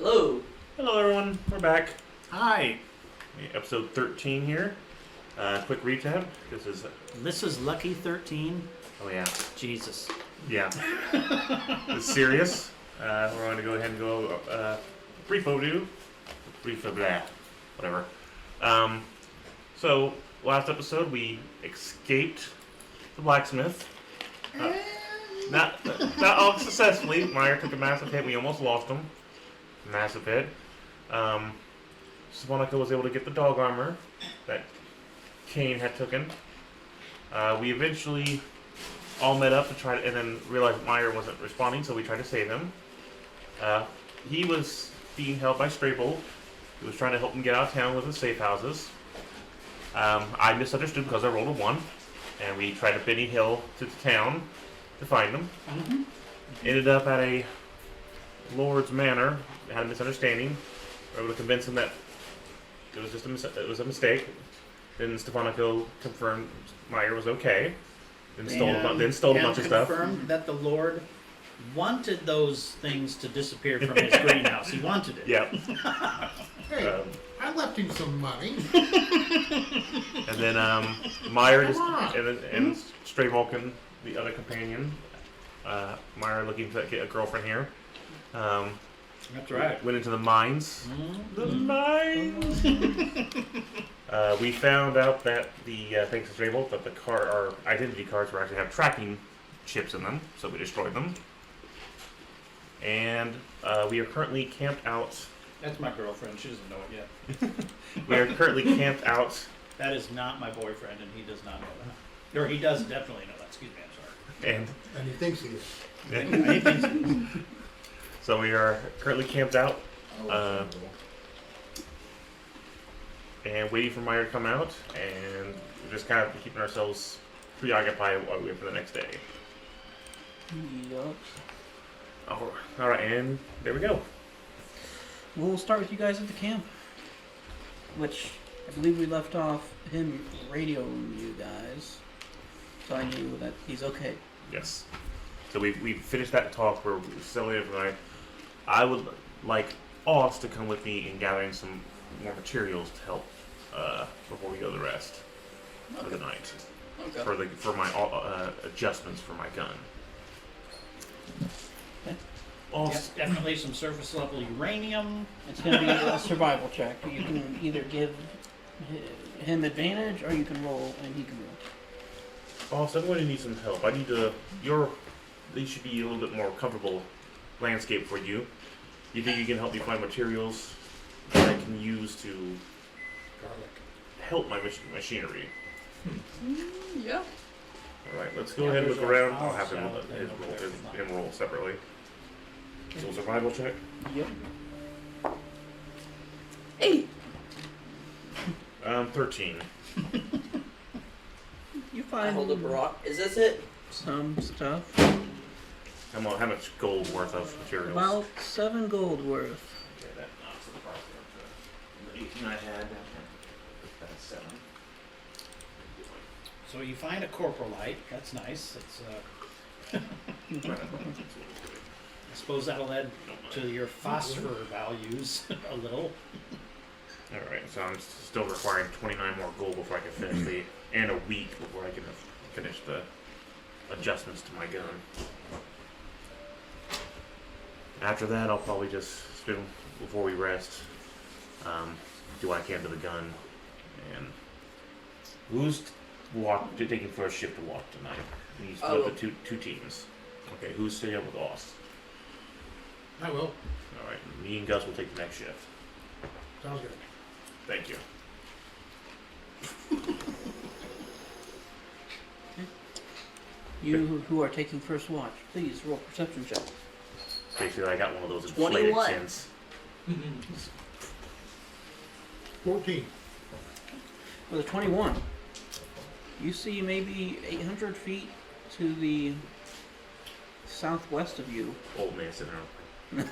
Hello. Hello, everyone. We're back. Hi. Episode 13 here. Quick recap. This is Lucky 13. Oh, yeah. Jesus. Yeah. It's serious. We're going to go ahead and go brief overview. Whatever. So, last episode we escaped the blacksmith. Not all successfully. Meyer took a massive hit. We almost lost him. Massive hit. Stefanika was able to get the dog armor that Kane had taken. We eventually all met up to try to, and then realized Meyer wasn't responding, so we tried to save him. He was being held by Straybolt, who was trying to help him get out of town with the safe houses. I misunderstood because I rolled a 1, and we tried to Benny Hill to the town to find him. Mm-hmm. Ended up at a Lord's Manor. Had a misunderstanding. We were able to convince him that it was just a mistake. Then Stefanika confirmed Meyer was okay. Then stole a bunch of stuff. Confirmed that the Lord wanted those things to disappear from his greenhouse. He wanted it. Yep. Hey, I left him some money. And then Meyer and Stray Vulcan, the other companion. Meyer looking to get a girlfriend here. That's right. Went into the mines. Mm-hmm. The mines. We found out that thanks to Straybolt, that our identity cards were actually have tracking chips in them, so we destroyed them. And we are currently camped out. That's my girlfriend. She doesn't know it yet. We are currently camped out. That is not my boyfriend, and he does not know that. Or he does definitely know that. Excuse me. I'm sorry. And he thinks he is. He thinks he is. So we are currently camped out and waiting for Meyer to come out, and we're just kind of keeping ourselves preoccupied while we wait for the next day. Yup. Oh, all right, and there we go. We'll start with you guys at the camp, which I believe we left off him radioing you guys, so I knew that he's okay. Yes. So we finished that talk. We're selling it tonight. I would like Oz to come with me in gathering some more materials to help before we go to the rest for the night. Okay. For my adjustments for my gun. Okay. Oz, Yes, definitely some surface level uranium. It's going to be a survival check. You can either give him advantage, or you can roll and he can roll. Oz, I'm going to need some help. I need these should be a little bit more comfortable landscape for you. You think you can help me find materials that I can use to help my machinery? Yeah. All right, let's go ahead and look around. I'll have him roll separately. So survival check. Yep. 8. 13. You I find hold up a rock. Is this it? some stuff. How much gold worth of materials? About 7 gold worth. Okay, that knocks the price up to the 18 I had. That's 7. So you find a corporalite. That's nice. It's I suppose that'll add to your phosphor values a little. Alright, so I'm still requiring 29 more gold before I can finish and a week before I can finish the adjustments to my gun. After that, I'll probably just spend, before we rest, do what I can to the gun. And who's taking first shift to walk tonight? We split up the two teams. Okay, who's staying up with Oz? I will. Alright, me and Gus will take the next shift. Sounds good. Thank you. You who are taking first watch, please roll perception check. Basically, I got one of those inflated 21. chins. 14. With a 21, you see maybe 800 feet to the southwest of you. Old man sitting around.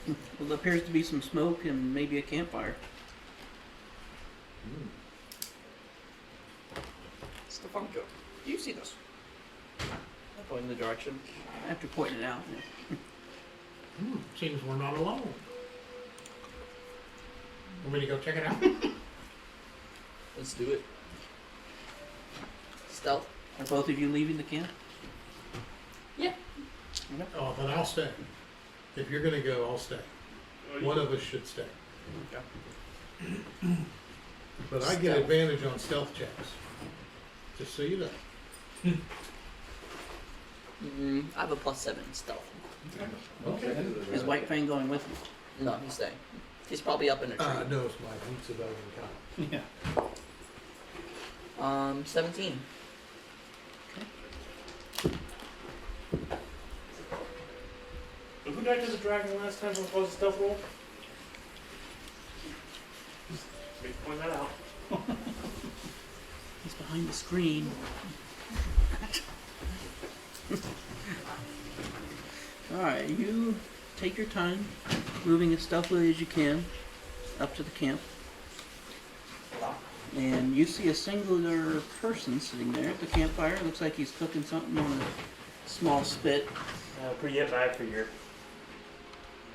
Well, there appears to be some smoke and maybe a campfire. Stefanika, do you see this? I point in the direction. After pointing it out. Seems we're not alone. Want me to go check it out? Let's do it. Stealth. Are both of you leaving the camp? Yeah. Oh, then I'll stay. If you're gonna go, I'll stay. One of us should stay. But I get Stealth. advantage on stealth checks. Just so you know. I have a +7 stealth. Okay. Is White Fang going with me? No, he's staying. He's probably up in a tree. No, it's my boots of elven kind. 17. Who died as a dragon last time when it was a stealth roll? Just point that out. He's behind the screen. Alright, you take your time, moving as stealthily as you can up to the camp. And you see a singular person sitting there at the campfire. Looks like he's cooking something on a small spit. Pretty yet bad figure.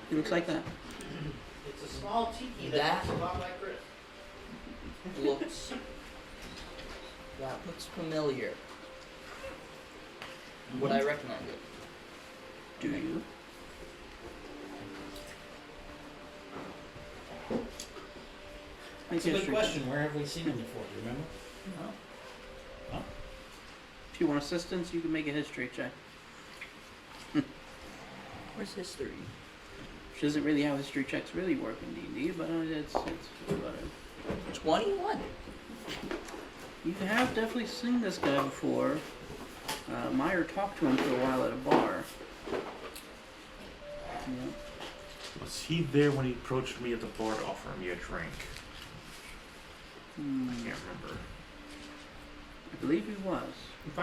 He looks like that. It's a small tiki That- looks a lot like Chris. That looks familiar. Would I recognize it? Do you? That's a good question. Where have we seen him before? Do you remember? No. If you want assistance, you can make a history check. Where's history? Which isn't really how history checks really work in D&D, but it's whatever. 21. You have definitely seen this guy before. Meyer talked to him for a while at a bar. Yeah. Was he there when he approached me at the bar to offer me a drink? I can't remember. I believe he was. If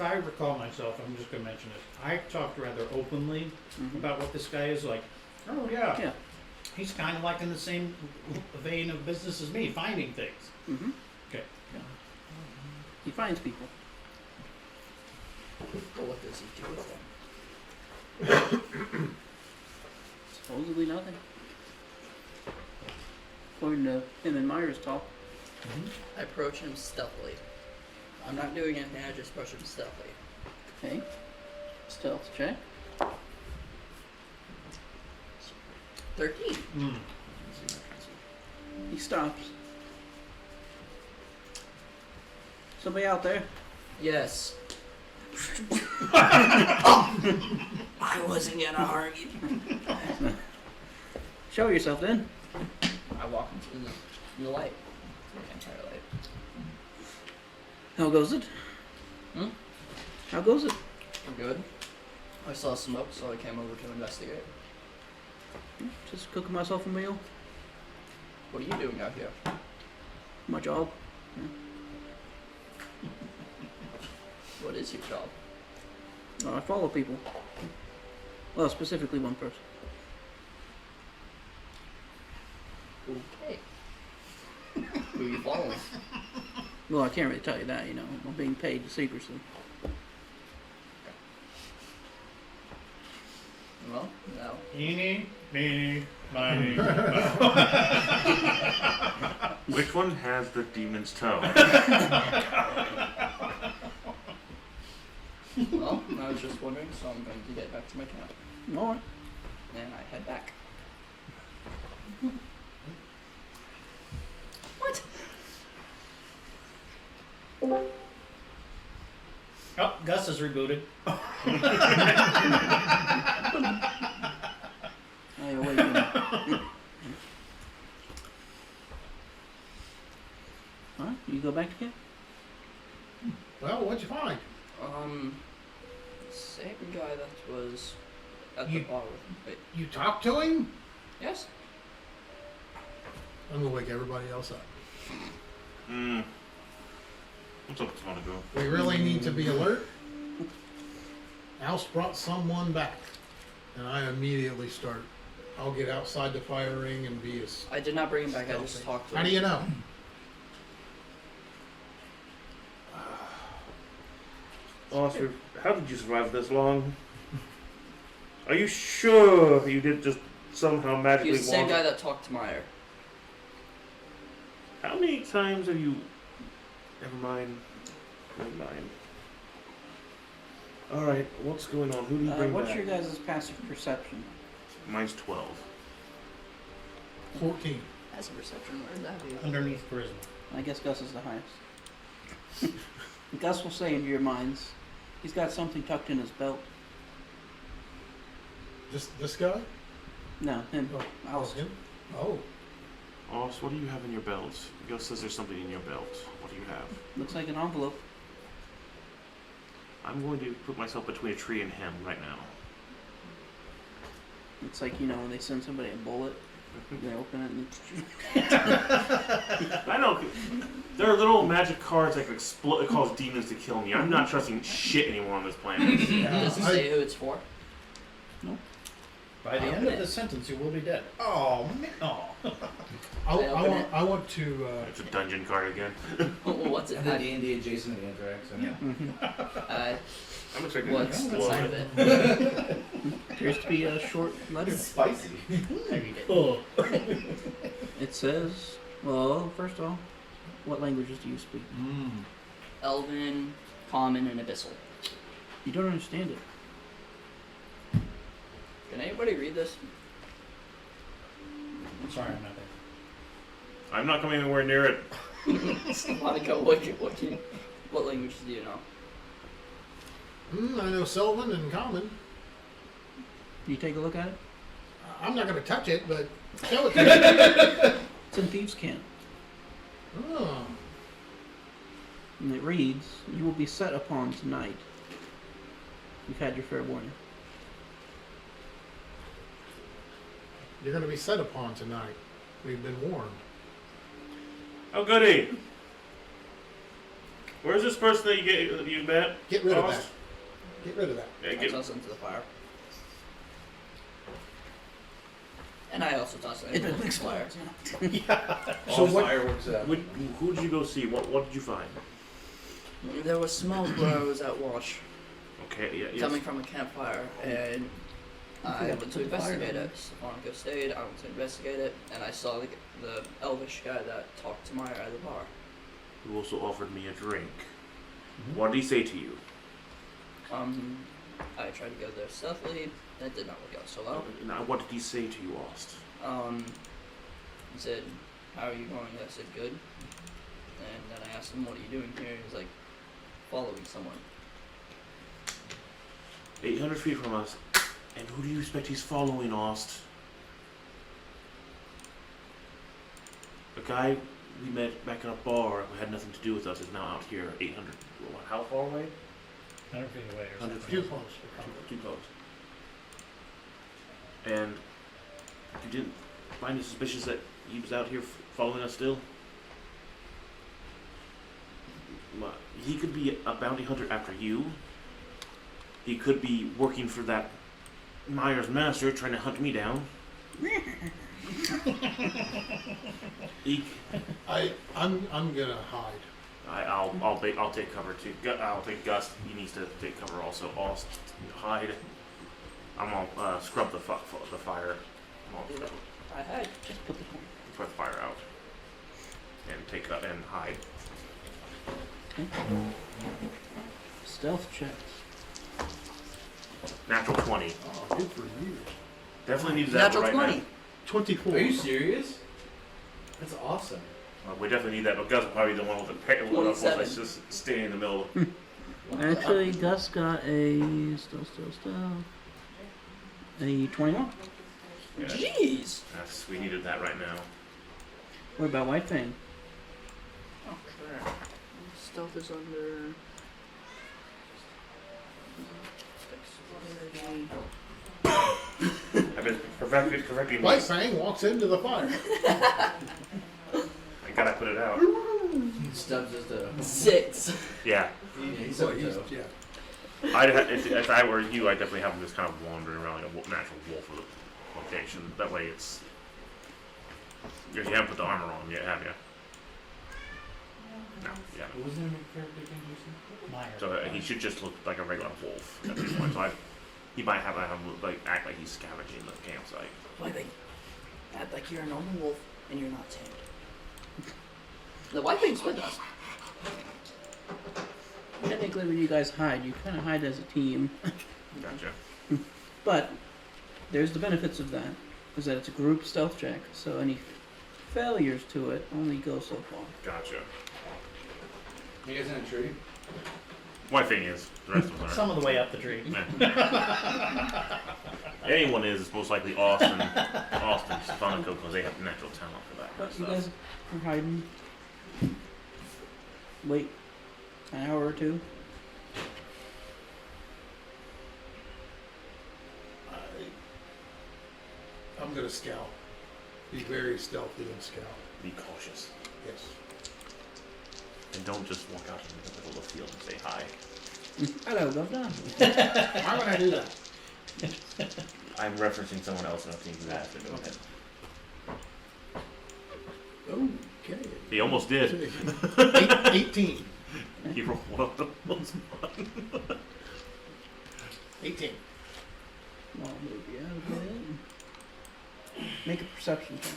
I recall myself, I'm just going to mention this. I talked rather openly about what this guy is like. Oh yeah. Yeah. He's kind of like in the same vein of business as me, finding things. Mm-hmm. Okay. He finds people. But what does he do with them? Supposedly nothing. According to him and Meyer's talk. I approach him stealthily. I'm not doing anything, I just approach him stealthily. Okay. Stealth check. 13. He stops. Somebody out there? Yes. I wasn't gonna harm you. Show yourself then. I walk into the light. The entire light. How goes it? How goes it? I'm good. I saw smoke, so I came over to investigate. Just cooking myself a meal. What are you doing out here? My job. What is your job? I follow people. Well, specifically one person. Okay. Who are you following? Well, I can't really tell you that, you know. I'm being paid to secrecy. Well, no. Eeny, meeny, miny, Which one has the demon's toe? Well, I was just wondering, so I'm going to get back to my camp. Alright. And I head back. What? Oh, Gus is rebooted. I awaken. Alright, you go back to camp? Well, what'd you find? Same guy that was at the You- bar with me. Wait, You talked to him? yes? I'm gonna wake everybody else up. What's up, Stefanika? We really need to be alert. Alf brought someone back, and I immediately start. I'll get outside the fire ring and be as. I did not bring him back, I just talked to How him. do you know? Oscar, how did you survive this long? Are you sure you did just somehow magically He's the same walk? guy that talked to Meyer. How many times have you... Never mind. Alright, what's going on? Who do you bring What's back? your guys' passive perception? Mine's 12. 14. As a perception, where did that be? Underneath charisma. I guess Gus is the highest. Gus will say into your minds, he's got something tucked in his belt. This guy? No, him. Oh, Alice. him? Oh. Oss, what do you have in your belt? Gus says there's something in your belt. What do you have? Looks like an envelope. I'm going to put myself between a tree and him right now. It's like, you know, when they send somebody a bullet, they open it and I know. There are little magic cards that can explode. It calls demons to kill me. I'm not trusting shit anymore on this planet. Does it say who it's for? By the end of the sentence, you will be dead. Oh, man. Oh. I want to. It's a dungeon card again. What's it? And the D&D adjacent Anthrax. Yeah. I'm expecting What's to inside explode. of it? appears to be a short letter. It's spicy. I read it. Oh. It says, well, first off, what languages do you speak? Elven, Common, and Abyssal. You don't understand it. Can anybody read this? I'm sorry, I'm not there. I'm not coming anywhere near it. Stefanika, what languages do you know? I know Sylvan and Common. Can you take a look at it? I'm not going to touch it, but show it to me. It's in Thieves' Camp. Oh. And it reads, you will be set upon tonight. You've had your fair warning. You're going to be set upon tonight. We've been warned. Oh, goody. Where's this person that you met? Get rid of Oss? that. Get rid of that. Yeah, I toss it into the fire. And I also toss it into the fire. All So what- fireworks out. Who did you go see? What did you find? There was smoke where I was at watch, Okay, yeah, coming from a campfire, and I went to investigate it. Stefanika stayed, I went to investigate it, and I saw the elvish guy that talked to Meyer at the bar. Who also offered me a drink. What did he say to you? I tried to go there stealthily. That did not work out so well. Now, what did he say to you, Ost? He said, "How are you going?" I said, "Good." And then I asked him, "What are you doing here?" He was like, "Following someone." 800 feet from us. And who do you expect he's following, Ost? The guy we met back in a bar who had nothing to do with us is now out here 800. What, how far away? 100 feet away or 100 something. Too close for comfort. Too close. And you didn't find it suspicious that he was out here following us still? He could be a bounty hunter after you. He could be working for that Myers master trying to hunt me down. I'm gonna hide. I'll take cover too. I'll take Gus. He needs to take cover also. I'll hide. I'm gonna scrub the fire. I had. Just put the Put the fire out and take up and hide. stealth checks. Natural 20. Oh, good for you. Definitely needs that Natural right 20. now. 24. Are you serious? That's awesome. We definitely need that, but Gus will probably be the one with the pick. 27. Let's just stay in the middle. Actually, Gus got a a 21. Yeah. Jeez. We needed that right now. What about White Fang? Oh crap. Stealth is under. I've been correcting White this. Fang walks into the fire. I gotta put it out. Stubbs is the 6. Yeah. he's So up he's- to. yeah. If I were you, I'd definitely have him just kind of wandering around like a natural wolf of the location. That way it's... You haven't put the armor on yet, have you? No, you haven't. What was the name of the character again, Jason? Meyer. So he should just look like a regular wolf at this point. So he might have him like act like he's scavenging the campsite. Why they act like you're a normal wolf and you're not tamed? The white thing's with us. Technically, when you guys hide, you kind of hide as a team. Gotcha. But there's the benefits of that, is that it's a group stealth check, so any failures to it only go so far. Gotcha. You guys in a tree? White thing is. The rest of us aren't. Some of the way up the tree. Nah. Anyone is most likely Austin, Stefanika, because they have natural talent for that kind But of you stuff. guys are hiding. Wait an hour or two. I'm gonna scout. Be very stealthy and scout. Be cautious. Yes. And don't just walk out into the middle of the field and say hi. Hello, Governor. Why would I do that? I'm referencing someone else in our team who has to go ahead. Okay. He almost did. 18. He rolled one of those. 18. I'll move you out of bed. Make a perception check.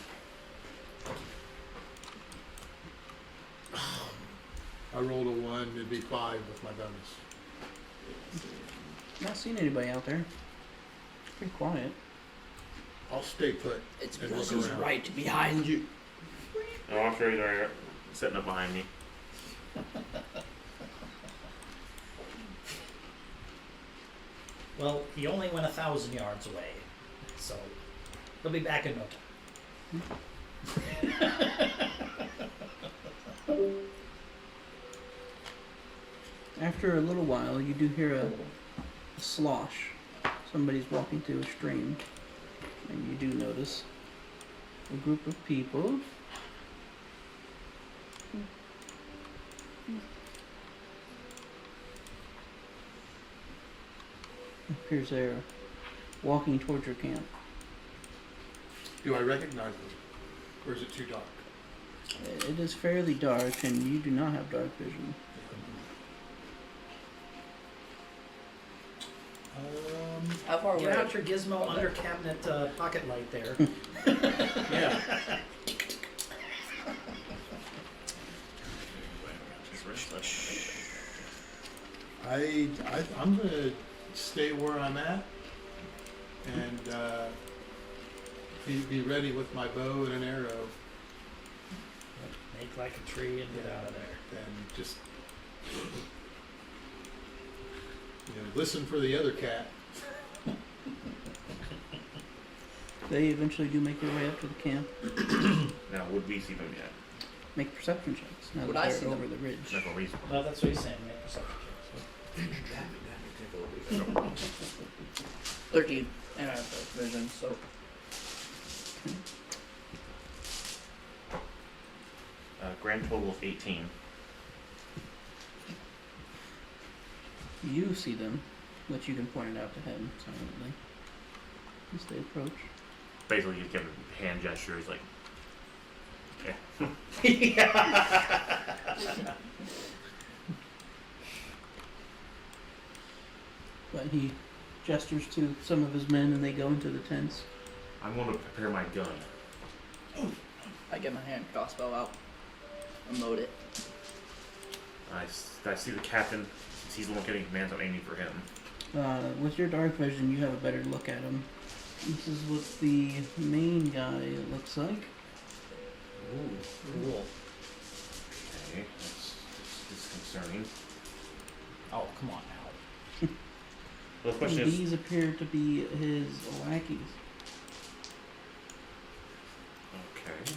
I rolled a 1. It'd be 5 with my bonus. Not seeing anybody out there. It's pretty quiet. I'll stay put. It's And because look he's around. right behind you. Oh, I'm sure he's already setting up behind me. Well, he only went 1,000 yards away, so he'll be back in no time. After a little while, you do hear a slosh. Somebody's walking through a stream. And you do notice a group of people. Appears they're walking towards your camp. Do I recognize them? Or is it too dark? It is fairly dark, and you do not have dark vision. How far away? Get out your gizmo under cabinet pocket light there. Yeah. I'm gonna stay where I'm at and be ready with my bow and an arrow Make like a tree and get out of there. and just listen for the other cat. They eventually do make their way up to the camp. Now, would we see them yet? Make perception checks now Would that I they're see them? over the ridge. That's no reason. No, that's what he's saying. Make perception checks. 13. And I have the vision, so. Grand total of 18. You see them, but you can point it out to him silently as they approach. Basically, he's giving a hand gesture. He's like, But he gestures to some of his men and they go into the tents. I'm going to prepare my gun. I get my hand crossbow out. Emote it. I see the captain. Since he's the one getting commands, I'm aiming for him. With your dark vision, you have a better look at him. This is what the main guy looks like. Ooh, cool. Okay, that's disconcerting. Oh, come on now. Well, the question is, These appear to be his lackeys. okay.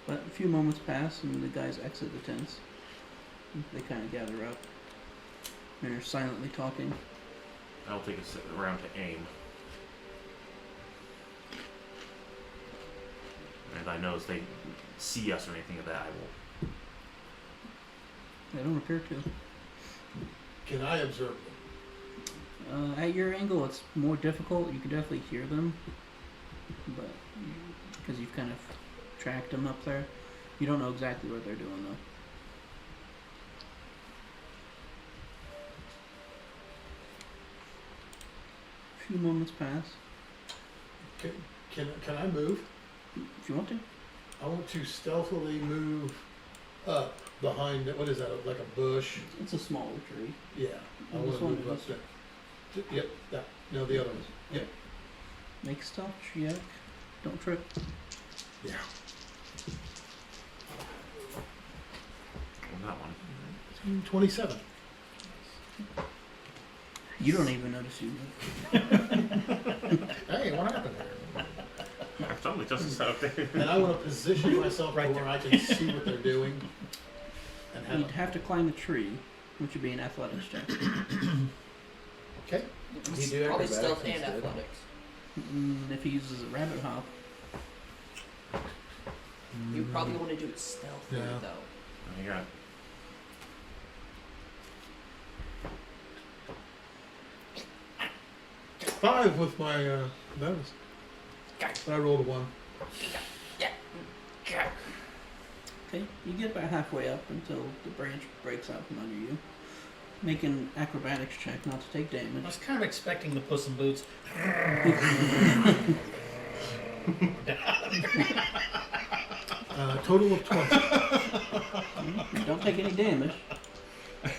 But a few moments pass and the guys exit the tents. They kind of gather up and are silently talking. I'll take a sit around to aim. And if I notice they see us or anything of that, I will. They don't appear to. Can I observe them? At your angle, it's more difficult. You can definitely hear them, but because you've kind of tracked them up there, you don't know exactly what they're doing though. A few moments pass. Can I move? If you want to. I want to stealthily move up behind, what is that, like a bush? It's a smaller tree. Yeah, I And want this to one move up is- there. Yep, that, no, the other one. Yep. Make stealth check. Don't trip. Yeah. On that one. 27. You don't even notice you move. Hey, what happened here? It's only just out there. And I want to position myself Right to where I can see what they're doing. And have, You'd have to climb the tree, which would be an athletics check. okay. You do Probably acrobatics stealth and instead. athletics. If he uses a rabbit hop, You probably want to do it stealthily Yeah. though. I got 5 with my bonus. But I rolled a 1. okay, you get about halfway up until the branch breaks out from under you. Make an acrobatics check not to take I damage. was kind of expecting the Puss in Boots. Total of 20. You don't take any damage.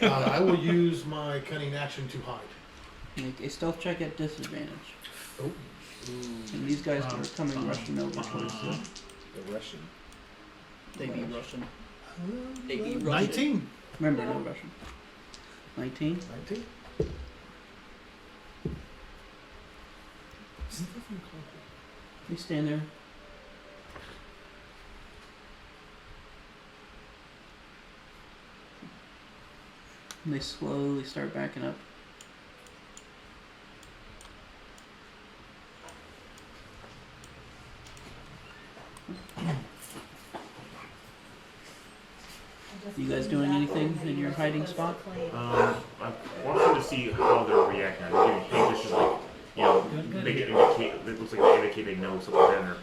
I will use my cunning action to hide. Make a stealth check at disadvantage. Oh. And these guys are coming rushing over towards you. The Russian. They be Russian. They be Russian. 19. Remember, no Russian. 19. 19. You stand there. And they slowly start backing up. You guys doing anything in your hiding spot? I want to see how they're reacting. I'm giving hints, just like, you know, they get indicate. It looks like they indicate they know something better,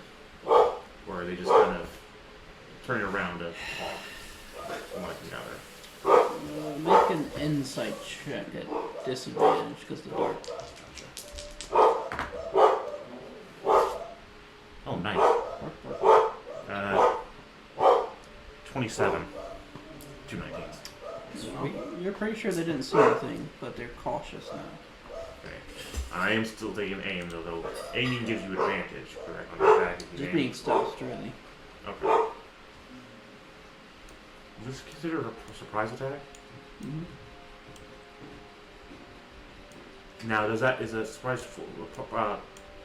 or they just kind of turn it around to talk. From what I can gather. Make an insight check at disadvantage because the dark. Oh, nice. 27. 2 19s. You're pretty sure they didn't see anything, but they're cautious now. Okay. I am still taking aim, though aiming gives you advantage, correct? On the back if you Just aim. being stealth, really. Okay. Is this considered a surprise attack? Mm-hmm. Now, is a surprise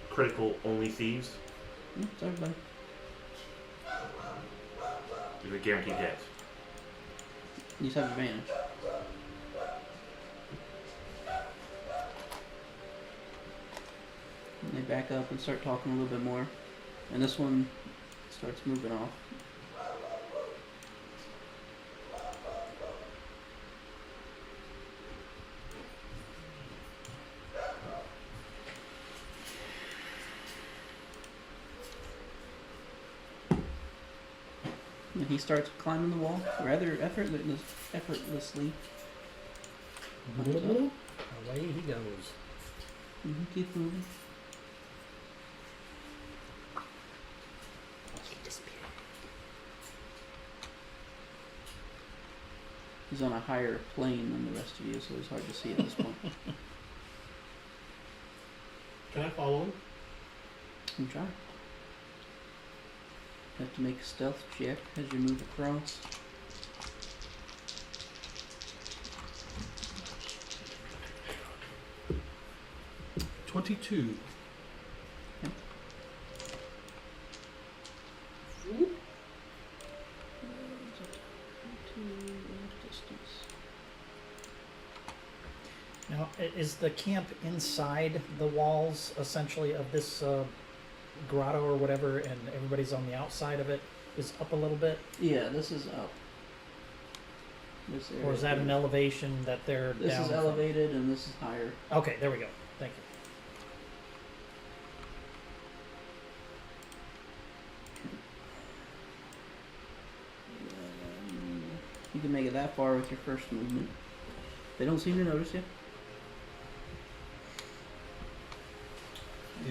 critical only thieves? It's everybody. Is it guaranteed hit? You just have advantage. And they back up and start talking a little bit more. And this one starts moving off. And he starts climbing the wall rather effortlessly. Away he goes. Keep moving. He's on a higher plane than the rest of you, so it's hard to see at this point. Can I follow him? You try. Have to make a stealth check as you move across. $22. Now, is the camp inside the walls, essentially, of this grotto or whatever, and everybody's on the outside of it, is up a little bit? Yeah, this is up. This area Or is that here. an elevation that they're This down is from? elevated and this is higher. Okay, there we go. Thank you. You can make it that far with your first movement. They don't seem to notice you.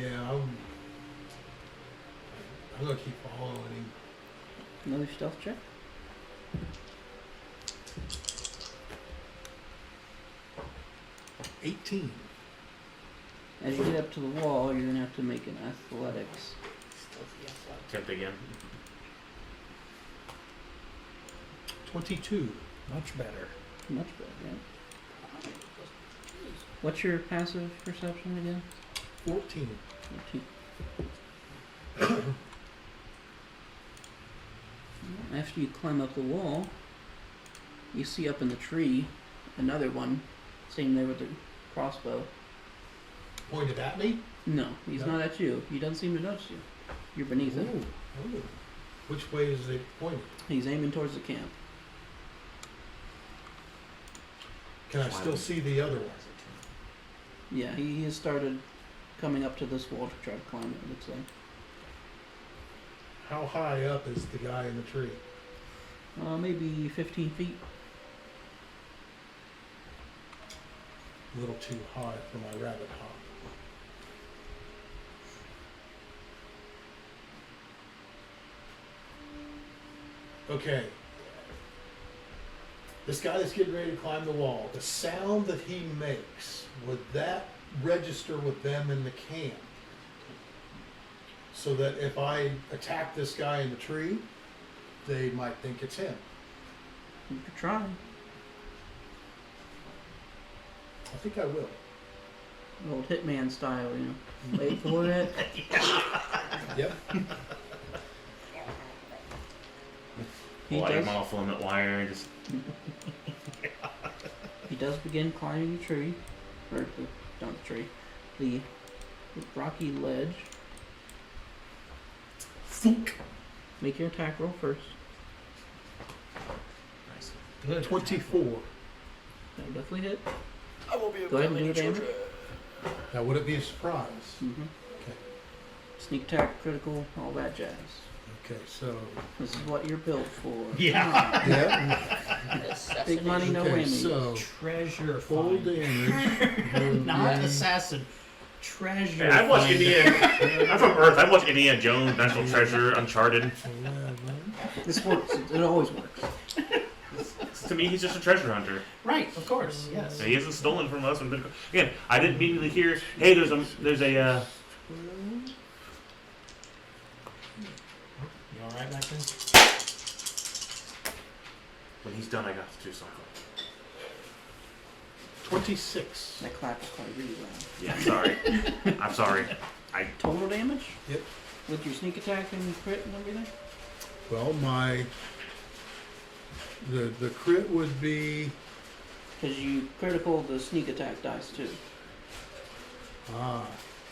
Yeah, I'm gonna keep following him. Another stealth check. $18. As you get up to the wall, you're gonna have to make an athletics. Attempt again. 22. Much better. Much better, yeah. What's your passive perception again? 14. 14. After you climb up the wall, you see up in the tree another one sitting there with a crossbow. Pointed at me? No, he's No. not at you. He doesn't seem to notice you. You're beneath him. Ooh. Ooh. Which way is it pointed? He's aiming towards the camp. Can I still see the other one? Yeah, he has started coming up to this wall to try to climb it, it looks like. How high up is the guy in the tree? Maybe 15 feet. A little too high for my rabbit hop. Okay. This guy that's getting ready to climb the wall, the sound that he makes, would that register with them in the camp? So that if I attack this guy in the tree, they might think it's him. You could try. I think I will. Old hitman style, you know. Wait for it. Yep. He Light does, him off limit wire. Just he does begin climbing the tree. Or the, not the tree. The rocky ledge. thunk. Make your attack roll first. Nice. Good. 24. That'll definitely hit. I will be able Go ahead to and do make the damage. children. Now, would it be a surprise? Mm-hmm. Okay. Sneak attack, critical, all that jazz. Okay, so. This is what you're built for. Yeah. Yeah. Big money, no Okay, whammy. so Treasure full find. damage. Not assassin. Treasure Hey, I watched finder. Indiana. I'm from Earth. I watched Indiana Jones, National Treasure, Uncharted. 11. This works. It always works. To me, he's just a treasure hunter. Right, of course, yes. So he hasn't stolen from us. And been, again, I didn't immediately hear, hey, there's a You alright back there? when he's done, I got to do something. 26. That clap is probably really loud. Yeah, sorry. I'm sorry. Total damage? Yep. With your sneak attack and crit and everything? Well, the crit would be Because you critical the sneak attack dice too.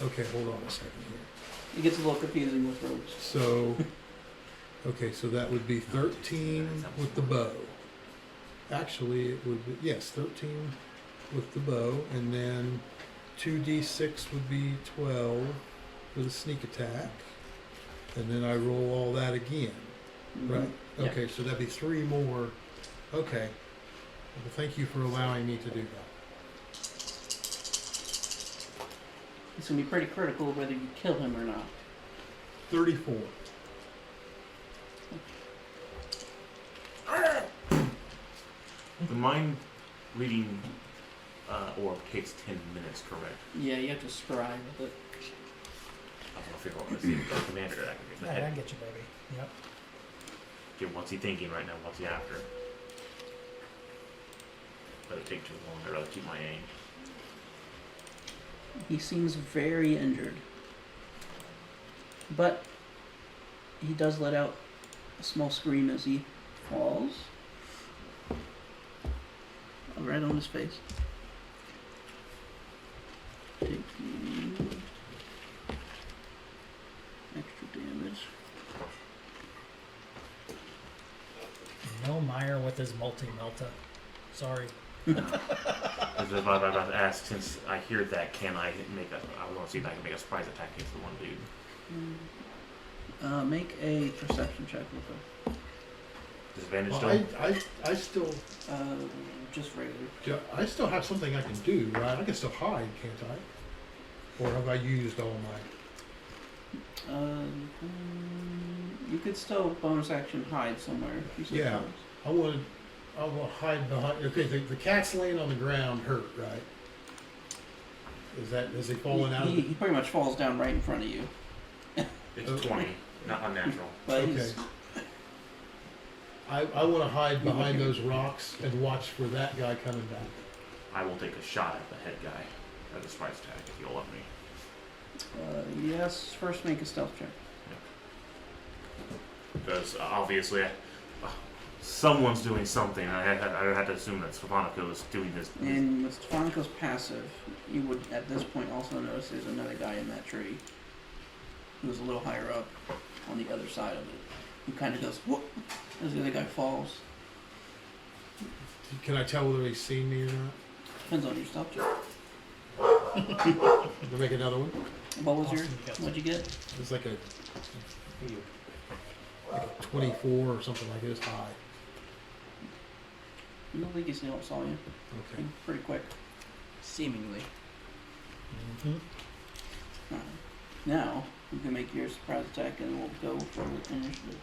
okay, hold on a second here. It gets a little confusing with rogues. So okay, so that would be 13 with the bow. Actually, it would be, yes, 13 with the bow, and then 2d6 would be 12 for the sneak attack, and then I roll all that again. Right. Yeah. Okay, so that'd be 3 more. Okay. Well, thank you for allowing me to do that. It's going to be pretty critical whether you kill him or not. 34. The mind reading orb takes 10 minutes, correct? Yeah, you have to scribe with it. I was gonna figure out what the commander that I can get in the Right, I head. get you, baby. Yep. Okay, what's he thinking right now? What's he after? Better take too long. I'd rather keep my aim. He seems very injured. But he does let out a small scream as he falls. Right on his face. Take extra damage. No Meyer with his multi-melta. Sorry. Because if I'm about to ask, since I hear that, can I make a? I want to see if I can make a surprise attack against the one dude. Make a perception check with him. Disadvantage Well, still. I still Just regular. I still have something I can do, right? I can still hide, can't I? Or have I used all my? You could still bonus action hide somewhere. If you so Yeah. chose. I want to hide behind. Okay, the cat's laying on the ground, hurt, right? Is he falling out? He pretty much falls down right in front of you. It's Okay. 20, not unnatural. But Okay. he's I want to hide behind those rocks and watch for that guy coming back. I will take a shot at the head guy as a surprise attack if you'll let me. yes. First, make a stealth check. Because obviously, someone's doing something. I had to assume that Stefanika was doing this. And with Stefanika's passive, you would at this point also notice there's another guy in that tree who's a little higher up on the other side of it. Who kind of goes whoop as the other guy falls. Can I tell whether he's seen me or not? Depends on your stealth check. We'll make another one. What was your? Austin, you got What'd you get? It's like a 24 or something like this high. I don't think he saw you. Okay. Pretty quick. Seemingly. Mm-hmm. Alright. Now you can make your surprise attack, and we'll go for the initiative.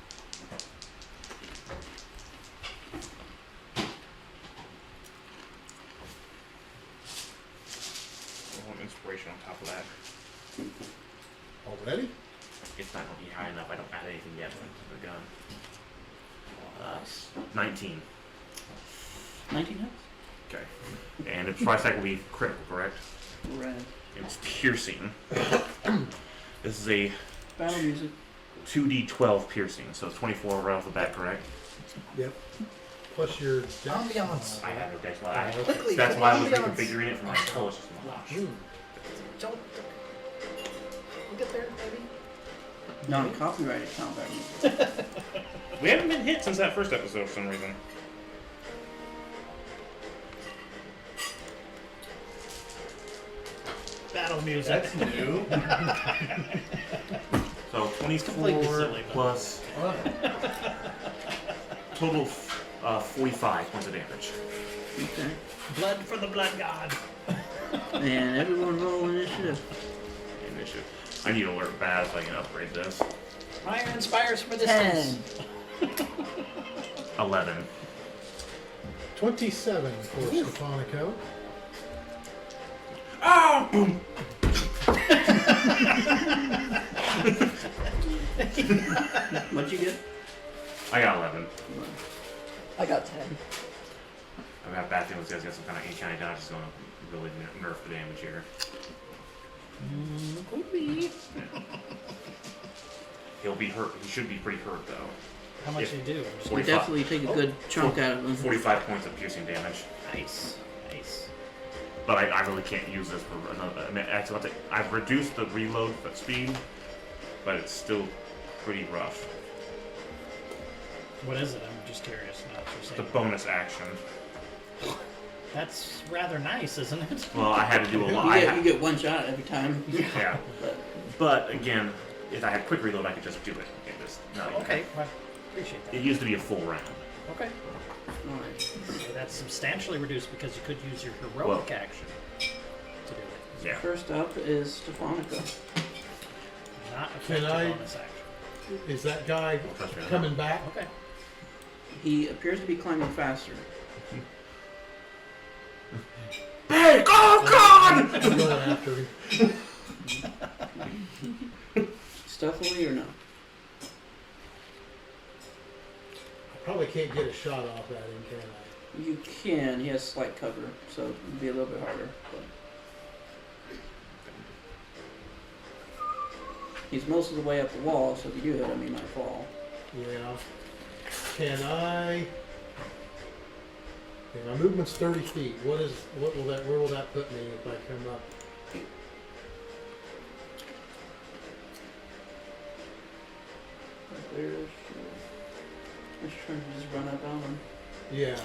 One inspiration on top of that. Already? It's not going to be high enough. I don't add anything yet to the gun. 19. 19 hits. Okay. And the surprise attack will be critical, correct? Red. It's piercing. This is a Battle music. 2d12 piercing, so it's 24 right off the bat, correct? Yep. Plus your dex. Ambiance. I have no dex. Quickly, That's why I was ambiance. reconfiguring it for my color system. Don't. We'll get there, maybe. Non-copyrighted combat music. We haven't been hit since that first episode for some reason. Battle music. That's new. So Completely 24 silly, but- plus total 45 points of damage. Okay. Blood for the blood god. And everyone roll initiative. Initiative. I need alert bad so I can upgrade this. Fire inspires for distance. 11. 27 for Stefanico. Oh! Boom! What'd you get? I got 11. I got 10. I've got bad feelings. This guy's got some kind of uncanny dodge. Is going to really nerf the damage here. Could be. He'll be hurt. He should be pretty hurt though. How much If- do you do? You 45. definitely take a good chunk out of them. 45 points of piercing damage. Nice. Nice. But I really can't use this for another. I mean, actually, I've reduced the reload speed, but it's still pretty rough. What is it? I'm just curious. Not for The saying. bonus action. That's rather nice, isn't it? Well, I had to do a lot. You get one shot every time. Yeah. But again, if I had quick reload, I could just do it. Okay. Well, appreciate that. It used to be a full round. Okay. Alright. So that's substantially reduced because you could use your heroic action to do it. Yeah. First up is Stefanika. Not Can effective I- bonus action. Is that guy Trust me on coming back? Okay. He appears to be climbing faster. Hey! Oh God! I'm going after him. Stealthily or no? I probably can't get a shot off at him, can I? You can. He has slight cover, so it'd be a little bit harder. But he's most of the way up the wall, so if you do hit him, he might fall. Yeah. Can I? Okay, my movement's 30 feet. Where will that put me if I come up? There's. I'm just trying to just run up on him. Yeah.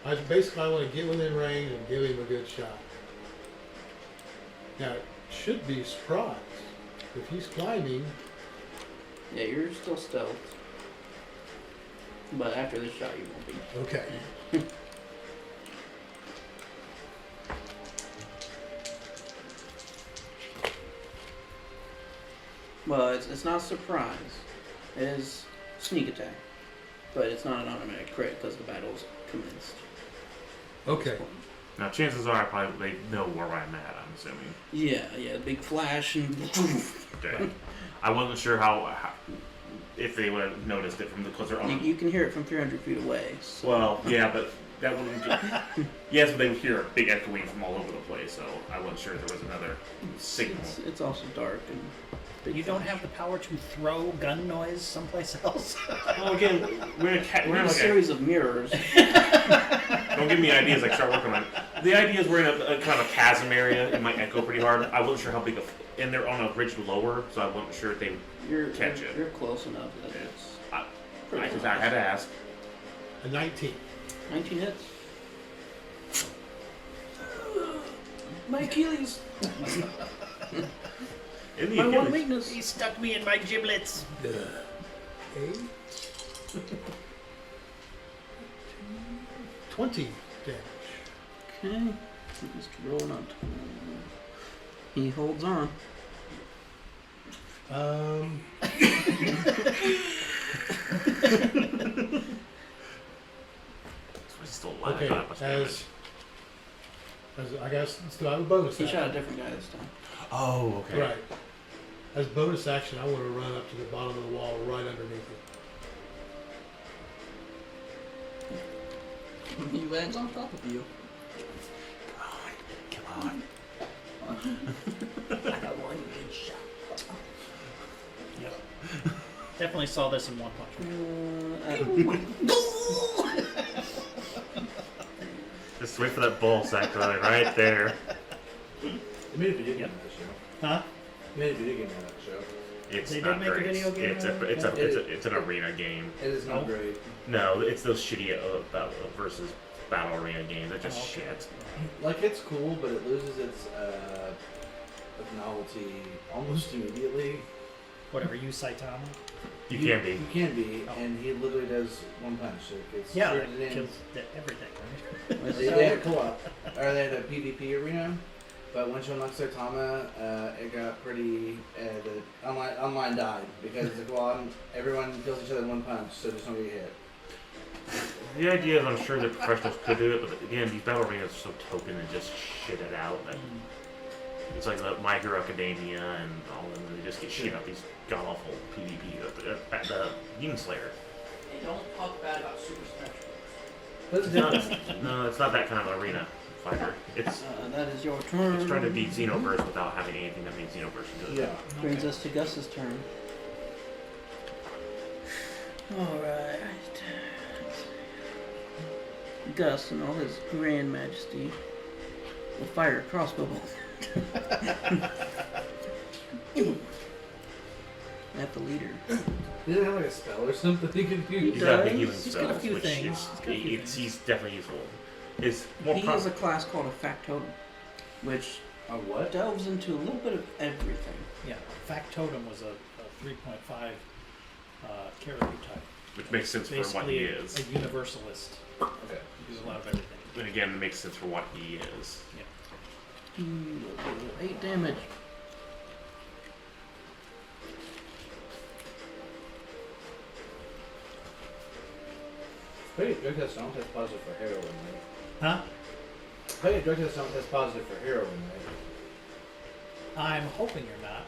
I want to get within range and give him a good shot. Now, it should be surprised. If he's climbing, Yeah, you're still stealth. But after this shot, you won't be. okay. Well, it's not surprise. It is sneak attack, but it's not an automatic crit because the battle's commenced. Okay. Now, chances are they know where I'm at, I'm assuming. Yeah, big flash and. Okay. I wasn't sure how if they would have noticed it from the because they're on. You can hear it from 300 feet away. So. Well, yeah, but that wouldn't. Yes, but they would hear a big echoing from all over the place, so I wasn't sure if there was another signal. It's also dark and. Big You don't flash. have the power to throw gun noise someplace else? Well, again, we're in We're in a like series of mirrors. Don't give me ideas. Like start working on. The idea is we're in a kind of a chasm area. It might echo pretty hard. I wasn't sure how big and they're on a ridge lower, so I wasn't sure if they. You're Catch it. You're close enough that Yeah. it's. I, pretty I close. had to ask. A 19. 19 hits. My Achilles. In the My one Achilles. weakness. He stuck me in my giblets. 8. 20 damage. Okay. Just rolling up. He holds on. He's still alive. Okay, Not much damage. as I guess still have a bonus He action. shot a different guy this time. Oh, okay. Right. As bonus action, I want to run up to the bottom of the wall right underneath it. He lands on top of you. Come on. I got one good shot. Yep. Definitely saw this in One Punch Man. Just wait for that ball sack right there. You made a video game of that show. Huh? You made a video game of that show. It's They not did make a great. video game It's out of it? it's an arena game. It is not Oh. great. No, it's those shitty versus battle arena games. They're just Oh, okay. shit. Like, it's cool, but it loses its novelty almost immediately. Whatever, you Saitama? You can be. You can be, Oh. and he literally does one punch. Like, it's Yeah, sorted that in. kills everything, right? They had a co-op, or they had a PvP arena, but once you unlock Saitama, it got pretty. The online died because it's like, well, everyone kills each other in one punch, so just don't get hit. The idea is, I'm sure the professionals could do it, but again, these battle arenas are so token and just shit it out. That it's like the My Hero Academia and all of them. They just get shit out these god awful PvP. The Demon Slayer. Hey, don't talk bad about Super Smash Bros. No, it's not that kind of arena fighter. It's That is your turn. it's trying to beat Xenoverse without having anything that makes Xenoverse good. Yeah. Brings Okay. us to Gus's turn. Alright. Gus, in all his grand majesty, will fire a crossbow bolt. At the leader. Does it have like a spell or something he can use? He's got the does. healing He's got a spells, few which things. is He's got a few he's definitely useful. Is more He has a class called a factotum, which A what? delves into a little bit of everything. Yeah, Factotum was a 3.5 character type. which makes sense for what he Basically is. a universalist. Okay. He uses a lot of everything. And again, it makes sense for what he is. 8 damage. Hey, drug test don't test positive for heroin, right? Huh? Hey, drug test don't test positive for heroin, right? I'm hoping you're not.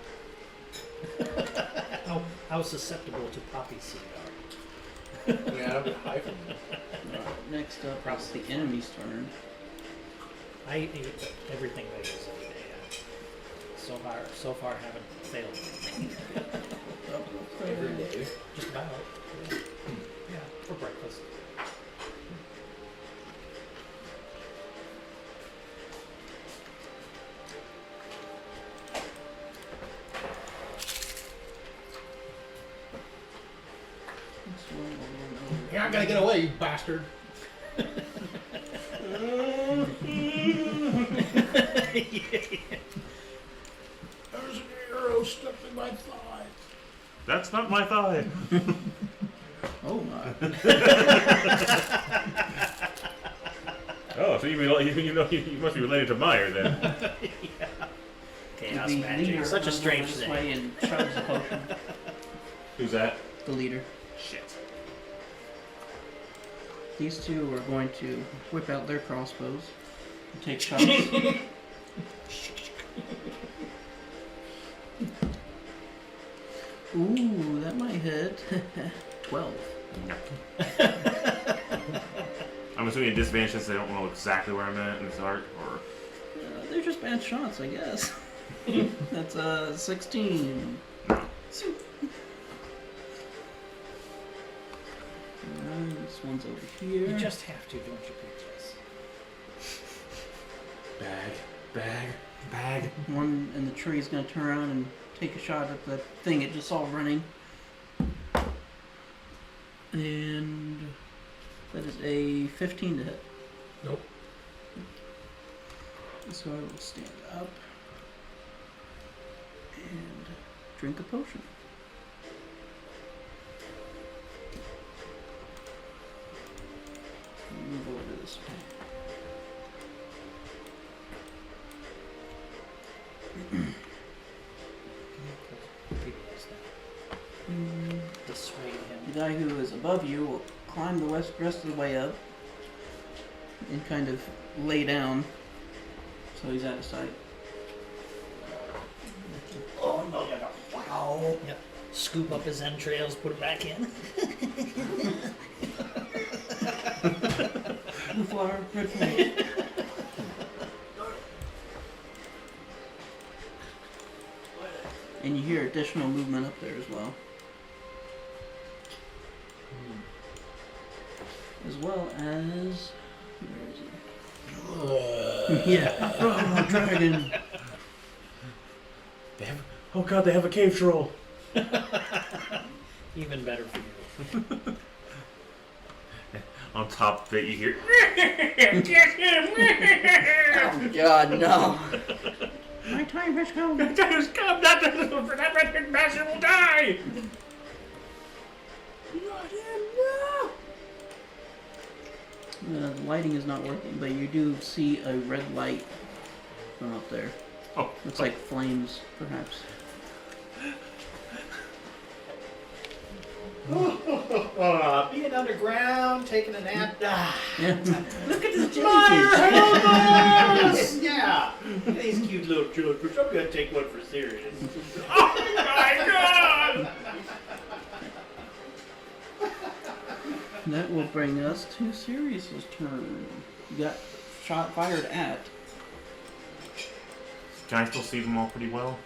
How susceptible to poppy seed are you? I mean, I don't get high from it. Next up is the enemy's turn. I eat everything they use every day. So far haven't failed anything. Every day. Just about. Yeah, for breakfast. You're not gonna get away, you bastard. There's an arrow stuck in my thigh. That's not my thigh. Oh my. Oh, so you must be related to Meyer then. Okay, chaos The magic. leader Such a runs strange over this thing. way and shoves the potion. Who's that? The leader. Shit. These two are going to whip out their crossbows and take shots. Ooh, that might hit. 12. No. I'm assuming a disadvantage since they don't know exactly where I'm at in this arc, or They're just bad shots, I guess. That's 16. Alright, this one's over here. You just have to, don't you, Peaches? bag. One in the tree is going to turn around and take a shot at the thing it just saw running. And that is a 15 to hit. Nope. So I will stand up and drink a potion. Move over to this way. Dissuade him. The guy who is above you will climb the rest of the way up and kind of lay down so he's out of sight. Oh no! Wow! Yep. Scoop up his entrails, put it back in. Blue flower, red flame. And you hear additional movement up there as well. As well as... Where is he? Yeah. Oh, dragon. Oh god, they have a cave troll. Even better for you. On top of it, you hear. Oh God, no! My time has come. That has come. That wretched bastard will die. The lighting is not working, but you do see a red light from up there. Oh, Looks like flames, perhaps. Being underground, taking a nap. Ah, Yeah. look at this Help jellyfish. Yeah. These cute little jellyfish. I'm gonna take one for serious. Oh my god! That will bring us to Sirius's turn. You got fired at. Can I still see them all pretty well?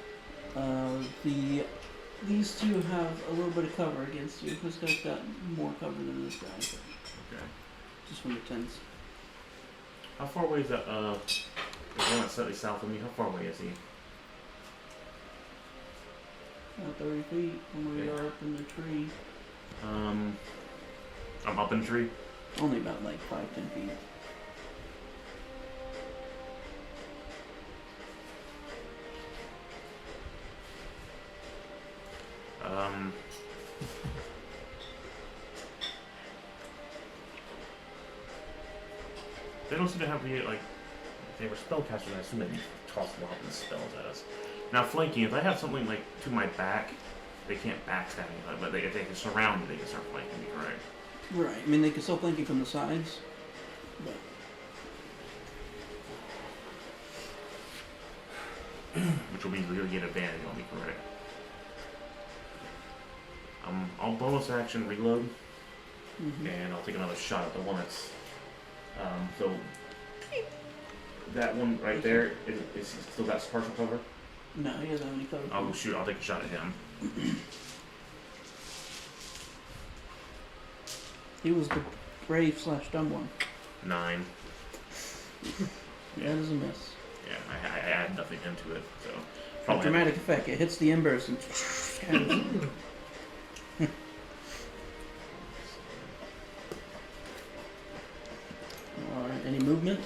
These two have a little bit of cover against you. This guy's got more cover than this guy, Okay. just from the tents. How far away is that? The one that's slightly south of me. How far away is he? About 30 feet from where you Yeah. are up in the tree. I'm up in the tree. Only about like 5-10 feet. They don't seem to have the, like, if they were spellcasters, I assume they'd toss a lot of spells at us. Now, flanking, if I have something, like, to my back, they can't backstab me, but if they can surround me, they can start flanking me, correct? Right. I mean, they can still flank you from the sides, but Which will be really get advantage on me, correct? I'll bonus action reload, and I'll take another shot at the one that's, so, that one right there, is still got partial cover? no, he doesn't have any cover. Oh shoot, I'll take a shot at him. He was the brave / dumb one. 9. That is a miss. Yeah, I add nothing into it, so. A probably- dramatic effect. It hits the embers and scatters. Alright, any movement?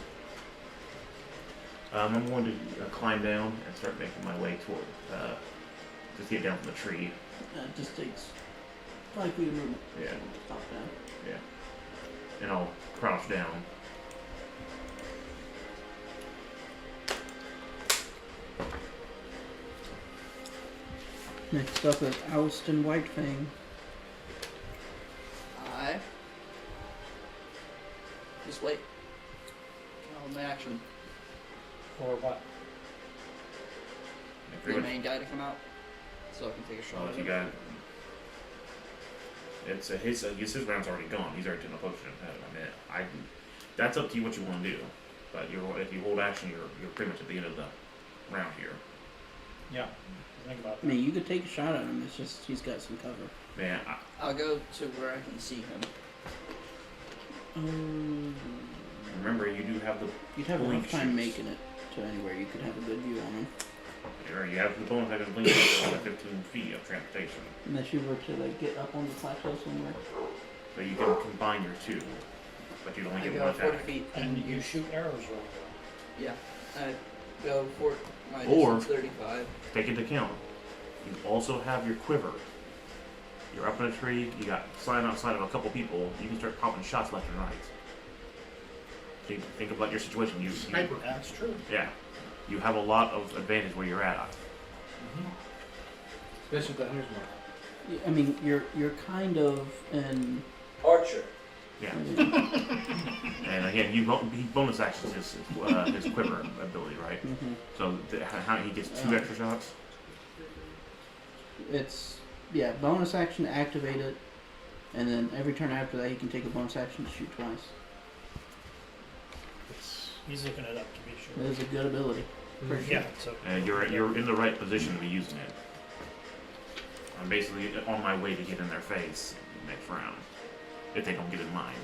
I'm going to climb down and start making my way toward, just get down from the tree. It just takes 5 feet of movement. Yeah. Stop down. Yeah. And I'll crouch down. Next up is Alston White Fang. I just wait. Oh, my action. Or what? If For you're the main guy to come out, so I can take a shot. well, at if you him. got his round's already gone. He's already taken a potion. I mean, that's up to you what you want to do. But if you hold action, you're pretty much at the end of the round here. Yeah. Think about I that. mean, you could take a shot at him. It's just he's got some cover. Man, I'll go to where I can see him. remember you do have the You'd have a Blink rough time shoots. making it to anywhere you could have a good view on him. you have the bonus action blink on 15 feet of transportation. Unless you were to like get up on the plateau somewhere. So you can combine your two, but you'd only I get go one 40 attack. feet And you use. shoot arrows really well. Yeah. I go for my Or- distance 35. Take into account, you also have your quiver. You're up in a tree, you got sign outside of a couple people, you can start popping shots left and right. Think about your situation. You That's true. yeah, you have a lot of advantage where you're at. Especially with the hunter's mark. I mean, you're kind of in. Archer. Yeah. And again, he bonus actions his quiver ability, right? Mhm. So how he gets two extra shots. It's bonus action to activate it, and then every turn after that, he can take a bonus action to shoot twice. He's looking it up to be It sure. is a good ability. For sure. Yeah, so And you're in the right position to be using it. I'm basically on my way to get in their face next round, if they don't get in mine.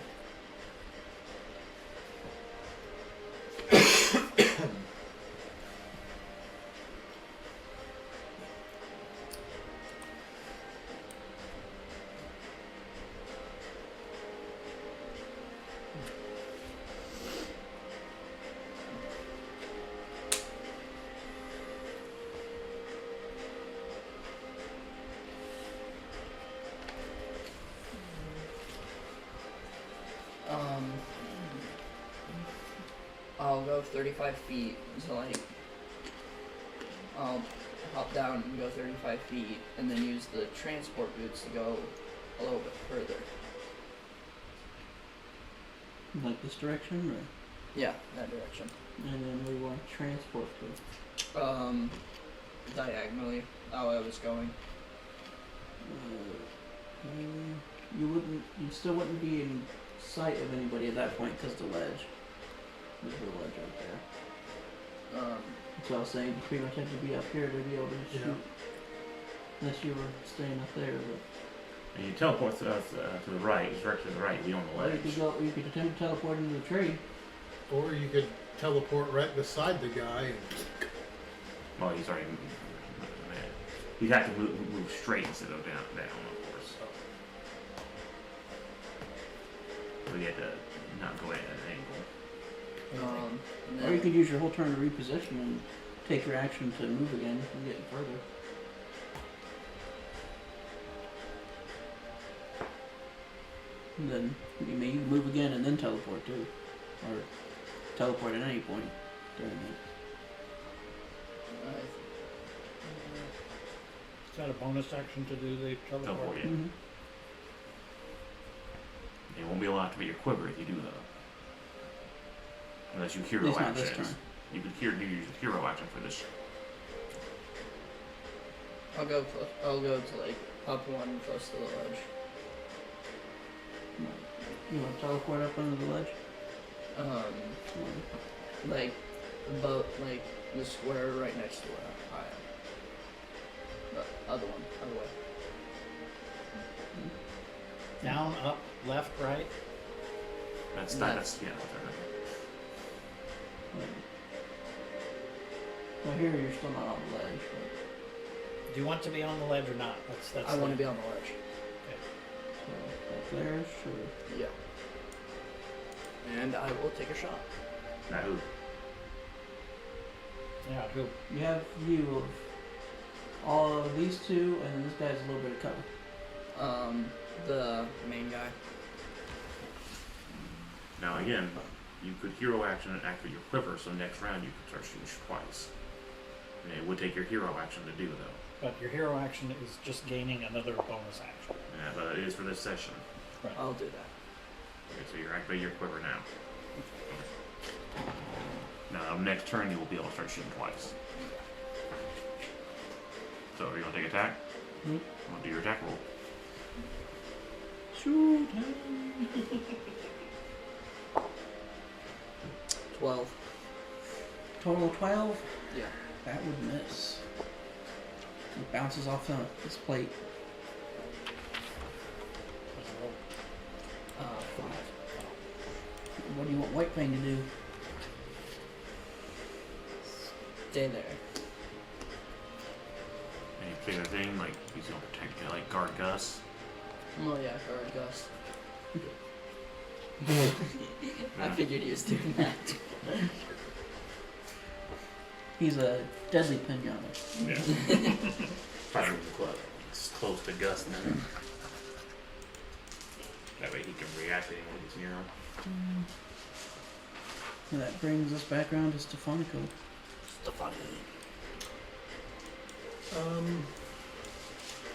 I'll go 35 feet until I'll hop down and go 35 feet, and then use the transport boots to go a little bit further. Like this direction, or Yeah, that direction. and then we want to transport to. Diagonally, how I was going. You still wouldn't be in sight of anybody at that point because the ledge. There's the ledge right there. That's what I was saying. You pretty much have to be up here to be able to shoot. Unless you were staying up there. But And you teleport to the right, directly to the right, be on the or you ledge. could go. You could attempt to teleport into the tree. Or you could teleport right beside the guy and Well, he's already. You'd have to move straight instead of down, of course. So you had to not go at an angle. And Or you then could use your whole turn to reposition and take your action to move again and get further. And then you may move again and then teleport too, or teleport at any point during it. is that a bonus action to do the teleport? Teleport, yeah. Mm-hmm. You won't be able to activate your quiver if you do that. Unless you hero It's not this actions. turn. You could do your hero action for this. I'll go to like up one close to the ledge. You want to teleport up under the ledge? Like like the square right next to where I am. The other one, other way. Down, up, left, right. That's That's- yeah. Well, here you're still not on the ledge, but Do you want to be on the ledge or not? That's I want to be on the ledge. so up there, sure. Yeah. And I will take a shot. Now who? Yeah, who? You have view of all of these two, and this guy's a little bit of cover. The main guy. Now again, you could hero action and activate your quiver, so next round you could start shooting twice. It would take your hero action to do, though. But your hero action is just gaining another bonus action. Yeah, but it is for this session. I'll do that. Okay, so you're activating your quiver now. Now, next turn, you will be able to start shooting twice. So, are you going to take attack? Hmm. I'm going to do your attack roll. Shoot. 12. Total 12. Yeah. That would miss. It bounces off this plate. 5. What do you want White Fang to do? Stay there. Any particular thing, like he's going to protect you, like guard Gus? Oh yeah, guard Gus. I figured he was doing that. He's a deadly pinata. Yeah. Probably it's close to Gus now. That way he can react to anyone who's near him. And that brings us back around to Stefanika.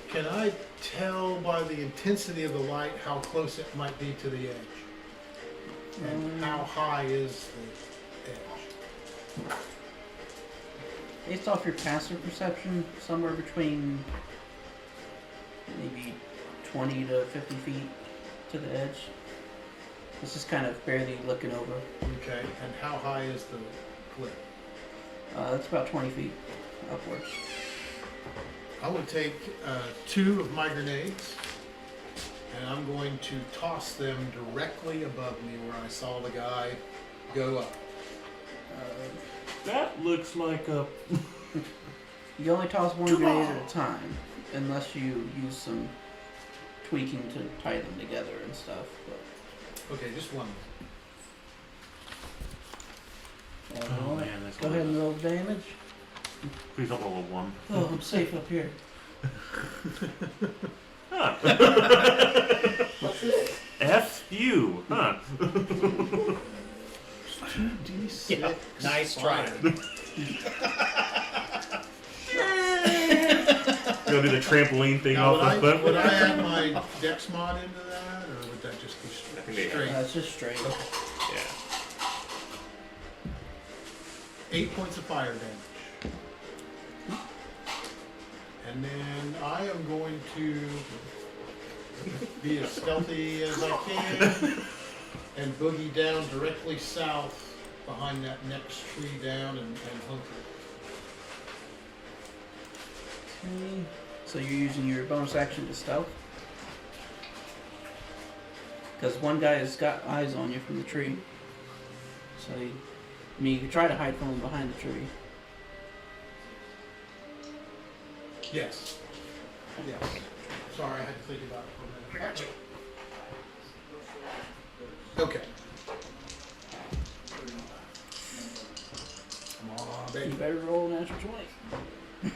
Can I tell by the intensity of the light how close it might be to the edge? And how high is the edge? Based off your passive perception, somewhere between maybe 20 to 50 feet to the edge. This is kind of barely looking over. Okay, and how high is the cliff? It's about 20 feet upwards. I would take 2 of my grenades, and I'm going to toss them directly above me where I saw the guy go up. That looks like a... You only toss one grenade at a time, unless you use some tweaking to tie them together and stuff. But Okay, just one. Oh man, that's go ahead and roll damage. Please don't roll a 1. Oh, I'm safe up here. Huh. What's this? F you, huh? 2d6. Yeah, nice try. Go do the trampoline thing Now, off the cliff. would I add my dex mod into that, or would that just be I think they straight? It's just straight. Yeah. 8 points of fire damage. And then I am going to be as stealthy as I can and boogie down directly south behind that next tree down and hunker. Okay. So you're using your bonus action to stealth? Because one guy has got eyes on you from the tree. So you can try to hide from him behind the tree. Yes. Yes. Sorry, I had to think about it for a minute. Okay. Come on, You baby. better roll a natural 20.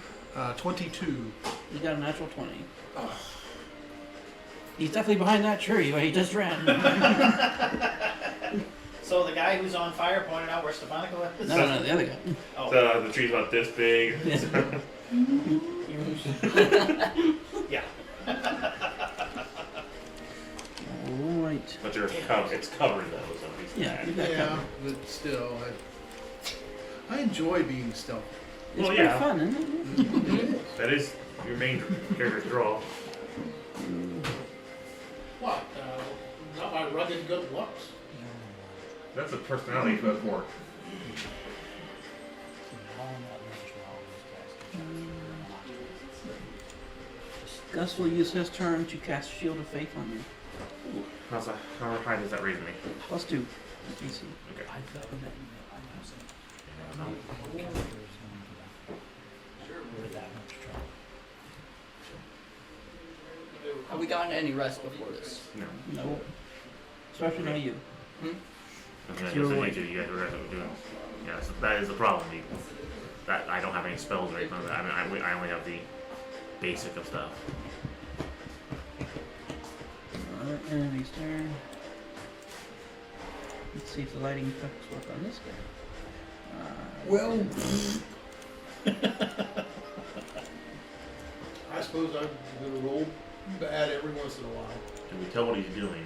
22. You got a natural 20. He's definitely behind that tree, but he just ran. So the guy who's on fire pointed out where Stefanika is? No, the other guy. Oh. So the tree's about this big. Yeah. Alright. But it's covered though, so it's Yeah, you got Yeah, cover. but still, I enjoy being stealthy. It's Well, pretty yeah. fun, isn't it? That is your main character's draw. What? Not my rugged good looks? That's a personality for for. Gus will use his turn to cast Shield of Faith on you. How high does that raise me? +2. DC. Okay. Have we gotten any rest before this? No. No. Especially not you. Okay, You're so awake. you guys are doing. Yeah, so that is the problem. That I don't have any spells or anything. I mean, I only have the basic of stuff. Enemy's turn. Let's see if the lighting effects work on this guy. I suppose I'm gonna roll bad every once in a while. Can we tell what he's doing?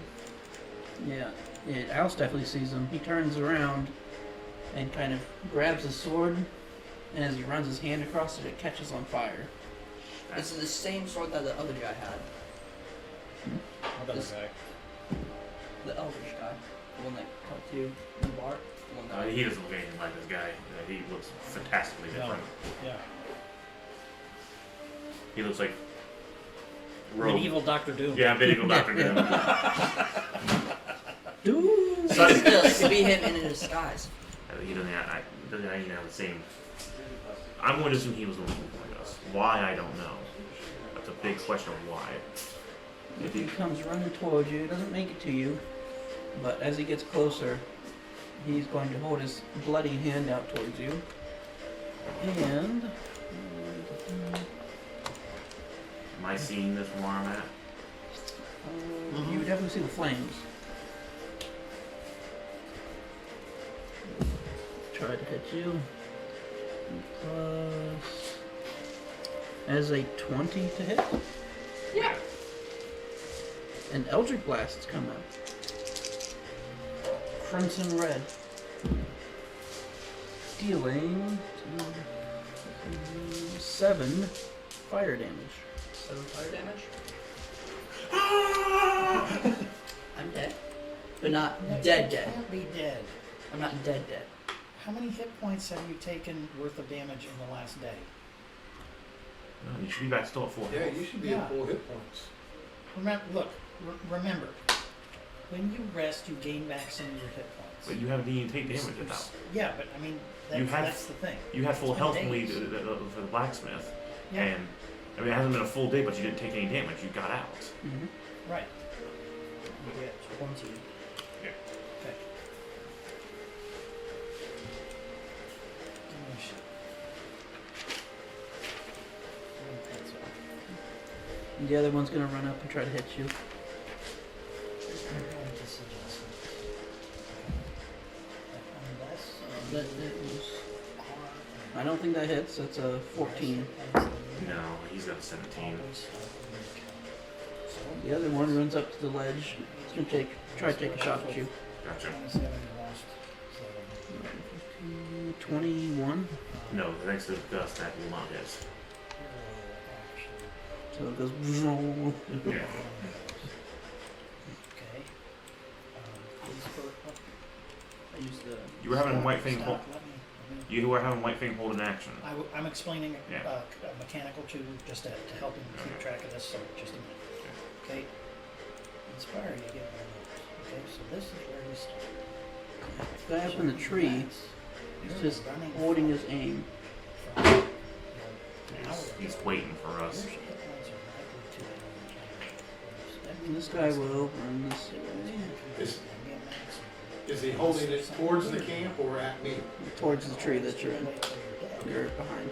Yeah, Alice definitely sees him. He turns around and kind of grabs his sword, and as he runs his hand across it, it catches on fire. It's the same sword that the other guy had. What other This- guy? The elvish guy. The one that talked to you in the bar. The one that He doesn't look anything like this guy. He looks fantastically No. different. Yeah. He looks like Rogue. Medieval Doctor Doom. Yeah, medieval Doctor Doom. Dude! So- it could be him in a disguise. He doesn't even have the same. I'm going to assume he was the one who pointed us. Why, I don't know. That's a big question of why. If he comes running towards you, doesn't make it to you, but as he gets closer, he's going to hold his bloody hand out towards you. And Am I seeing this from where I'm at? you definitely see the flames. Try to hit you. Plus, as a 20 to hit. Yeah. And Eldritch Blasts come out. Crimson red. Dealing 7 fire damage. 7 fire damage. I'm dead. But not dead. You can't be dead. I'm not dead. How many hit points have you taken worth of damage in the last day? No, you should be back still at 4 Yeah, health. you should be Yeah. at full hit points. Remember, when you rest, you gain back some of your hit points. But you haven't even take damage at that. Yeah, but I mean, You had- that's the thing. You had full It's health been when we days. did for the blacksmith. Yeah, And, I mean, it hasn't been a full day, but you didn't take any damage. You got out. Mm-hmm. right. You get 20. Okay. Oh, shit. The other one's gonna run up and try to hit you. I'm going to suggest unless That was. I don't think that hits. That's a 14. No, he's got a 17. The other one runs up to the ledge. He's gonna try to take a shot at you. Gotcha. 27 lost. 21. No, thanks to Gus, that will not hit. So it goes. Yeah. Okay. I used the. You were having White Fang hold. Stop, let me- You were having White Fang hold in action. I'm explaining Yeah. a mechanical to just to help him keep track of this. So just a minute. Okay. Inspire you get one of those. Okay, so this is where we start. The guy up in the tree is just holding his aim. He's waiting for us. And this guy will run this way. Is he holding it towards the camp or at me? Towards the tree that you're in. You're behind.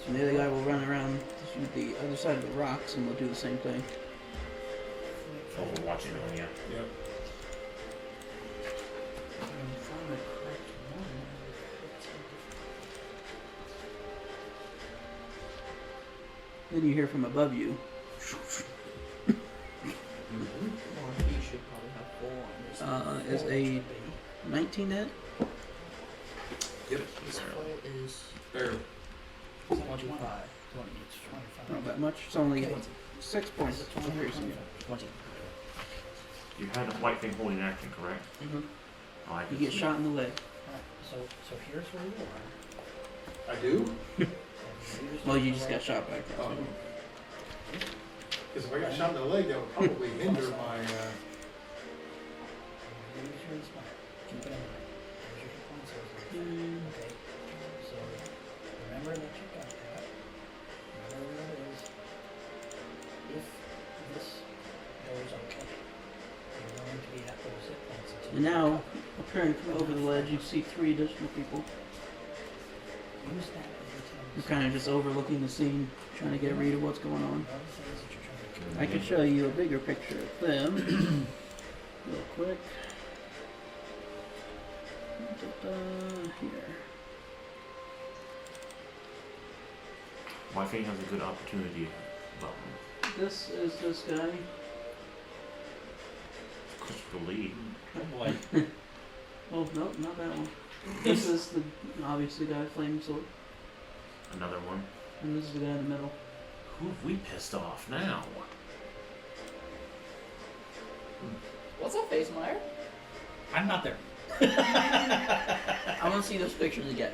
And the other guy will run around to the other side of the rocks and we'll do the same thing. Oh, we're watching on you. Yep. Then you hear from above you. Or he should probably have 4 on this. Is a 19 hit? Yep. His full is Barely. 25. Not that much. It's only 6 points of piercing. 20. You had a White Fang holding action, correct? Mm-hmm. Oh, I You get shot in the leg. So here's where you are. I do? Well, you just got shot back. Oh. Because if I got shot in the leg, that would probably hinder my. Use your inspire. Keep it in mind. There's your hit points over there. Okay. So remember that you got that. Remember what it is. If this goes okay, you're going to be at those hit points until And now, appearing from over the ledge, you see 3 additional people. use that every time you You're kind of just overlooking the scene, trying to get a read of what's going on. other things that you're trying to I can show you a bigger picture of them. Real quick. Here. Fang has a good opportunity button. This is this guy. Christopher Lee. Oh boy. Oh, no, not that one. This is the obviously the guy with flaming sword. Another one. And this is the guy in the middle. Who have we pissed off now? What's up, Face Meyer? I'm not there. I want to see those pictures again.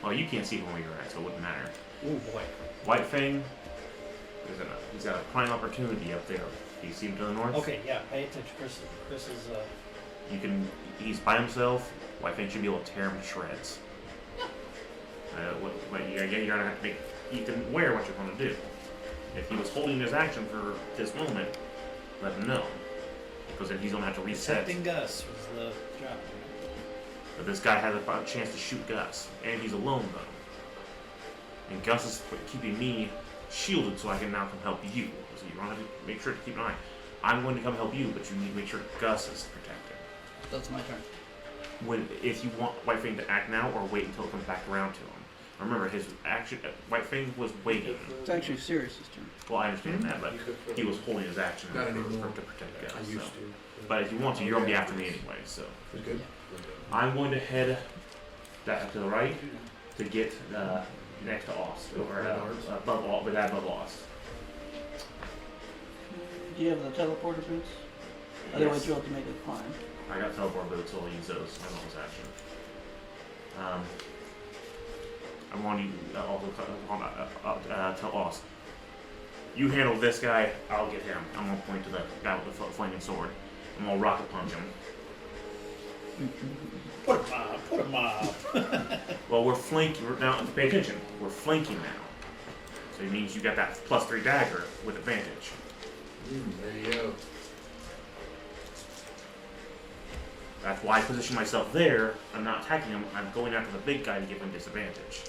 Well, you can't see from where you're at, so it wouldn't matter. Oh boy. White Fang, he's got a prime opportunity up there. Do you see him to the north? Okay, yeah, pay attention. Chris is, He's by himself. White Fang should be able to tear him to shreds. You're gonna have to make Ethan aware what you're gonna do. If he was holding his action for this moment, let him know. Because then he's gonna have to reset. Protecting Gus was the job. But this guy has a chance to shoot Gus, and he's alone though. And Gus is keeping me shielded so I can now come help you. So you don't have to make sure to keep an eye. I'm going to come help you, but you need to make sure Gus is protected. That's my turn. If you want White Fang to act now, or wait until it comes back around to him. Remember, his action. White Fang was waiting. It's actually Sirius's turn. Well, I understand that, but he was holding his action Not to anymore. protect Gus. I So. used to. But if you want to, you're gonna be after me anyway. So It's good. I'm going to head back to the right to get next to Ost, over above Ost. Do you have the teleporter boots? Otherwise, Yes. you'll have to make a climb. I got teleport boots, so I'll use those. My bonus action. I want you also tell Ost. You handle this guy, I'll get him. I'm gonna point to the guy with the flaming sword. I'm gonna rocket punch him. Put him up. Well, we're flanking. Now, pay attention. We're flanking now. So it means you got that +3 dagger with advantage. There you go. That's why I position myself there. I'm not attacking him. I'm going after the big guy to give him disadvantage.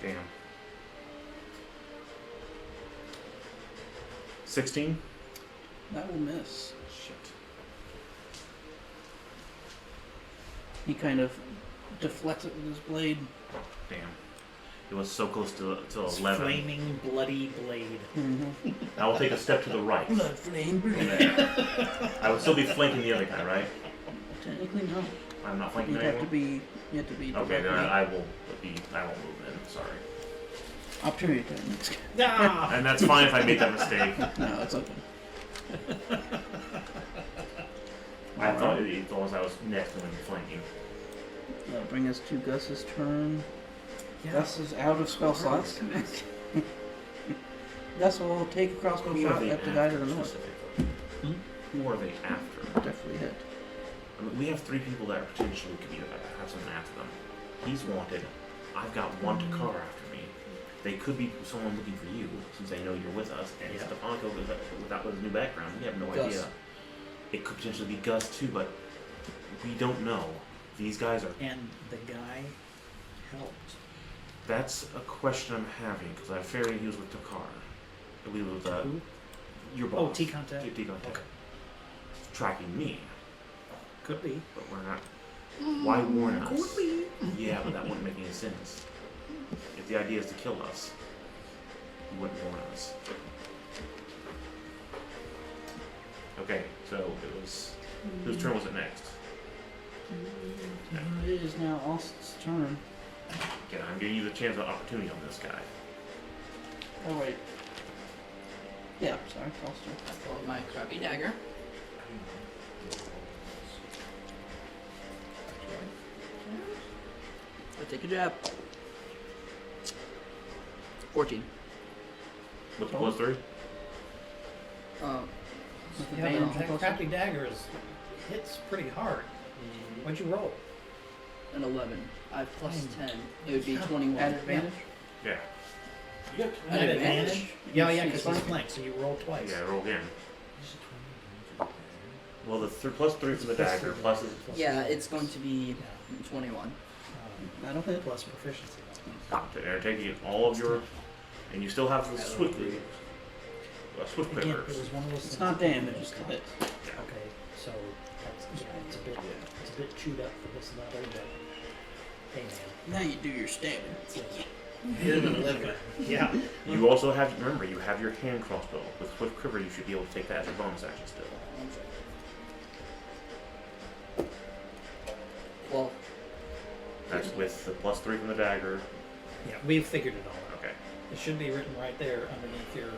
Damn. 16? That will miss. Shit. He kind of deflects it with his blade. Damn. It was so close to This 11. flaming bloody blade. Mm-hmm. I will take a step to the right. Blood flame blade. There. I would still be flanking the other guy, right? Technically, no. I'm not flanking You have anyone? to be. You have to be. Okay, then directly- I won't move then. Sorry. Opportunity attack. Ah! And that's fine if I make that mistake. No, it's okay. I thought as long as I was next to him flanking. That'll bring us to Gus's turn. Yeah. Gus is out of spell slots. Gus will take a crossbow Who are shot they at the guy to the after north. specifically? Hmm? Who are they after? Definitely hit. I mean, we have 3 people that potentially could be have something after them. He's wanted. I've got 1 Takar after me. They could be someone looking for you, since they know you're with us. And Yeah. Stefanika, without his new background, we have no Gus. idea. It could potentially be Gus too, but we don't know. These guys are. And the guy helped. That's a question I'm having because I figured he was with Takar. We with Who? your Oh, boss. T-Contact. T-Contact. Okay. Tracking me, Could be. but we're not. Why warn us? Could be. Yeah, but that wouldn't make any sense. If the idea is to kill us, you wouldn't warn us. Okay, so it was. Whose turn was it next? It is now Ost's turn. Okay, I'm giving you the chance of opportunity on this guy. Oh wait. Yeah, sorry, Ost's turn. I pull out my crappy dagger. I take a jab. 14. What's the +3? With Yeah, advantage, but that plus- crappy dagger hits pretty hard. What'd you roll? An 11. I have plus Fine. 10. It would be 21. At advantage? Yeah. At advantage? Yeah, yeah, because He's he's flanked, so you roll twice. Yeah, roll again. Well, the +3 for the dagger, plus is Yeah, it's going to be 21. That'll hit. Plus proficiency. they're taking all of your, and you still have the swift Again, quickers. it was one of those It's things not that- damage, it's the hit. Okay, so that's, yeah, it's a bit chewed up for this and that other bit. Hey man. Now you do your stabbing. Hit him in the liver. Yeah. You also have, remember, you have your hand crossbow. With Swift Quiver, you should be able to take that as a bonus action still. Well, That's with the +3 from the dagger. Yeah, we've figured it all out. Okay. It should be written right there underneath your.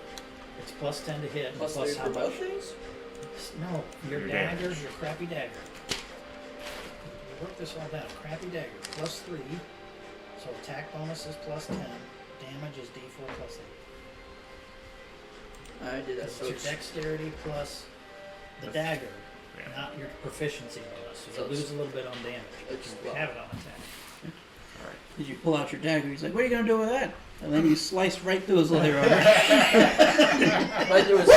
It's plus 10 to hit. And plus plus 3 how for much? both things? No, your Your dagger, damage. your crappy dagger. You work this all down. Crappy dagger, plus 3. So attack bonus is plus 10. Damage is d4 plus 8. I did that. It's So your it's, dexterity plus the dagger, Yeah. not your proficiency bonus. So So you it's- lose a little bit on damage. it's You have it on attack. Alright. Did you pull out your dagger? He's like, what are you gonna do with that? And then you slice right through his leather armor. right there was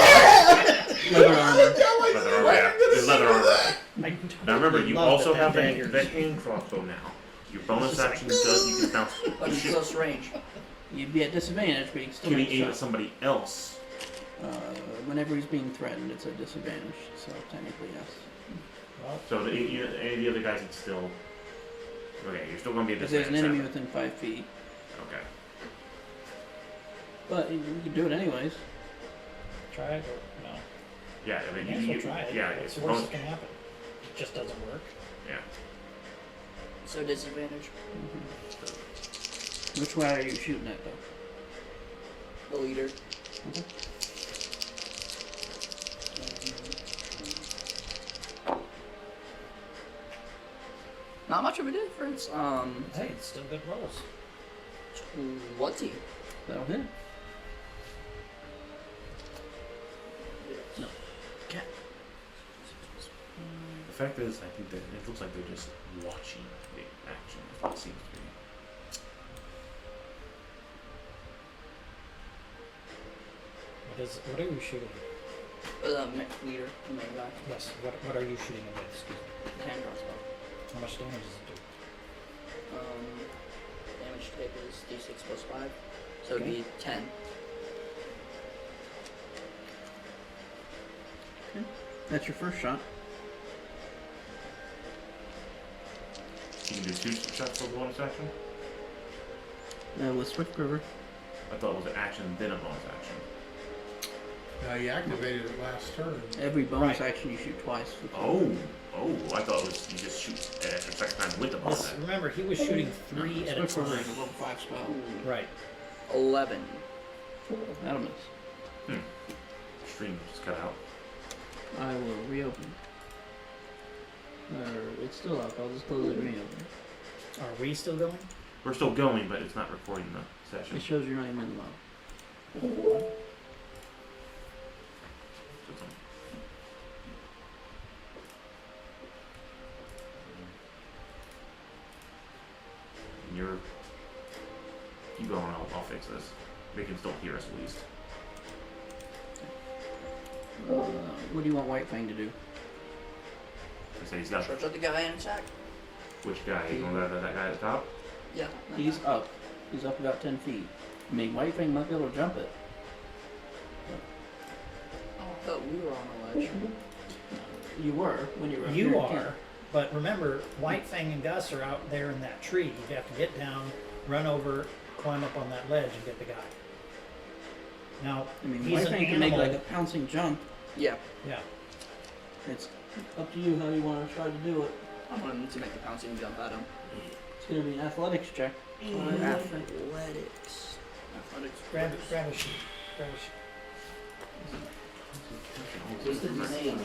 Leather armor. Leather armor, yeah. There's leather armor. I Now remember, you love also that have dagger. the hand crossbow now. Your bonus It's just action does, you can bounce. but it's close range. You'd be at disadvantage, but you can still Can make he aim a at shot. somebody else? Whenever he's being threatened, it's a disadvantage. So technically, yes. Well, So any of the other guys would still. Okay, you're still going to be a If there's an enemy disadvantage. within 5 feet, Okay. but you can do it anyways. try it or no. Yeah, I mean, May as well try it. yeah, What's it's the worst bonus. that can happen? It just doesn't work. Yeah. So disadvantage. Which way are you shooting at, though? The leader. Not much of a difference. Hey, it's still good rolls. 20. That'll hit. No. Cat. The fact is, I think that it looks like they're just watching the action. That's what it seems to be. What are you shooting? Leader, the main guy. Yes. What are you shooting him with? Excuse me. Hand crossbow. How much damage does it do? Damage take is d6 plus 5. So it'd Okay. be 10. That's your first shot. You can do 2 shots for bonus action? With Swift Quiver. I thought it was an action, then a bonus action. He activated it last turn. Every bonus Right. action you shoot twice. with Oh, I thought it was you just shoot a second time with the bonus Yes, action. remember, he was shooting 3 at a Swift Quiver is a time. level 5 spell. Right. 11. That'll miss. Stream just cut out. I will reopen. It's still up. I'll just close it and reopen. Are we still going? We're still going, but it's not recording the session. It shows you're not even in the mode. So it's on. And you're keep going. I'll fix this. They can still hear us at least. What do you want White Fang to do? I say he's got Charge at the guy and attack. which guy? You going that guy at the top? Yeah. He's up. He's up about 10 feet. I mean, White Fang might be able to jump it. Oh, I thought we were on a ledge. You were when you were up You here. are. But remember, White Fang and Gus are out there in that tree. You have to get down, run over, climb up on that ledge, and get the guy. Now, I mean, he's White an Fang can make animal. like a pouncing jump. Yeah. Yeah. It's up to you how you want to try to do it. I want him to make a pouncing jump at him. It's going to be an athletics check. Athletics. Athletics. Grab a sheet. Grab a sheet. What's the name?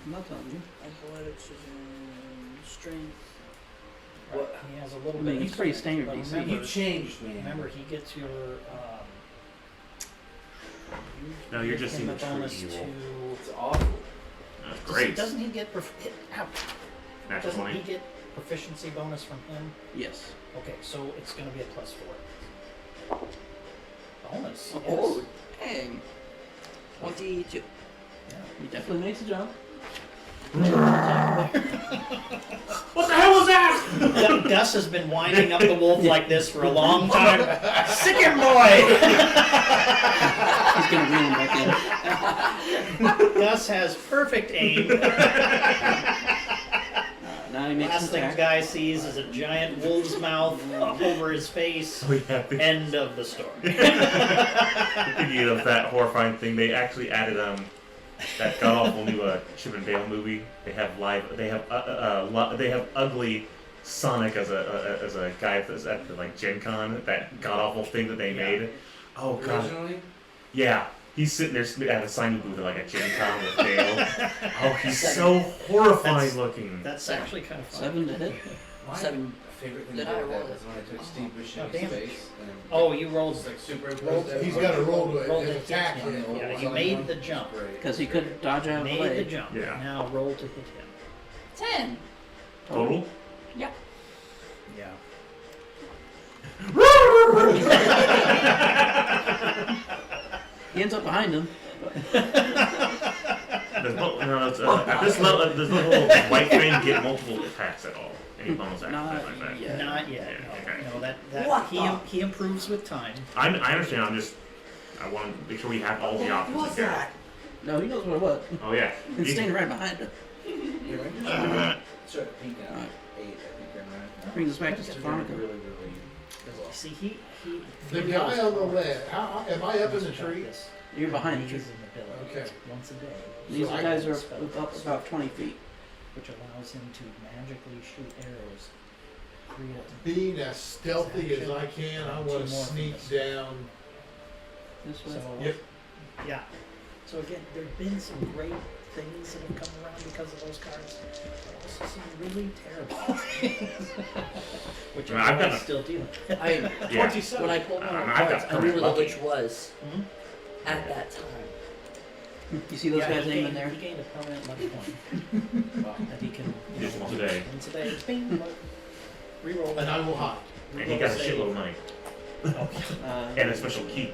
I'm not telling you. Athletics is in strength. What? He has a little I bit. mean, of he's pretty strength, standard but DC. remember- You changed me. Remember, he gets your. No, you're gives just him seeing a the true bonus evil. to. It's awful. That's great. Doesn't he get Ouch. Natural Doesn't he 20. get proficiency bonus from him? Yes. Okay, so it's going to be a +4. Bonus. Yes. Oh, dang. 22. Yeah. He definitely makes a jump. What the hell was that? Gus has been winding up the wolf like this for a long time. Sick him, boy! He's going to reel him back in. Gus has perfect aim. Now Now he makes Last his thing the attack. guy sees is a giant wolf's mouth up over his face. Oh yeah. End of the story. Thinking of that horrifying thing, they actually added that god awful new Chip and Dale movie. They have ugly Sonic as a guy that's at the like Gen Con. That god awful thing that they made. Oh god. Originally, Yeah. He's sitting there at a signing booth at like a Gen Con with Dale. Oh, he's so horrifying looking. That's actually kind of fun. 7 to hit. my 7. favorite thing Did about I that roll was it? when I took Steve Oh, Buscemi's damn. face and Oh, you rolled. just like superimposed Rolled- it. He's got to roll to Roll it. to Attack hit him. him. Yeah, you made the jump. Because he couldn't dodge out of the Made the way. jump. Yeah. Now roll to hit him. 10. Total? Yeah. Yeah. He ends up behind him. At this level, does the whole White Fang get multiple attacks at all? Any bonus actions Not like that? yet. Not yet. Yeah, okay. No, that What he improves with time. I understand. I want to make sure we have all the options. What's in there. that? No, he knows what it was. Oh yeah. He's standing right behind him. You're right. Start peeking at Alright. 8, I think, right? Brings us back to Really, Stefanika. really. See, he The guy on the left. Am I up in the tree? You're behind the tree. Uses an ability Okay. once a day, These So I guys can are up about 20 feet. which allows him to magically shoot arrows. Create Being as stealthy as I can, I want to sneak down. This way. So, Yep. yeah. So again, there've been some great things that have come around because of those cards, but also some really terrible things, which I mean, I've I'm got still dealing with. I Yeah. when I pulled one of the I've got cards, I knew current what lucky. which was Mhm. at that time. You see those Yeah, guys he aiming gained, there? he gained a permanent lucky point Wow. that he can Just once a day. once a day. Bing, reroll. And I will hide. And he got a shitload of money. Okay. And a special key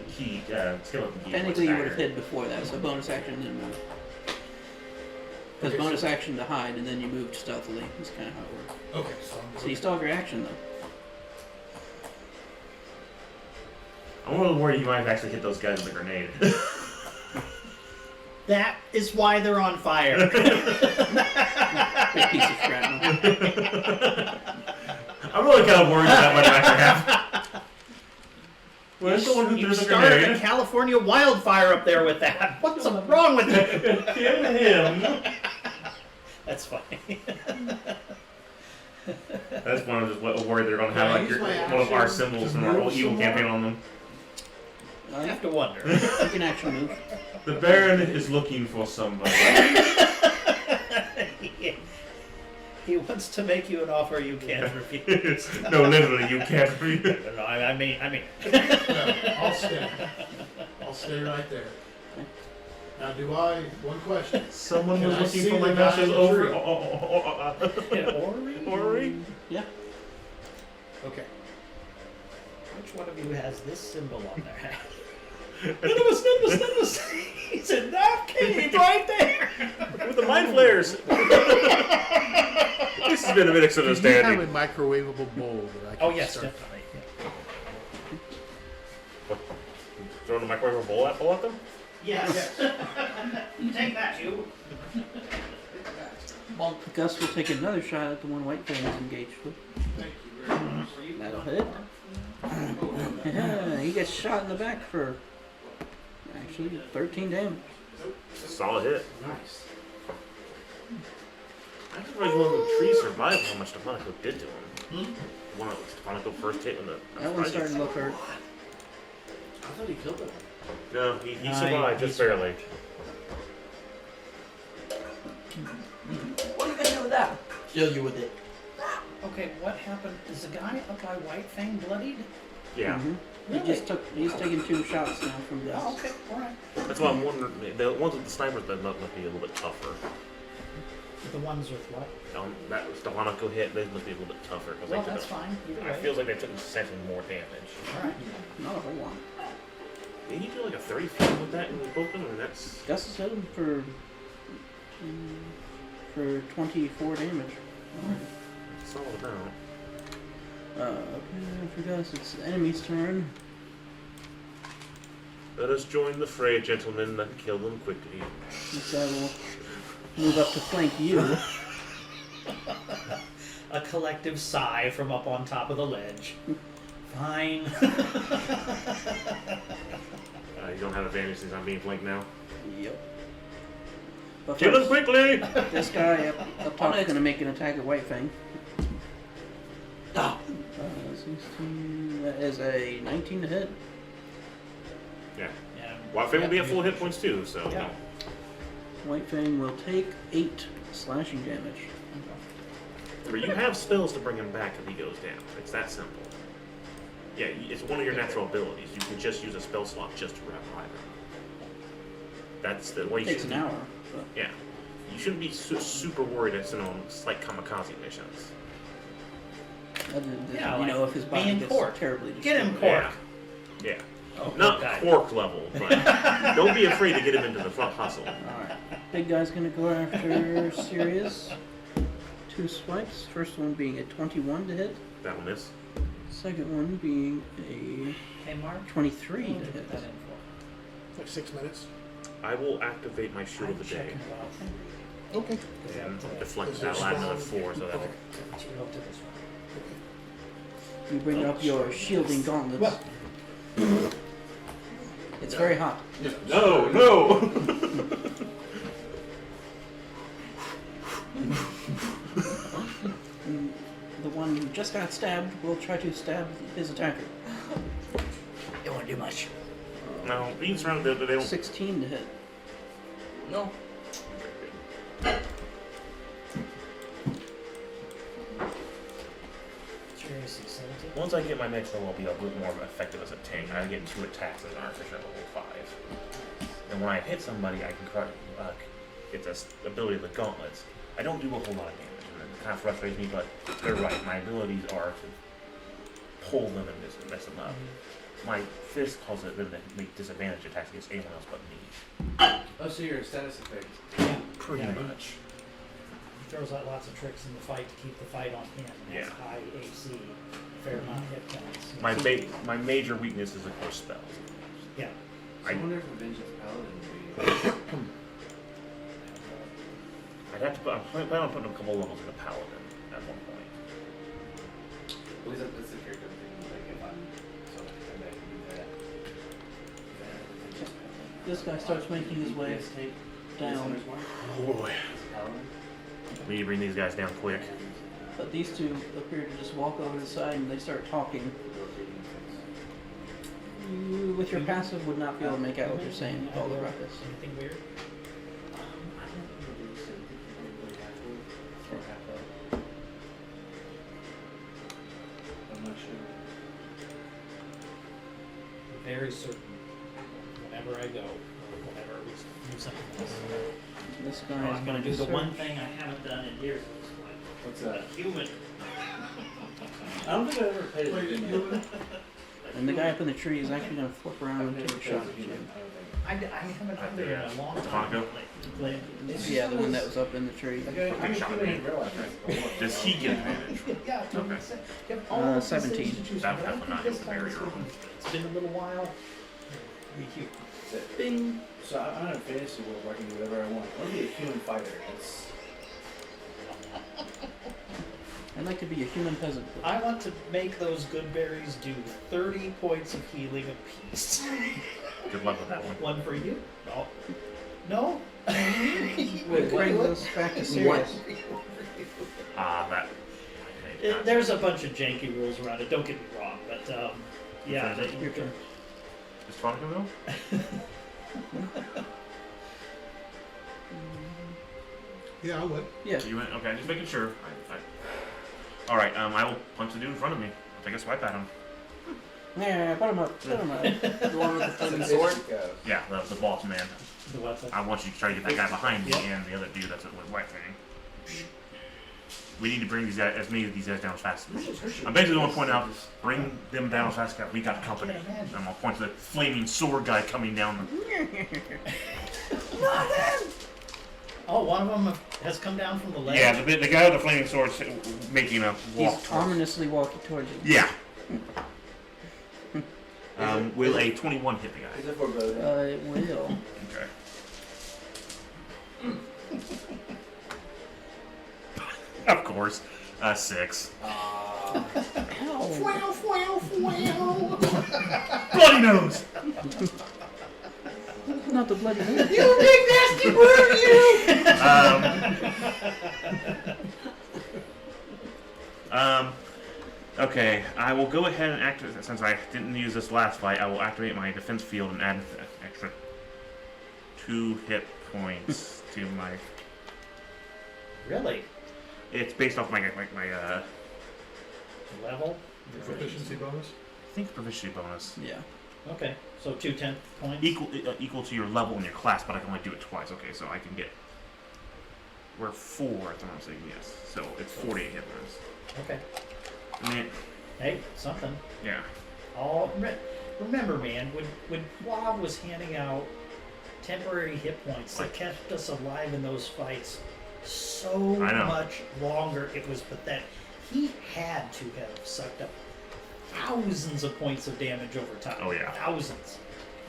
skeleton key. Technically, you would have hid before that, so bonus action didn't move. Because Okay, bonus action to hide, and then you moved stealthily. That's kind of how it works. Okay, So you still have your action, though. I'm a little worried he might have actually hit those guys with a grenade. That is why they're on fire. Big piece of shrapnel. I'm really kind of worried that might actually happen. Where's the one who You threw the started a grenade? California wildfire up there with that. What's wrong with you? Kill him. That's funny. That's one of just worried they're going to have Can I like use my one of our action symbols to from our move whole evil someone? campaign on them. I have to wonder. You can action move. The Baron is looking for somebody. He wants to make you an offer you can't refuse. No, literally, you can't read. No, I mean. No, I'll stay. I'll stay right there. Now, one question. Someone Can was I looking see for my the guy master's in the over. tree? Ori? Yeah. Okay. Which one of you has this symbol on their hat? None of us. He's in that cave right there. With the mind flares. This has been a Do you have a misunderstanding. microwavable bowl that I can Oh yes, start? definitely. Throwing a microwave bowl at them? Yes. Take that, you. Well, Gus will take another shot at the one White Fang is engaged with. Thank you very much. That'll hit. Yeah, he gets shot in the back for actually 13 damage. Solid hit. Nice. I just really want to tree survive how much Stefanika did to him. The one that Stefanika first hit in the. That one's starting to look hurt. I thought he killed him. No, he Nah, survived he just barely. What are you gonna do with that? Kill you with it. Okay, what happened? Is the guy up by White Fang bloodied? Yeah. Mhm. He's taking 2 shots now from Gus. Oh, okay, all right. That's why I'm wondering. The ones with the snipers that might be a little bit tougher. The ones with what? That Stefanika hit, they must be a little bit tougher. Cause Well, they that's took fine. Either I way. feels like they took essentially more damage. All right. Not a whole lot. Did he do like a 30 feet with that in the open? Or that's. Gus is hitting for 24 damage. Solid amount. Okay, for Gus, it's the enemy's turn. Let us join the fray, gentlemen, and kill them quickly. This guy will move up to flank you. a collective sigh from up on top of the ledge. Fine. You don't have advantage since I'm being flanked now. Yep. But Kill him first, quickly! this guy up top is going to make an attack at White Fang. Ah. 16, that is a 19 to hit. Yeah. Yeah. White Fang will be at full hit points too, so. Yeah. White Fang will take 8 slashing damage. But you have spells to bring him back if he goes down. It's that simple. Yeah, it's one of your natural abilities. You can just use a spell slot just to revive him. That's the way It you takes should an be. hour. But Yeah. You shouldn't be super worried it's like kamikaze missions. other than, Yeah, you know, like if his body being gets Cork. terribly Get him, destroyed. Cork. Yeah. Oh, Not guy. Quark level, but don't be afraid to get him into the hustle. Alright. Big guy's gonna go after Sirius. 2 swipes. First one being a 21 to hit. That will miss. Second one being a Hey, Mark. 23 to What did you hit. put that in for? Like 6 minutes. I will activate my Shield of the Day Checking about- Okay. and Is that, deflect is that. there I'll add another strong- 4, so that'll. Okay. Let's go to this one. You bring up your shielding gauntlets. It's very hot. No, no! The one who just got stabbed will try to stab his attacker. Don't want to do much. No, being surrounded, they don't. 16 to hit. No. Seriously, 17? Once I get my next level, I'll be a bit more effective as a tank. I get 2 attacks as an artificer at level 5. And when I hit somebody, I can get this ability of the gauntlets. I don't do a whole lot of damage, and it kind of frustrates me, but they're right. My abilities are to pull them and just mess them up. My fist causes them to make disadvantage attacks against anyone else but me. Oh, so you're a status effect. Yeah. Pretty Yeah, much. He throws out lots of tricks in the fight to keep the fight on him. Has Yeah. high AC, fair amount of hit points. My major weakness is, of course, spells. Yeah. I wonder if a Vengeance Paladin would be. I'd have to put. I'm planning on putting a couple levels in the paladin at one point. At least that's the character I'm thinking. Like if I'm so I can do that. This guy starts making his way down. Oh boy. We need to bring these guys down quick. But these two appear to just walk over to the side and they start talking. You, with your passive, would not be able to make out what you're saying with all the ruckus. Anything weird? I'm not sure. Very certain. Whenever I go, or whenever we do something else. This guy Oh, is I'm going gonna to do the one search. thing I haven't done in years. What's A that? human. I don't think I've ever paid it. And the guy up in the tree is actually going to flip around and take a shot at you. I haven't done it in a long time. Stefanika? Yeah, the one that was up in the tree. I'm shot human me. in real life. Does he get advantage? Yeah, Okay. 17. That would not hit the barrier on. It's been a little while. Be human. Bing! So I'm in a fantasy world where I can do whatever I want. I want to be a human fighter. It's I'd like to be a human peasant. I want to make those good berries do 30 points of healing apiece. Good luck with that one. One for you? No. No? Which brings us back to Sirius. That. There's a bunch of janky rules around it, don't get me wrong, but yeah. Your turn. Is Stefanika though? Yeah, I would. Yeah. You went? Okay, just making sure. Alright, I will punch the dude in front of me. I'll take a swipe at him. Yeah, put him up. Put him up. The one with the flaming sword? Yeah, the boss man. The what's that? I want you to try to get that guy behind me Yep. and the other dude that's with White Fang. We need to bring these guys, as many of these guys down as fast as possible. I'm basically going to point out, bring them down as fast as we got company. And I'm going to point to the flaming sword guy coming down. Oh, one of them has come down from the ledge? Yeah, the guy with the flaming sword's making a walk He's towards. ominously walking towards you. Yeah. Will a 21 hit the guy? Is it for both? It will. Okay. Of course. 6. Ow. Bloody nose! Not the bloody nose. You big nasty bird, you! Okay, I will go ahead and activate, since I didn't use this last fight, I will activate my defense field and add extra 2 hit points to my... Really? It's based off my Level? Proficiency bonus? I think proficiency bonus. Yeah. Okay, so 2 10 points? Equal to your level in your class, but I can only do it twice. Okay, so I can get... We're 4, if I'm saying yes. So it's 48 hit points. Okay. I mean, Hey, something. yeah. Remember, man, when Quav was handing out temporary hit points that kept us alive in those fights so much longer, it was pathetic. He had to have sucked up thousands of points of damage over time. Oh, yeah. Thousands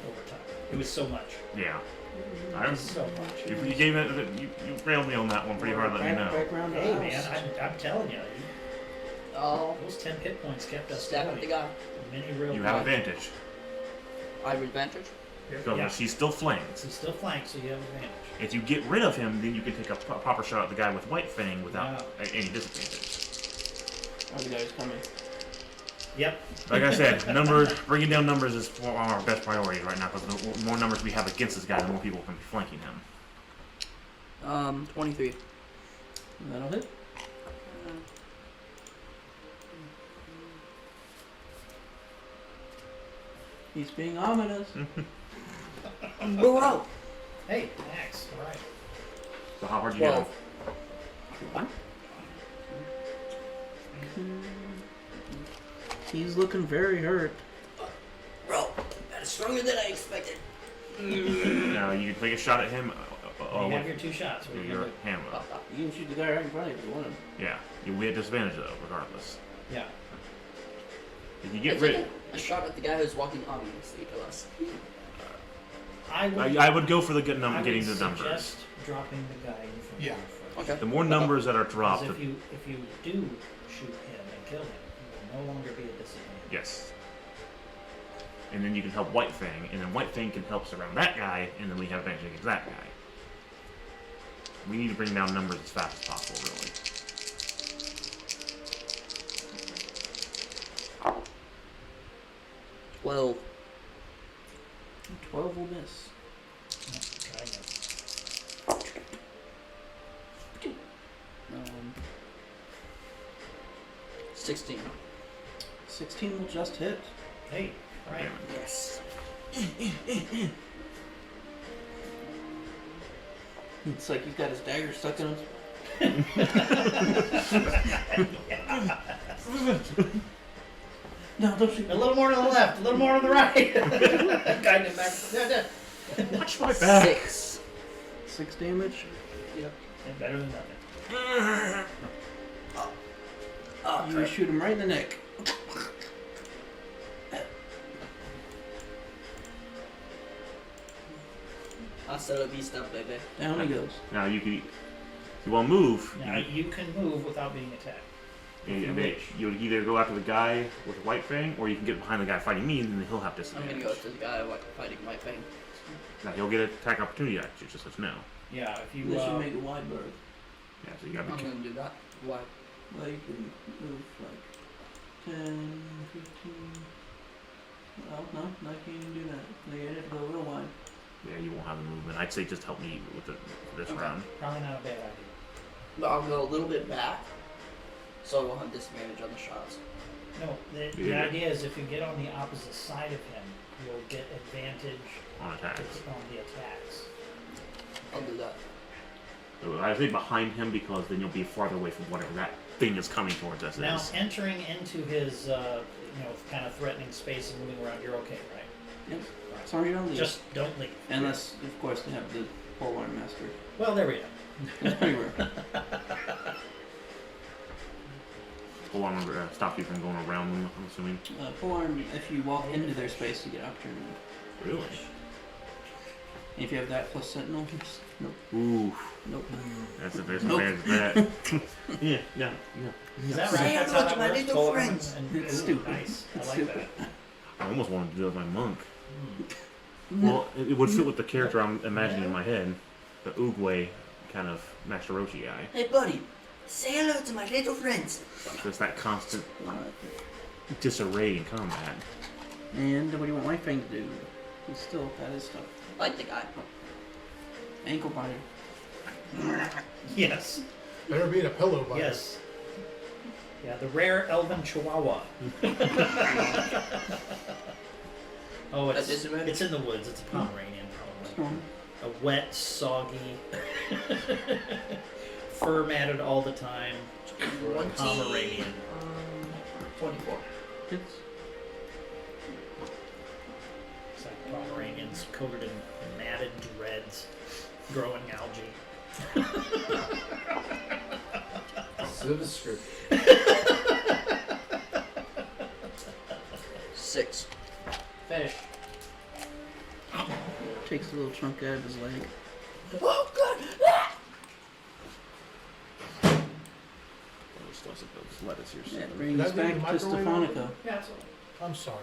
over time. It was so much. Yeah. I don't... So much. You gave it... You railed me on that one pretty hard, let me know. Background Hey, house. man, I'm telling you, Oh, those 10 hit points kept us stab at the guy. many real You have advantage. I have advantage. So Yeah. she's still flanked. He's still flanked, so you have advantage. If you get rid of him, then you can take a proper shot at the guy with White Fang without any disadvantage. Oh, the guy's coming. Yep. Like I said, bringing down numbers is one of our best priorities right now, because the more numbers we have against this guy, the more people can be flanking him. 23. That'll hit. He's being ominous. Bro! Hey, Max, alright. So how hard you get him? 12. He's looking very hurt. Bro, that is stronger than I expected. Now you can take a shot at him You have with your 2 shots. What are you your gonna do? hammer. You can shoot the guy right in front of you if you want him. Yeah, you'll be at disadvantage though, regardless. Yeah. If you get I rid took a shot at the guy who's walking ominously to us. I would go for the getting I would the numbers. suggest dropping the guy in front Yeah. of you first. Okay. The more numbers that are Because dropped, if you do shoot him and kill him, he will no longer be a disadvantage. yes. And then you can help White Fang, and then White Fang can help surround that guy, and then we have advantage against that guy. We need to bring down numbers as fast as possible, really. Well, 12 will miss. Try again. 16. 16 will just hit. Hey, alright. Yes. It's like he's got his dagger stuck in him. No, don't shoot. A little more to the left, a little more to the right. Guiding him back. Watch my back! 6. 6 damage. Yep. And better than nothing. You shoot him right in the neck. Hasta la vista, baby. Down he goes. Now you can, if you want to move, Now you can move without being attacked. you would either go after the guy with White Fang, or you can get behind the guy fighting me, and then he'll have I'm disadvantage. gonna go to the guy fighting my thing. Now he'll get an attack opportunity at you, just let you know. Yeah, if you Unless you make a wide berth. Yeah, so you gotta I'm be gonna do that. Why? Well, you can move like 10, 15. Well, no, I can't even do that. You have to go real wide. Yeah, you won't have the movement. I'd say just help me with for this Okay. round. probably not a bad idea. But I'll go a little bit back, so I won't have disadvantage on the shots. No, the Yeah. idea is if you get on the opposite side of him, you'll get advantage On attacks. on the attacks. I'll do that. So I say behind him, because then you'll be farther away from whatever that thing is coming towards us Now, is. entering into his, kind of threatening space and moving around, you're okay, right? Yep. As long as you don't leave. Just don't leave. Unless, of course, they have the Forewarn Master. Well, there we go. That's pretty rare. Hold on, stop you from going around them, I'm assuming. Forewarn, if you walk into their space, you get opportunity. Really? And if you have that plus Sentinel, it's, nope, Ooh, nope. that's a bit Nope. advantage of that. yeah. Is that Say right? That's how hello that to my works? little Golem friends. and- It's ooh, stupid. Nice. I It's like stupid. that. I almost wanted to do it with my monk. Hmm. Well, it would fit with the character I'm imagining in my head, the Oogway kind of Master Roshi guy. Hey, buddy. Say hello to my little friends. There's that constant Uh, disarray in combat. and what do you want my Fang to do? He's still got his stuff. I like the guy. Ankle biter. Yes. Better be in a pillow bite. Yes. Yeah, the rare elven chihuahua. Oh, At disadvantage? it's in the woods. It's a Pomeranian, probably. Oh, A wet, soggy, fur matted all the time. Pomeranian. 24. it's It's like Pomeranians coated in matted dreads, growing algae. So descriptive. 6. Fish. takes a little chunk out of his leg. Oh, God! Those lettuce here. That brings Did I us leave back the to microwave Stefanika. Yeah, it's I'm sorry,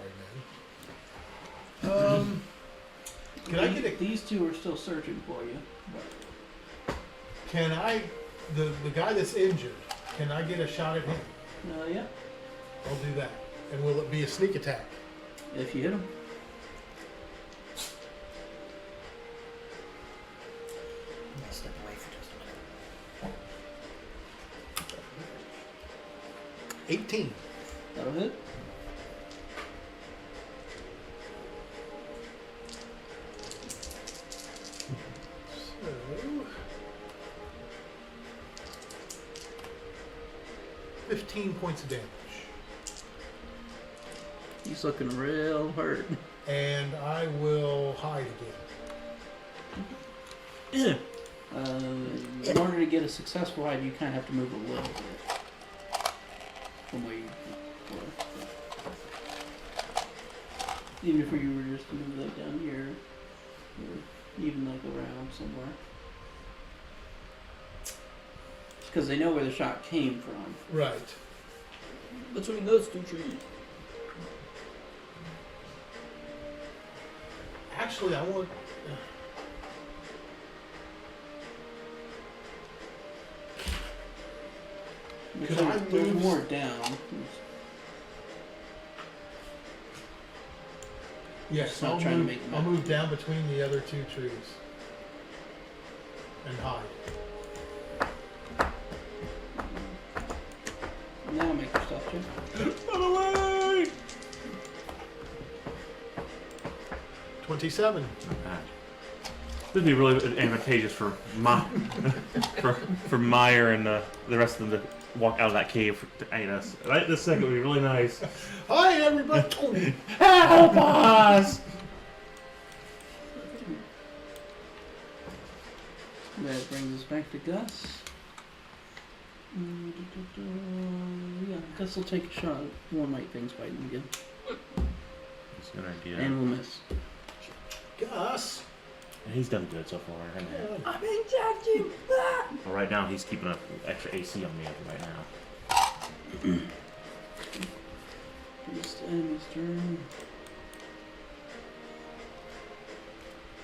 man. Can I get a? These two are still searching for you. Can I? The guy that's injured. Can I get a shot at him? Yeah, I'll do that. And will it be a sneak attack? if you hit him. I'm gonna step away for just a minute. 18. That'll hit. So 15 points of damage. He's looking real hurt. And I will hide again. In order to get a successful ride, you kind of have to move a little bit from where you were. Even if you were just to move like down here, or even like around somewhere. Because they know where the shot came from. Right. Between those two trees. Actually, I want. Could I There's move- more down. Yes, Just not I'll trying to move, make them I'll up. move down between the other two trees. And hide. Now make your stuff check. Run away! 27. This would be really advantageous for for Meyer and the rest of them to walk out of that cave to aid us. Right this second would be really nice. Hi, everybody! Help us! That brings us back to Gus. Yeah, Gus will take a shot at one White Thing's fighting again. That's a good idea. And we'll miss. Gus! And he's done good so far. Hasn't he? I'm in charge. Ah! Well, right now he's keeping up extra AC on me right now. Just end his turn.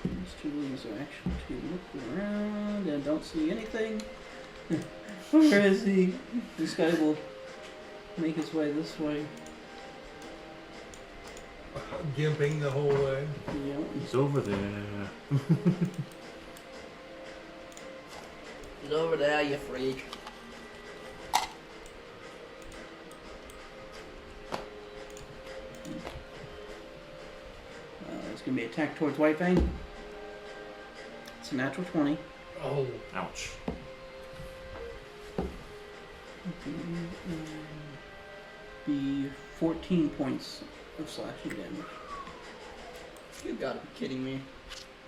These two leaves are actually to look around and don't see anything. Where is he? This guy will make his way this way. Gimping the whole way. Yeah. He's over there. He's over there, you freak. It's going to be attack towards White Fang. It's a natural 20. Oh. Ouch. Be 14 points of slashing damage. You gotta be kidding me.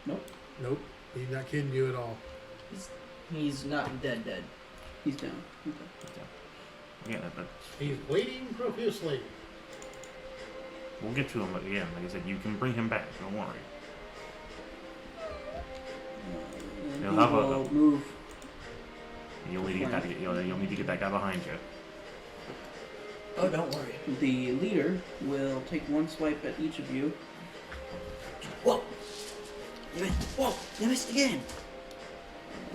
Nope. He's not kidding you at all. He's not dead. He's down. Okay. Yeah, but He's bleeding profusely. we'll get to him again. Like I said, you can bring him back. Don't worry. He'll He have will move. You'll need to get that. You'll need to get that guy behind you. Oh, don't worry. The leader will take one swipe at each of you. Whoa! Whoa! You missed again!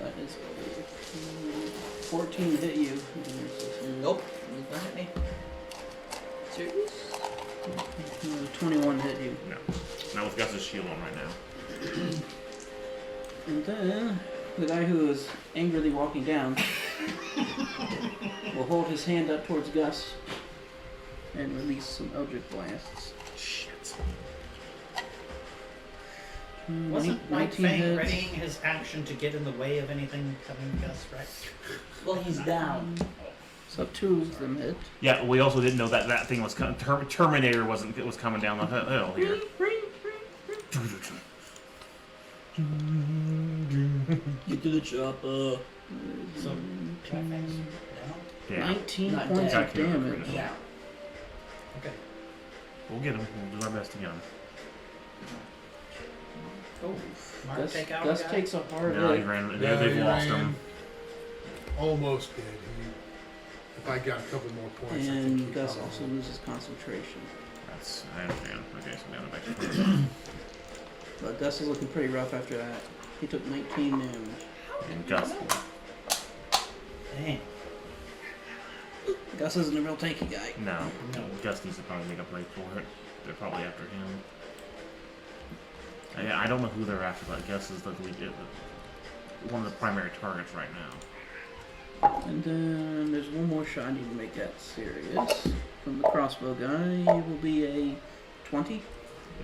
That is 14 hit you. Nope. You don't hit me. Serious? 21 hit you. No. Not with Gus's shield on right now. And then the guy who is angrily walking down will hold his hand up towards Gus and release some Eldritch Blasts. Shit. Wasn't White 19 Fang hits. readying his action to get in the way of anything coming to us, right? Well, he's down. So 2 of them hit. Yeah, we also didn't know that that thing was Terminator was coming down the hill here. Get to the chopper. So, White Fang's down? Yeah, 19 Not points dead. of damage. Down. Okay. we'll get him. We'll do our best to get him. Oh, Mark, Gus, take out Gus a guy? takes a hard No, he hit. ran. Yeah, They've he lost ran. him. Almost dead. If I got a couple more points, I think And he Gus probably also would. loses concentration. That's I understand. Okay, so down back to 20. But Gus is looking pretty rough after that. He took 19 damage. And Gus. Dang. Gus isn't a real tanky guy. No. No. Gus needs to probably make a break for it. They're probably after him. I don't know who they're after, but Gus is one of the primary targets right now. And then there's one more shot I need to make that serious. From the crossbow guy, it will be a 20. It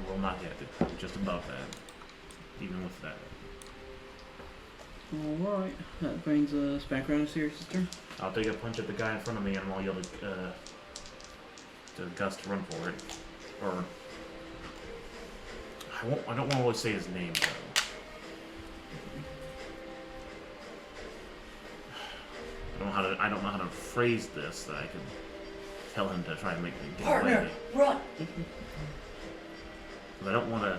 will not hit. It's just above that. Even with that. Alright, that brings us back around to Sirius's turn. I'll take a punch at the guy in front of me and I'll yell to Gus to run for it. Or I don't want to always say his name though. I don't know how to phrase this that I can tell him to try and make me get Partner, away. run! But I don't want to.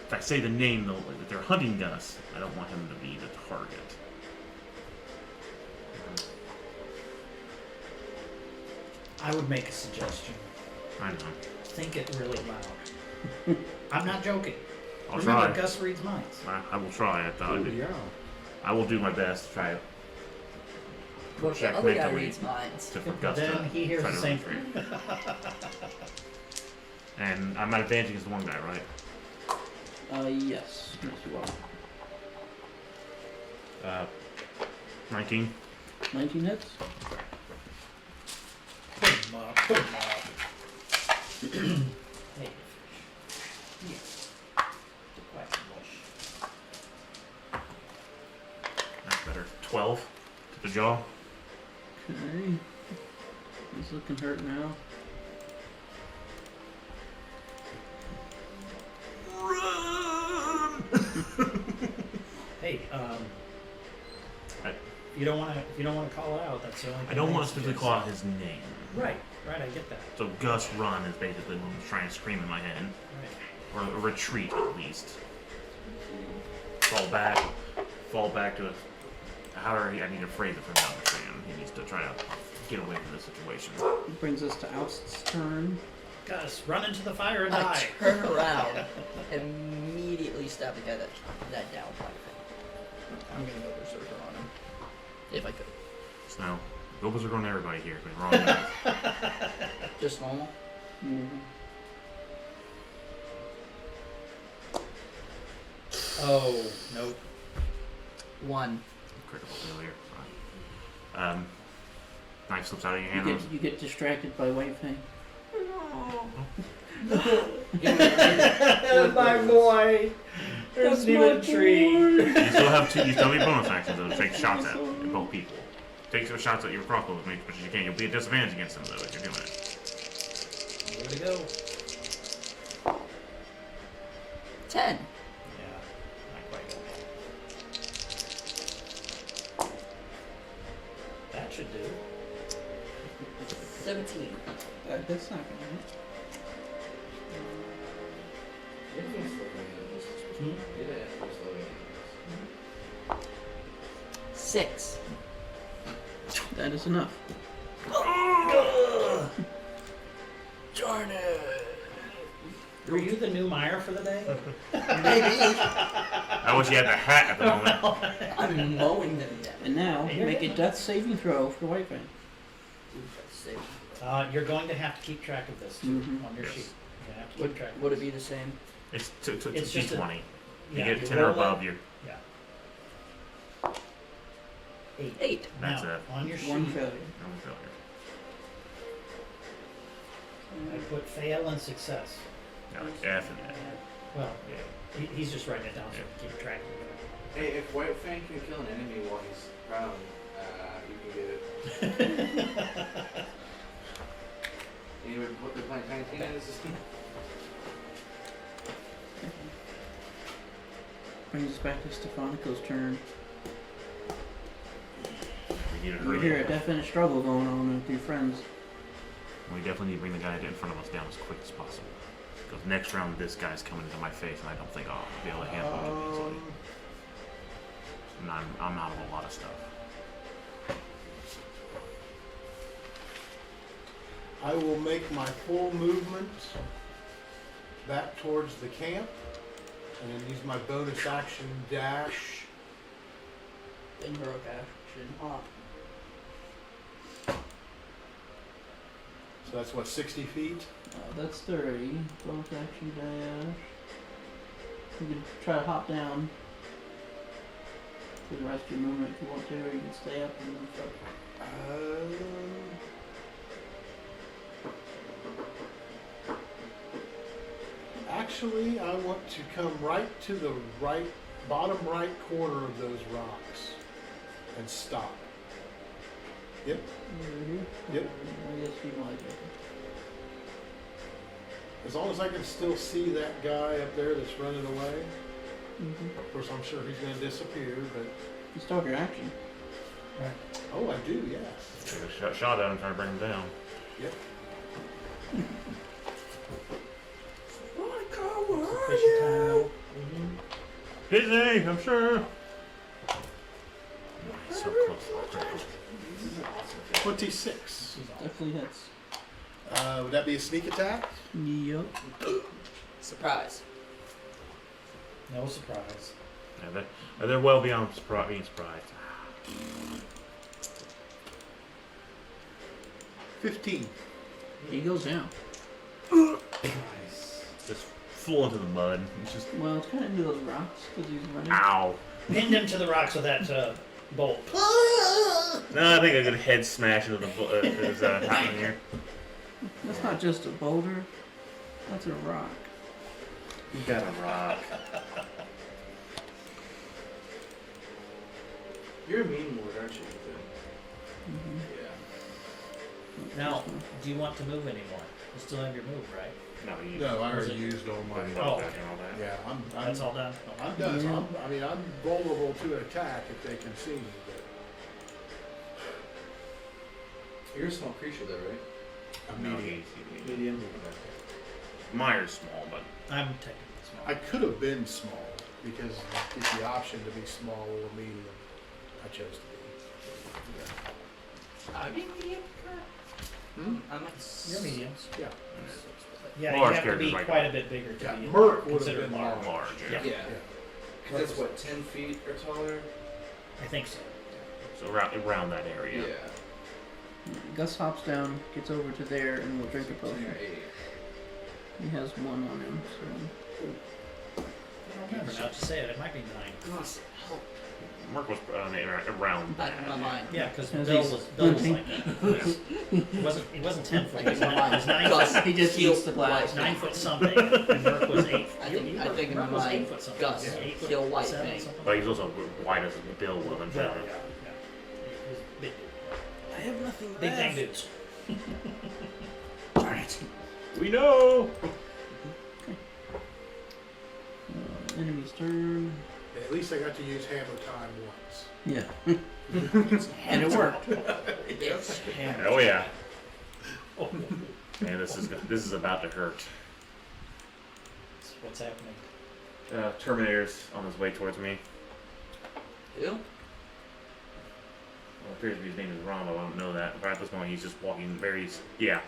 If I say the name though, like, if they're hunting Gus, I don't want him to be the target. I would make a suggestion. I know. Think it really loud. I'm not joking. I'll Remember, try. Gus reads minds. I will try. Yeah. I will do my best to try it. Well, the Check other guy mentally reads minds. to for But Gus then to he hears try the to same run thing. free. And I'm at advantage against the one guy, right? Yes. Yes, you are. 19. 19 hits. Put him up. Put him up. Hey. Here. The quack bush. That's better. 12 to the jaw. Okay. He's looking hurt now. Hey, I- if you don't want to call it out, that's the only thing I don't want to can specifically suggest. call out his name. Right, I get that. So Gus run is basically what I'm trying to scream in my head. Right. Or a retreat at least. Fall back to a, however I need to phrase it for him to understand. He needs to try to get away from this situation. It brings us to Oust's turn. Gus, run into the fire and I die. turn around, immediately stab the guy that down. I'm gonna go berserker on him. If I could. So, go berserk on everybody here, but wrong guys. Just normal? Oh, nope. 1. Critical failure. Knife slips out of your You hand. get, you get distracted by White Fang. My boy. There's even a tree. You still have two. You still have your bonus actions though to take shots at both people. Take some shots at your crossbow as much as you can. You'll be at disadvantage against them though if you're doing it. Where to go? 10. Yeah, not quite. That should do. 17. That's not gonna hit. Everything's slowing Hmm? Yeah, it's slowing 6. That is enough. Darn it. Were you the new Meyer for the day? I wish you had the hat at the moment. I'm mowing them down. And now, You're make a good. death saving throw for White Fang. You're going to have to keep track of this too Mhm. on your Yes. sheet. You're gonna have to keep track. of Would it this. be the same? It's to It's just a- D20. You Yeah, get you 10 or roll it. above, you're 8. That's now, it. on your sheet, One failure. no failure. I put fail and success. Yeah, like F and F. Well, Yeah. he's just writing it down so we can keep track of Hey, if White Fang can kill an enemy while he's prone, you can get it. it. Anyway, what they're playing Tiny Tina is just Brings us back to Stefaniko's turn. We need to You hurry. hear a definite struggle going on with your friends. We definitely need to bring the guy in front of us down as quick as possible. Because next round, this guy's coming into my face, and I don't think I'll be able to handle him easily. And I'm out of a lot of stuff. I will make my full movement back towards the camp, and then use my bonus action dash. In heroic action. So that's what, 60 feet? That's 30. Bonus action dash. You can try to hop down for the rest of your movement if you want to, or you can stay up and then start. Actually, I want to come right to the bottom right corner of those rocks and stop. Yep. Over here? Yep. I guess you might. As long as I can still see that guy up there that's running away. Mm-hmm. Of course, I'm sure he's going to disappear, but... You start your action. Oh, I do, yes. Take a shot at him, try to bring him down. Yep. Sufficient time. Busy, I'm sure. So close. 26. Definitely hits. Would that be a sneak attack? Yep. Surprise. No surprise. Yeah, they're well beyond being surprised. 15. He goes down. Just full into the mud. It's just Well, it's kind of into those rocks because he's running. ow. Pinned him to the rocks with that bolt. No, I think a good head smash into the is happening here. That's not just a boulder. That's a rock. You got a rock. You're a mean lord, aren't you, Ethan? Mm-hmm. Yeah. Now, do you want to move anymore? You still have your move, right? No, you No, I Was already it- used all my... Oh. back and all that. Yeah, I'm That's all done? I'm done. Yeah. I'm vulnerable to an attack if they can see me, but You're a small creature, though, right? I'm No, medium. he's Medium. Myers small, but I'm technically small. I could have been small because it's the option to be small or medium. I chose to be. Are you medium? Hmm? I'm at You're medium. Yeah. Yeah, Large you have to be characters like quite that. a bit bigger to Yeah, be Merc would have considered been large. large. Yeah. Yeah. Because that's what, 10 feet or taller? I think so. So around that area. Gus hops down, gets over to there, and will drink a 10 potion. or 8. He has one on him, so I don't remember now to say it. It might be 9. Mark was around Back in my that. mind. Yeah, because As Bill he's was hunting. like that. He wasn't 10 foot. Back in my mind. He was 9 Gus, foot. he just he'll eats the glass. 9 foot something, and Merc was 8. I think in my Merc was 8 mind, foot something. Gus, Yeah. 8 foot he'll white 7 Fang. something. But he's also wide as Bill was, I'm Yeah, sure. yeah. He was big. I have nothing Big dang dudes. Alright. We know. Enemy's turn. At least I got to use hammer time once. Yeah. And it worked. Yes. Oh yeah. Man, this is about to hurt. What's happening? Terminator's on his way towards me. Who? Well, it appears to be his name is Ron, but I don't know that. But at this moment, he's just walking very. Yeah.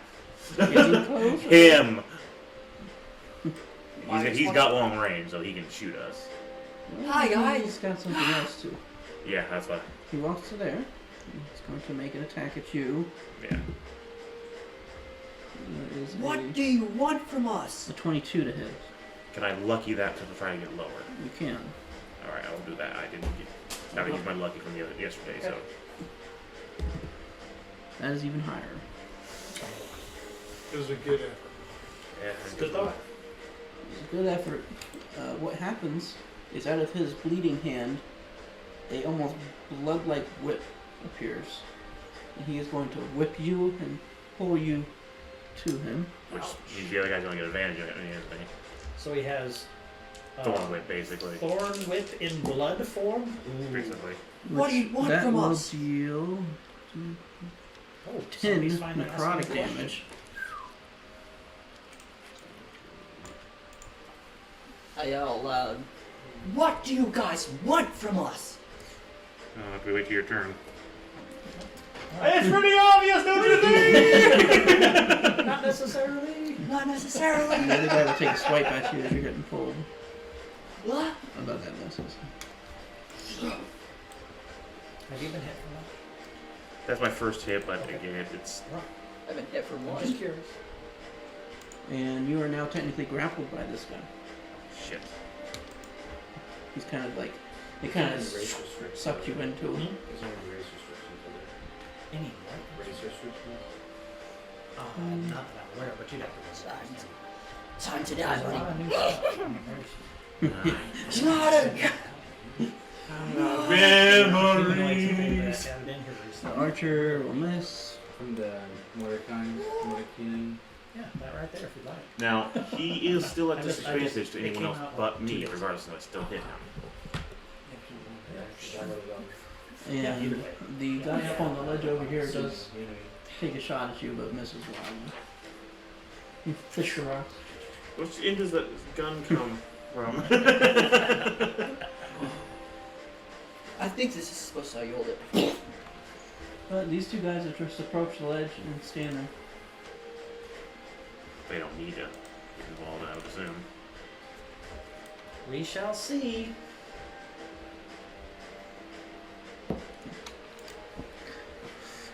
Getting close? Him! He's got long range, so he can shoot us. Well, Hi, guys. He's got something else too. Yeah, that's what. He walks to there. He's going to make an attack at you. Yeah. That is What do you want from us? a 22 to hit. Can I lucky that to try to get lower? You can. Alright, I will do that. I didn't use my lucky from yesterday, so. That is even higher. It was a good effort. Yeah, Good thought. It's a good effort. What happens is out of his bleeding hand, a almost blood-like whip appears. And he is going to whip you and pull you to him. Which means the other guy's going to get advantage of it. So he has Thorn whip, basically. Thorn whip in blood form? Ooh. Basically. What do you want that from will us? deal Oh, 10 somebody's finally asking necrotic a question. damage. I yell loud. What do you guys want from us? If we wait till your turn. It's pretty obvious, don't you think? Not necessarily. Not necessarily. And the other guy will take a swipe at you as you're getting pulled. What? I bet that misses. Have you been hit from that? That's my first hit, but again, it's. I've been hit from I'm one. just curious. And you are now technically grappled by this guy. Shit. He's kind of like, they kind of sucked you into him. Any what? Not that I'm aware, but you'd have to decide. Time to There's die, a lot buddy. of new stuff. Slaughter! Memories. The archer will miss. From the Mordekainan. Yeah, that right there if you'd like. Now, he is still at I just- disadvantage to it anyone came else out but like me, 2 days regardless of I still hit him. Yeah, And either way. the guy up on the ledge over here does take a shot at you, but misses wildly. You fish your rocks. Which end does that gun come from? I think this is supposed to how you hold it. But these two guys have just approached the ledge and stand there. They don't need to get involved, I would assume. We shall see.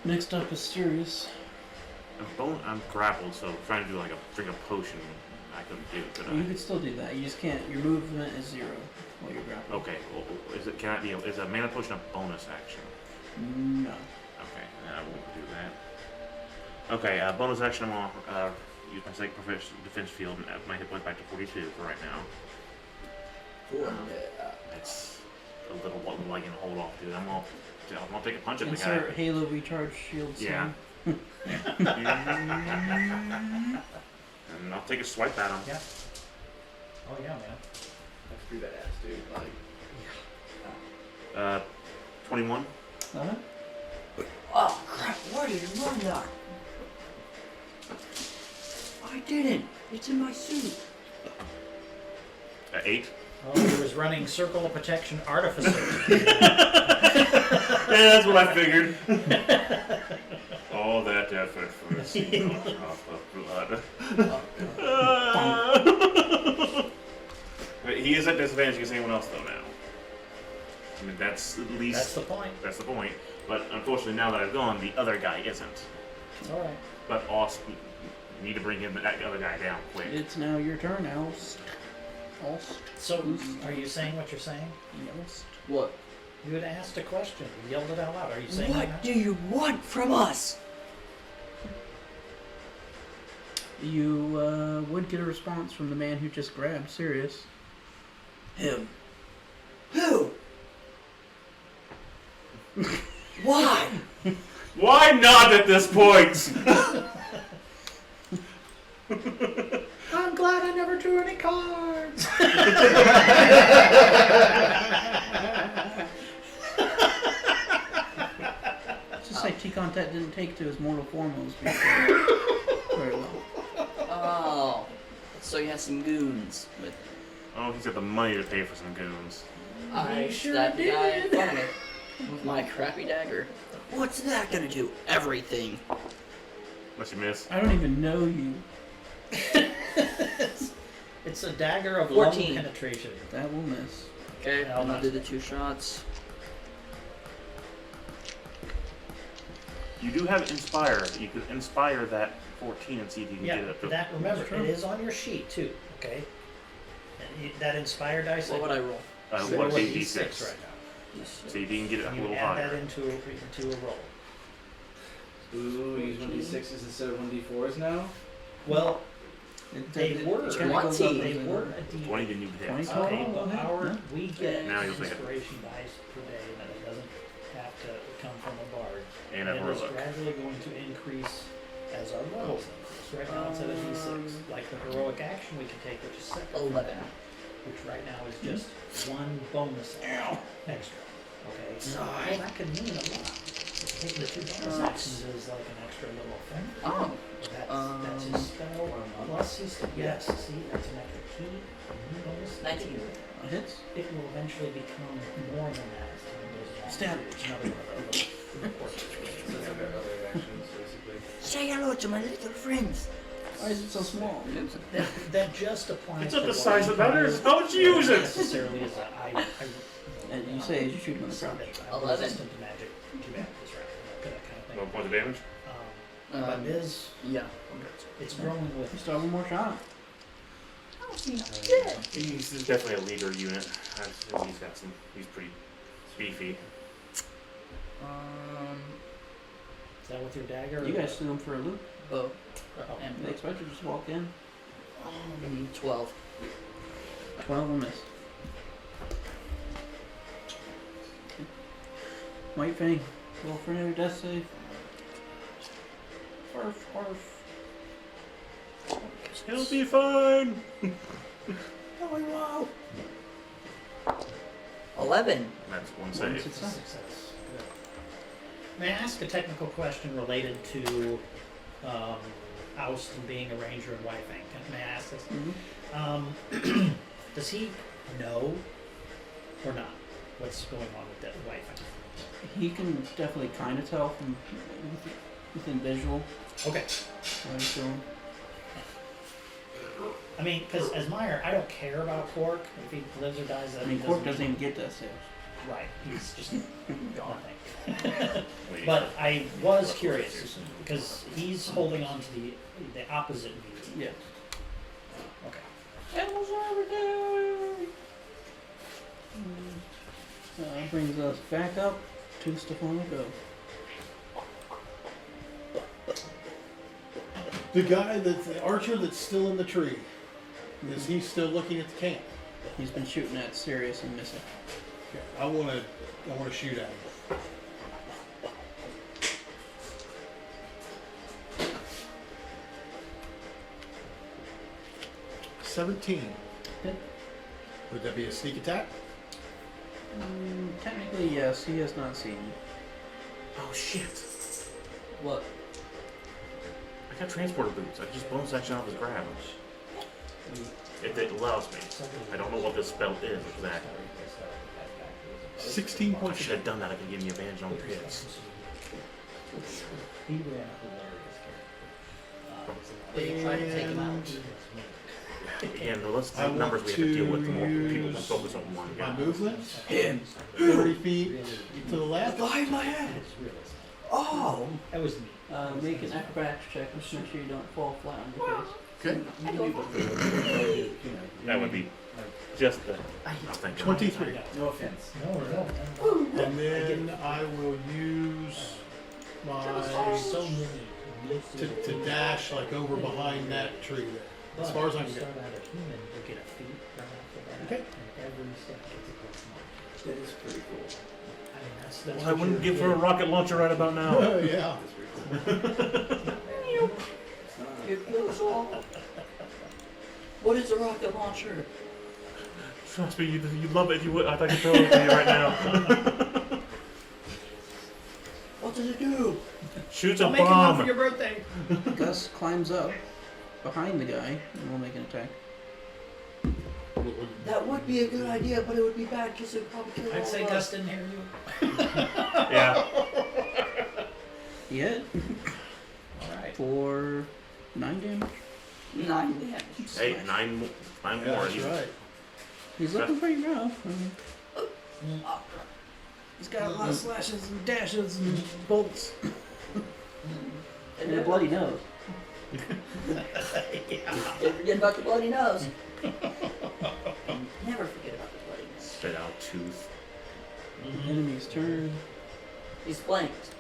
Next up is Sirius. I'm grappled, so trying to do like drink a potion, I couldn't do, could You I? could still do that. You just can't. Your movement is 0 while you're grappled. Okay, well, is a mana potion a bonus action? No. Okay, then I won't do that. Okay, bonus action, I'm gonna use my second defense field and add my hit points back to 42 for right now. It's a little what I can hold off, dude. I'm gonna take a punch at the guy. Insert Halo recharge shield. Yeah. Slam. And I'll take a swipe at him. Yeah. Oh yeah, man. That's pretty badass, dude. Like, 21. Uh-huh. Oh crap, where did you run that? I didn't. It's in my suit. 8. Oh, he was running Circle of Protection Artificer. Yeah, that's what I figured. All that effort for a single drop of blood. He is at disadvantage against anyone else, though, now. I mean, that's at least... That's the point. That's the point. But unfortunately, now that I've gone, the other guy isn't. It's alright. But also, need to bring that other guy down quick. It's now your turn, Alst. So, are you saying what you're saying? Alst. What? You had asked a question. You yelled it out loud. Are you saying What that? do you want from us? You would get a response from the man who just grabbed Sirius. Him. Who? Why? Why not at this point? I'm glad I never drew any cards. Just say T-Contact didn't take to his mortal form moves before. Very well. Oh. Let's So you had some goons with. Oh, he's got the money to pay for some goons. I sure stabbed the guy in did. front of me with my crappy dagger. What's that gonna do? Everything. Unless you miss. I don't even know you. It's a dagger of 14. lung penetration. That will miss. Okay, Yeah, and I'll I'll do the 2 shots. You do have Inspire. You could Inspire that 14 and see if you can Yeah, get it up to... that remember, That's true. it is on your sheet too. Okay. And that inspired dice. What would I roll? So what we're at D6. D6 right now. See if you can get it up a You little add higher. that into a roll. Ooh, use 1d6s instead of 1d4s now? Well, It- they it- were. it kinda goes up They and were down. a D. 20 didn't even hit. 20 So. Okay, Oh, but yeah. our we get Now you'll think it. inspiration dice per day, and it doesn't have to come from a bard. And it a is heroic. gradually going to increase as our levels increase. Right now it's at a D6. Like the heroic action we can take, which is second, 11. which right now is just one bonus extra. Okay, so that could mean a lot. Taking the 2 bonus actions is like an extra little thing. Oh. That's his spell plus his yes. See, that's an extra key. Bonus 19. Hits. It will eventually become more than that as time goes on. Stab. It's another one of those important So situations. it's like other actions, basically. Say hello to my little friends. Why is it so small? That just applies. It's not to the size that vampires, matters. How would you use not it? Necessarily as And you say as you shoot him in the crowd. 11. Resistant to magic. Too bad. That's right. That kind of No thing. point of damage? But it is. Yeah. It's growing You with. still have one more shot. He's definitely a leader unit. He's got some... He's pretty beefy. Is that with your dagger? You guys threw him for a loop. Oh. Oh. And They expect you to just walk in. 12. 12 will miss. White Fang. Roll for another death save. Arf, arf. He'll be fine! Oh, wow. 11. That's one One save. success. Success. Good. May I ask a technical question related to Oust and being a ranger and White Fang? May I ask this? Mm-hmm. Does he know or not what's going on with that White Fang? He can definitely kind of tell from within visual Okay. how he's doing. I mean, because as Meyer, I don't care about Quark. If he lives or dies, I mean, Quark doesn't even get death saves. Right. He's just nothing. Wait. But I was curious because he's holding on to the opposite view. Yeah. Okay. It was everything. Brings us back up to Stefanika. The guy the archer that's still in the tree, is he still looking at the camp? He's been shooting at Sirius and missing. Okay, I wanna shoot at him. $17. Hit. Would that be a sneak attack? Technically, yes. He has not seen you. Oh shit! What? I got transporter boots. I can just bonus action off his grab. If it allows me. I don't know what this spell is exactly. 16 I points. should have done that. I could give me advantage on hits. He ran a hilarious character. But you tried to take him out. Again, the less I want numbers we have to deal with, the more to people can use focus on one My guy. movement, Him. 30 feet to the left. Behind my head. Oh. That was me. Make an acrobatics check. Just make sure you don't fall flat on your face. Okay. That would be just the. I think 23. No offense. No. And then I will use my So many. to dash like over behind that tree there. As far as I can go. Start out a human, you get a feat right off the bat. Okay. And every step gets a plus mark. That is pretty cool. I mean, that's Well, I what wouldn't you're give her a getting. rocket launcher right about now. Yeah. What is a rocket launcher? Trust me, you'd love it if you would. I thought you'd throw it to you right now. What does it do? Shoots a I'll make it one for bomb. your birthday. Gus climbs up behind the guy, and we'll make an attack. That would be a good idea, but it would be bad because it would probably kill all I'd say of Gus us. didn't hear you. Yeah. He hit Alright. for 9 damage. 9 damage. Hey, nine more. That's right. He's looking pretty rough. I mean, Mm. he's got a lot of slashes and dashes and bolts and a And bloody nose. Don't forget about the bloody nose. Never forget about the bloody nose. Spit out tooth. Enemy's turn. He's flanked.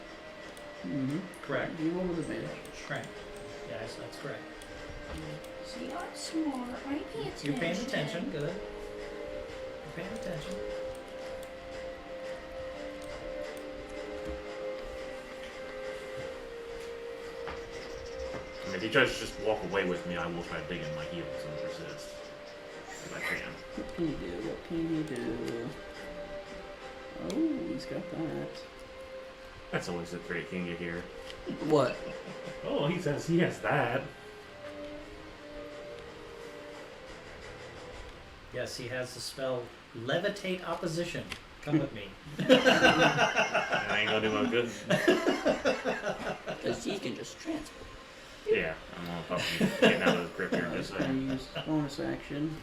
Mm-hmm. Correct. You roll with advantage. Correct. Yes, that's correct. See, I'm smart. I pay attention. You're paying attention. Good. You're paying attention. I mean, if he tries to just walk away with me, I will try to dig in my heels and resist. If I can. What can you do? What can you do? Oh, he's got that. That's always the great thing you hear. What? Oh, he says he has that. Yes, he has the spell Levitate Opposition. Come with me. I ain't gonna do no good. Because he can just transport. Yeah, I'm gonna fucking getting out of the grip here in just a He's gonna second. use bonus action.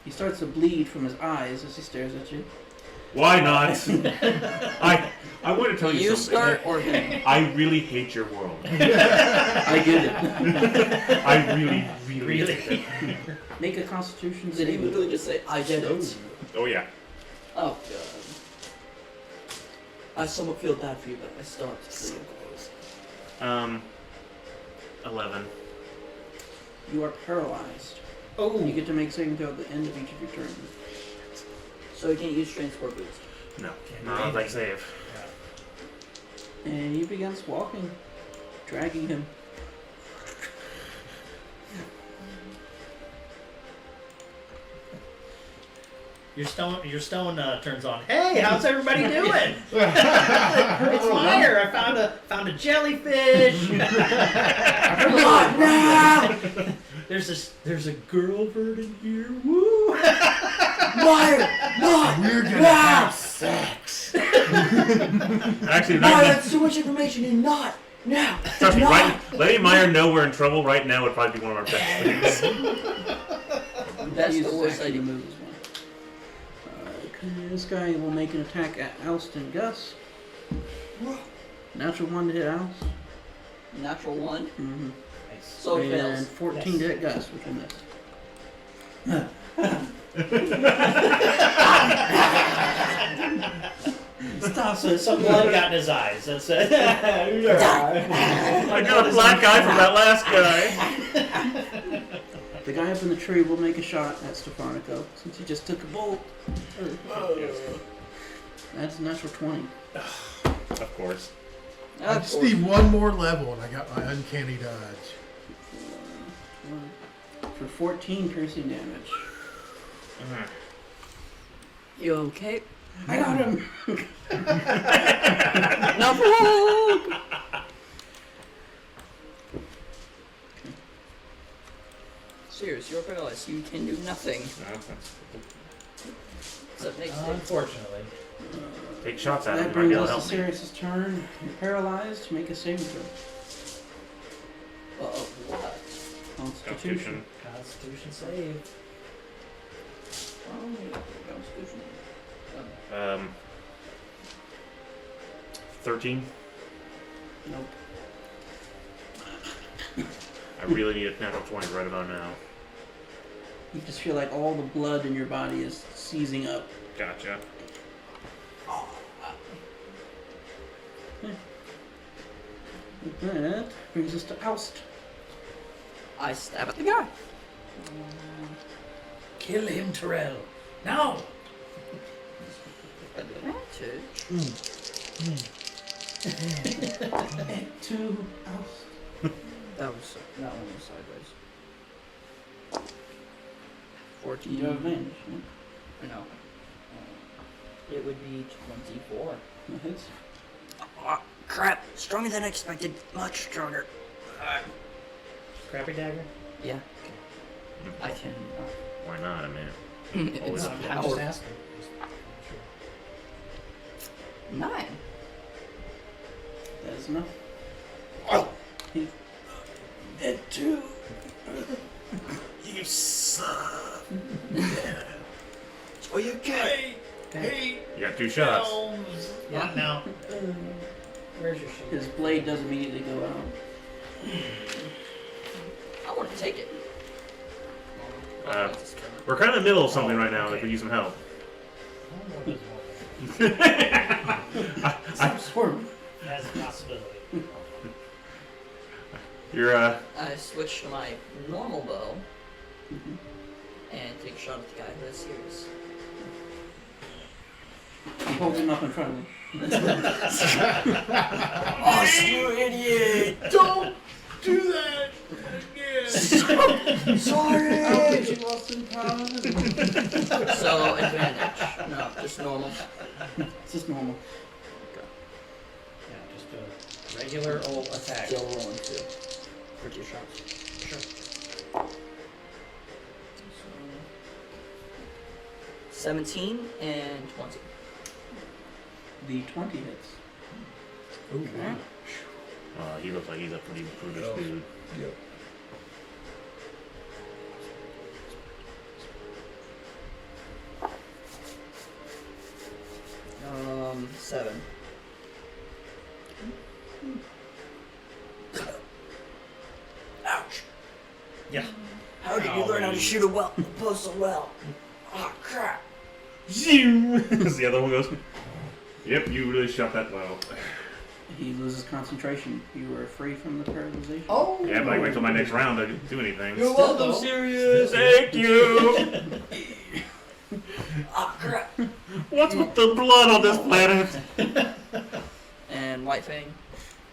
He starts to bleed from his eyes as he stares at you. Why not? I want to tell you, You something. start or him? I really hate your world. I get it. I really, really hate it. Make a Constitution Did he save. literally just say, I did it? Oh yeah. Oh, God. I somewhat feel bad for you, but I still have to see you close. 11. You are paralyzed. Oh, You get to make saving throw at the end of each of your turns. So he can't use transport boots. No, Can't no, do like anything. save. And he begins walking, dragging him. Your stone turns on. Hey, how's everybody doing? It's Meyer. I found a jellyfish. Not now! There's a girl bird in here. Woo! Meyer! Not We're gonna now! have sex. Actually, Meyer, not, that's too much information and not now! trust me, Not. right, letting Meyer know we're in trouble right now would probably be one of our best things. That's Use the his worst action to idea. move as well. Okay, this guy will make an attack at Oust and Gus. Natural 1 to hit Oust. Natural 1. Mm-hmm. Nice. So it And fails. 14 to hit Gus, which will miss. Stop it. Some blood got in his eyes. That's it. I got a black eye from that last guy. The guy up in the tree will make a shot at Stefanika since he just took a bolt. That's a natural 20. Of course. I just need one more level and I got my uncanny dodge. For 14 piercing damage. You okay? I got him! No! Serious, you're paralyzed. You can do nothing except make saves. Unfortunately. Take shots at him. That Might brings be able to us to help me. Sirius's turn. You're paralyzed. Make a saving throw. What? Constitution. Constitution save. Oh, Constitution. 13. Nope. I really need a natural 20 right about now. You just feel like all the blood in your body is seizing up. Gotcha. That brings us to Oust. I stab at the guy. Kill him, Terrell. No. Advantage. To Oust. That one was sideways. 14. You have advantage. Yeah. I know. It would be 24. That hits. Oh, crap. Stronger than expected. Much stronger. Crappy dagger. Yeah. I can. Why not? I mean, It's No, I'm just power. asking. Sure. 9. That is enough. He did 2. you suck. Oh, you can. Hey, You got 2 shots. elves. Yeah. What now? Where's your shield? His blade does immediately go out. I want to take it. We're kind of in the middle of something right now that could use some help. I don't know what this one Stop squirming. has a possibility. You're I switch to my normal bow Mhm. and take a shot at the guy who has serious. He holds him up in front of him. Oh, you idiot! Don't do that again. Sorry! You lost in power. So, advantage. No, just normal. It's just normal. Yeah, just a regular old attack. Still rolling 2 for 2 shots. Sure. 17 and 20. The 20 hits. Oh, wow. he looks like he's a pretty prudish Oh. dude. Yep. Um, 7. Ouch! Yeah. How did you learn how to shoot a bow so well? Oh crap! Zoom! As the other one goes, yep, you really shot that well. He loses concentration. You are free from the paralyzation. Oh! Yeah, but I wait till my next round to do anything. You're Still, welcome, though. serious! Thank you! Oh crap! What's with the blood on this planet? And White Fang.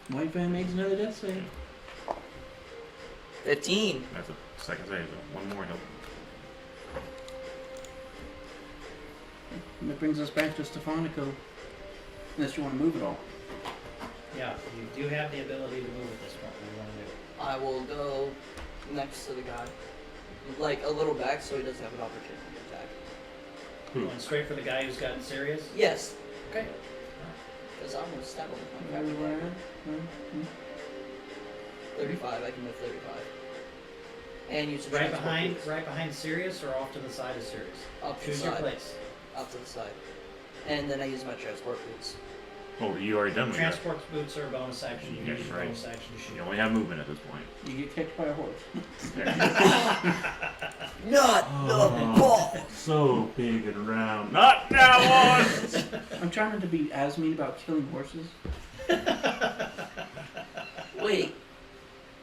White Fang makes another death save. 15. That's a second save, so one more help. And that brings us back to Stefanika. Unless you want to move it all. Yeah, you do have the ability to move at this point. What do you want to do? I will go next to the guy. Like a little back so he doesn't have an opportunity to attack. Going straight for the guy who's gotten serious? Yes, Okay. because I'm going to stab him with my Everywhere. crafting. 35, I can move 35. And use a Right transport behind, boots. right behind Sirius, or off to the side of Sirius? Up to the Choose your side. place. Up to the side. And then I use my transport boots. Oh, you already done with that. Transport boots are a bonus action. You Yeah, use your right. bonus action to shoot. You only have movement at this point. You get kicked by a horse. Not the ball! So big and round. Not that one! I'm trying not to be as mean about killing horses. Wait.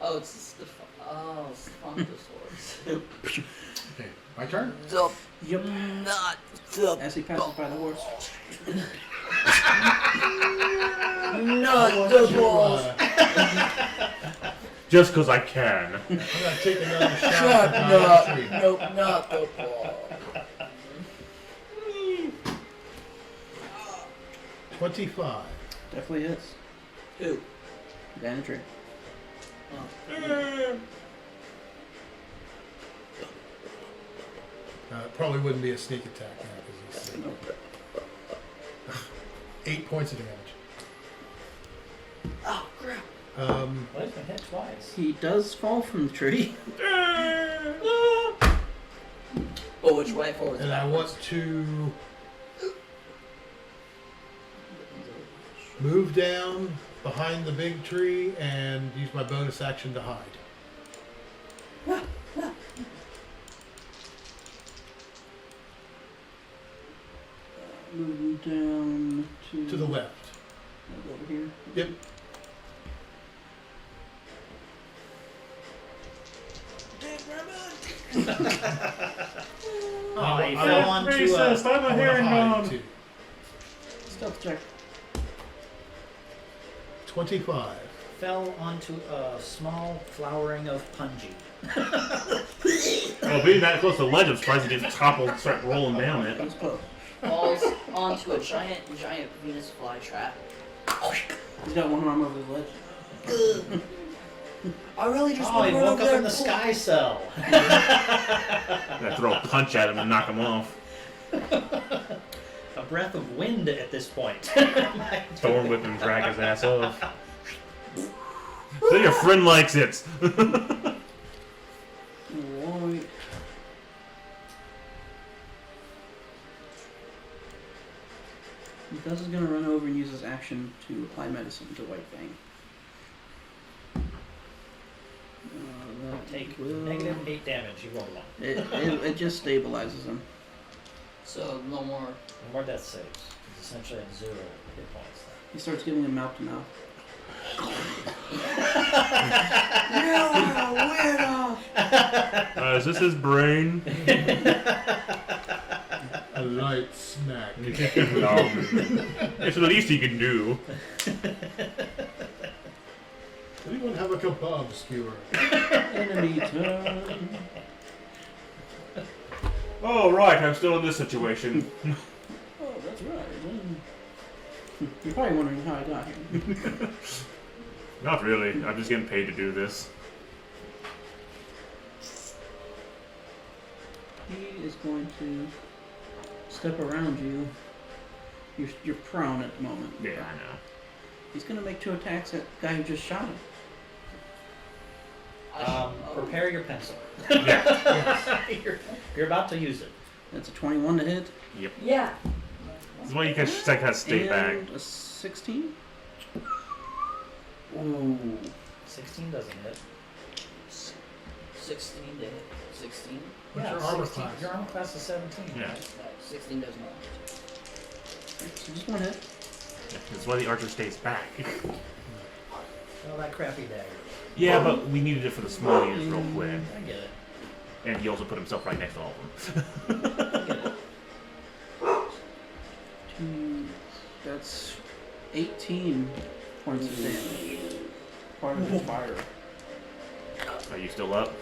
Oh, it's the Stefanika's horse. Okay, my turn. The Yep. not the As he passes by the horse. not the ball. Just because I can. I'm gonna take another shot Shot, at not, the tree. nope, not the ball. 25. Definitely hits. Who? Advantage. It probably wouldn't be a sneak attack now because he's Nope. 8 points of damage. Oh crap! Well, he's been hit twice. He does fall from the tree. Oh, which way? Forward. And I want to move down behind the big tree and use my bonus action to hide. Moving down To the left. Over here. Yep. Oh, he I- fell onto Racist, I'm a I wanna herring hide, dog. too. Stealth check. 25. fell onto a small flowering of punji. Well, being that close to the ledge, I'm surprised he didn't topple and start rolling down That it. was close. Falls onto a giant Venus flytrap. He's got one arm over the ledge. I really just Oh, want he to run woke over up there in the and pull- sky cell. I throw a punch at him and knock him off. A breath of wind at this point. Thorn whip and drag his ass off. So your friend likes it. Alright. Gus is gonna run over and use his action to apply medicine to White Fang. That Take will- -8 damage. You roll one. It just stabilizes him. So no more. No more death saves. He's essentially at 0 hit points. He starts giving him mouth to mouth. Is this his brain? A light snack. It's the least he can do. Anyone have a kebab skewer? Enemy turn. Oh, right, I'm still in this situation. Oh, that's right. You're probably wondering how I got here. Not really. I'm just getting paid to do this. He is going to step around you. You're prone at the moment. Yeah, I know. He's going to make 2 attacks at the guy who just shot him. Prepare your pencil. Yeah. You're about to use it. That's a 21 to hit. Yep. Yeah. That's why you can just like, stay back. And a 16. Ooh. 16 doesn't hit. 16 to hit. 16. What's your armor 16. class? Your armor class is 17. Yeah. Right, 16 does not. So just 1 hit. That's why the archer stays back. Oh, that crappy dagger. Yeah, but we needed it for the small units real quick. I get it. And he also put himself right next to all of them. I get it. 2, that's 18 points of damage. Part of his fire. Are you still up?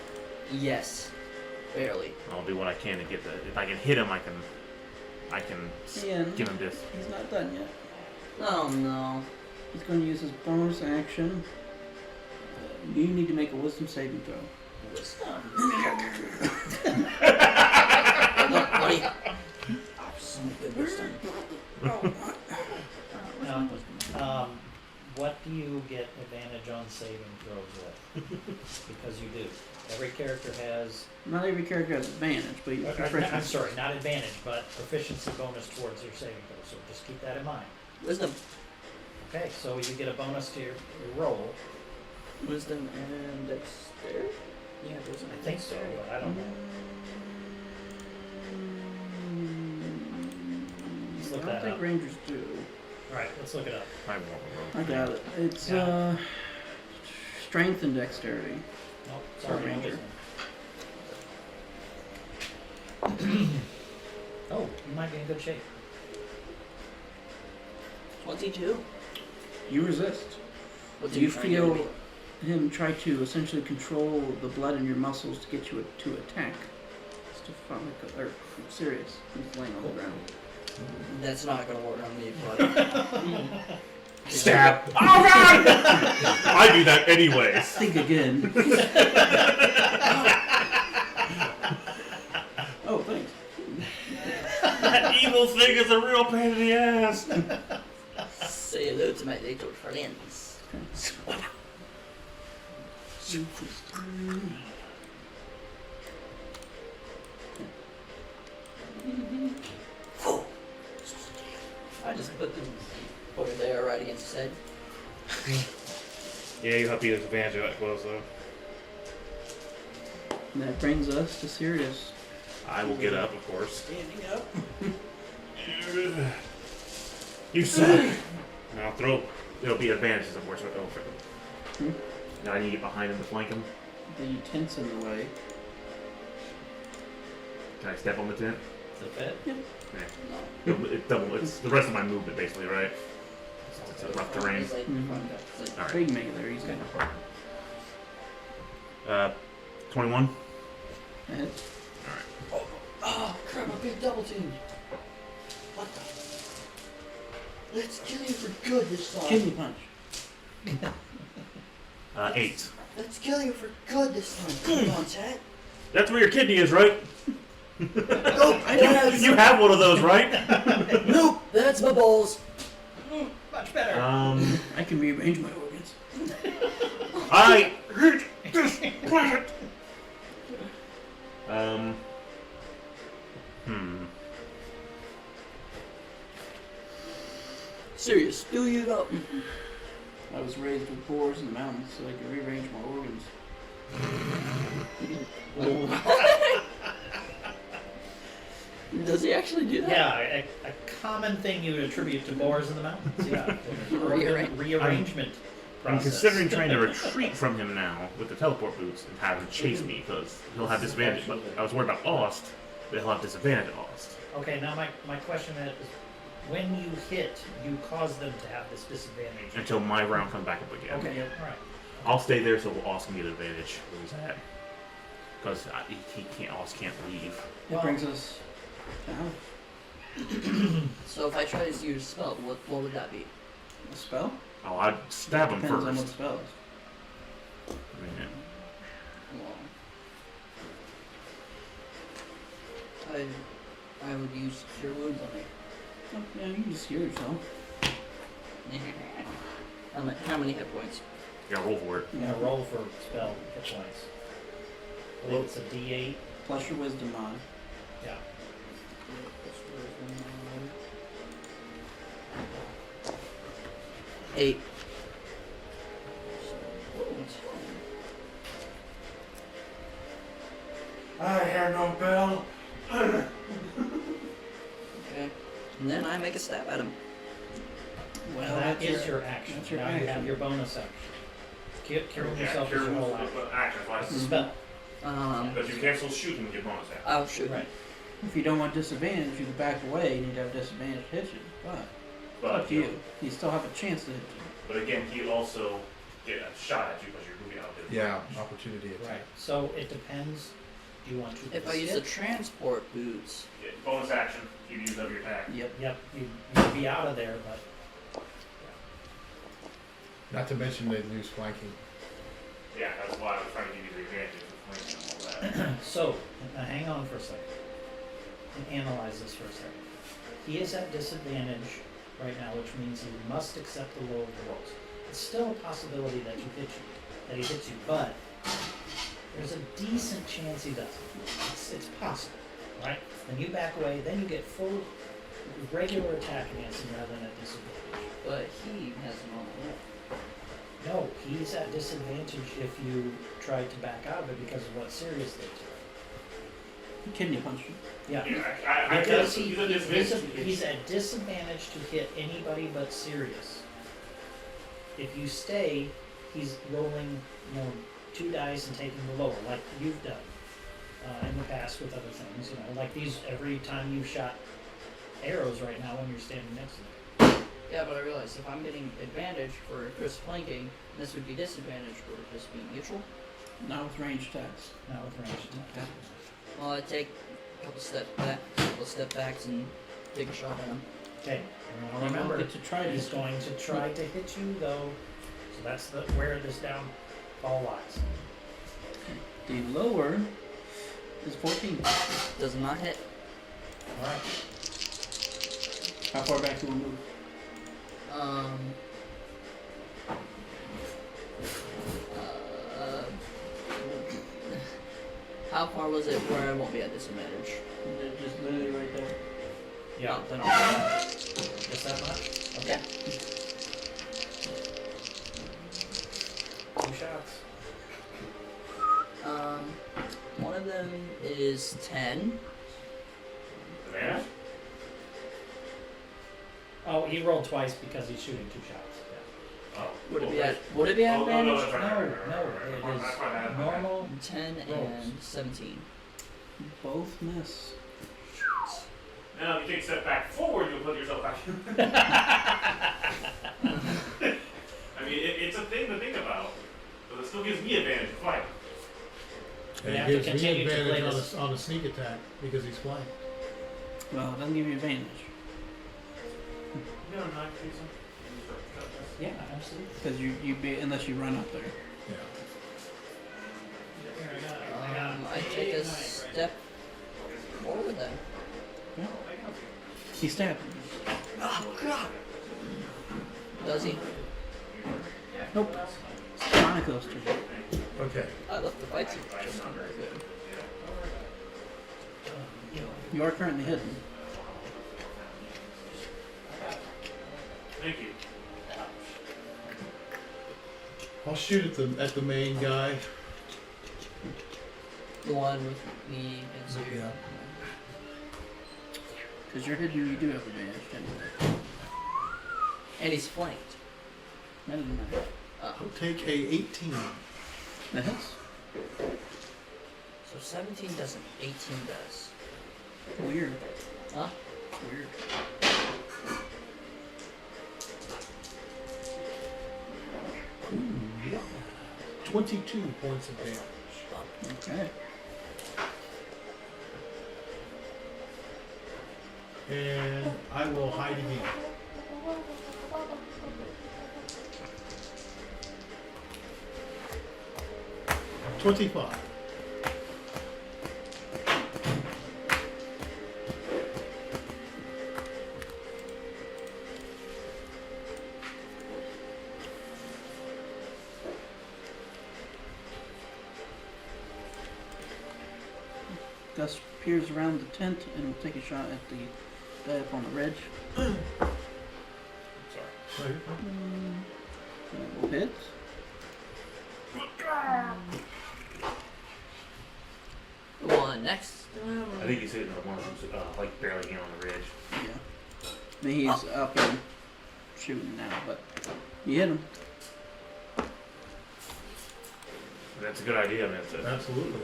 Yes. Barely. I'll do what I can to get the. If I can hit him, I can Ian, give him this. he's not done yet. Oh no. He's going to use his bonus action. You need to make a wisdom saving throw. Wisdom. Look, buddy. Some good wisdom. Now, what do you get advantage on saving throws with? Because you do. Every character has. Not every character has advantage, but you I'm sorry, not advantage, but proficiency bonus towards your saving throw. So just keep that in mind. Wisdom. Okay, so you get a bonus to your roll. Wisdom and dexterity? Yeah, wisdom. I think so, but I don't know. Let's look I don't that think up. rangers do. All right, let's look it up. I won't I got it. It's Yeah. strength and dexterity. Nope, sorry, no Ranger. wisdom. Oh, you might be in good shape. 22. You resist. What You feel him try to essentially control the blood in your muscles to get you to attack. Stefanika, or Sirius, who's laying on the ground. That's not gonna work on me, buddy. Stab! Oh god! I do that anyways. Think again. Oh, thanks. That evil thing is a real pain in the ass. Say hello to my little friends. I just put them over there right against his head. Yeah, you have to use advantage of that close though. And that brings us to Sirius. I will get up, of course. Standing up. You suck. And I'll throw. It'll be advantages, of course. Now I need to get behind him to flank him. The tent's in the way. Can I step on the tent? Is that fit? Yeah. It's the rest of my movement, basically, right? It's a rough terrain. It's like, Mhm. it's like, All So right. you make it there easily. 21. That hits. oh crap, I'm being double teamed. What the? Let's kill you for good this time. Kidney punch. 8. Let's kill you for good this time. Come on, Ted. That's where your kidney is, right? Nope, that's, You have one of those, right? nope, that's my balls. Much better. I can rearrange my organs. I hate this planet. Serious, do you up? I was raised with boars in the mountains, so I can rearrange my organs. Does he actually do that? Yeah, a common thing you would attribute to boars in the mountains. Yeah, rearrangement I'm process. considering trying to retreat from him now with the teleport boots and have him chase me because he'll have disadvantage. But I was worried about Ost, but he'll have disadvantage at Ost. Okay, now my question is, when you hit, you cause them to have this disadvantage. Until my round comes back up again. Okay, all right. I'll stay there so Ost can get advantage where he's at. Because he can't, Ost can't leave. That brings us down. So if I try to use a spell, what would that be? A spell? Oh, I'd stab him Depends on what first. spell. Yeah. Well, I would use Cure Wounds on it. Oh, yeah, you can just heal yourself. How many hit points? You gotta roll for it. Yeah, roll for spell hit points. I believe it's a D8. Plus your wisdom mod. Yeah. 8. I had no bell. Okay. And then I make a stab at him. Well, That that's is your action. that's your Now you have action. your bonus action. Cure Yeah, yourself is your whole action. action. It's a spell. But you cancel shooting with your bonus action. I'll shoot. Right. If you don't want disadvantage, you can back away and you'd have disadvantage to hit you. But it's up to you. You still have a chance to hit you. But again, he also get a shot at you because you're moving out there. Yeah, opportunity attack. Right. So it depends. Do you want to? If I use the transport boots, Yeah, bonus action, you use up your attack. Yep. Yep. You'd be out of there, but Not to mention the news flanking. Yeah, that's why I was trying to give you the advantage of flanking and all that. so hang on for a second and analyze this for a second. He is at disadvantage right now, which means he must accept the low of the rolls. It's still a possibility that he hits you, but there's a decent chance he doesn't. It's possible, right? Then you back away, then you get full regular attack against him rather than at disadvantage. but he has an on the No, he's at disadvantage if you try to back out of it because of what Sirius did to him. He kidney punched you. Yeah. I Because guess he's a he's disadvantage. at disadvantage to hit anybody but Sirius. If you stay, he's rolling, 2 dice and taking the lower, like you've done in the past with other things. Like these every time you've shot arrows right now when you're standing next to them. Yeah, but I realize if I'm getting advantage for Chris flanking, this would be disadvantage for just being neutral. Not with ranged attacks. Not with ranged attack. Well, I take a couple step backs and take a shot at him. Okay. You don't Remember, get to try he's this. going to try to hit you though. So that's where this downfall lies. The lower is 14. Does not hit. All right. How far back do we move? How far was it where I won't be at disadvantage? Just literally right there. Yeah. Oh, then I'll Just that much? Okay. Yeah. 2 shots. One of them is 10. Advantage? Oh, he rolled twice because he's shooting 2 shots. Oh. Would it be okay. at Oh, no, advantage? that's right. No, right, right, no, right, right, it right. is That's fine, that's fine. Normal. 10 Rolls. and 17. Both miss. Now, if you take a step back forward, you'll put yourself back. I mean, it's a thing to think about, but it still gives me advantage to fight. We And have it to gives me continue to play advantage this. on a sneak attack because he's flying. Well, it doesn't give you advantage. You got a knife, Jason? Yeah, absolutely. Because you be unless you run up there. I take a step forward then. He stabbed. Oh god! Does he? Nope. Stefanica's turn. Okay. I left the fight just under good. You are currently hidden. Thank you. I'll shoot at the main guy. The one with the interior. Yeah. Because you're hidden, you do have advantage anyway. And he's flanked. That doesn't matter. I'll take a 18. That hits. So 17 doesn't, 18 does. Weird. Huh? Weird. Ooh, yeah. 22 points of damage. Okay. And I will hide again. $25. Gus peers around the tent and will take a shot at the guy up on the ridge. Sorry. That will hit. The one next. I think he's hitting the one who's like barely in on the ridge. Yeah. I mean, he's up and shooting now, but you hit him. That's a good idea, man. Absolutely.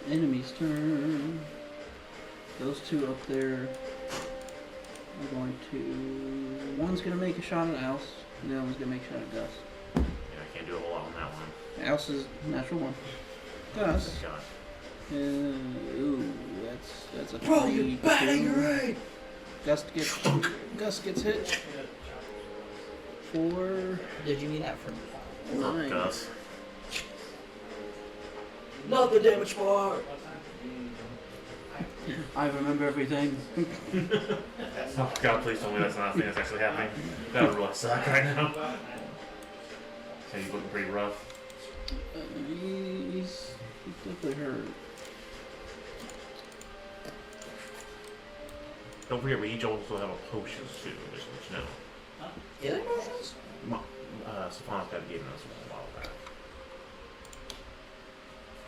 Enemy's turn. Those two up there are going to. One's going to make a shot at Alice, and the other one's going to make a shot at Gus. Yeah, I can't do a whole lot on that one. Alice is natural one. Gus. God. Ooh, that's a Bro, you 3-2. Bangarang! Gus gets hit for Did you mean that for 9. Gus. not the damage bar? I remember everything. Oh God, please tell me that's not a thing that's actually happening. That would really suck right now. So he's looking pretty rough. He's definitely hurt. Don't forget, we each also have a potion too, just to let you know. Healing potions? Stefanika gave us one a while back.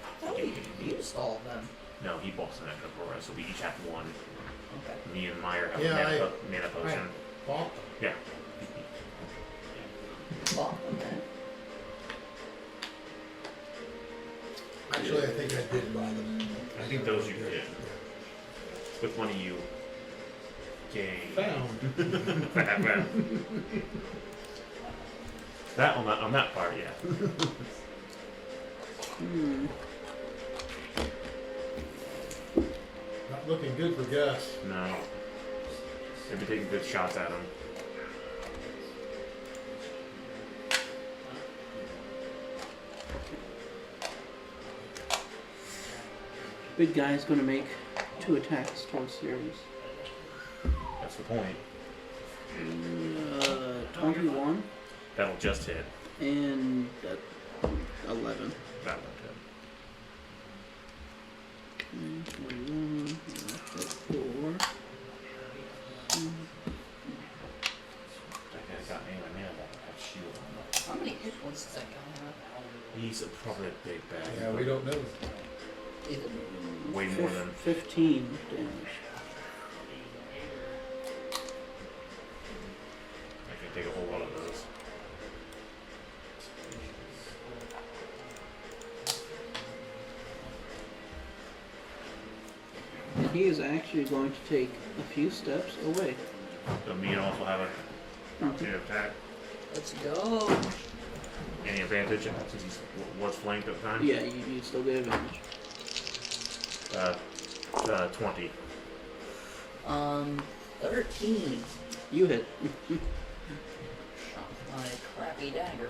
I thought we used all of them. No, he bought some extra for us, so we each have one. Okay. Me and Meyer have Yeah, a mana potion. Bought them. Yeah. Well, okay. Actually, I think I did buy them. I think those you did. With money you gained. Found. That on that part, yeah. Not looking good for Gus. No. They've been taking good shots at him. Big guy is going to make 2 attacks towards Sirius. That's the point. 21 That'll just hit. and 11. That won't hit. 21, that's 4. That guy's got me my mana back. I have shield on How many hit points does that guy have? him. He's probably a big bag. Yeah, we don't know. Either. Way more than. 15 damage. I can take a whole lot of those. And he is actually going to take a few steps away. So me and also have a opportunity to attack. Let's go. Any advantage since he was flanked at the time? Yeah, you still get advantage. 20. 13. You hit. Shot my crappy dagger.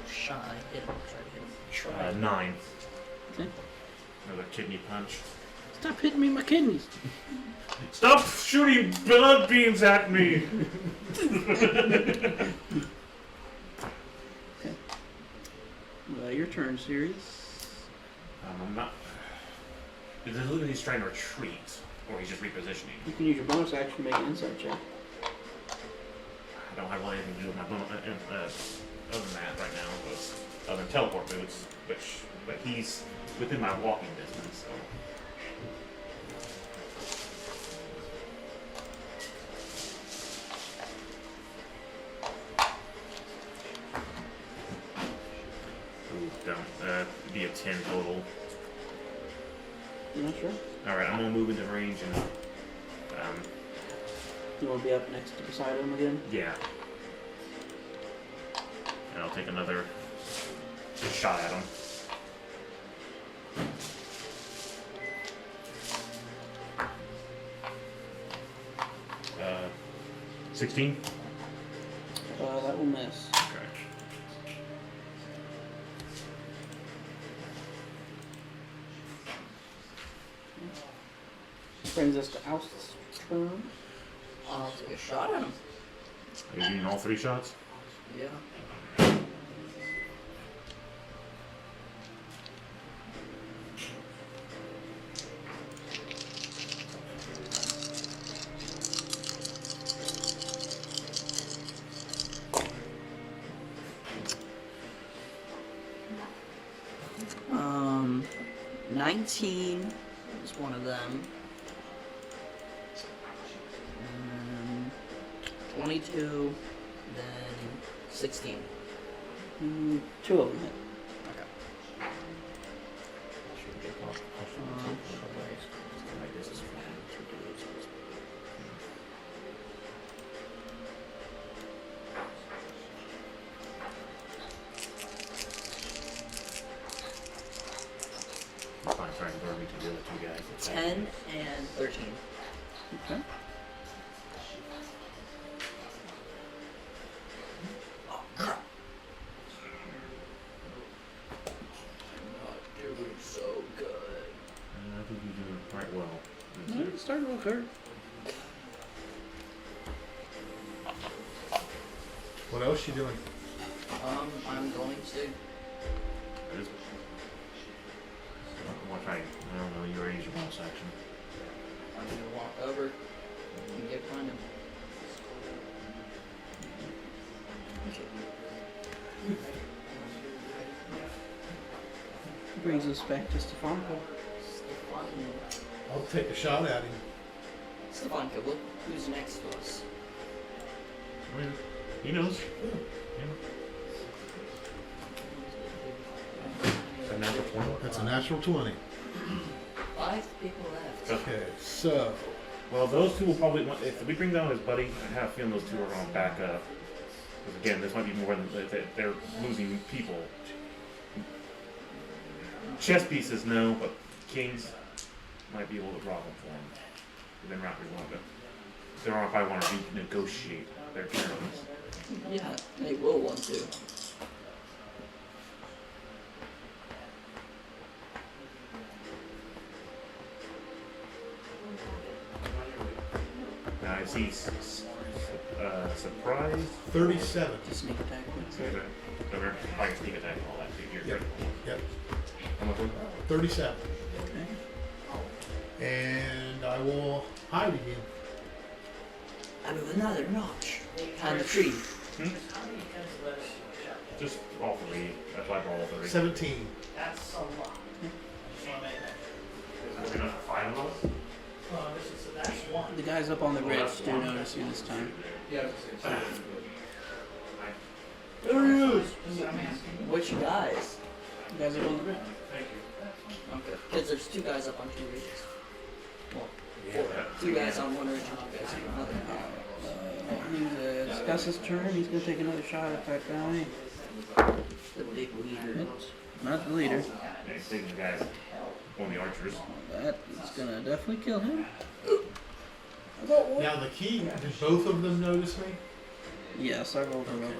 Shy. Hit him. Try to hit him. 9. Okay. Another kidney punch. Stop hitting me in my kidneys. Stop shooting blood beans at me! Your turn, Sirius. I'm not. It's literally he's trying to retreat, or he's just repositioning. You can use your bonus action to make an insight check. I don't have anything to do with my other than that right now, but other than teleport boots, but he's within my walking distance. So. Be a 10 total. You're not sure? Alright, I'm gonna move into range and You want to be up next to beside him again? yeah. And I'll take another shot at him. 16? That will miss. Okay. Brings us to Oust's turn. I'll take a shot at him. Are you doing all 3 shots? Yeah. Um, 19 is one of them. 22, then 16. 2 of them hit. Okay. Fine, sorry, ignore me to the other 2 guys. 10 and 13. Okay. So good. I think you're doing quite well. It's starting to look hurt. What else you doing? I'm going to. I just want to try. I don't know. You already used your bonus action. I'm gonna walk over and get behind him. Brings us back to Stefanika. I'll take a shot at him. Stefanika, look who's next to us. I mean, he knows. A natural 20. That's a natural 20. 5 people left. Okay, so Well, those 2 will probably. If we bring down his buddy, I have a feeling those 2 are going to back up. Because again, this might be more than they're losing people. Chess pieces, no, but kings might be a little bit problem for them. Then Raptors want to. They probably want to renegotiate their terms. Yeah, they will want to. Now I see surprise. 37. To sneak attack with. Over. Probably sneak attack and all that too. You're Yep. critical. Yep. How much was it? 37. Okay. And I will hide again. I move another notch. Behind the tree. Just all 3. That's why I brought all 3. 17. That's a lot. We're gonna 5 of those? That's one. The guys up on the ridge do notice you this time. Yeah. There he is! Which guys? The guys up on the ridge. Okay. Because there's 2 guys up on 2 ridges. Well, Yeah. 2 guys on one ridge and 2 guys on another. It's Gus's turn. He's going to take another shot at that guy. The big leader. It's not the leader. Yeah, he's taking the guys. One of the archers. That is going to definitely kill him. Now the key, did both of them notice me? Yes, I rolled a roll.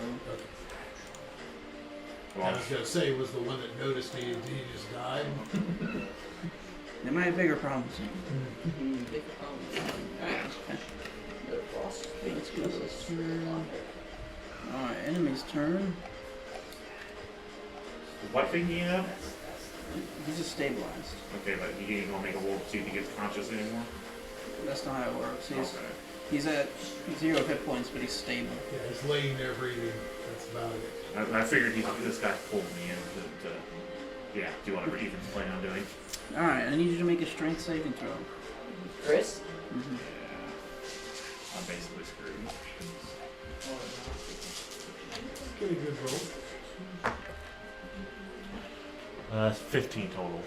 I was gonna say, was the one that noticed me, did he just die? They might have bigger problems. Big Alright. The boss. Let's go this turn. Alright, enemy's turn. What thing do you have? He's just stabilized. Okay, but you ain't gonna make a roll to see if he gets conscious anymore? That's not how it works. Okay. He's at 0 hit points, but he's stable. Yeah, he's laying there breathing, that's about it. I figured this guy pulled me in to do whatever Ethan's planning on doing. Alright, I need you to make a strength saving throw. Chris? Mm-hmm. Yeah. I'm basically screwed. Pretty good roll. 15 total.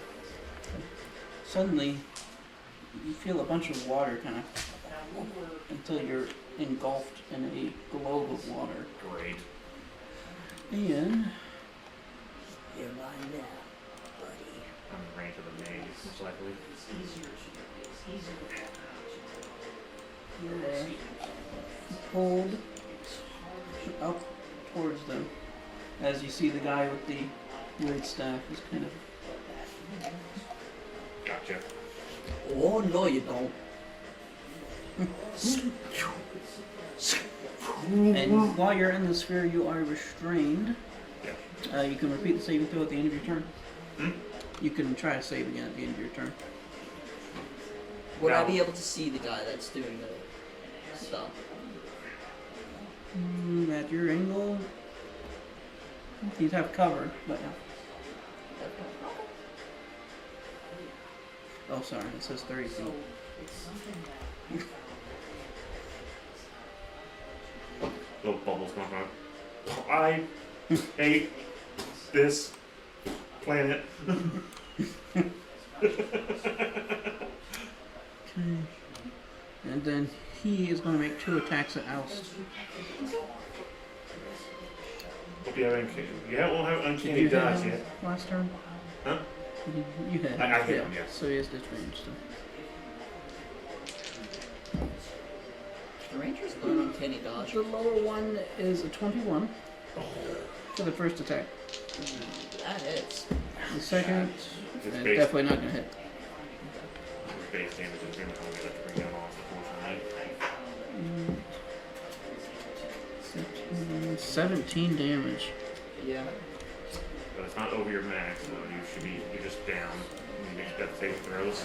Suddenly, you feel a bunch of water kind of until you're engulfed in a globe of water. Great. And You're mine now, buddy. I'm in range of the maze, most likely. you're pulled up towards them as you see the guy with the weird staff is kind of. Gotcha. Oh no, you don't. And while you're in the sphere, you are restrained. Yeah. You can repeat the saving throw at the end of your turn. Hmm? You can try to save again at the end of your turn. Would I No. be able to see the guy that's doing the stuff? At your angle, you'd have cover, but oh, sorry, it says 30 feet. Little bubbles going on. I hate this planet. Okay. And then he is going to make 2 attacks at Oust. Hope you have uncanny. Yeah, we'll have Did uncanny you hit dice him yet. last turn? Huh? You hit him. I hit him, yes. So he is disadvantaged still. The Rangers don't uncanny dodge. The lower one is a 21 for the first attack. That hits. The second, It's it's base, definitely not going to hit. base damage is going to have to bring that off, unfortunately. 17 damage. Yeah. But it's not over your max, so you're just down. You make death save throws.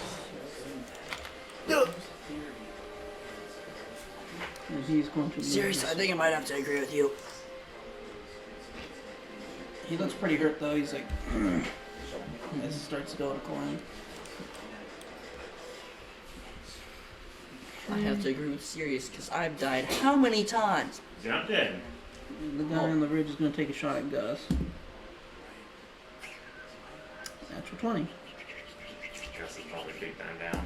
And he's going to. Seriously, I think I might have to agree with you. He looks pretty hurt though. He's like, as he starts to go decline. I have to agree with Sirius because I've died how many times? You're not dead. The guy on the ridge is going to take a shot at Gus. Natural 20. Gus is probably big time down.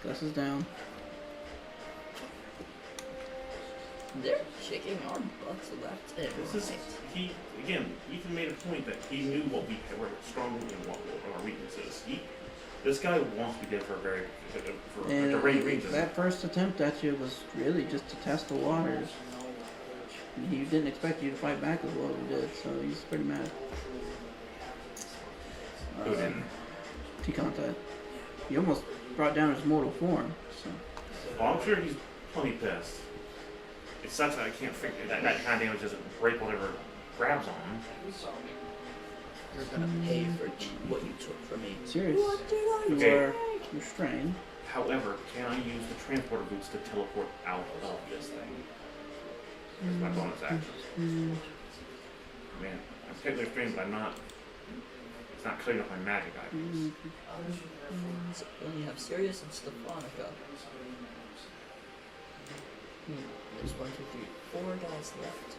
Gus is down. They're kicking our butts left and This is Ethan made a point that he knew what we were strong and what our weaknesses. This guy wants to be dead for a great reason. That first attempt at you was really just to test the waters. He didn't expect you to fight back as well as you did, so he's pretty mad. Who didn't? Tikanta. You almost brought down his mortal form, so. Well, I'm sure he's plenty pissed. It sucks that I can't figure that kind of damage doesn't break whatever grabs on him. You're gonna pay for what you took from me. Serious. You Okay. are restrained. However, can I use the transporter boots to teleport out of this thing? That's my bonus action. Man, I'm technically restrained, but I'm not. It's not cutting off my magic items. So we only have Sirius and Stefanika. There's 1, 2, 3, 4 guys left.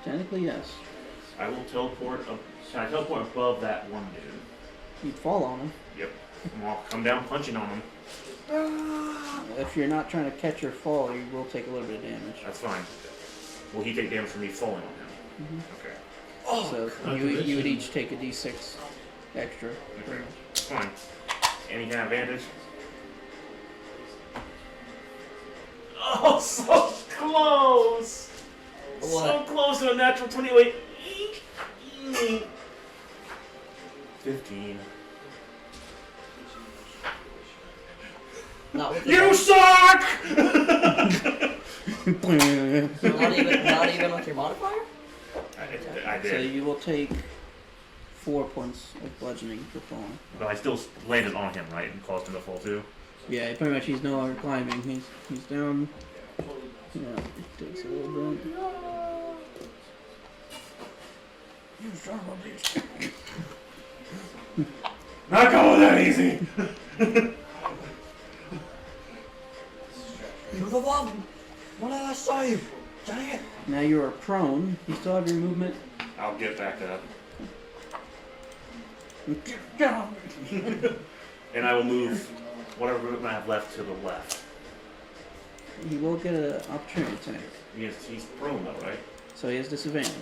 Technically, yes. I will teleport. Can I teleport above that one dude? You'd fall on him. Yep. I'll come down punching on him. If you're not trying to catch or fall, you will take a little bit of damage. That's fine. Will he take damage from me falling on him? Okay. So you would each take a d6 extra. Okay. Fine. And he can have advantage. Oh, so close! So What? close to a natural 20. Wait. 15. Not with the You suck! not even with your modifier? I So did. you will take 4 points of bludgeoning for falling. But I still landed on him, right? And caused him to fall too. Yeah, pretty much he's no longer climbing. He's down. Yeah, it takes a little bit. You son of a bitch. Not going that easy! You're the one! What did I saw you? Dang it! Now you are prone. You still have your movement. I'll get back up. Get down. And I will move whatever movement I have left to the left. He will get an opportunity attack. He's prone though, right? So he has disadvantage.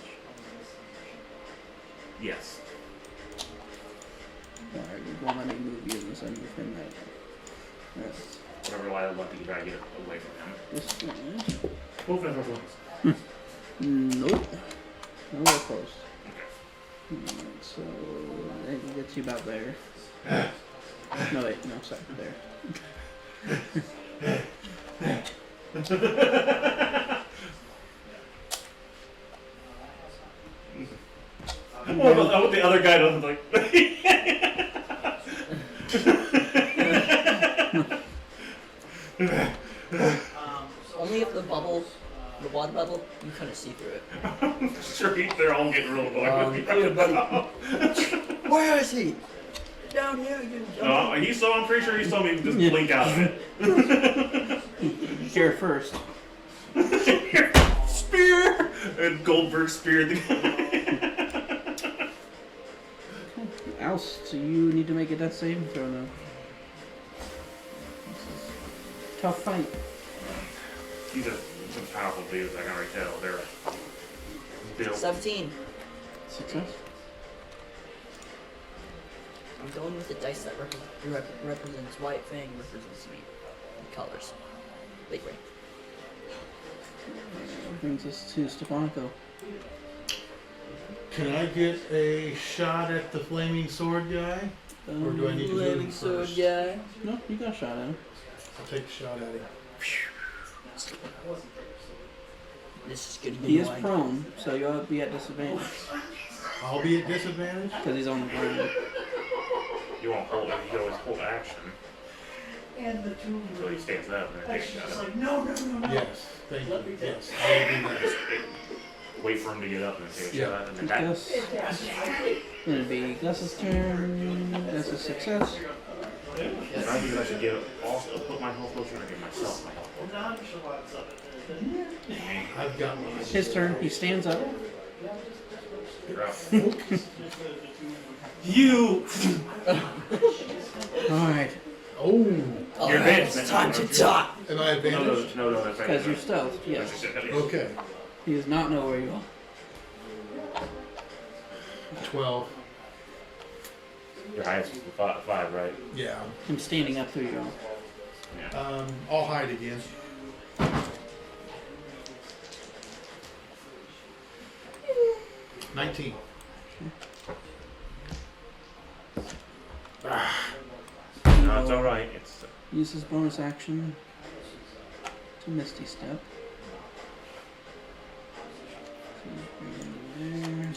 Yes. Alright, you won't let me move you unless I move him that way. Alright. Whatever I left to try to get away from him. Disadvantage. Move as Nope. Nowhere close. Okay. Alright, so that gets you about there. No wait, no, sorry, there. What about the other guy doesn't like? Only if the bubble, the water bubble, you couldn't see through it. Sure, they're all getting real annoyed with me. Buddy. Where is he? Down here, you No, I'm pretty sure he saw me just Yeah. blink out of it. Share first. Spear! And Goldberg speared the guy. Oust, so you need to make a death saving throw now. This is a tough fight. These are some powerful dudes, I can already tell. They're built. 17. Success. I'm going with the dice that represents white. Fang represents me. Colors. Late ring. Brings us to Stefanika. Can I get a shot at the flaming sword guy? Or do I need to move him first? guy. No, you got a shot at him. I'll take a shot at him. This is gonna be He is mine. prone, so you'll be at disadvantage I'll be at disadvantage? because he's on the ground. You won't hold it, you can always hold action. Until he stands up and then take a shot at him. Yes, thank you. Yes, I will do that. Wait for him to get up and then take a Yeah. shot and then attack. Gus. It'll be Gus's turn. That's a success. I think I should put my health potion or give myself my health potion. I've got mine. His turn. He stands up. You're up. You! Alright. Oh, You're advanced. It's time to die. am I No, advantage? no, that's right. Because you're stealth, yes. Okay, He does not know where you are. 12. Your highest is 5, right? Yeah. Him standing up through you. Yeah. I'll hide again. $19. No, it's alright. It's Use his bonus action to Misty Step. So bring him there.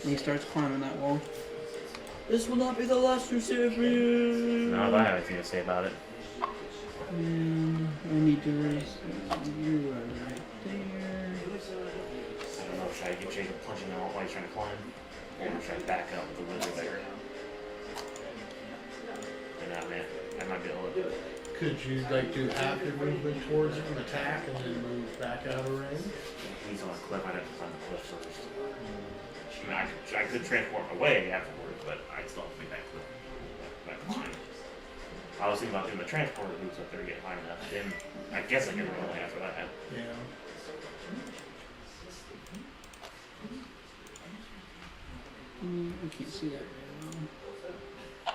And he starts climbing that wall. This will not be the last you see of me. no, I don't have anything to say about it. And I need to raise you are right there. I don't know, should I get Jacob punching him out while he's trying to climb? Or should I back up with the wizard there? And that man, I might be able to do it. Could you do half your movement towards him, attack, and then move back out of range? He's on a cliff, I'd have to climb the cliff first. I mean, I could transport him away afterwards, but I'd still have to be back to climb. I was thinking about doing the transporter boots up there to get high enough. Then I guess I can run away after that. Yeah. I can't see that very well.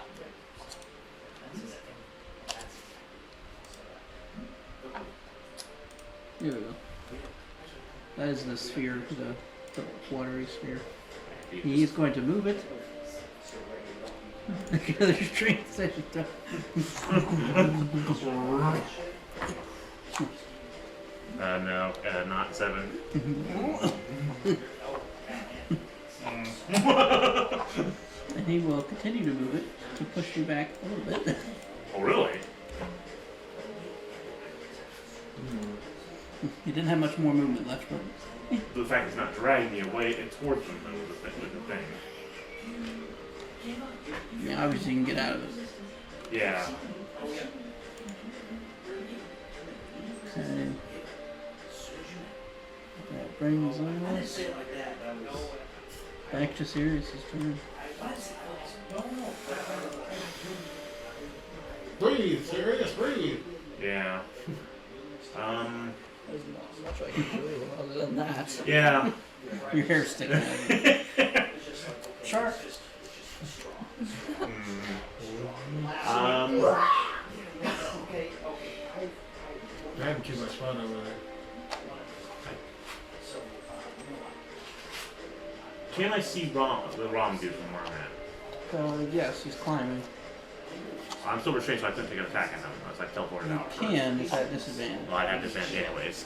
Here we go. That is the sphere, the watery sphere. He is going to move it. Another string session. No, not 7. And he will continue to move it to push you back a little bit. Oh, really? He didn't have much more movement left, but The fact it's not dragging you away and towards them with the thing. yeah, obviously you can get out of it. Yeah. Okay. That brings us back to Sirius's turn. Breathe, Sirius, breathe. Yeah. There's not much I can do other than that. Yeah. Your hair's sticking out of you. Shark. You're having too much fun over there. Can I see the Rom dude from where I'm at? Yes, he's climbing. I'm still restrained, so I couldn't take an attack on him unless I teleported You out. can, it's at disadvantage. Well, I'd have disadvantage anyways.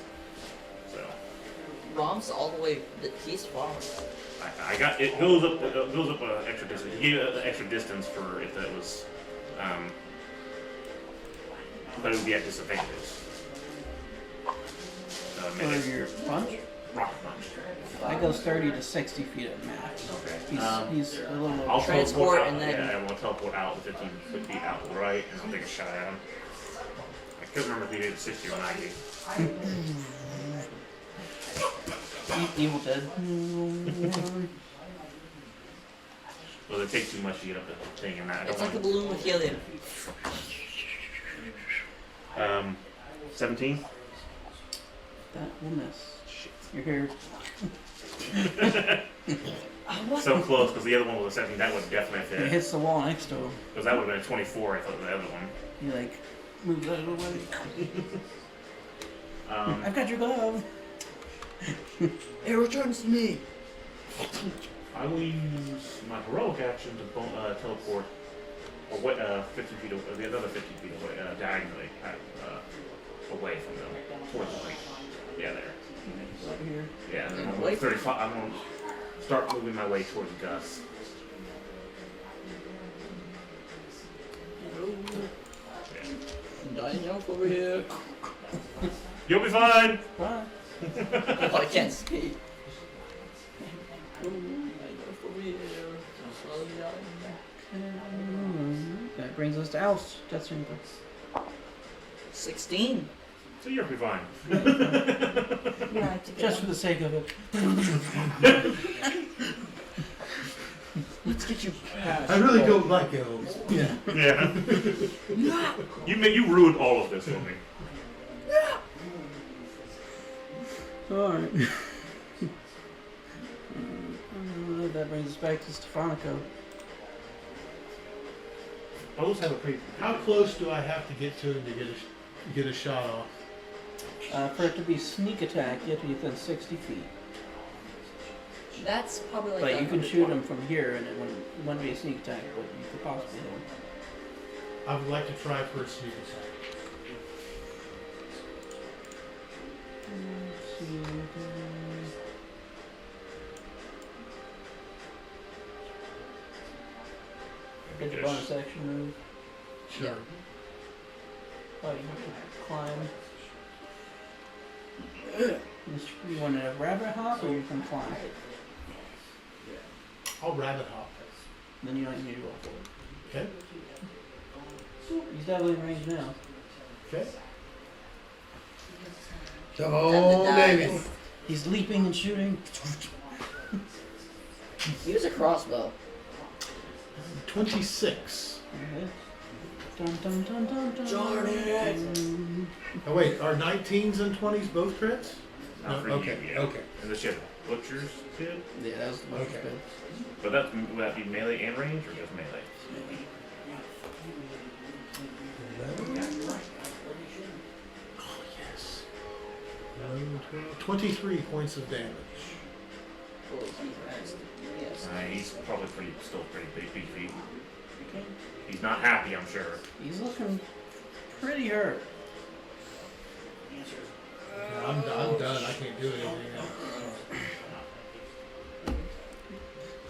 So Rom's all the way. He's far. I got it goes up extra distance. He gave extra distance for if that was, but it would be at disadvantage. For your punch? Rocket punch. That goes 30 to 60 feet at max. Okay. He's a little I'll Transport teleport out, and then- yeah, and we'll teleport out 15 feet out to the right, and I'll take a shot at him. I couldn't remember if he did 60 or 90. Evil Dead. Well, it takes too much to get up the thing, and that I It's don't like a want. balloon with helium. 17. That will miss. You're here. So close, because the other one was a 17. That would definitely He fit. hits the wall next to him. Because that would have been a 24, I thought, the other one. He like moves out of the way. I've got your glove. It returns to me. I will use my heroic action to teleport, or what, 50 feet away, the other 50 feet away, diagonally, away from them, towards the light. Yeah, there. Over here. Yeah, and then I'm going 35. I'm going to start moving my way towards Gus. Dying jump over here. You'll be fine. Bye. Oh, I can't speak. Over here. Slowly dying. That brings us to Al's. That's your 16. So you'll be fine. Yeah, just for the sake of it. Let's get you. I really don't like elves. Yeah. Yeah. You ruined all of this for me. Alright. That brings us back to Stefanika. Those have a pretty. How close do I have to get to him to get a shot off? For it to be sneak attack, you have to be within 60 feet. That's probably like. But you can shoot him from here, and it wouldn't be a sneak attack, but you could possibly hit him. I would like to try for a sneak attack. Let's see. Get the bonus action move. Sure. Yeah. Oh, you have to climb. You want to rabbit hop, or you can climb? I'll rabbit hop. Then you don't need to roll for it. Okay. He's definitely in range now. Okay. Come on, baby. He's leaping and shooting. Use a crossbow. 26. Okay. Dun, dun, dun, dun, dun. Darn it. Oh wait, are 19s and 20s both crits? Not for Okay. you, yeah. Okay. Unless you have Butcher's kid. Yeah, that was the most Okay. good. But would that be melee and range, or just melee? Oh yes. 23 points of damage. Well, he has. Yes. He's probably still pretty beefy. Okay. He's not happy, I'm sure. He's looking pretty hurt. I'm done. I can't do anything else.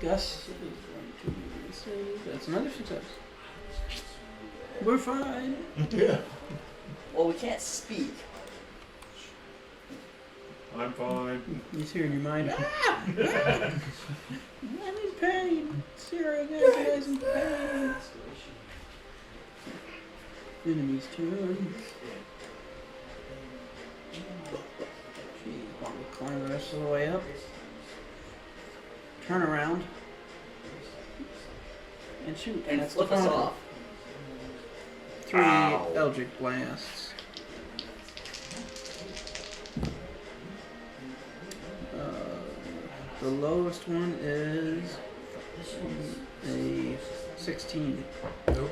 Gus is going to save. That's another success. We're fine. Yeah. Well, we can't speak. I'm fine. He's here in your mind. Ah! Ah! I'm in pain. Sarah, guys in pain. Enemy's turn. She's going to climb the rest of the way up. Turn around. And shoot. And that's flip us Stefanika. off. 3 Ow. Eldritch blasts. The lowest one is a 16. Nope.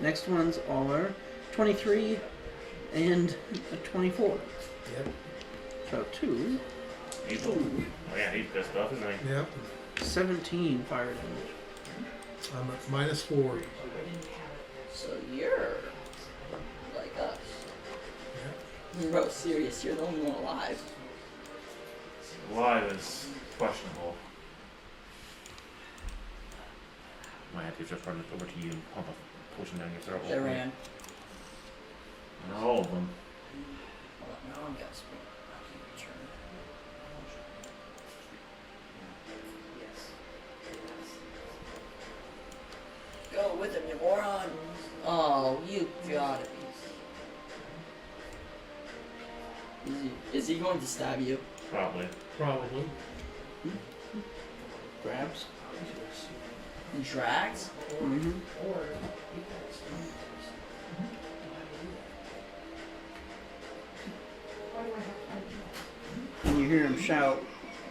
Next ones are 23 and a 24. Yep. So 2, Oh yeah, he's pissed off, isn't he? Yep. 17 fire damage. I'm at -4. So you're like us. Yep. Bro, serious, you're the only one alive. Live is questionable. Might have to just run it over to you and pump a potion down your throat. They ran. Not all of them. Hold on, now I'm gonna spin. Turn. Go with him, you moron! Oh, you gotta be. Is he going to stab you? Probably. Probably. Grabs. And drags? Mm-hmm. And you hear him shout,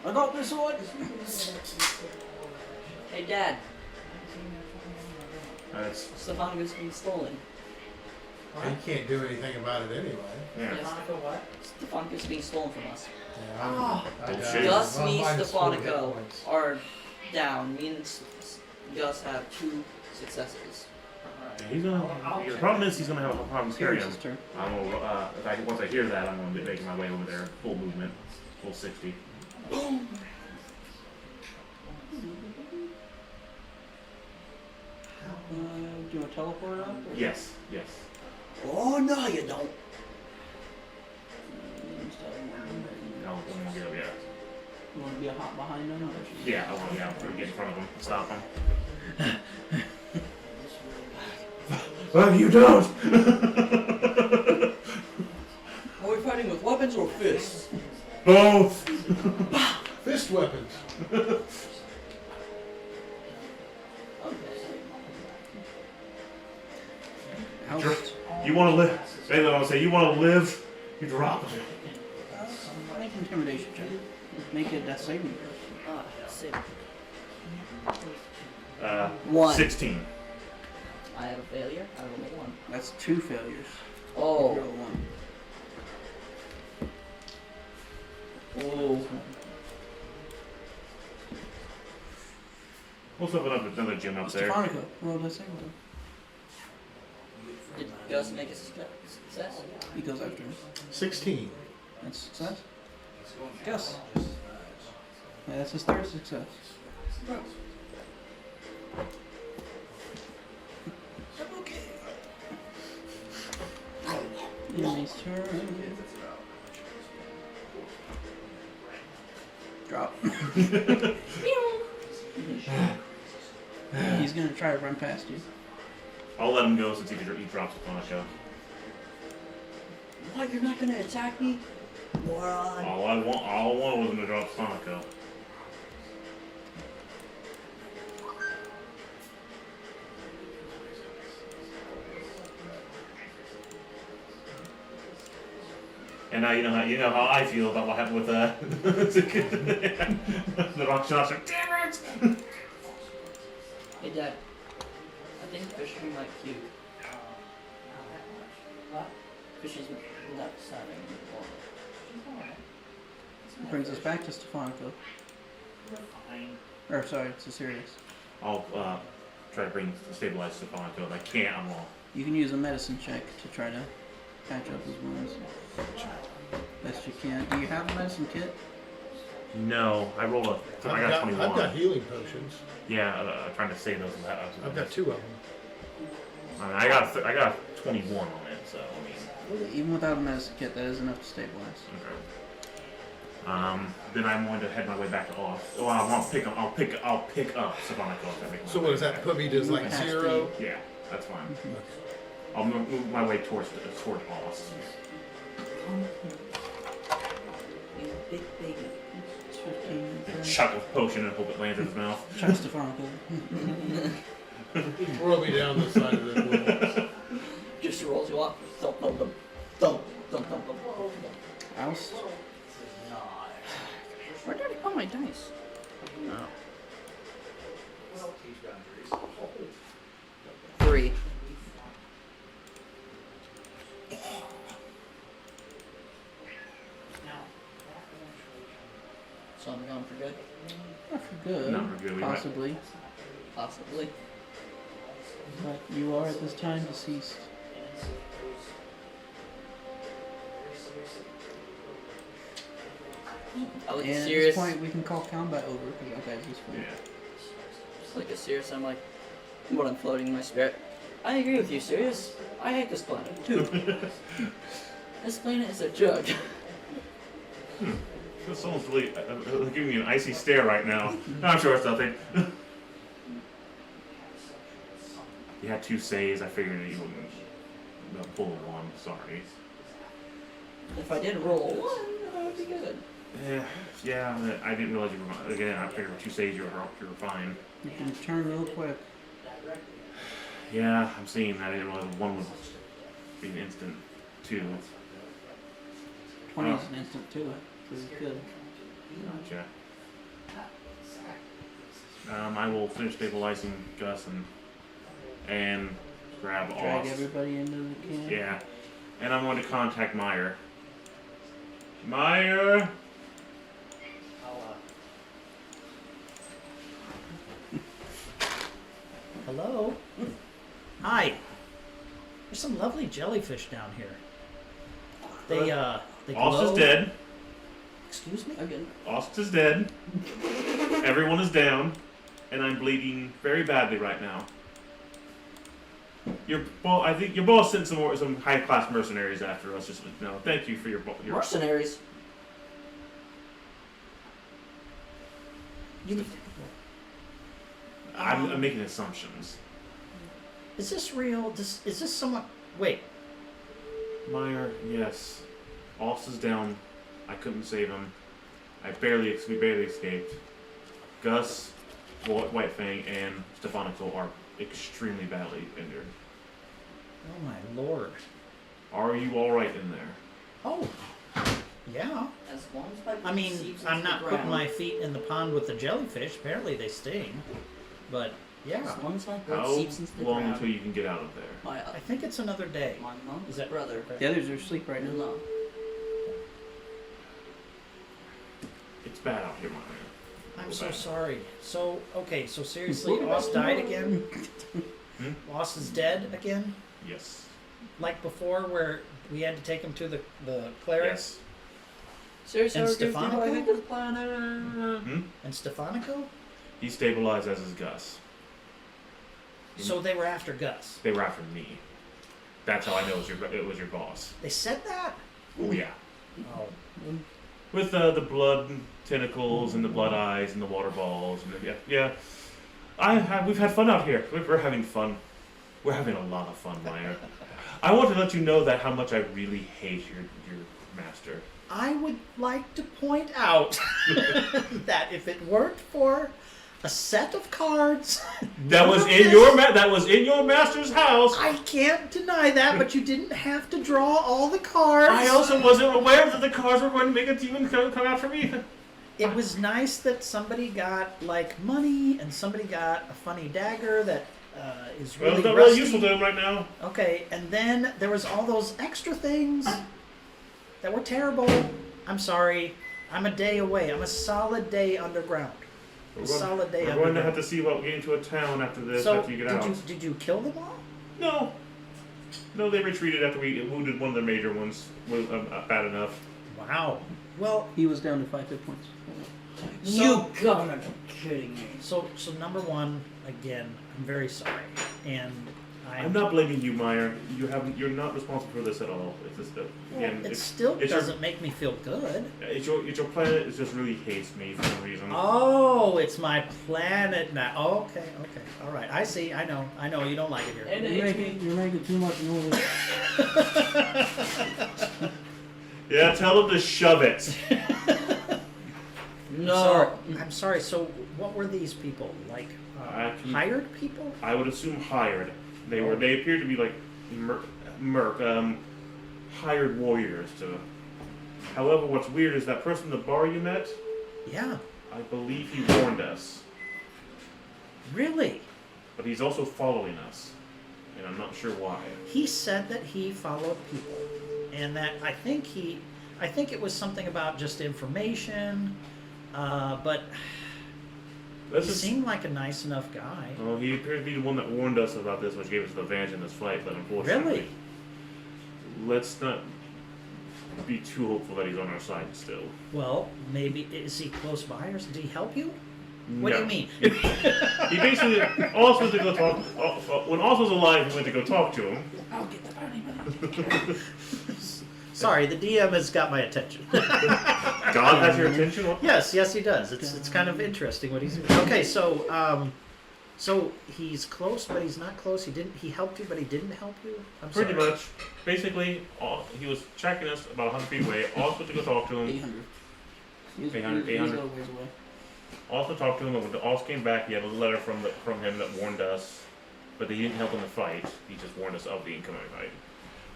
I got this one! Hey, Dad, That's Stefanika's being stolen. You can't do anything about it anyway. yeah. Yes. Stefanika's being stolen from us. Yeah, I Bullshit. died. Gus, I'm me, -4 hit Stefanika points. are down. Me and Gus have 2 successes. He's gonna. The problem is he's gonna have a problem carrying him. His turn. I'm gonna. Once I hear that, I'm gonna be making my way over there, full movement, full 60. Do you want to teleport up? Or? Yes, yes. Oh, no, you don't. No, I'm gonna go. Yeah, You want to be a hop behind him? Or yeah. I want to get in front of him, stop him. Well, you don't. Are we fighting with weapons or fists? Both. Fist weapons. Out. You want to live? Basically, I want to say you want to live. You drop him. Make an intimidation check. Make it a death saving throw. Save. 1. 16. I have a failure. I rolled a 1. That's 2 failures. Oh. Roll 1. Oh. Let's open up another gym up there. Stefanika, roll a death saving throw. Did Gus make a success? He goes after him. 16. That's success. Gus. Yeah, that's his 3rd success. I'm okay. Enemy's turn. Drop. He's gonna try to run past you. I'll let him go since he drops upon a show. What? You're not gonna attack me? Moron. All I want was him to drop Stefanika. And now you know how I feel about what happened with the rock shots. Damn it! Hey, Dad. I think Fisher might puke. What? Fisher's not sounding anymore. Brings us back to Stefanika. Or sorry, it's a serious. I'll try to stabilize Stefanika. If I can't, I'm all. You can use a medicine check to try to patch up his wounds. Best you can. Do you have a medicine kit? No, I rolled a. I got 21. I've got healing potions. Yeah, trying to save those. I've got 2 of them. I mean, I got 21 on it, so I mean. Even without a medicine kit, that is enough to stabilize. Okay. Then I'm going to head my way back to Oz. Oh, I'll pick up Stefanika. So what does that put me to like Past 0? Yeah, that's fine. Mhm. I'll move my way towards Oz. Big baby. It's 15. Chuck a potion and hope it lands in his mouth. Chuck Stefanika. Throw me down the side of the wall. Just rolls you off. Thump, thump, thump, thump, thump, thump, thump. Oust. Where did I put my dice? Oh. 3. So I'm going for good? Not for good. Not for good, we might- Possibly. Possibly. But you are at this time deceased. I like And a at serious. this point, we can call combat over because that guy's useful. Yeah. Like a Sirius, I'm like, what I'm floating in my spirit. I agree with you, Sirius. I hate this planet too. This planet is a joke. Someone's really giving me an icy stare right now. No, I'm sure it's nothing. You had 2 saves. I figured you wouldn't pull a 1. Sorry. If I did roll a 1, that would be good. Yeah. I didn't realize you were. Again, I figured with 2 saves you were fine. You can turn real quick. Yeah, I'm seeing that. I didn't realize 1 would be an instant 2. 20 is an instant too. Pretty good. Gotcha. I will finish stabilizing Gus and grab Drag Oz. everybody into the camp. Yeah. And I'm going to contact Meyer. Meyer! Hello? Hi. There's some lovely jellyfish down here. They Oz glow. is dead. Excuse me? Again. Oz is dead. Everyone is down. And I'm bleeding very badly right now. I think your boss sent some high-class mercenaries after us. Just no, thank you for your. Mercenaries. I'm making assumptions. Is this real? Is this someone? Wait. Meyer, yes. Oz is down. I couldn't save him. We barely escaped. Gus, White Fang, and Stefanika are extremely badly injured. Oh my lord. Are you all right in there? Oh. Yeah. As long as my I mean, seeps I'm into not the putting ground. my feet in the pond with the jellyfish. Apparently they sting. But yeah. As long as my blood How seeps into the long ground. until you can get out of there? My I think it's another day. my mom's Is that- brother. The others are asleep right now. No. It's bad out here, Meyer. I'm Real so bad. sorry. So okay, so seriously, Oz died again? Hmm? Oz is dead again? Yes. Like before where we had to take him to the cleric? Yes. Seriously, And we're giving people Stefanika? I hate this planet. Hmm? And Stefanico? He stabilized as is Gus. So they were after Gus. They were after me. That's how I know it was your boss. They said that? Oh yeah. Oh. With the blood tentacles and the blood eyes and the water balls and yeah. We've had fun out here. We're having fun. We're having a lot of fun, Meyer. I want to let you know that how much I really hate your master. I would like to point out that if it weren't for a set of cards That was in your master's house. I can't deny that, but you didn't have to draw all the cards. I also wasn't aware that the cards were going to make a demon come after me. It was nice that somebody got like money and somebody got a funny dagger that is Well, really it's not rusty. really useful to him right now. Okay, and then there was all those extra things that were terrible. I'm sorry. I'm a day away. I'm a solid day underground. We're A going, solid day we're going to underground. have to see about getting to a town after this, So after you get did out. did you kill them all? No. No, they retreated after we wounded one of their major ones. Was bad enough. Wow. Well, He was down to 5 hit points. You gotta be kidding me. so number one, again, I'm very sorry, and I'm not blaming you, Meyer. You're not responsible for this at all. It's just Well, again, it still it's doesn't make me feel good. it's your planet. It just really hates me for some reason. Oh, it's my planet now. Oh, okay, all right. I see. I know. You don't like it here. And You're making too much noise. Yeah, tell them to shove it. no. I'm sorry. So, what were these people like? Hired people? I would assume hired. They appeared to be like hired warriors to. However, what's weird is that person in the bar you met. Yeah. I believe he warned us, Really? but he's also following us, and I'm not sure why. He said that he followed people, and that I think it was something about just information, but he Let's just. seemed like a nice enough guy. Oh, he appeared to be the one that warned us about this, which gave us the advantage in this fight. But unfortunately, Really? let's not be too hopeful that he's on our side still. Well, maybe is he close by, or did he help you? What do you mean? He basically Oz went to go talk. When Oz was alive, he went to go talk to him. I'll get the bounty money. Sorry, the DM has got my attention. God has your attention. What? Yes, he does. It's kind of interesting what he's doing. Okay, so he's close, but he's not close. He helped you, but he didn't help you. I'm Pretty sorry. much. Basically, he was tracking us about 100 feet away. Oz went to go talk to him. 800. He's 800, He's a 800. little ways away. Also talked to him, and when Oz came back, he had a letter from him that warned us, but he didn't help in the fight. He just warned us of the incoming fight.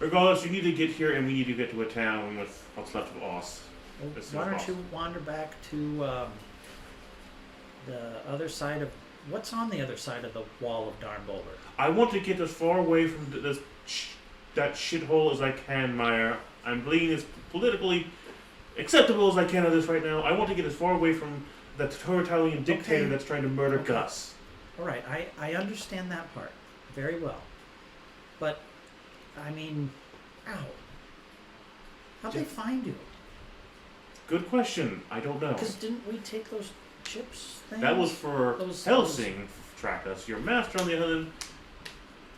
Regardless, you need to get here, and we need to get to a town with what's left of Oz. Well, As soon why as don't possible. you wander back to the other side of what's on the other side of the wall of Darn Boulder? I want to get as far away from that shithole as I can, Meyer. I'm being as politically acceptable as I can of this right now. I want to get as far away from the totalitarian dictator Okay. that's trying to murder Okay. Gus. All right, I understand that part very well, but I mean, ow, how'd they find you? Good question. I don't know. Because didn't we take those chips things? That was for Those- Helsing track us. Your master, on the other hand,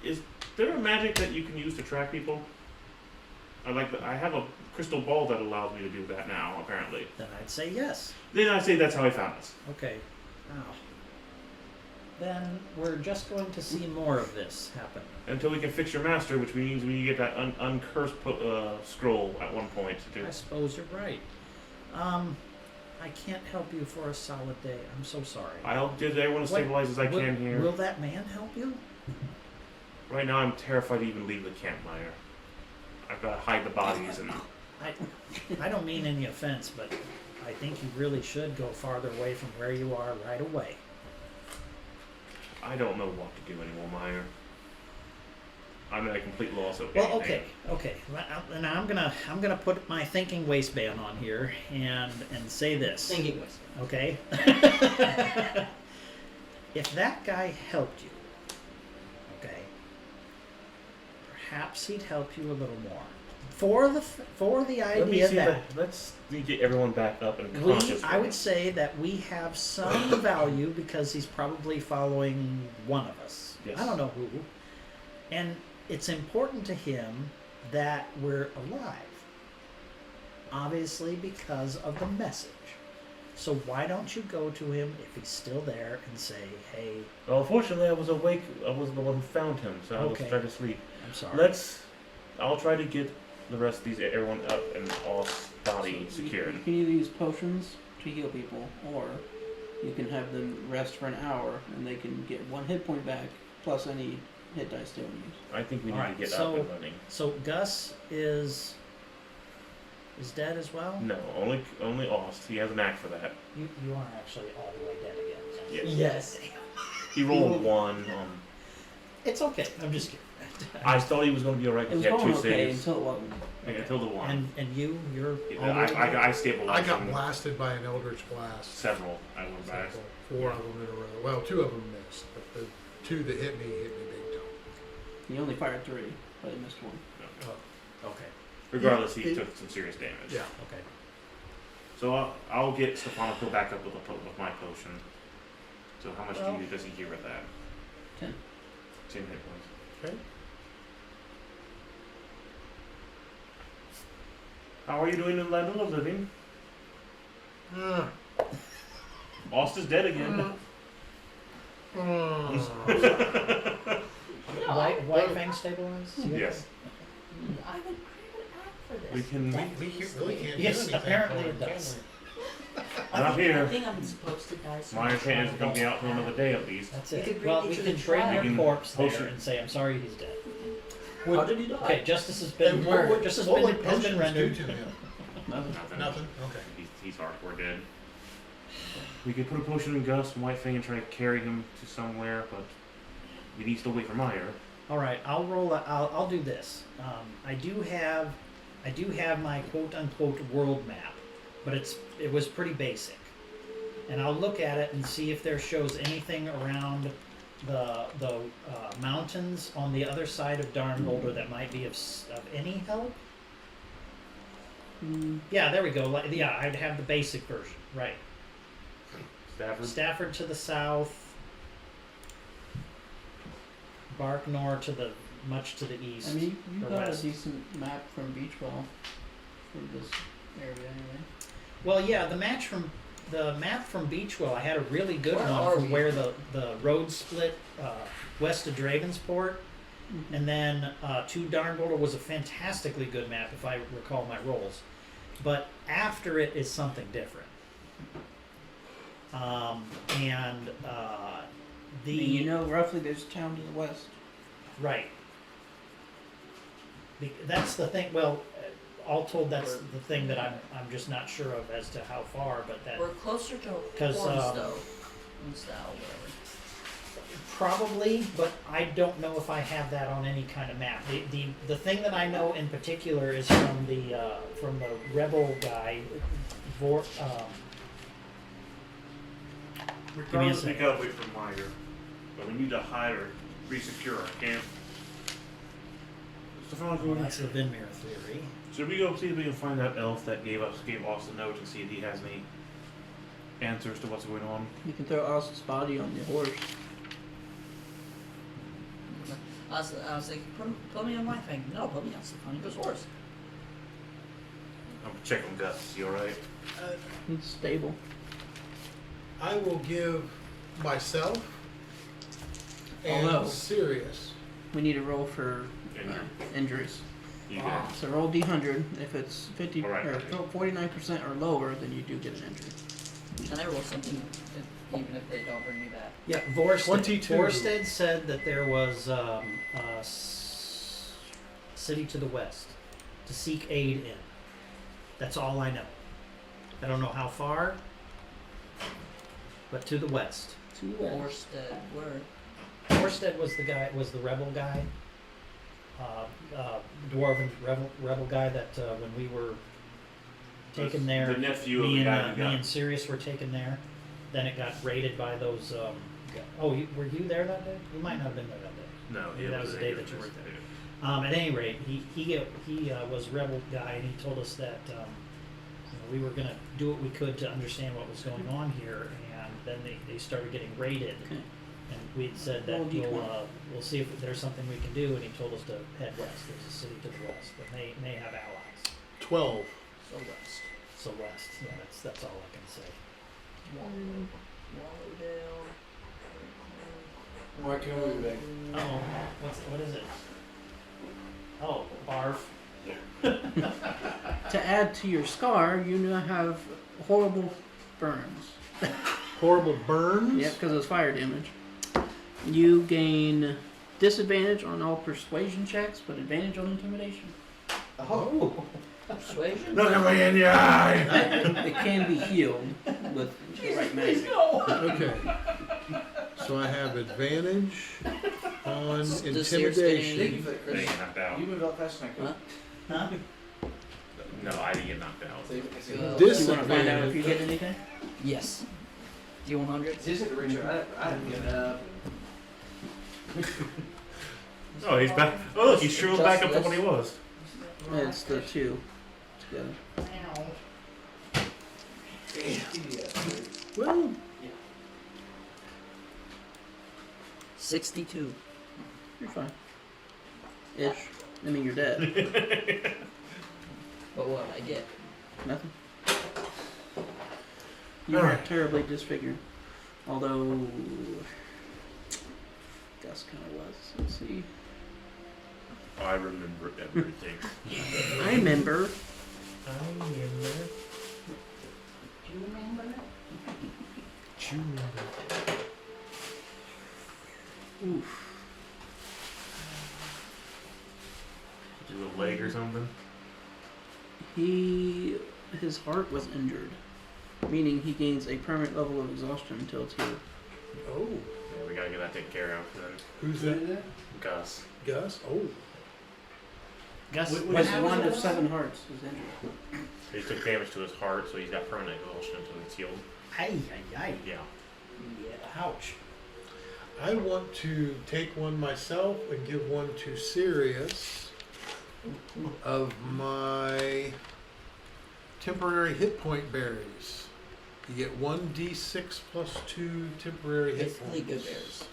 is there a magic that you can use to track people? I have a crystal ball that allows me to do that now, apparently. Then I'd say yes. Then I say that's how I found us. Okay. Ow. Then we're just going to see more of this happen. Until we can fix your master, which means we get that uncursed scroll at one point. I suppose you're right. I can't help you for a solid day. I'm so sorry. I'll do everyone as What- stabilized as I can here. Will that man help you? Right now, I'm terrified to even leave the camp, Meyer. I've got to hide the bodies and. I don't mean any offense, but I think you really should go farther away from where you are right away. I don't know what to do anymore, Meyer. I'm at a complete loss of Well, anything. okay. And I'm gonna put my thinking waistband on here and say this. Thinking with. Okay. If that guy helped you, okay, perhaps he'd help you a little more. For the Let me idea see that let's get everyone back up and conscious. I would say that we have some value because he's probably following one of us. Yes. I don't know who. And it's important to him that we're alive. Obviously because of the message. So why don't you go to him if he's still there and say, hey, Well, unfortunately, I was awake. I was the one who found him, so I was Okay. trying to sleep. I'm sorry. I'll try to get the rest of everyone up and Oz body secured. You can either use potions to heal people, or you can have them rest for an hour and they can get 1 hit point back plus any hit dice they want to use. I think we need Alright, to get so- up and running. So Gus is dead as well? No, only Oz. He has a knack for that. You are actually all the way dead again. Yes. Yes. He rolled 1. It's okay. I'm just kidding. I thought he was going to be alright It because was he had going two okay saves. until it wasn't. Until the one. And you're Yeah, already. I stabilized I got him. blasted by an Eldritch Blast. Several. I went back. Four of them in a row. Well, two of them missed, but the two that hit me big time. He only fired 3, but he missed 1. Okay. Regardless, he took some serious damage. Yeah. Okay. So I'll get Stefanika back up with my potion. So how much does he hear with that? 10. 10 hit points. Okay. How are you doing in the land of the living? Lost is dead again. White Fang stabilized? Yes. I would act for this. We can. We really can't do Yes, anything apparently for it him, does. Not here. I think I'm supposed to die. My chance is going to be out for another day at least. That's You it. could bring Well, me we to can the bring trial. your You can corpse post there it. and say, I'm sorry he's dead. How did he die? Okay, justice has been, And what justice what would has been potions rendered. do to him? Nothing. Nothing. Okay. He's hardcore dead. We could put a potion in Gus and White Fang and try to carry him to somewhere, but we need to still wait for Meyer. All right, I'll do this. I do have my quote unquote world map, but it was pretty basic, and I'll look at it and see if there shows anything around the mountains on the other side of Darnboulder that might be of any help. Yeah, there we go. Yeah, I'd have the basic version, right? Stafford to the south. Barknor much to the east. I mean, you or got west. a decent map from Beachwell for this area anyway. Well, yeah, the map from Beachwell, I had a really good Where one are from we? where the road split west of Dravensport, and then to Darnboulder was a fantastically good map if I recall my rolls. But after it is something different. And I mean, you know, roughly there's a town to the west. right. That's the thing. Well, all told, that's the thing that I'm just not sure of as to how far, but that We're closer to 'Cause, Hornstow. Hornstow, whatever. probably, but I don't know if I have that on any kind of map. The thing that I know in particular is from the rebel guy, Regardless, we gotta wait for Meyer. But we need to hide or re-secure our camp. that's the Vinmere theory. Should we go see if we can find that elf that gave Austin notes and see if he has any answers to what's going on? You can throw Austin's body on the horse. I was thinking, put me on my thing. No, put me on Stefanika's horse. I'm checking Gus. Is he alright? He's stable. I will give myself and Although- Sirius. We need a roll for Injury. injuries. You did. So roll D100. If it's 50 Alright, or okay. 49% or lower, then you do get an injury. Can I roll something even if they don't bring me back? Yeah, Vorsted. 22. Vorsted said that there was a city to the west to seek aid in. That's all I know. I don't know how far, but to the west. Orsted, where? Vorsted was the rebel guy, dwarven rebel guy that when we were taken there, The nephew of me the guy and who me got. and Sirius were taken there. Then it got raided by those. Were you there that day? You might not have been there that day. No, Maybe it that was the day that you dangerous. were there. At any rate, he was a rebel guy, and he told us that we were going to do what we could to understand what was going on here, and then they started getting raided, Okay. and we'd said that Roll D20. we'll see if there's something we can do, and he told us to head west. There's a city to the west that may have allies. 12. So west. So west, yeah, that's all I can say. Wallowdale. Why can't we be back? Oh, what is it? Oh, barf. To add to your scar, you now have horrible burns. Horrible burns? Yep, because of those fire damage. You gain disadvantage on all persuasion checks, but advantage on intimidation. Oh. Persuasion? Look at me in the eye! It can be healed with the right magic. Okay. So I have advantage on This year's Thank you intimidation. for the They Chris. get knocked out. You moved out faster than I could. Huh? Huh? No, I didn't get knocked out. So you- so you- Uh, Do you want to find out if you Disadvantage. get anything? Yes. D100. It's just like a reach. I haven't given up. Oh, he's back. Oh, look, he's sure back up to what he was. It's the two together. Well, 62. You're fine. Ish. I mean, you're dead. But what I get? Nothing. You All are right. terribly disfigured. Although Gus kind of was. Let's see. I remember everything. I remember. I remember. Do you remember it? Oof. Do a leg or something? His heart was injured, meaning he gains a permanent level of exhaustion until it's healed. oh, Yeah, we gotta get that taken care of then. who's that? Gus. Gus? Oh, Gus, What- what His happened? one of 7 hearts is injured. He took damage to his heart, so he's got permanent exhaustion until it's healed. Ay, ay, ay. Yeah. Yeah, ouch. I want to take one myself and give one to Sirius of my temporary hit point berries. You get 1d6 plus 2 temporary hit Basically points. good bears.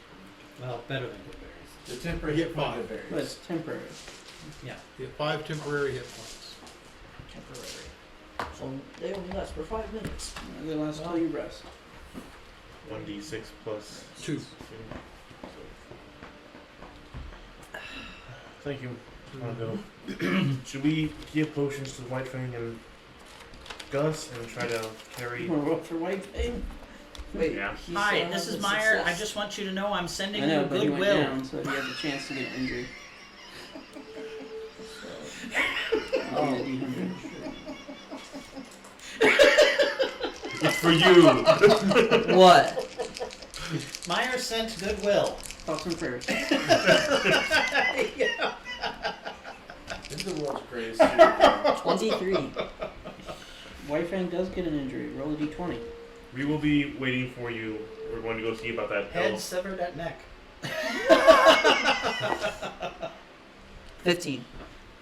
Well, better than good berries. The temporary You hit get point five. of berries. But it's temporary. Yeah. You get 5 temporary hit points. Temporary. So they only last for 5 minutes. They last till you rest. 1d6 plus 2. Thank you. I'll go. Should we give potions to White Fang and Gus and try to carry? You want to roll for White Fang? Wait. Yeah. he Hi, still this has is a Meyer. I success. just want you to know I'm sending I know, you but he went goodwill. down, so he has a chance to get injured. Oh. I'll be a D100. It's for you. What? Meyer sent goodwill. Thoughts and prayers. This is the world's greatest superhero. 23. White Fang does get an injury. Roll a D20. We will be waiting for you. We're going to go see about that Head elf. severed at neck. 15.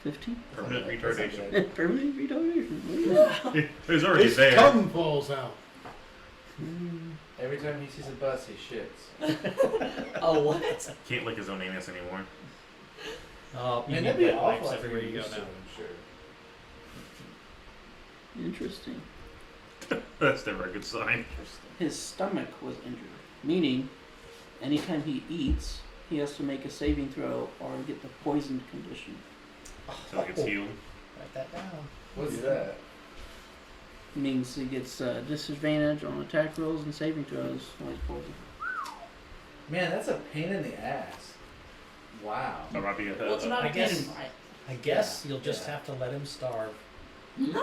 15. Permanent retardation. Permanent retardation. It was already His there. tongue falls out. Every time he sees a bus, he shits. Oh, what? Can't lick his own anus anymore. Oh, you Man, need that'd be wet awful wipes after everywhere you you go used to now. it, I'm sure. Interesting. That's never a good sign. His stomach was injured, meaning anytime he eats, he has to make a saving throw or get the poisoned condition. So it gets healed. Write that down. What's that? Means he gets disadvantage on attack rolls and saving throws when he's poisoned. Man, that's a pain in the ass. Wow. That might be a Well, it's not I a guess- game, right? I guess Yeah, you'll just yeah. have to let him starve. No!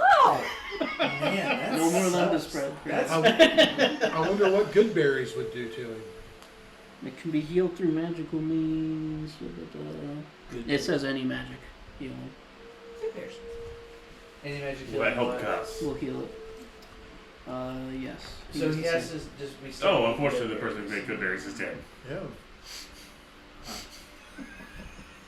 Man, that's No more lung to spread. That's I wonder what good berries would do to him. It can be healed through magical means. It says any magic healing Good bears. any magic Will that healing help what? Gus? will heal it. Yes. So needs he to has save. to just be. Oh, unfortunately, the person who made good berries is dead. Yeah.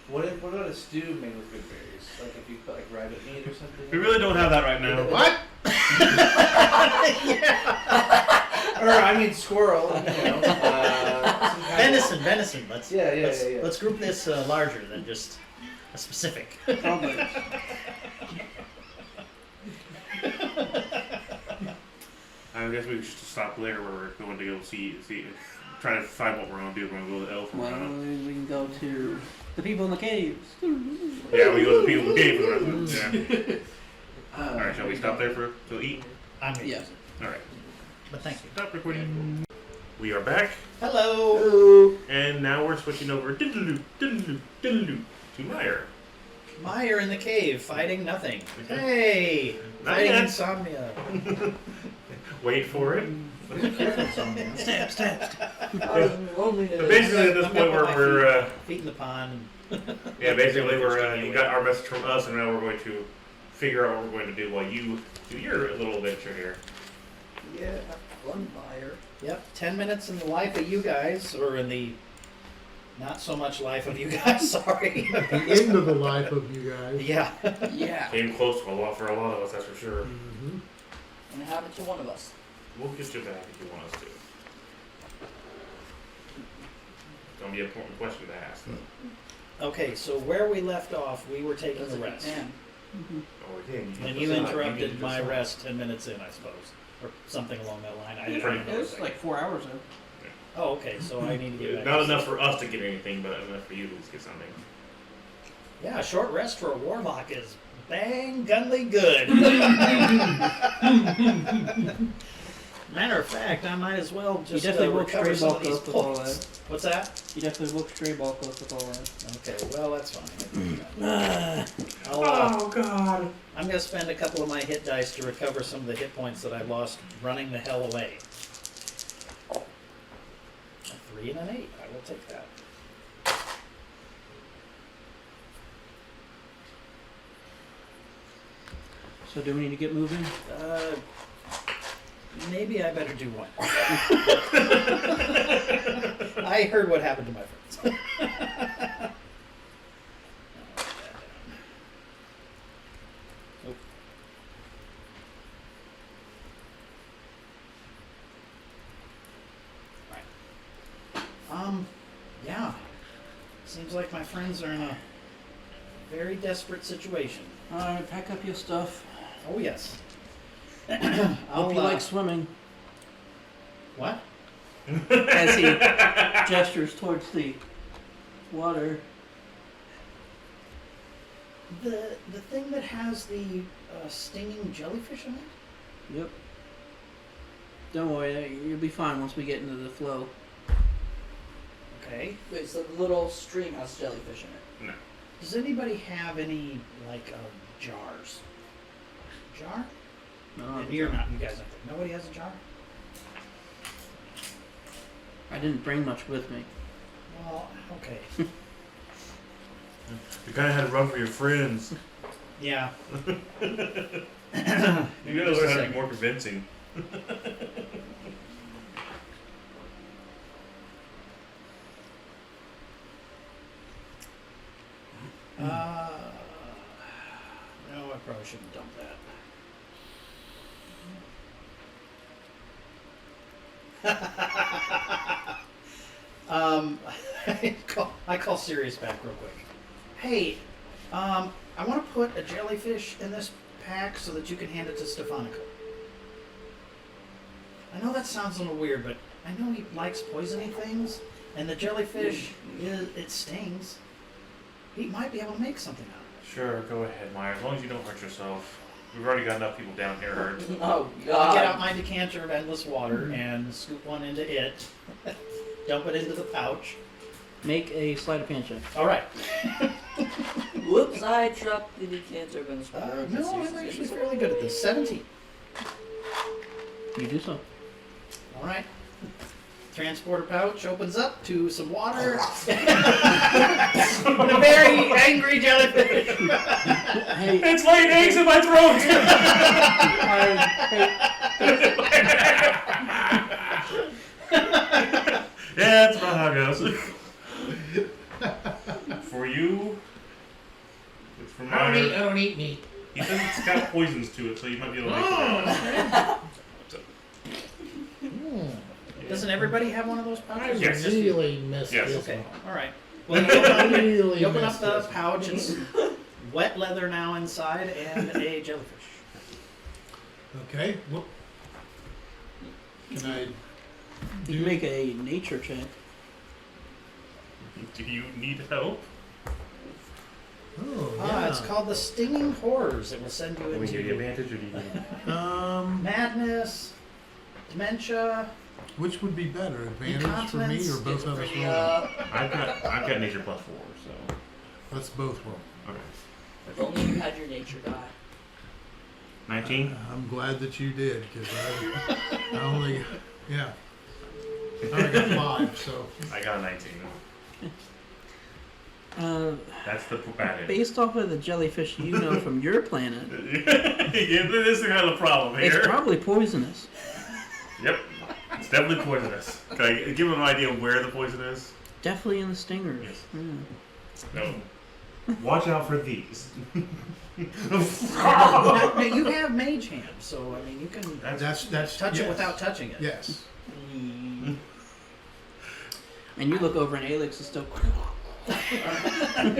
What about a stew made with good berries? Like if you put like rabbit meat or something. We really don't have that right now. What? Or I mean squirrel. You know. Some kind of- Venison. Let's Yeah. let's group this larger than just a specific. Probably. I guess we should stop there where we're going to go see try to find what we're going to do. We're going to go to the elf. Well, we can go to the people in the caves. Yeah, we go to the people in the cave for the rest of it. Yeah. All right, shall we stop there to eat? I'm gonna Yeah. use it. All right. But thank you. Stop recording. We are back, Hello. and now we're switching over to Meyer. Meyer in the cave fighting nothing. Hey, Not fighting yet. insomnia. Wait for it. Stab, stab. Loneliness. But basically, at this I'm point, gonna put my we're feet in the pond. yeah, basically we're you got our message from us, and now we're going to figure out what we're going to do while you do your little adventure here. Yeah, fun fire. Yep, 10 minutes in the life of you guys, or in the not so much life of you guys, sorry. The end of the life of you guys. Yeah. Yeah. Came close for a lot of us, that's for sure. Mhm. And it happened to one of us. We'll get you back if you want us to. It's gonna be an important question to ask. Okay, so where we left off, we were taking a rest. Man. Oh, again, And need you to decide. interrupted need to my decide. rest 10 minutes in, I suppose. Or something along that line. I Pretty didn't It know. was like 4 hours in. Oh, okay, so I need to get back. Not to enough sleep. for us to get anything, but enough for you to at least get something. Yeah, a short rest for a warlock is bang gunly good. Matter of fact, I might as well You just definitely woke recover stray some of bulk these up with all points. that. What's that? You definitely woke stray bulk up with all that. Okay, well that's fine. Oh God! I'm gonna spend a couple of my hit dice to recover some of the hit points that I lost running the hell away. A 3 and an 8. I will take that. So do we need to get moving? Maybe I better do one. I heard what happened to my friends. Nope. Right. Yeah. Seems like my friends are in a very desperate situation. Alright, pack up your stuff. Oh yes. Hope you like swimming. What? As he gestures towards the water. The thing that has the stinging jellyfish in it? Yep. Don't worry, you'll be fine once we get into the flow. Okay. Wait, so the little stream has jellyfish in it. Does anybody have any like jars? Jar? No, And you're not. You guys aren't. Nobody has a jar. I didn't bring much with me. Well, okay. You kind of had to run for your friends. Yeah. You gotta learn how to be more convincing. No, I probably shouldn't dump that. I call Sirius back real quick. Hey, I want to put a jellyfish in this pack so that you can hand it to Stefanika. I know that sounds a little weird, but I know he likes poisoning things, and the jellyfish, it stings. He might be able to make something out of it. Sure, go ahead, Meyer. As long as you don't hurt yourself. We've already got enough people down here hurt. Oh I'll get out God. my decanter of endless water and scoop one into it, dump it into the pouch. Make a sleight of hand check. All right. Whoops! I dropped the decanter of endless water. No, I'm actually fairly good at this. 17. You do so. All right. Transporter pouch opens up to some water. And a very angry jellyfish. Hey, It's laying eggs in my throat! Yeah, that's about how it goes. For you, it's for I Meyer. don't eat meat. He says it's got poisons to it, so you might be able to make it. Doesn't everybody have one of those pouches? Yes. Or just you? Really missed Yes. this Okay. one. All right. Well, you open up, Really you open up missed the this one. pouch. It's wet leather now inside and a jellyfish. Okay. Well, can I you can make a nature check. Do you need help? Oh, It's called the Stinging Horrors. It will send you Do we give you into advantage or do you need madness, dementia. Which would be better, advantage for me or both of us roll? I've got nature +4, so Let's both roll. okay. If only you had your nature die. 19? I'm glad that you did, because I only, yeah. I only got 5, so. I got a 19. That's the bad end. Based off of the jellyfish you know from your planet, Yeah, this is kind of the problem it's here. probably poisonous. Yep. It's definitely poisonous. Can I give them an idea of where the poison is? Definitely in the stingers. Yes. Yeah. No. Watch out for these. Now, you have mage hand, so I mean you can That's touch it yes. without touching it. Yes. And you look over and Alex is still.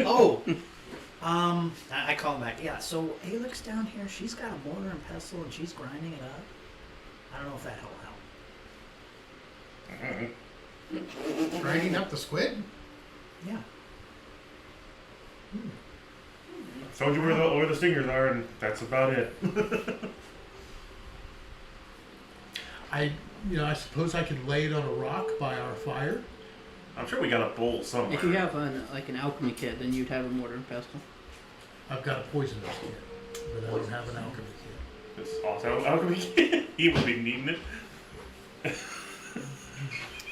Oh, I call him back. Yeah, so Alex down here, she's got a mortar and pestle and she's grinding it up. I don't know if that'll help. Grinding up the squid? Yeah. Told you where the stingers are, and that's about it. I suppose I could lay it on a rock by our fire. I'm sure we got a bowl somewhere. If you have an alchemy kit, then you'd have a mortar and pestle. I've got a poisonous kit, but I don't have an alchemy kit. This also alchemy. He would be needing it.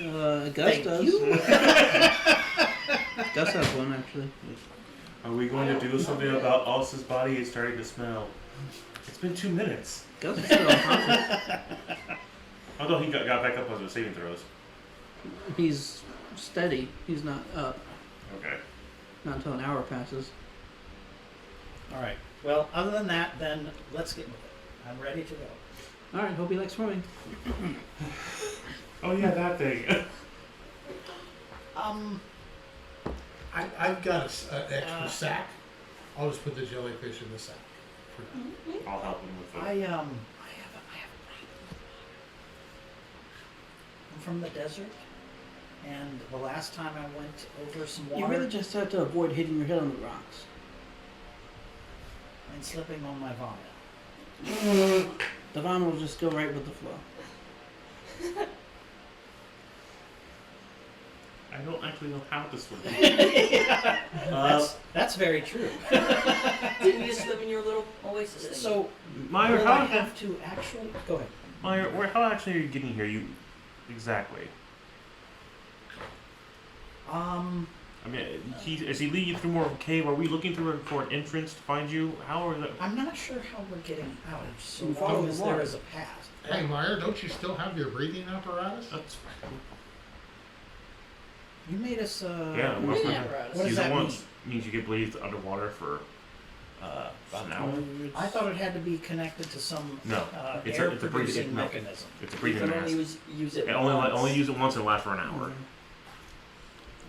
Gus Thank does. you. Gus has one actually. Are we going to do something about Alsa's body is starting to smell? It's been 2 minutes. Gus is still unconscious. Although he got back up on the saving throws. He's steady. He's not up. Okay. Not until an hour passes. All right. Well, other than that, then let's get moving. I'm ready to go. All right. Hope he likes swimming. Oh yeah, that thing. I've got an extra sack. I'll just put the jellyfish in the sack. For now. I'll help him with I it. have a problem. I'm from the desert, and the last time I went over some You water really just have to avoid hitting your head on the rocks. and slipping on my vomit. The vomit will just go right with the flow. I don't actually know how to swim. That's very true. Didn't you just live in your little oasis thing? So, Meyer, will I how have to actually go ahead? Meyer, how actually are you getting here? You exactly. I mean, is he leading you through more of a cave? Are we looking through for an entrance to find you? How are the? I'm not sure how we're getting out. So You follow long the as water. there is a path. Hey, Meyer, don't you still have your breathing apparatus? That's You made us. yeah. What Use does it that once means you get breathed underwater for about an hour. I thought it had to be connected to some No, it's a air breathing producing no. mechanism. It's a You breathing can only mask. use it And once. only use it once and last for an hour.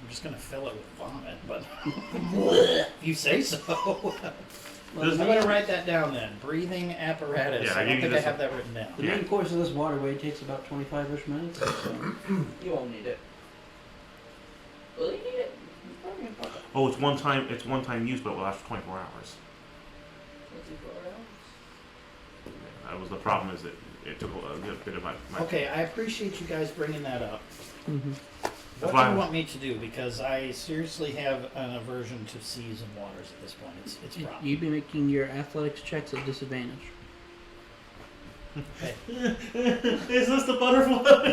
I'm just gonna fill it with vomit, but you say so. I'm gonna write that down then. Breathing apparatus. Yeah, I I don't gave you think I this have that written down. The main course of this waterway takes about 25-ish minutes. So. You won't need it. Will you need it? Oh, it's one time. It's one time use, but it will last for 24 hours. 24 hours? That was the problem. Is that it took a bit of my. Okay, I appreciate you guys bringing that up. Mm-hmm. What do why you I- want me to do? Because I seriously have an aversion to seas and waters at this point. It's a problem. You'd be making your athletics checks at disadvantage. Okay. Is this the butterfly?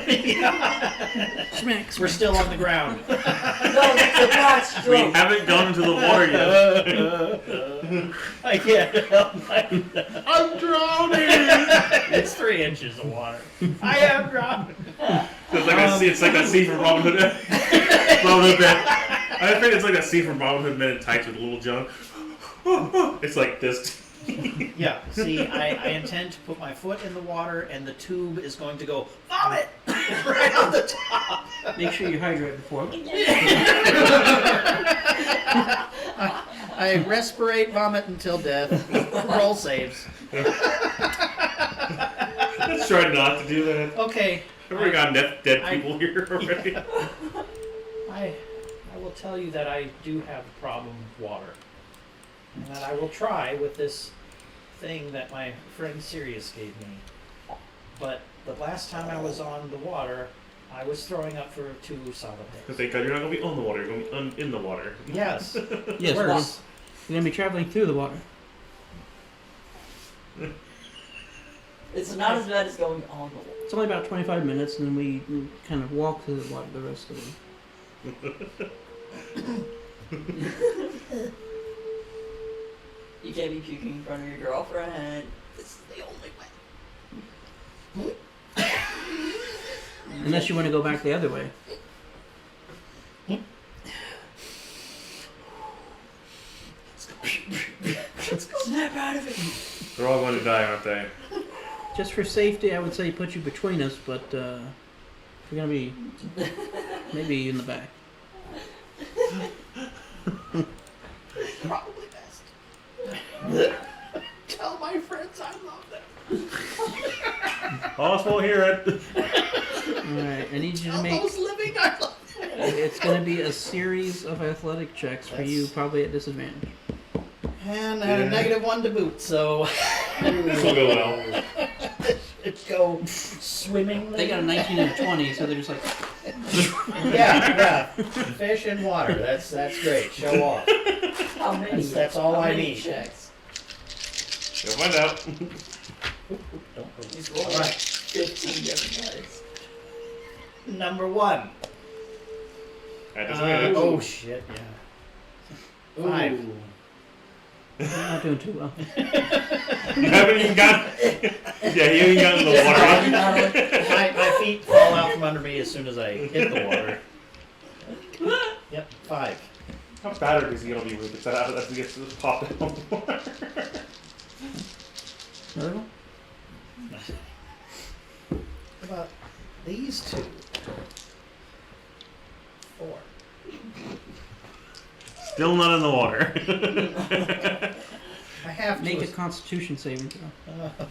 Smacks. We're still on the ground. No, that's a bad We stroke. haven't gone into the water yet. I can't help myself. I'm drowning! It's 3 inches of water. I am drowning. It's like it's like that scene from Robin Hood. Robin Hood Man. I think it's like that scene from Robin Hood Men in Tights with Little John. It's like this. Yeah, see, I intend to put my foot in the water and the tube is going to go vomit right on the top. Make sure you hydrate before. I respirate, vomit until death. Roll saves. Let's try not to do that. Okay. Have we got dead people here already? I will tell you that I do have a problem with water. And that I will try with this thing that my friend Sirius gave me. But the last time I was on the water, I was throwing up for 2 solid days. Thank God you're not going to be on the water, you're going to be in the water. Yes. Yes, Worse. you're going to be traveling through the water. It's not as bad as going on the wall. It's only about 25 minutes, and then we kind of walk through the rest of it. You can't be puking in front of your girlfriend. This is the only way. Unless you want to go back the other way. Snap out of it. They're all going to die, aren't they? Just for safety, I would say put you between us, but if you're gonna be maybe in the back. Probably best. Tell my friends I love them. Boss won't hear it. Alright, I need you to Tell make. those living I love them. It's gonna be a series of athletic checks for you, probably at disadvantage. And I had a -1 to boot, so This will go well. let's go swimming. They got a 19 and a 20, so they're just like. Yeah. Fish and water. That's great. Show off. How many? That's all How I many need. checks? You'll find out. He's rolling All right. 15 different dice. Number 1. At disadvantage. Oh shit! Yeah. 5. I'm not doing too well. You haven't even got. Yeah, you haven't gotten in the water. My feet fall out from under me as soon as I hit the water. Yep. 5. How battered is he gonna be when he gets that out of that? He gets to pop it on the water. Another one? What about these 2? 4. Still not in the water. I have Make to. a Constitution saving throw.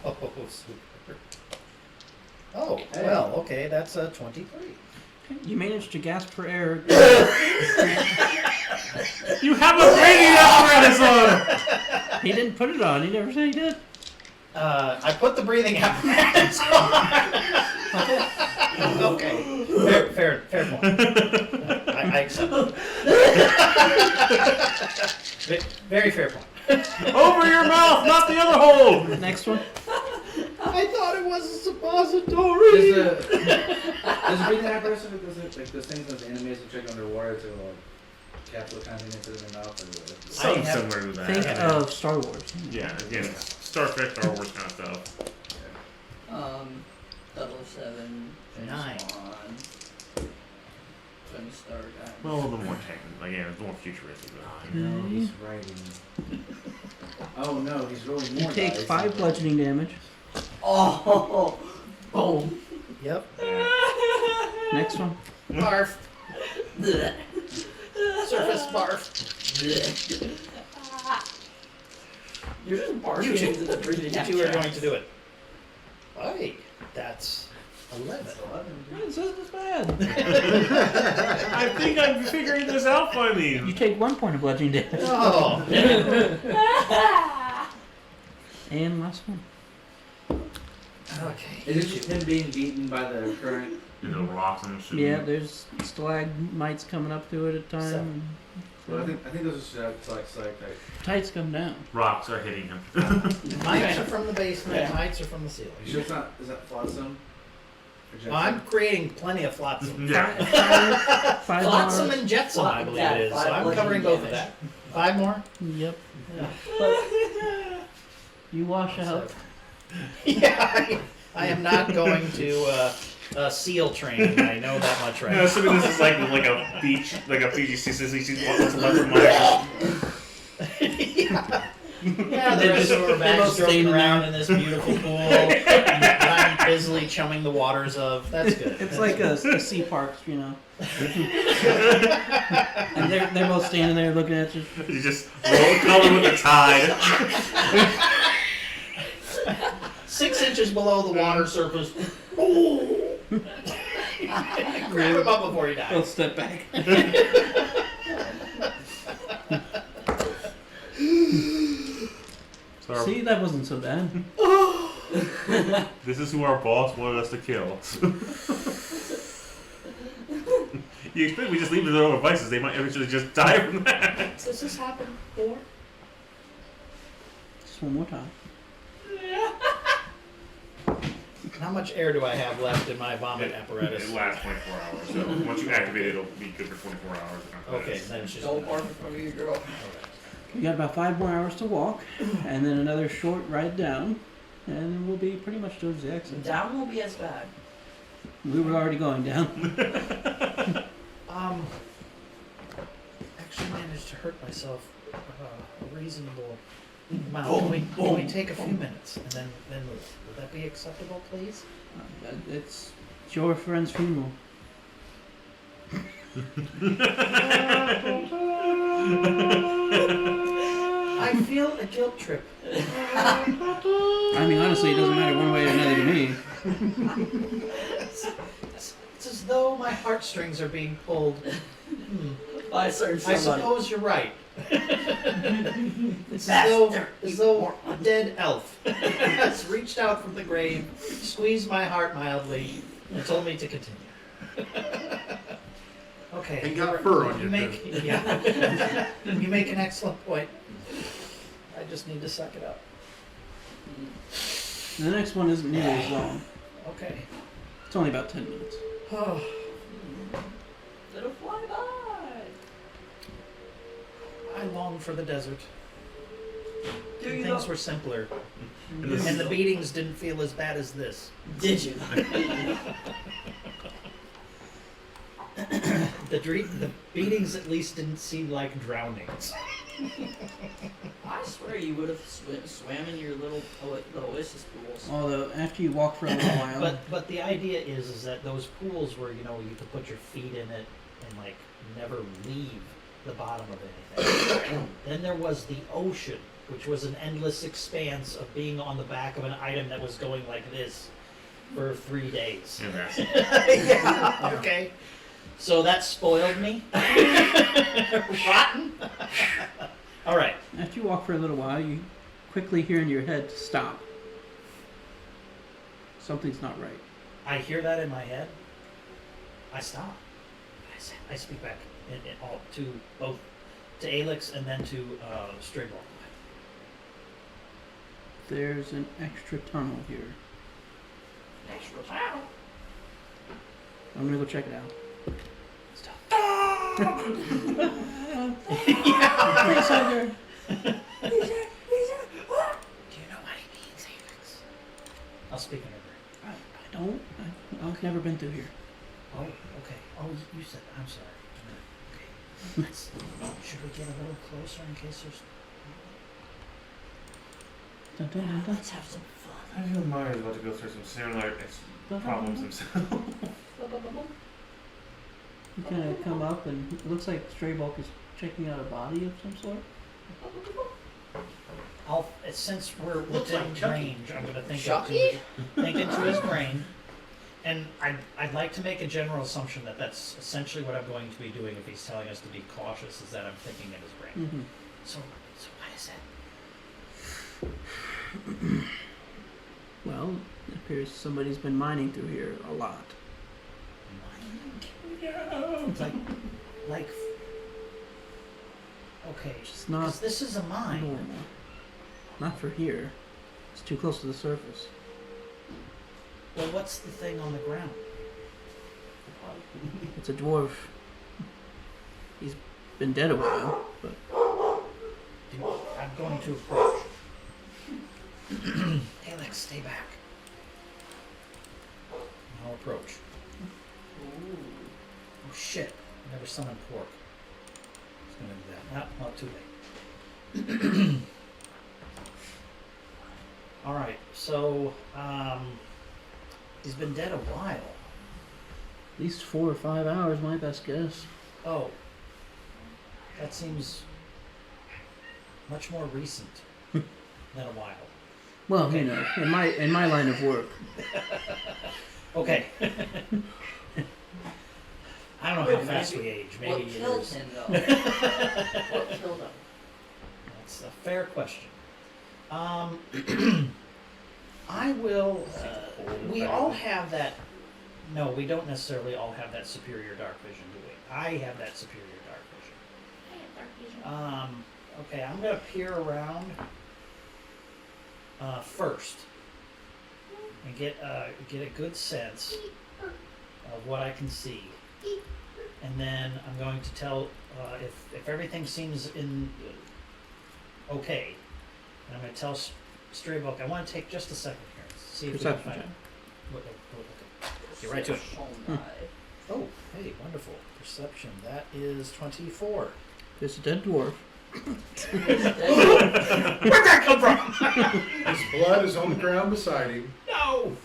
Oh, super. Oh, well, okay, that's a 23. You managed to gasp for air. You have a breathing apparatus on. He didn't put it on. He never said he did. I put the breathing apparatus on. Okay. Fair point. I accept it. Very fair point. Over your mouth, not the other hole. Next one. I thought it was a suppository. Does the breathing apparatus, does it, like those things those enemies will check underwater to capture the kind of thing into their mouth or whatever? Something similar to that. Think of Star Wars. Yeah, again, Starfish, Star Wars kind of stuff. 007. 9. Tony Stark. Well, a little more technical. Again, it's more futuristic. No, he's writing. Oh no, he's rolling You more take dice. 5 bludgeoning damage. Oh, boom. Yep. Next one. Barf. Surface barf. You're just barfing You two. into the breathing You 2 are going to do it. Hey, that's 11. This isn't bad. I think I'm figuring this out finally. You take 1 point of bludgeoning damage. Oh. And last one. Okay. Is it just him being beaten by the current? You know, rocks and shit. Yeah, there's stalagmites coming up to it at a time. 7. Well, I think those are like Tides come down. Rocks are hitting him. Mites are from the basement. Yeah. Mites are from the ceiling. You sure it's not? Is that flotsam? Well, I'm creating plenty of flotsam. Yeah. 5 Flotsam more. and jetsam, I believe Yeah, it is. So 5 I'm covering both of that. 5 more? Yep. Yeah. You wash out. Yeah, I am not going to SEAL train. I know that much right Yeah, assuming this is like a beach, like a Fiji what's left of my. Yeah, the rest of our bags joking around in this beautiful pool that I'm busily chumming the waters of. That's good. It's like a sea park, you know. And they're both standing there looking at you. You just roll color with the tide. 6 inches below the water surface. Grab him up before he dies. Both step back. So See, that wasn't so bad. this is who our boss wanted us to kill. You expect we just leave their own devices? They might eventually just die from that. Does this happen before? Just one more time. How much air do I have left in my vomit It apparatus? lasts 24 hours, so once you activate it, it'll be good for 24 hours. After Okay, that. then it's just. Don't park in front of you, girl. Alright. We got about 5 more hours to walk, and then another short ride down, and we'll be pretty much towards the exit. Down won't be as bad. We were already going down. Actually managed to hurt myself a reasonable amount. Can we take a few minutes and then move? Would that be acceptable, please? It's your friend's funeral. I feel a guilt trip. I mean, honestly, it doesn't matter one way or another to me. It's as though my heartstrings are being pulled. I certain I somebody. suppose you're right. It's as though a dead elf has reached out from the grave, squeezed my heart mildly, and told me to continue. Okay. And got fur on you your make, yeah. You make an excellent point. I just need to suck it up. The next one isn't nearly as long. Okay. It's only about 10 minutes. Oh, It'll fly by. I long for the desert. Do you Things though? were simpler, And this and the is- beatings didn't feel as bad as this. Did you? The beatings at least didn't seem like drownings. I swear you would have swam in your little the oasis pools. Although, after you walk for a little while, But the idea is that those pools where you could put your feet in it and like never leave the bottom of anything. Then there was the ocean, which was an endless expanse of being on the back of an item that was going like this for 3 days. And that's Yeah, okay. So that spoiled me. Rotten. All right. after you walk for a little while, you quickly hear in your head, stop. Something's not right. I hear that in my head. I stop. I speak back all to both to Alex and then to Strayball. There's an extra tunnel here. Extra town. I'm gonna go check it out. Placeholder. Do you know what he means, Alex? I'll speak in her. I don't. I've never been through here. Oh, okay. Oh, you said. I'm sorry. Okay. Should we get a little closer in case there's? Dun, dun, dun, dun. Let's have some fun. I feel Myers about to go through some similar problems himself. You kind of come up, and it looks like Stray Bulk is checking out a body of some sort. Since we're within range, I'm gonna think Chucky? into his brain, and I'd like to make a general assumption that that's essentially what I'm going to be doing if he's telling us to be cautious, is that I'm thinking in his brain. Mm-hmm. So what is it? Well, it appears somebody's been mining through here a lot. Like, okay, It's not 'cause this is a mine. normal. Not for here. It's too close to the surface. Well, what's the thing on the ground? It's a dwarf. He's been dead a while, but I'm going to approach. Alex, stay back. I'll approach. Oh shit! I never summoned pork. I was gonna do that. Not too late. All right. So he's been dead a while. at least 4 or 5 hours, my best guess. Oh, that seems much more recent than a while. Well, Okay. you know, in my line of work. Okay. I don't know how fast we age. What Maybe killed years. him though? What killed him? That's a fair question. I will. We all have that. No, we don't necessarily all have that superior dark vision, do we? I have that superior dark vision. I have dark vision. Okay, I'm gonna peer around first. and get a good sense of what I can see. And then I'm going to tell if everything seems okay. And I'm going to tell Straybook, I want to take just a second here. See if we can Perception find check. Get right to it. Oh, Oh, hey, wonderful. Perception. That is 24. There's a dead dwarf. Where'd that come from? His blood is on the ground beside him. No!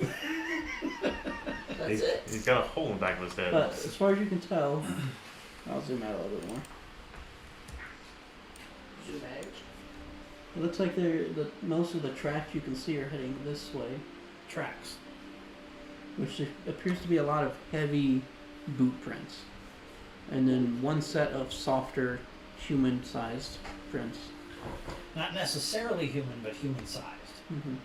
That's it. He's got a hole in the back of his head. But as far as you can tell, I'll zoom out a little bit more. Zoom out. It looks like most of the tracks you can see are heading this way, Tracks. which appears to be a lot of heavy boot prints, and then one set of softer human-sized prints. Not necessarily human, but human-sized. Mm-hmm.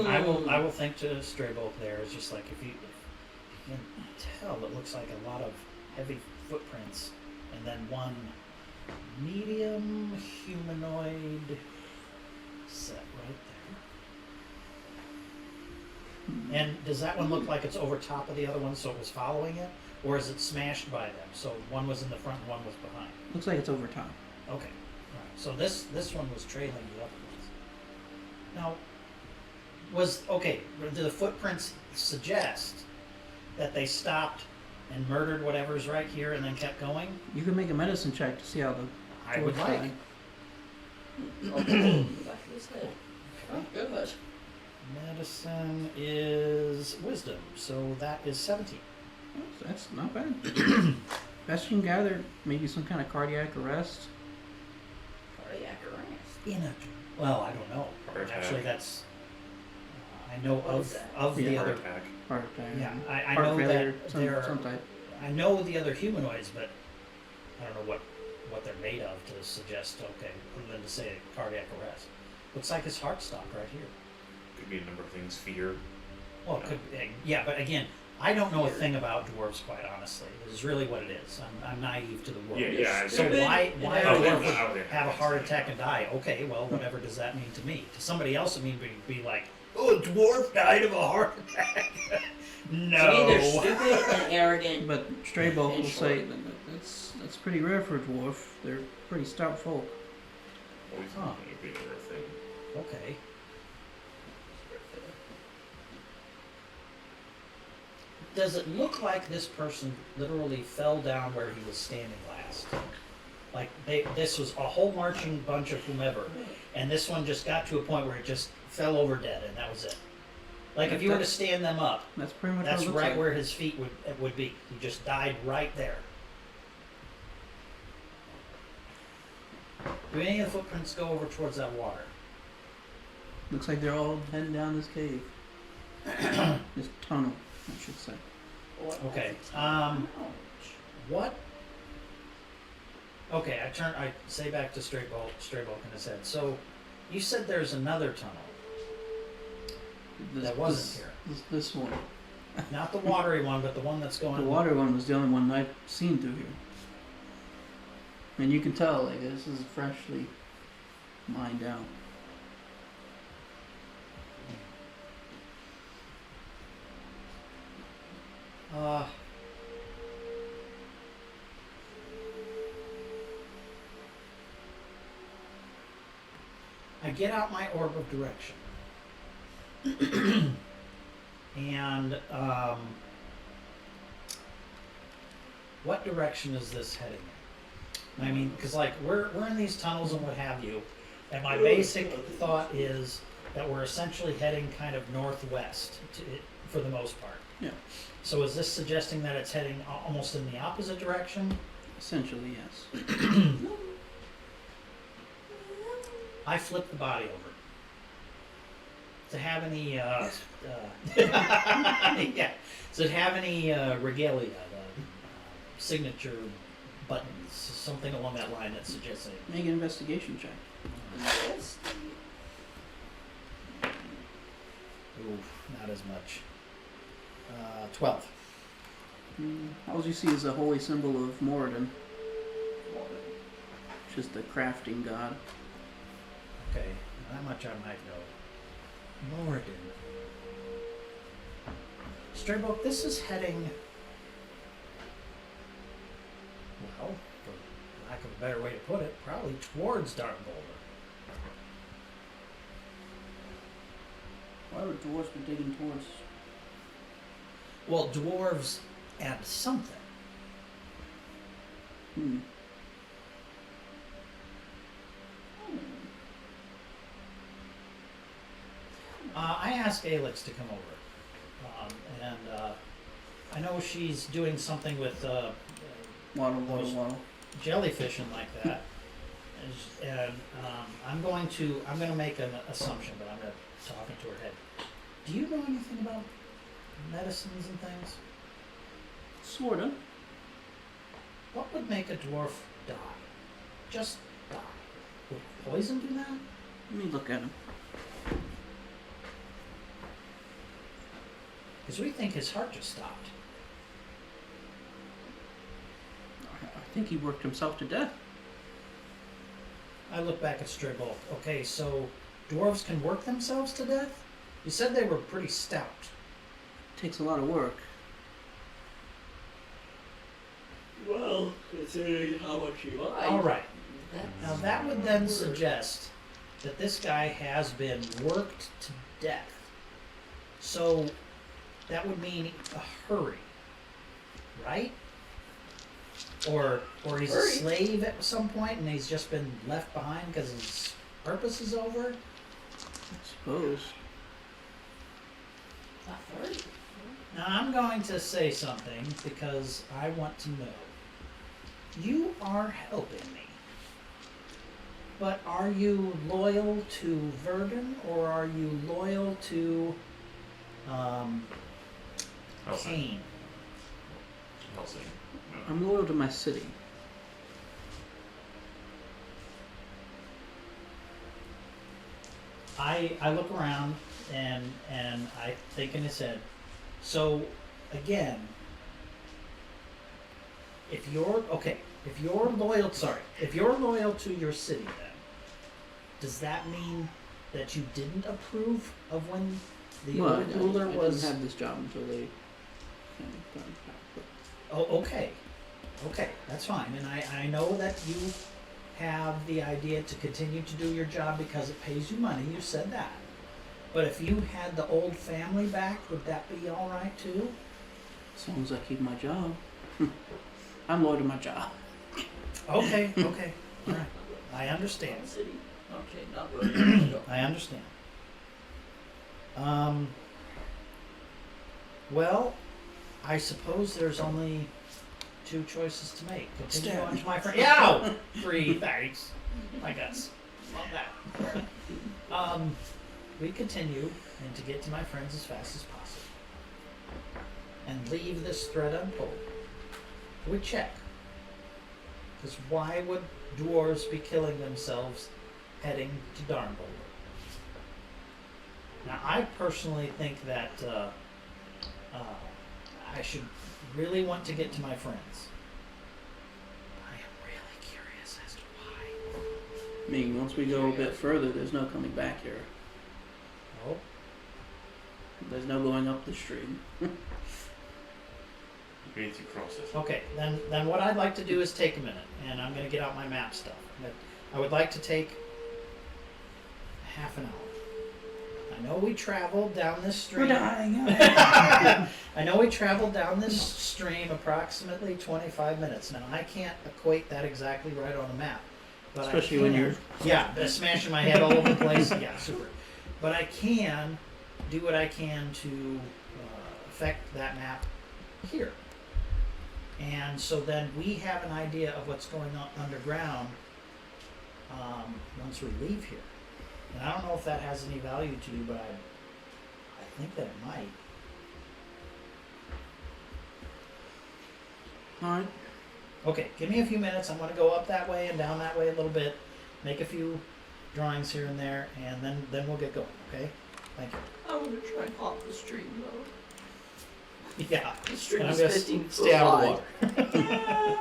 I will think to Straybolt there. It's just like if you can tell, it looks like a lot of heavy footprints, and then one medium humanoid set right there. And does that one look like it's over top of the other one, so it was following it, or is it smashed by them? So one was in the front, and one was behind. Looks like it's over top. Okay, right. So this one was trailing the other ones. Now, do the footprints suggest that they stopped and murdered whatever's right here and then kept going? You can make a medicine check to see how the I would dwarf's like. dying. Oh, back of his head. Oh, good. Medicine is wisdom, so that is 17. Oh, that's not bad. Best you can gather, maybe some kind of cardiac arrest. Cardiac arrest. Well, I don't know. Heart attack. Actually, that's I know What is that? of the Yeah. other. Heart attack. Heart attack. Yeah, I Heart know failure, that some they're. type. I know the other humanoids, but I don't know what they're made of to suggest, okay, other than to say cardiac arrest. Looks like his heart stopped right here. Could be a number of things. Fear. Well, it could, yeah, but again, I don't know a thing about dwarves, quite honestly. This is really what it is. I'm naive to the world. Yeah. So why Oh, a yeah, dwarf yeah. have a heart attack and die? Okay, well, whatever does that mean to me? To somebody else, it means be like, oh, a dwarf died of a heart attack. No. To me, they're stupid and arrogant. But Straybolt In will short. say that's pretty rare for a dwarf. They're pretty stout folk. Always Huh. would be a rare thing. Okay. Does it look like this person literally fell down where he was standing last? Like this was a whole marching bunch of whomever, and this one just got to a point where it just fell over dead, and that was it. Like if you were to stand them up, That's pretty much that's what it looks right like. where his feet would be. He just died right there. Do any of the footprints go over towards that water? Looks like they're all heading down this cave. This tunnel, I should say. Okay. What? Okay, I say back to Straybolt in his head. So, you said there's another tunnel that wasn't here. This one. Not the watery one, but the one that's going. The water one was the only one I've seen through here. And you can tell, like, this is freshly mined out. I get out my orb of direction. And, what direction is this heading in? I mean, because, like, we're in these tunnels and what have you, and my basic thought is that we're essentially heading kind of northwest for the most part. Yeah. So is this suggesting that it's heading almost in the opposite direction? Essentially, yes. I flip the body over. Does it have any, yeah. Does it have any regalia, signature buttons, something along that line that suggests it? Make an investigation check. Yes. Ooh, not as much. 12. All you see is a holy symbol of Moradin, which is the crafting god. Okay, that much I might know. Lorden. Straybook, this is heading, well, for lack of a better way to put it, probably towards Dark Boulder. Why would dwarves be digging towards? Well, dwarves and something. Hmm. I asked Alex to come over, and I know she's doing something with Waddle, Those- waddle, waddle. jellyfish and like that. And I'm going to make an assumption, but I'm going to talk into her head. Do you know anything about medicines and things? Sorta. What would make a dwarf die? Just die. Would poison do that? Let me look at him. Because we think his heart just stopped. I think he worked himself to death. I look back at Strigbolt. Okay, so dwarves can work themselves to death? You said they were pretty stout. Takes a lot of work. Well, considering how much you like. All right. Now that would then suggest that this guy has been worked to death. So that would mean a hurry, right? Or he's a Hurry? slave at some point and he's just been left behind because his purpose is over. I suppose. Not 30. Now I'm going to say something because I want to know. You are helping me. But are you loyal to Verdun or are you loyal to Helsing. Kane? Helsing. No. I'm loyal to my city. I look around and I think in his head, so again, if you're loyal to your city then, does that mean that you didn't approve of when the Well, old ruler I was didn't have this job until they. Oh, okay. Okay, that's fine. And I know that you have the idea to continue to do your job because it pays you money. You said that. But if you had the old family back, would that be all right too? As long as I keep my job. I'm loyal to my job. Okay, okay. All right. I understand. City. Okay, not really. I understand. Well, I suppose there's only two choices to make. Continue Stab on me. to my friend. Yow! 3, thanks. My guts. Love that. We continue and to get to my friends as fast as possible. And leave this thread untold. We check. Because why would dwarves be killing themselves heading to Darnboulder? Now, I personally think that I should really want to get to my friends. I am really curious as to why. I mean, once we go a bit further, there's no coming back here. Oh, There's no going up the stream. Means you cross this. okay. Then what I'd like to do is take a minute, and I'm going to get out my map stuff. But I would like to take half an hour. I know we traveled down this stream. We're dying. I know we traveled down this stream approximately 25 minutes. Now, I can't equate that exactly right on a map. But Especially I when can, you're- Yeah, smashing my head all over the place. Yeah, super. But I can do what I can to affect that map here. And so then we have an idea of what's going on underground once we leave here. And I don't know if that has any value to you, but I think that it might. Alright. Okay, give me a few minutes. I'm going to go up that way and down that way a little bit, make a few drawings here and there, and then we'll get going, okay? Thank you. I want to try and hop the stream though. Yeah, The stream and I'm is going to 15 foot stay out of wide. the water.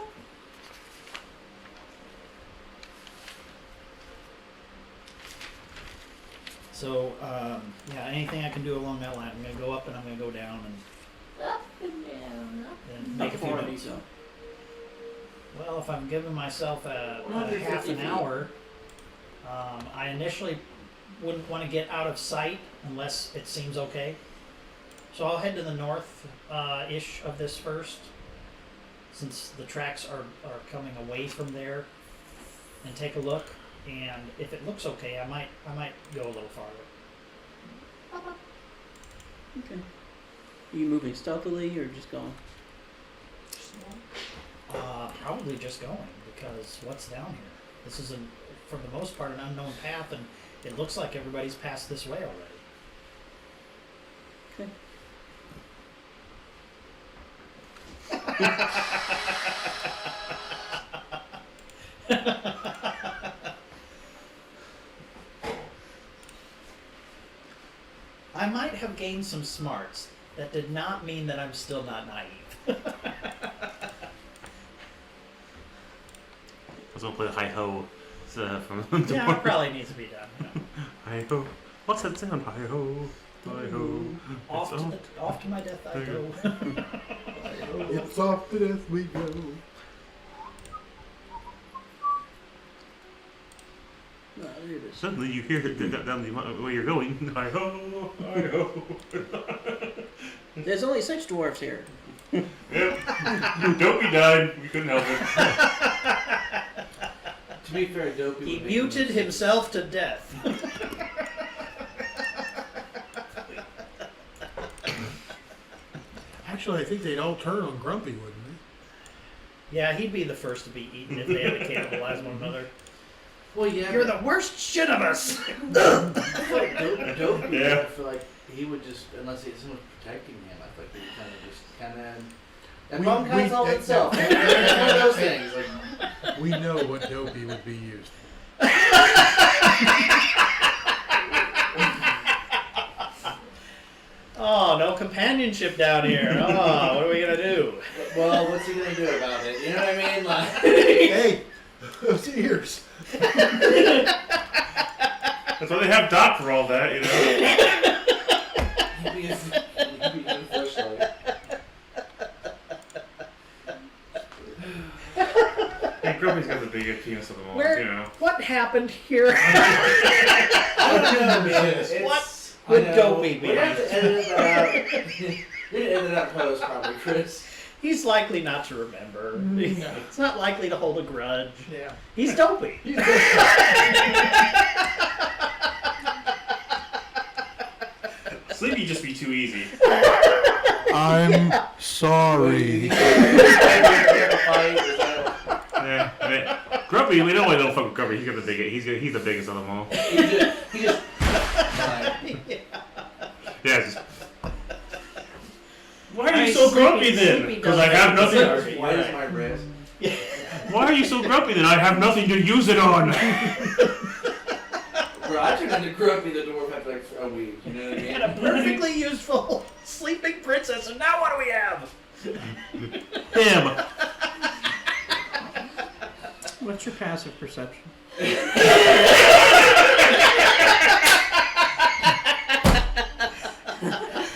So, yeah, anything I can do along that line. I'm going to go up and I'm going to go down and Up and down, up. then make a few Before notes. so. Well, if I'm giving myself a Well, you're half 50 an feet. hour, I initially wouldn't want to get out of sight unless it seems okay. So I'll head to the north ish of this first, since the tracks are coming away from there, and take a look. And if it looks okay, I might go a little farther. Okay. Are you moving stealthily or just going? Probably just going, because what's down here? This is, for the most part, an unknown path, and it looks like everybody's passed this way already. Okay. I might have gained some smarts. That did not mean that I'm still not naive. I was gonna play the hi ho from the Yeah, it probably needs to be done. hi ho. What's that sound? Hi ho. Hi ho. Off It's to my death I go. It's off to death we go. No, there it is. Suddenly you hear it down the where you're going. Hi ho. Hi ho. There's only 6 dwarves here. Yep. Dopey died. We couldn't help it. To be fair, Dopey He would make muted the most himself to death. Actually, I think they'd all turn on Grumpy, wouldn't Yeah, he'd be the first to be eaten if they had to cannibalize one another. Well, yeah. You're but the worst shit of us! I feel like Dopey, Yeah. I feel like he would just, unless someone's protecting him, I feel like he would kind of. That We- bomb kind we- solves that- itself. It's one of those things. Like, we? We know what Dopey would be used for. Oh, no companionship down here. Oh, what are we gonna do? well, what's he gonna do about it? You know what I mean? Like, Hey, those ears. That's why they have Doc for all that, you know. he'd be a flashlight. Hey, Grumpy's got the biggest penis of them all, Where- you know. What happened here? I don't know, man. It's, What I would know. Dopey be? We'd have to edit that out. You'd edit that post, probably, Chris. He's likely not to remember. He's not likely to hold a grudge. Yeah. He's dopey. Sleepy just be too easy. I'm sorry. Yeah. I mean, Grumpy, we know why they don't fuck with Grumpy. He's got the biggest. He's the biggest of them all. He just Yeah. It's just, why are you Hey, so Sleepy- grumpy then? Sleepy Because does I have that. nothing. Sorry. Why is my wrist? Why are you so grumpy then? I have nothing to use it on. Bro, I turned into Grumpy the dwarf after like a week. You know what I mean? And a perfectly useful sleeping princess, and now what do we have? Him. What's your passive perception?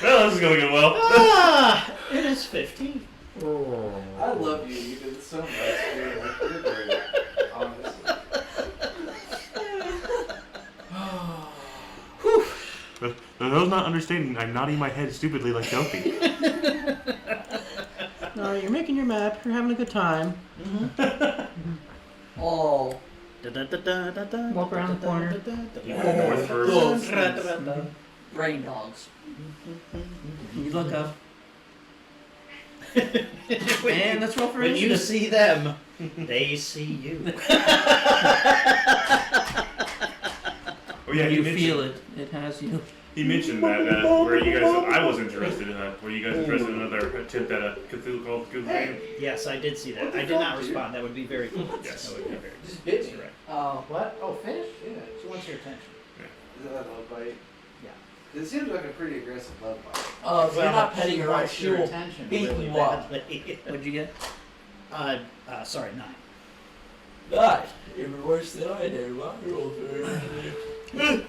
Well, this is going to go well. It is 15. I love you. You did so much, dude. Like, you're great. Honestly. For those not understanding, I'm nodding my head stupidly like Dopey. No, you're making your map. You're having a good time. Oh. Walk around the corner. North first. Brain dogs. You look up. And let's roll for When you initiative. see them, they see you. Oh yeah, you mentioned- feel it. It has you. He mentioned that where you guys. I was interested in that. Were you guys interested in another attempt at a Cthulhu called Cthulhu game? Yes, I did see that. I did not respond. That would be very cool. Yes. That would be very Just bit me. correct. What? Oh, fish? Yeah. She wants your attention. Is that a love bite? Yeah. It seems like a pretty aggressive love bite. Oh, if you're not petting she her right, wants she your will attention beat really you up. badly. What'd you get? Sorry, 9. God, even worse than I did. I rolled very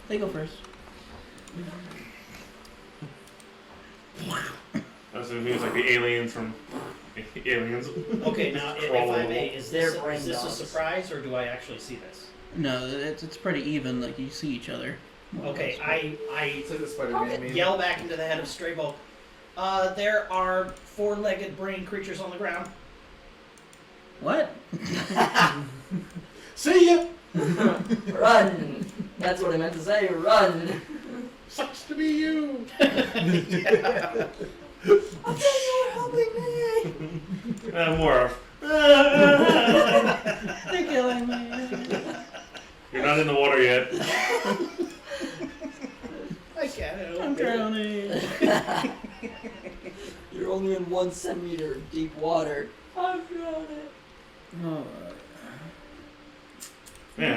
They go first. That's what it was like the aliens from Aliens. Okay, now if Crawl I over. may, is this They're brain a dogs. surprise or do I actually see this? No, it's pretty even. Like you see each other. more or Okay, less. I It's like the Spider-Man meme. yell back into the head of Strabo. There are four-legged brain creatures on the ground. What? See ya! Run! That's what I meant to say, run! Sucks to be you! I thought you were helping me! More. They're killing me. You're not in the water yet. I can't help I'm it. drowning. You're only in 1 centimeter deep water. I'm drowning. Oh, Yeah.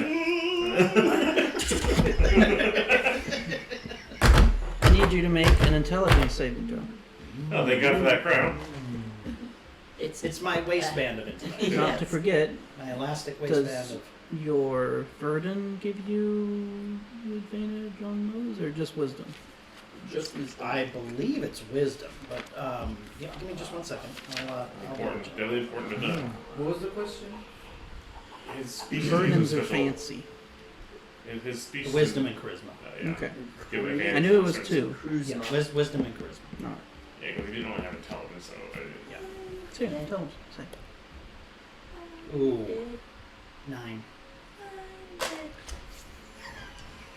I need you to make an intelligence saving throw. Oh, thank God for that crown. It's my waistband of it. Not to forget, My elastic Does- waistband of. your burden give you advantage on those, or just wisdom? Just wisdom. I believe it's wisdom, but yeah, give me just 1 second. I'll Important. Really important to know. What was the question? His species Burdens is are special. fancy. His species. wisdom and charisma. Yeah. Okay. Give him I advantage knew it on was certain- 2. Yeah, wisdom and charisma. No. Yeah, because he didn't only have intelligence, so. Yeah. So yeah, intelligence. Say. Ooh, 9.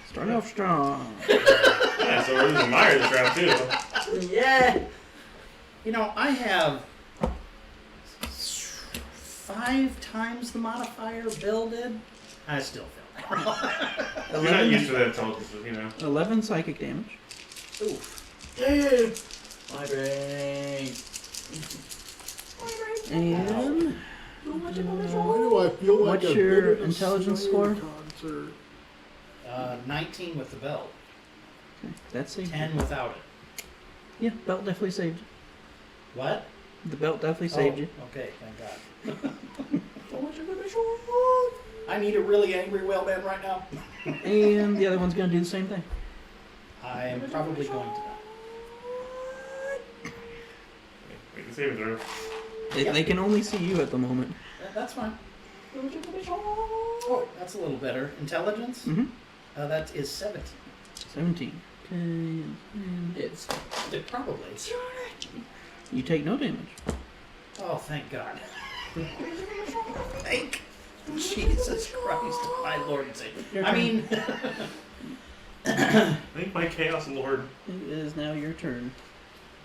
Start off strong. Yeah, so we're losing Meyer this round, too. Yeah! You know, I have 5 times the modifier Bill did. I still failed. You're not used to that intelligence, you know. 11 psychic damage. Oof. My brain. And Why do I feel like What's a your bit of a intelligence snowy score? concert? 19 with the belt. that's saved. 10 without it. Yeah, belt definitely saved you. What? The belt definitely saved you. Okay, thank God. I need a really angry whaleman right now. And the other one's gonna do the same thing. I am probably going to die. Make the saving throw. They can only see you at the moment. That's fine. Oh, that's a little better. Intelligence? Mm-hmm. That is 17. 17. Okay. And It's It probably. you take no damage. Oh, thank God. Thank Jesus Christ, my Lord and Savior. Your I turn. mean, Thank my Chaos Lord. It is now your turn.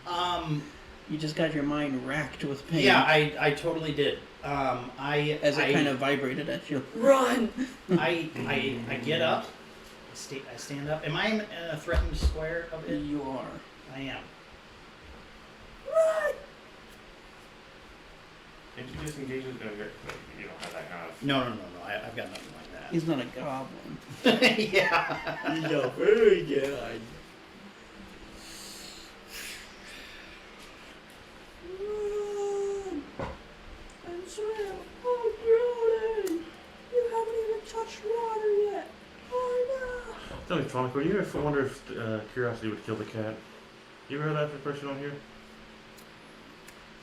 um, You just got your mind racked with pain. yeah, I totally did. As it kind of vibrated at you. run! I get up. I stand up. Am I in a threatened square of it? You are. I am. Can't you just engage with you don't have that kind of. No. I've got nothing like that. He's not a goblin. Yeah. No, very good. Run! And swim! Oh, drowning! You haven't even touched water yet! Oh no! Tell me, Stefanika, you ever wonder if curiosity would kill the cat? You ever heard that from a person on here?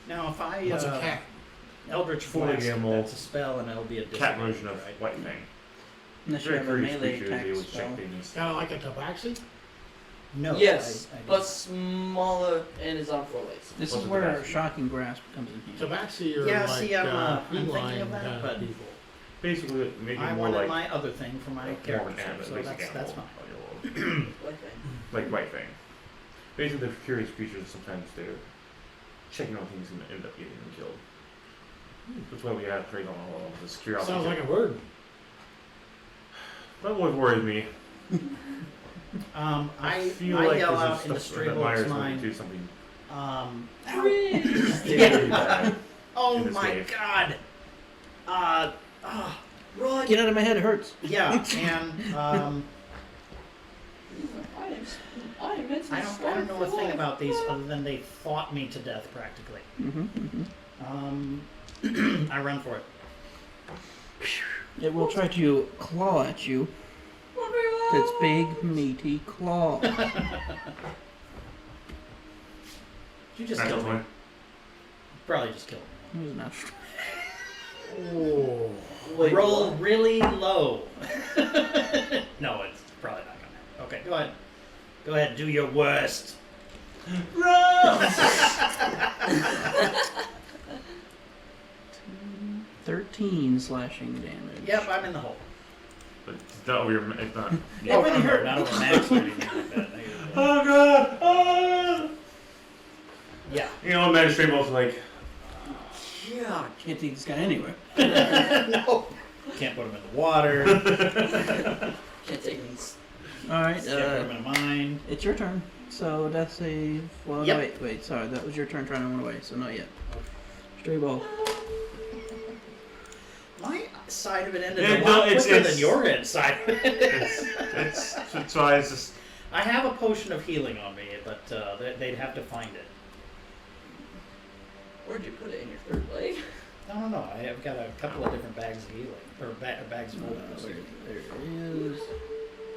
Now, if I What's a cat? Eldritch Fully Blast, animal. that's a spell, and it'll be a Cat disadvantage, version of right? White Fang. Unless you Very have a curious melee creature, attack they would spell. check things. Kind of like a tabaxi? No. Yes, I but smaller and is on 4 legs. This What's is a where tabaxi? shocking grasp comes in handy. Tabaxi are Yeah, like see, I'm thinking feline of that, kind but- of people. Basically, maybe I more wanted like my other thing for my more of character, an animal, so basic that's animal. fine. What thing? Like White Fang. Basically, they're curious creatures. Sometimes they're checking on things and end up getting them killed. That's why we have trade on all of this curiosity. Sounds like a word. That would worry me. I feel like yell this out is into stuff that Myers Straybolt's would mind. do something Freeze! really bad. Oh in this my wave. God! Run! Get out of my head, it hurts. Yeah, and I don't know a thing about these other than they fought me to death practically. I run for it. It will try to claw at you. Run for your its big, meaty claw. You just Natural killed me. 20. Probably just killed me. It was natural. Oh. Wait, Roll what? really low. No, it's probably not gonna. Okay, go ahead. Go ahead, do your worst. Run! 13 slashing damage. Yep, I'm in the hole. But it's not over your. It's not. It really hurt. Not over max or anything like that. No, you're good. Oh god! Oh! Yeah. You know, Magistrate was like, Yeah, can't take this guy anywhere. No. Can't put him in the water. Can't take these. Alright, Can't put him in a mine. it's your turn. So death save. Well, Yep. no, wait, sorry. That was your turn trying to run away, so not yet. Stray ball. My side of it ended Yeah, a no, lot it's- quicker it's- than your end side of it. it's why it's just. I have a potion of healing on me, but they'd have to find it. Where'd you put it in your third leg? No. I've got a couple of different bags of healing. Or bags of holding. There it is.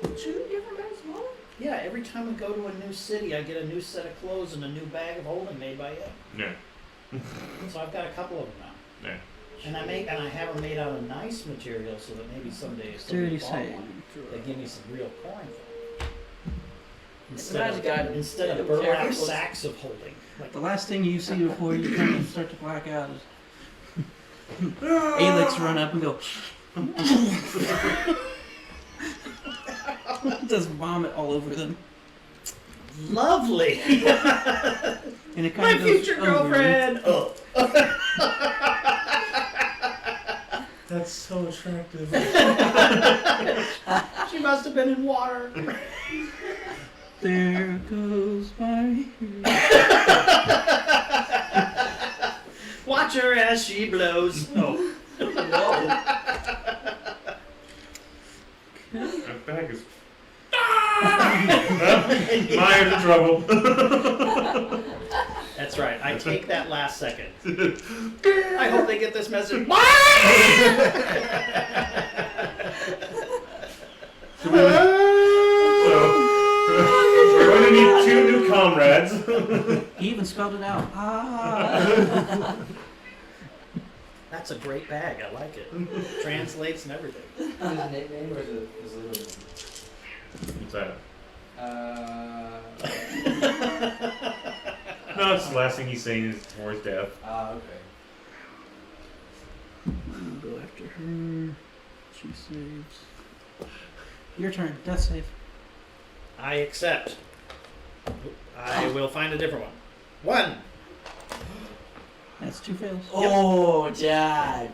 2 different bags of holding? Yeah, every time we go to a new city, I get a new set of clothes and a new bag of holding made by you. Yeah. So I've got a couple of them now. Yeah. And I have them made out of nice material so that maybe someday if Dirty somebody bought save. one, they give me some real coin for it. magic item. Instead They of don't care burlap if it was- sacks of holding. Like, The last thing you see before you kind of start to black out is Alex run up and go. Just vomit all over them. lovely! And it kind My of goes future over. girlfriend! Oh. That's so attractive. She must have been in water. There goes my hero. Watch her as she blows. Oh. That bag is. Mine's in trouble. That's right. I take that last second. I hope they get this message. We're going to need 2 new comrades. He even spelled it out. Ah. That's a great bag. I like it. Translates and everything. Is it a nickname or is it his little name? What's that? Uh, No, it's the last thing he's saying is before his death. okay. I'll go after her. She saves. Your turn. Death save. I accept. I will find a different one. 1. That's 2 fails. Oh, Dad.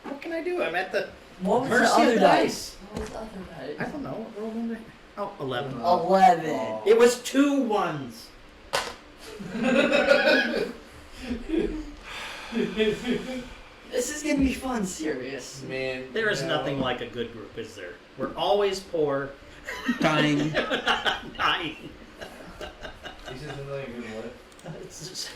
What can I do? I'm at the What was the mercy other of dice? dice. What was the other I dice? don't know. What roll number? Oh, 11. 11. It was 2 ones. This is gonna be fun, serious. Man. There is no. nothing like a good group, is there? We're always poor. Dying. Dying. He says something like a good what? It's just,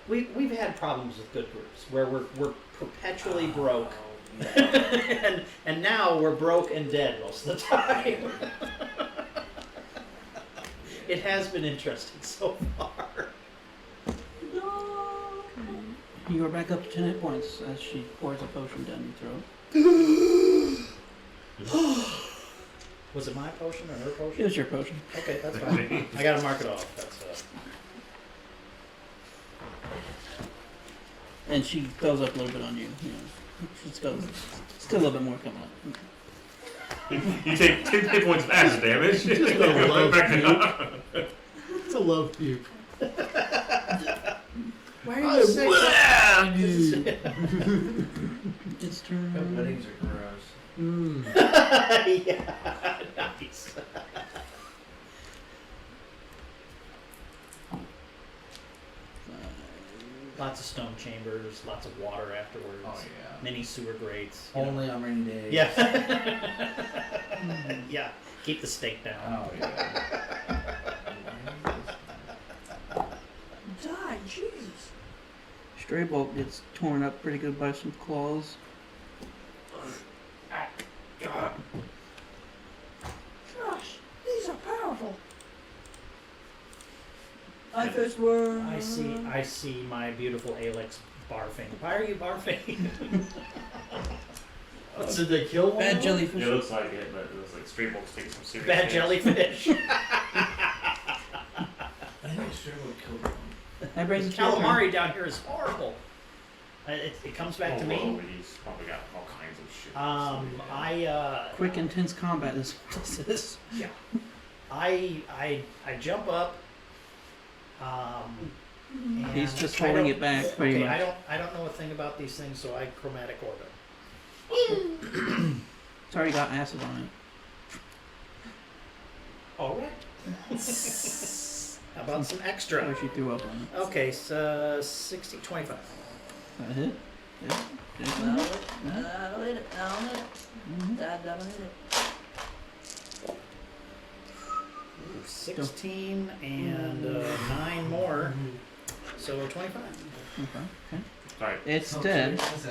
we've had problems with good groups where we're perpetually broke, Oh, yeah. and now we're broke and dead most of the time. It has been interesting so far. No. You are back up to 10 hit points as she pours a potion down your throat. Was it my potion or her It potion? was your potion. Okay, that's fine. I gotta mark it off. That's And she fills up a little bit on you. You know, she's got still a little bit more coming up. You take 10 hit points of acid damage. Just a love Back puke. up. It's a love puke. why are you saying It's turn. Weddings are gross. Mm. Yeah, nice. Lots of stone chambers, lots of water afterwards. Oh yeah. Many sewer grates. you know. Only on rainy days. Yeah. Yeah. Keep the steak down. Oh yeah. Die, Jesus. Stray Bolt gets torn up pretty good by some claws. I first word. I see my beautiful Alex barfing. Why are you barfing? Did they kill one? Bad of them? jellyfish. It looks like it, but it looks like Stray Bulks take some serious Bad hits. jellyfish. I think sure would kill them. That brings it to your turn. Calamari down here is horrible. It comes back to Whoa, me. he's probably got all kinds of shit. Quick, intense combat is what this is. Yeah. I jump up. And He's just I holding don't- it back, pretty Okay, much. I don't know a thing about these things, so I chromatic order. It's already got acid on it. All right. How about some I extra? wish you threw up on it. Okay, so 60, 25. That hit? Yeah. That'll hit it. That'll hit it. Mhm. That'll hit it. Ooh, 16 and 9 more, so 25. Okay. Alright, It's Oh, dead, that's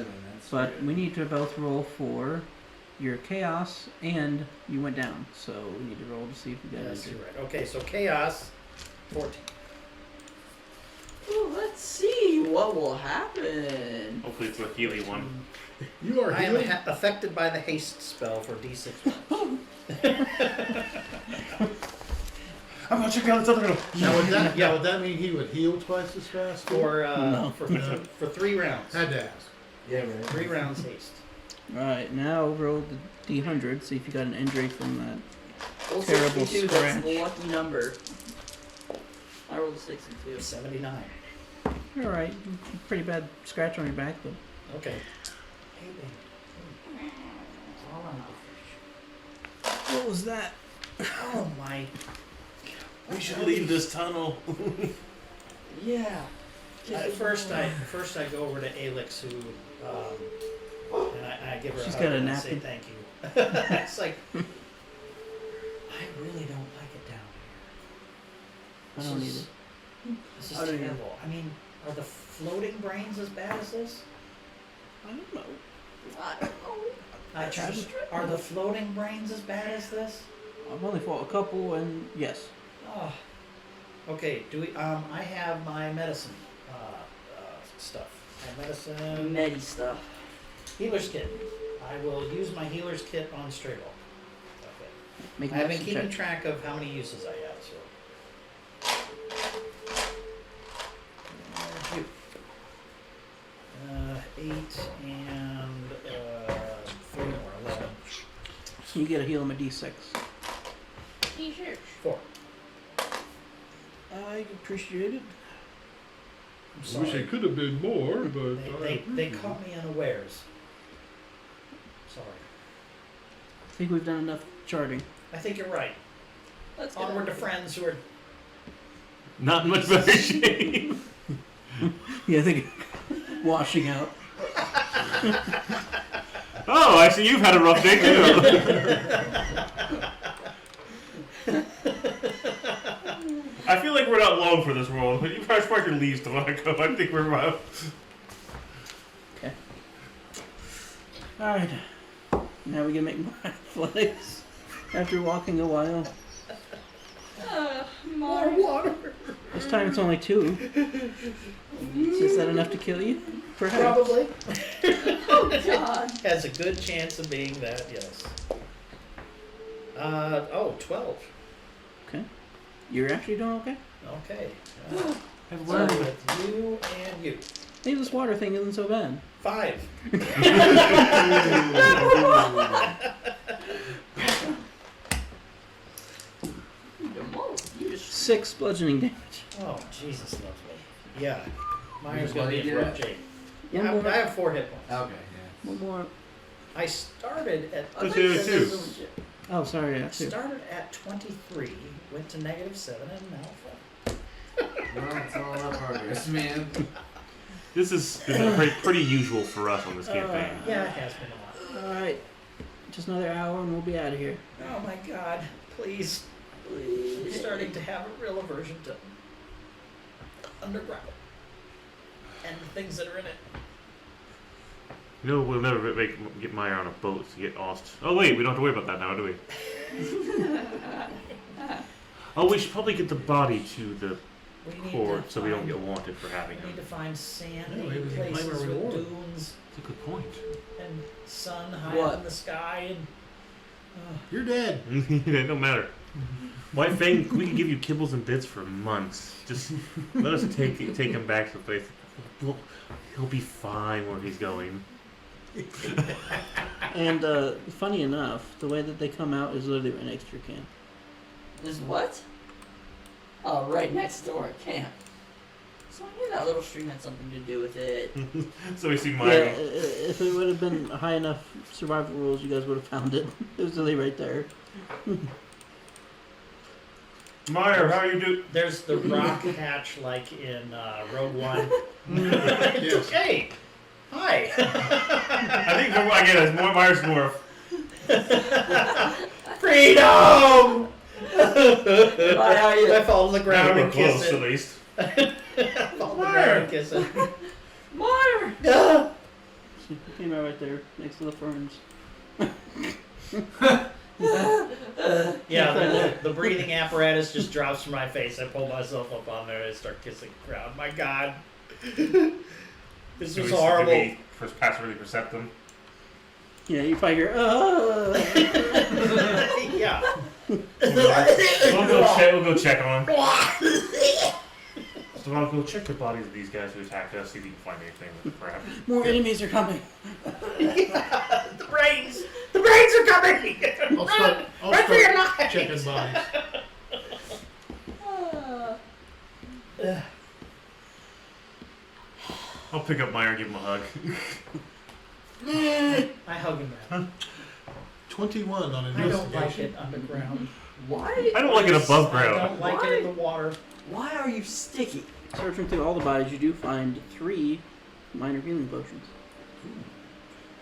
but good. we need to both roll for your chaos, and you went down, so we need to roll to see if we got Yes, injured. you're right. Okay, so chaos, 14. Ooh, let's see what will happen. hopefully it's a Healy one. You are I am healed. affected by the haste spell for D6. I'm gonna check out this other room. Now would that mean he would heal twice as fast? For No. for 3 rounds. Had to ask. Yeah, right. 3 rounds haste. Alright, now roll the D100, see if you got an injury from that. Roll Terrible 62, that's the scratch. lucky number. I rolled a 62. 79. Alright, pretty bad scratch on your back, but Okay. Hey, babe. It's all on the fish. what was that? Oh my. We should leave this tunnel. Yeah. First I go over to Alix, who, and I give her She's a got hug a and I say napkin. thank you. It's like, I really don't like it down I here. don't This either. is- This is I don't either. terrible. I mean, are the floating brains as bad as this? I don't know. I don't know. Are the floating brains as bad as this? I've only fought a couple, and yes. Oh. Okay, do we, I have my medicine, stuff. My medicine. Medi stuff. Healer's kit. I will use my healer's kit on Stray Bulk. Okay. Make I have been medicine keeping check. track of how many uses I have, so. 8 and 3 more, 11. You get a heal him a D6. T-shirt. 4. I appreciate it. I'm I sorry. wish it could have been more, but They caught me unawares. Sorry. I think we've done enough charting. I think you're right. Let's go. Onward to friends who are. Not in much better shape. Yeah, I think washing out. Oh, I see you've had a rough day too. I feel like we're not long for this world, but you probably spark your leaves, Stefanika. I think we're about. Okay. Alright. Now we can make more athletics after walking a while. More water. This time it's only 2. Is that enough to kill you? Perhaps. Probably. Oh God. Has a good chance of being that, yes. 12. Okay. You're actually doing okay? Okay. I've So learned. with you and you. Maybe this water thing isn't so bad. 5. You just 6 bludgeoning damage. Oh, Jesus loves me. Yeah. Myers Which gonna one be you a did? rough shape. One I more. have 4 hit points. Okay, yeah. One more. I started at I Let's think do it that too. is legit. Oh, sorry. Yeah, 2. started at 23, went to -7, and now 4. Well, it's all about progress, man. This is pretty usual for us on this campaign. Yeah, it has been a while. Alright. Just another hour and we'll be out of here. Oh my God! Please. I'm starting to have a real aversion to underground and the things that are in it. You know, we'll never get Meyer on a boat to get Ost. Oh wait, we don't have to worry about that now, do we? Oh, we should probably get the body to the We need court, to so we don't find- get wanted for having We him. need to find sandy Yeah, maybe we can claim places a with reward. dunes That's a good point. and sun high What? up in the sky and. You're dead. It don't matter. White Fang, we can give you kibbles and bits for months. Just let us take him back to the place. He'll be fine where he's going. And funny enough, the way that they come out is literally right next to your camp. Is what? Oh, right next door at camp. So I knew that little stream had something to do with it. So we see Yeah, Myra. if it would have been high enough survival rules, you guys would have found it. It was literally right there. Myra, how are you doing? There's the rock hatch like in Rogue One. Yes. Hey! Hi! I think from what I get is more Myra's more. Freedom! Why are you? I fall to the ground We're and kiss close, it. at least. Fall to the ground and kiss it. More! She came out right there, next to the ferns. Yeah, the breathing apparatus just drops from my face. I pull myself up on there and start kissing the ground. My God. This was horrible. Passively percept them. Yeah, you probably hear, Yeah. We'll go check on them. So I'll go check the bodies of these guys who attacked us, see if you can find anything with the crap. more enemies are coming. The brains! The brains are coming! I'll Run for your start lives! checking bodies. I'll pick up Myra and give him a hug. I hug him back. 21 on I investigation. don't like it underground. Why? I don't like it above I ground. don't like it in the water. Why are you sticky? Searching through all the bodies, you do find 3 minor healing potions.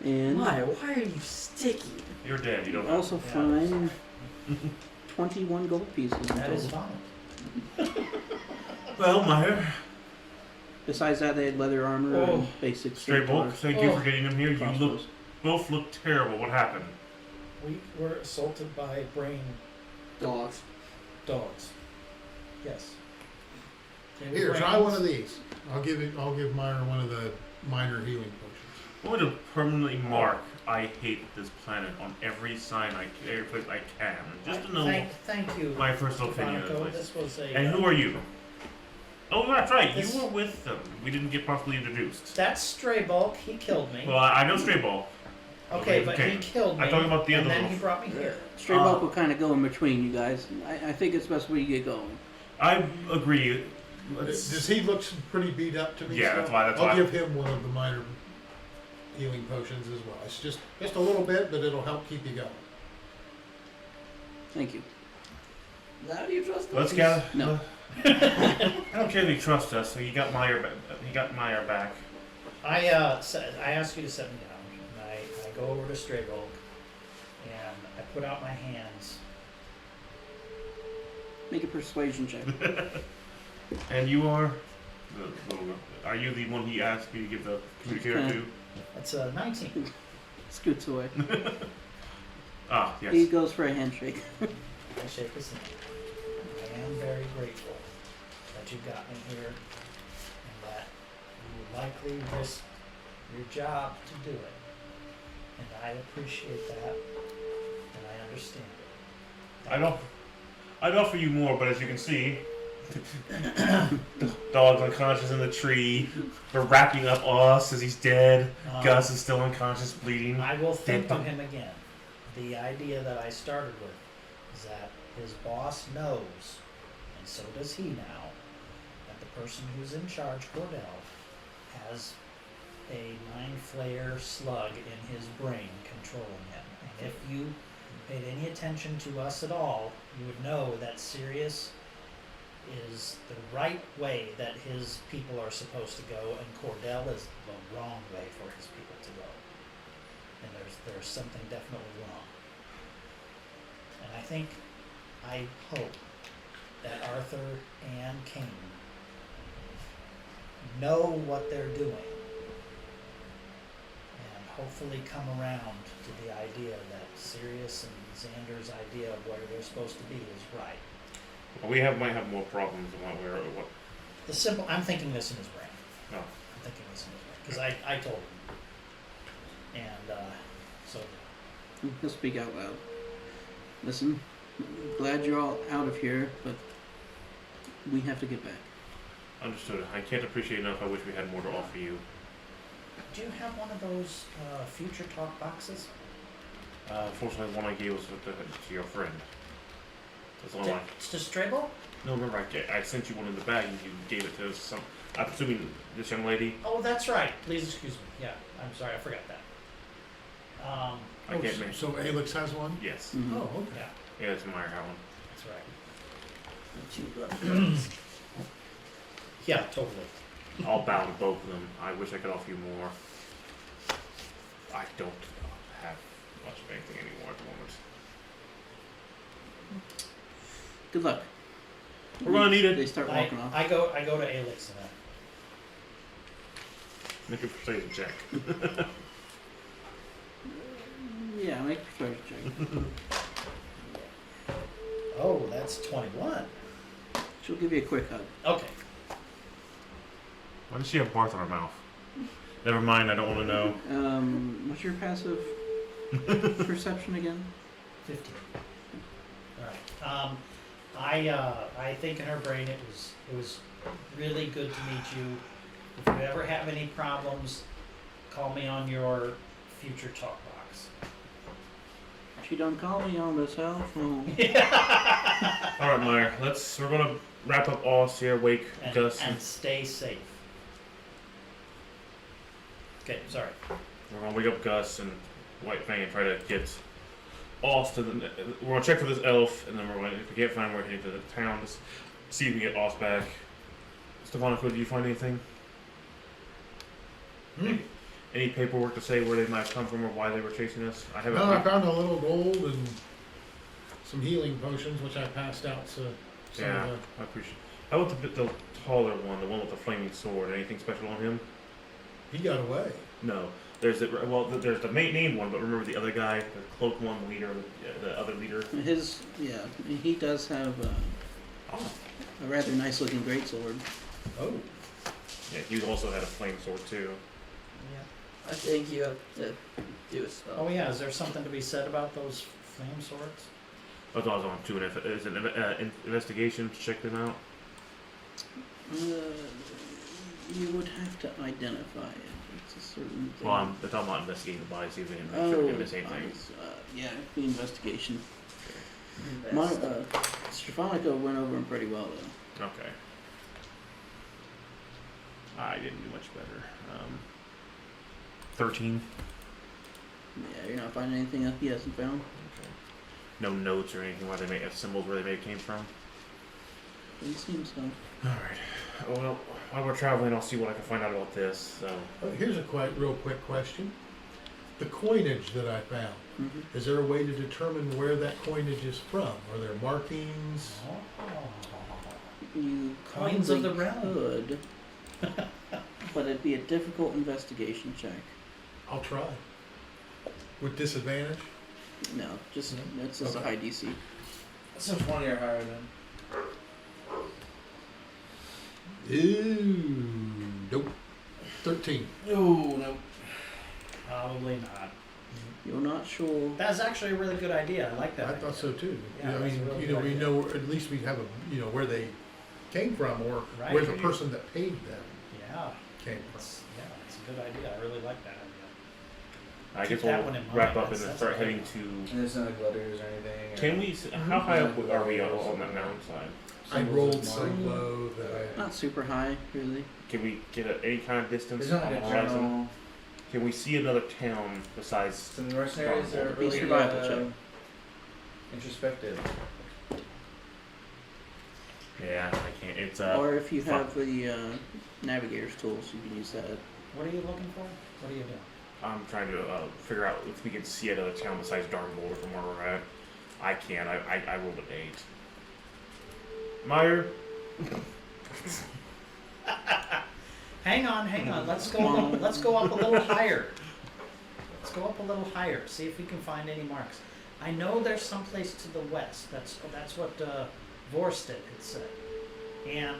And Why are you sticky? You're dead, you you don't know. also find 21 gold pieces in That is total. fine. Well, Myra, Besides that, they had leather armor Oh. and basic Stray Bulk, Templars, thank you for getting him here. You crossbows. both look terrible. What happened? We were assaulted by brain Dogs. dogs. Yes. They were Here, try brains. one of these. I'll give Myra one of the minor healing potions. I want to permanently mark I hate this planet on every place I can. Just to know Thank you. my personal opinion of Stefanika. the place. This was a. And who are you? Oh, that's right. This- You were with them. We didn't get properly introduced. That's Stray Bulk. He killed me. Well, I know Stray Ball. Okay, but okay. he killed me. I'm talking about the and other then little- he brought me here. Stray Bulk will kind of go in between you guys. I think it's best when you get going. I agree. Does he look pretty beat up to me? Yeah, still? that's why- I'll give him one of the minor healing potions as well. It's just a little bit, but it'll help keep you going. Thank you. How do you trust Let's those? gather. No. I don't care if you trust us. So you got Meyer back. He got Meyer back. I asked you to set me down, and I go over to Stray Bulk, and I put out my hands. Make a persuasion check. And you are. Are you the one he asked me to give the communicator to? That's a 19. Scoots away. Ah, He yes. goes for a handshake. I shake his hand. I am very grateful that you got me here, and that you would likely risk your job to do it. And I appreciate that, and I understand it. I'd offer you more, but as you can see, the dog's unconscious in the tree. They're wrapping up us as he's dead. Gus is still unconscious, bleeding. I will think to Dead. him again. The idea that I started with is that his boss knows, and so does he now, that the person who's in charge, Cordell, has a mind flayer slug in his brain controlling him. And if you paid any attention to us at all, you would know that Sirius is the right way that his people are supposed to go, and Cordell is the wrong way for his people to go. And there's something definitely wrong. And I hope that Arthur and Kane know what they're doing, and hopefully come around to the idea that Sirius and Xander's idea of where they're supposed to be is right. We might have more problems than what The simple. I'm thinking this in his brain. No. I'm thinking this in his brain because I told him, and so He'll speak out loud. Listen, glad you're all out of here, but we have to get back. Understood. I can't appreciate enough. I wish we had more to offer you. do you have one of those future talk boxes? Unfortunately, one I gave was to your friend. That's the only one. To Strabo? No, remember I sent you one in the bag and you gave it to some. I'm assuming this young lady. Oh, that's right. Please excuse me. Yeah, I'm sorry, I forgot that. I can't make. So Alex has one? Yes. Mhm. Oh, okay. Yeah, Yeah, it's Meyer had one. that's right. Yeah, totally. I'll bow to both of them. I wish I could offer you more. I don't have much of anything anymore at the moment. Good luck. We're gonna need They it. start walking off. I go to Alex and Make a persuasion check. Yeah, make a persuasion check. oh, that's 21. She'll give you a quick hug. Okay. Why does she have barf in her mouth? Never mind. I don't want to know. What's your passive perception again? 15. All right. I think in her brain it was really good to meet you. If you ever have any problems, call me on your future talk box. She done call me on the cell phone. All right, Meyer. We're gonna wrap up Oz here. Wake Gus. And stay safe. Okay, sorry. We're gonna wake up Gus and White Fang and try to get Oz to the. We're gonna check for this elf, and then we're gonna, if we can't find him, we're heading to the town to see if we can get Oz back. Stefanika, did you find anything? Any paperwork to say where they might come from or why they were chasing us? I haven't. No, I found a little gold and some healing potions, which I passed out to some Yeah, of I appreciate. How about the taller one, the one with the flaming sword? Anything special on him? the. He got away. No. There's there's the main name one, but remember the other guy, the cloak one, the leader, the other leader. He does have a rather nice looking greatsword. Oh. Yeah, he also had a flame sword too. Yeah. I think you have to do a spell. Oh yeah, is there something to be said about those flame swords? That's what I was on to. Is it an investigation to check them out? You would have to identify it. It's a certain thing. Well, I'm talking about investigating the body, see if we can make sure we didn't miss anything. bodies, yeah, the investigation. Invest. Stefanika went over him pretty well though. Okay. I didn't do much better. 13. Yeah, you're not finding anything else he hasn't found. Okay. No notes or anything where they may have symbols where they may have came from. It seems so. Alright. Well, while we're traveling, I'll see what I can find out about this. So, Oh, here's a real quick question. The coinage that I found, Mm-hmm. is there a way to determine where that coinage is from? Are there markings? You Coins of the probably realm. could, but it'd be a difficult investigation check. I'll try. With disadvantage? No, just it's just a Okay. high DC. So 20 or higher then. Ooh, nope. 13. Ooh, no. Probably not. You're not sure. That's actually a really good idea. I like that. I thought so too. Yeah, I that's mean, a really you know, good we idea. know, at least we have where they came from, or Right. where the person that paid them Yeah, came from. it's a good idea. I really like that idea. I Keep guess that we'll one in mind. wrap up and That's- then that's start a heading good to. And there's no like letters or anything. Can we? How high up are we on that mountainside? I rolled so low that I. Not super high, really. Can we get any kind of distance There's not on like the a horizon? general. Can we see another town besides? Some mercenaries are Be really survival check. introspective. Yeah, I can't. It's Or if you fuck. have the navigator's tools, you can use that. What are you looking for? What are you doing? I'm trying to figure out if we can see another town besides Darngold from where we're at. I can't. I rolled an 8. Meyer. Hang on. Let's go up a little higher. Let's go up a little higher. See if we can find any marks. I know there's someplace to the west. That's what Vorstead had said. And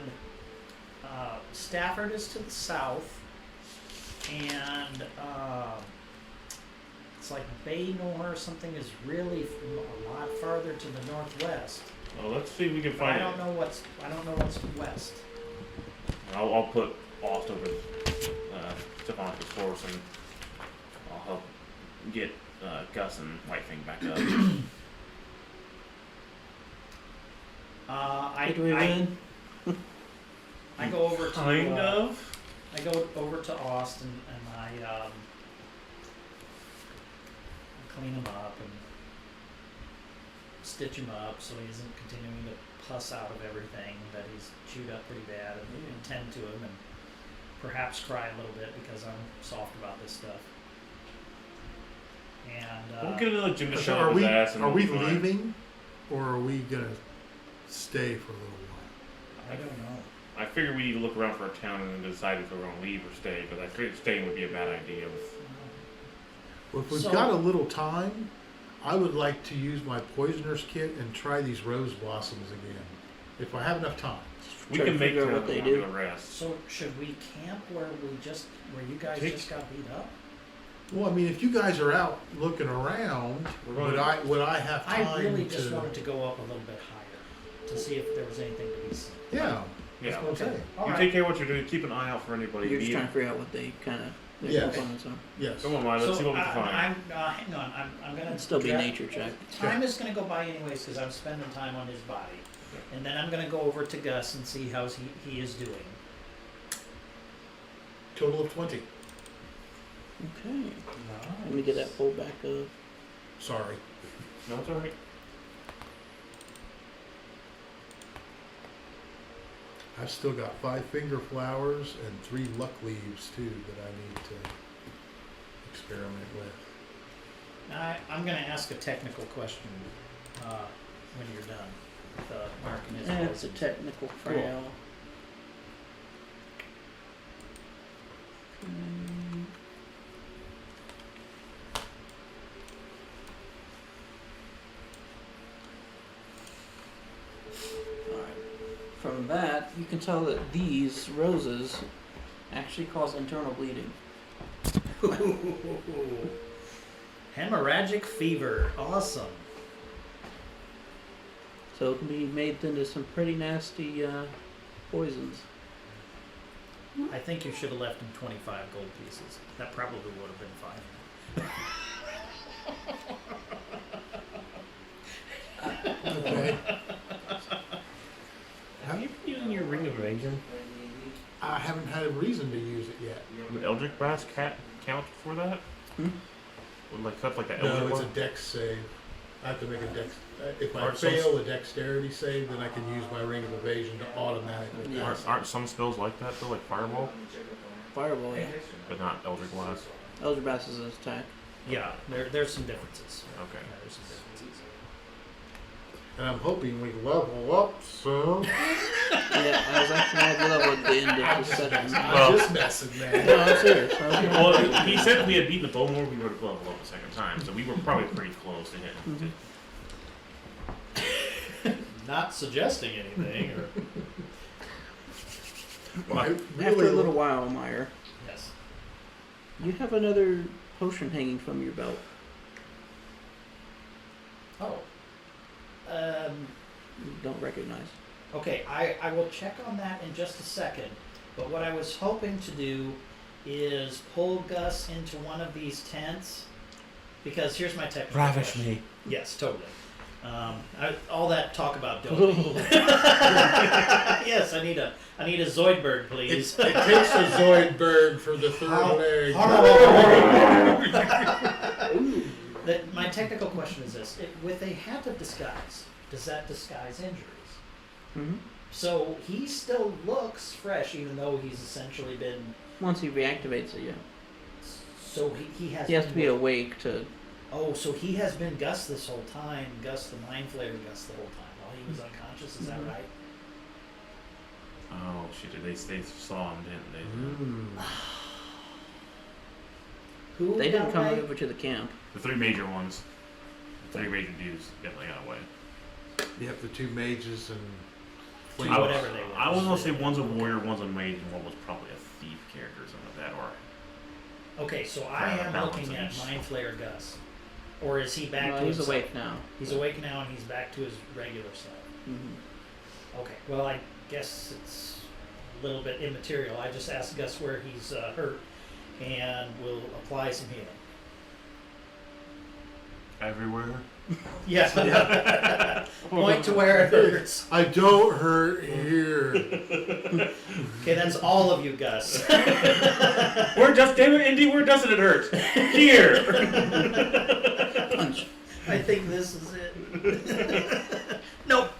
Stafford is to the south, and it's like Baynor or something is really a lot farther to the northwest. Well, let's see if we can But find I it. don't know what's west. I'll put Ost over Stefanika's force, and I'll help get Gus and Whitefang back up. Did we win? I go over to Kind of. I go over to Austin and I clean him up and stitch him up so he isn't continuing to pus out of everything that he's chewed up pretty bad, and tend to him and perhaps cry a little bit because I'm soft about this stuff. And We'll get another gym to So show are up we his ass, and are we we'll be fine. leaving, or are we gonna stay for a little while? I don't know. I figured we need to look around for a town and then decide if we're going to leave or stay, but I figured staying would be a bad idea. Well, if we've So- got a little time, I would like to use my poisoner's kit and try these rose blossoms again, if I have enough time. We Try to can make figure out town what they and do. do a rest. So should we camp where you guys Take- just got beat up? Well, I mean, if you guys are out looking around, We're going would I have time I really to? just wanted to go up a little bit higher to see if there was anything to be seen. Yeah. Yeah. That's what I'm saying. All You right. take care of what you're doing. Keep an eye out for anybody. You're just trying needing. to figure out what they kind of their Yes. components are. Yes. Come on, Maya, let's see what we can find. hang on. I'm gonna It'd still be dra- nature check. Time is gonna go by anyways because I'm spending time on his body, and then I'm gonna go over to Gus and see how he is doing. Total of 20. Okay. Let me get that pulled back up. Sorry. No, it's alright. I've still got 5 finger flowers and 3 luck leaves too that I need to experiment with. I'm gonna ask a technical question when you're done with marking his That's a poisons. technical fail. Alright. From that, you can tell that these roses actually cause internal bleeding. Hemorrhagic fever, awesome. So it can be made into some pretty nasty poisons. I think you should have left him 25 gold pieces. That probably would have been fine. Okay. Have you been using your ring of evasion? I haven't had a reason to use it yet. Would Eldritch Blast count for that? Hmm? Would like stuff like that No, Eldritch it's a one? dex save. I have to make a dex. If I Aren't some- fail a dexterity save, then I can use my ring of evasion to automatically Yeah. pass. Aren't some spells like that though, like Fireball, Fireball, yeah. but not Eldritch Blast? Elder Bass is an attack. Yeah, there's some differences. Okay. Yeah, there's some differences. And I'm hoping we level up soon. Yeah, I was actually going to level at the end of the session. Well- I'm just messing, man. No, I'm serious. Well, he said if we had beaten the Bowmore, we would have leveled up the second time, so we were probably pretty close to hitting. Not suggesting anything, or Well, I After really a little while, Meyer, yes. you have another potion hanging from your belt. Oh. You don't recognize. Okay, I will check on that in just a second. But what I was hoping to do is pull Gus into one of these tents, because here's my technical question. me. Yes, totally. All that talk about doping. Yes, I need a Zoidberg, please. It takes a Zoidberg for the third leg. My technical question is this: with a hat of disguise, does that disguise injuries? Mm-hmm. So he still looks fresh, even though he's essentially been. Once he reactivates it, yeah. So he has. He has to been be with- awake to. Oh, so he has been Gus this whole time. Gus, the mind flayer Gus, the whole time while he was unconscious. Is that right? Oh shit! They saw him, didn't they? Mm. Who They didn't got come away? over to the camp. The 3 major ones. The 3 major dudes definitely got away. You have the 2 mages and to whatever they were. I was gonna say one's a warrior, one's a mage, and one was probably a thief character or something like that, or Okay, so I am looking at Mind Flayer Gus. Or is he back to he's himself? awake now. He's awake now and he's back to his regular self. Mm-hmm. Okay, well, I guess it's a little bit immaterial. I just asked Gus where he's hurt, and we'll apply some healing. everywhere. Yes. Point to where it hurts. I don't hurt here. Okay, that's all of you, Gus. Where does damn it, Indy? Where doesn't it hurt? Here. Punch. I think this is it. Nope.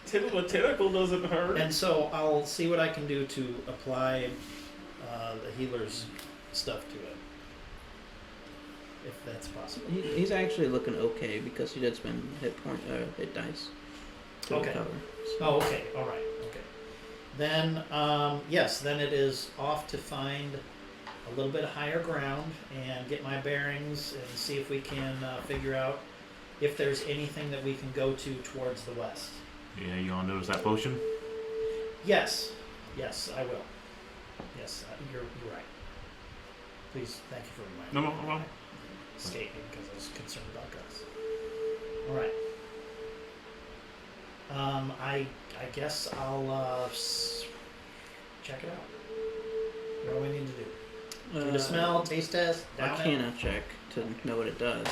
Typical tentacle doesn't hurt. And so I'll see what I can do to apply the healer's stuff to it, if that's possible. He's actually looking okay because he did spend hit dice. To Okay. recover. Oh, okay. All right. Okay. Then, yes. Then it is off to find a little bit higher ground and get my bearings and see if we can figure out if there's anything that we can go to towards the west. Yeah, you all notice that potion? Yes. Yes, I will. Yes, you're right. Please, thank you for reminding me. No. Escaping because I was concerned about Gus. All right. I guess I'll check it out. What do we need to do? Do the smell, taste test, down it? Arcana check to know what it does,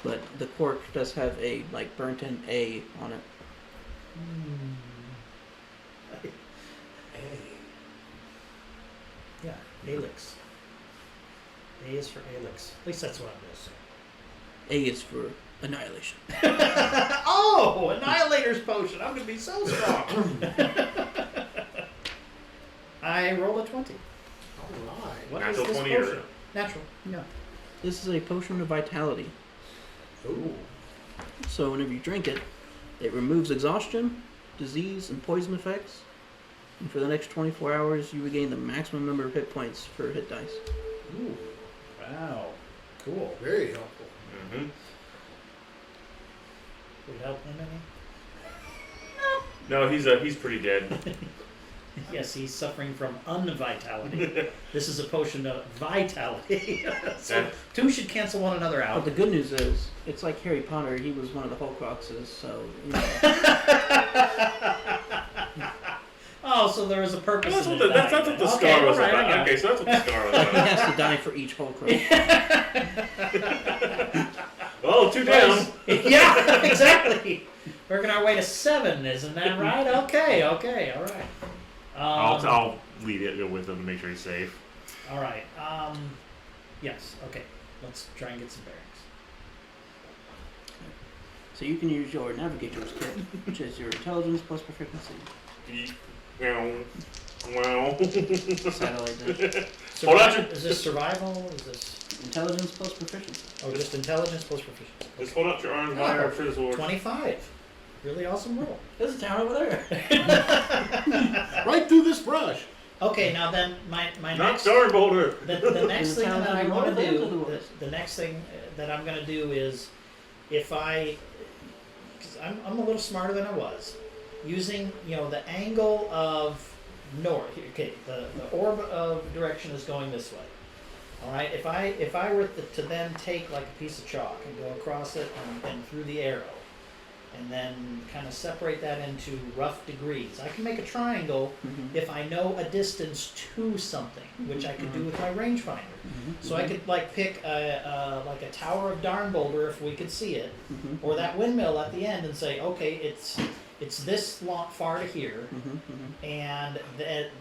but the cork does have a burnt-in A on it. Yeah, Alix. A is for Alix. At least that's what I'm going to say. A is for annihilation. Oh, Annihilator's potion. I'm going to be so strong. I rolled a 20. Alright. What Natural is this 20 or- potion? Natural. Yeah. This is a potion of vitality. Ooh. So whenever you drink it, it removes exhaustion, disease, and poison effects. And for the next 24 hours, you regain the maximum number of hit points for hit dice. Ooh. Wow. Cool. Very helpful. Mm-hmm. Would it help him any? No, he's pretty dead. Yes, he's suffering from unvitality. This is a potion of vitality. So two should cancel one another But out. the good news is, it's like Harry Potter. He was one of the Horcruxes, so you know. Oh, so there was a purpose. That's in what it the, that's dying what the then. scar Okay, was all right, I about. got Okay, it. so that's what the scar was He about. has to die for each Horcrux. Oh, 2 down. Yeah, exactly. Working our way to 7, isn't that right? Okay, all right. I'll lead it with him to make sure he's safe. All right. Yes. Okay. Let's try and get some bearings. So you can use your Navigator's Kit, which is your intelligence plus proficiency. Wow. Wow. Satellite dish. Hold on. Is this survival? Is this Intelligence plus proficiency. just intelligence plus proficiency? Just hold out your arms higher up to the sword. 25. Really awesome roll. There's a town over there. Right through this brush. Okay, now then my Not next Star Boulder. the next thing town that I of the want to north do and to the west. the next thing that I'm going to do is if I because I'm a little smarter than I was using the angle of north. Okay, the orb of direction is going this way. All right, if I were to then take like a piece of chalk and go across it and through the arrow, and then kind of separate that into rough degrees, I can make a triangle if I know a distance to something, which I could do with my rangefinder. So I could like pick a Tower of Darnboulder if we could see it, or that windmill at the end, and say, okay, it's this long, far to here, and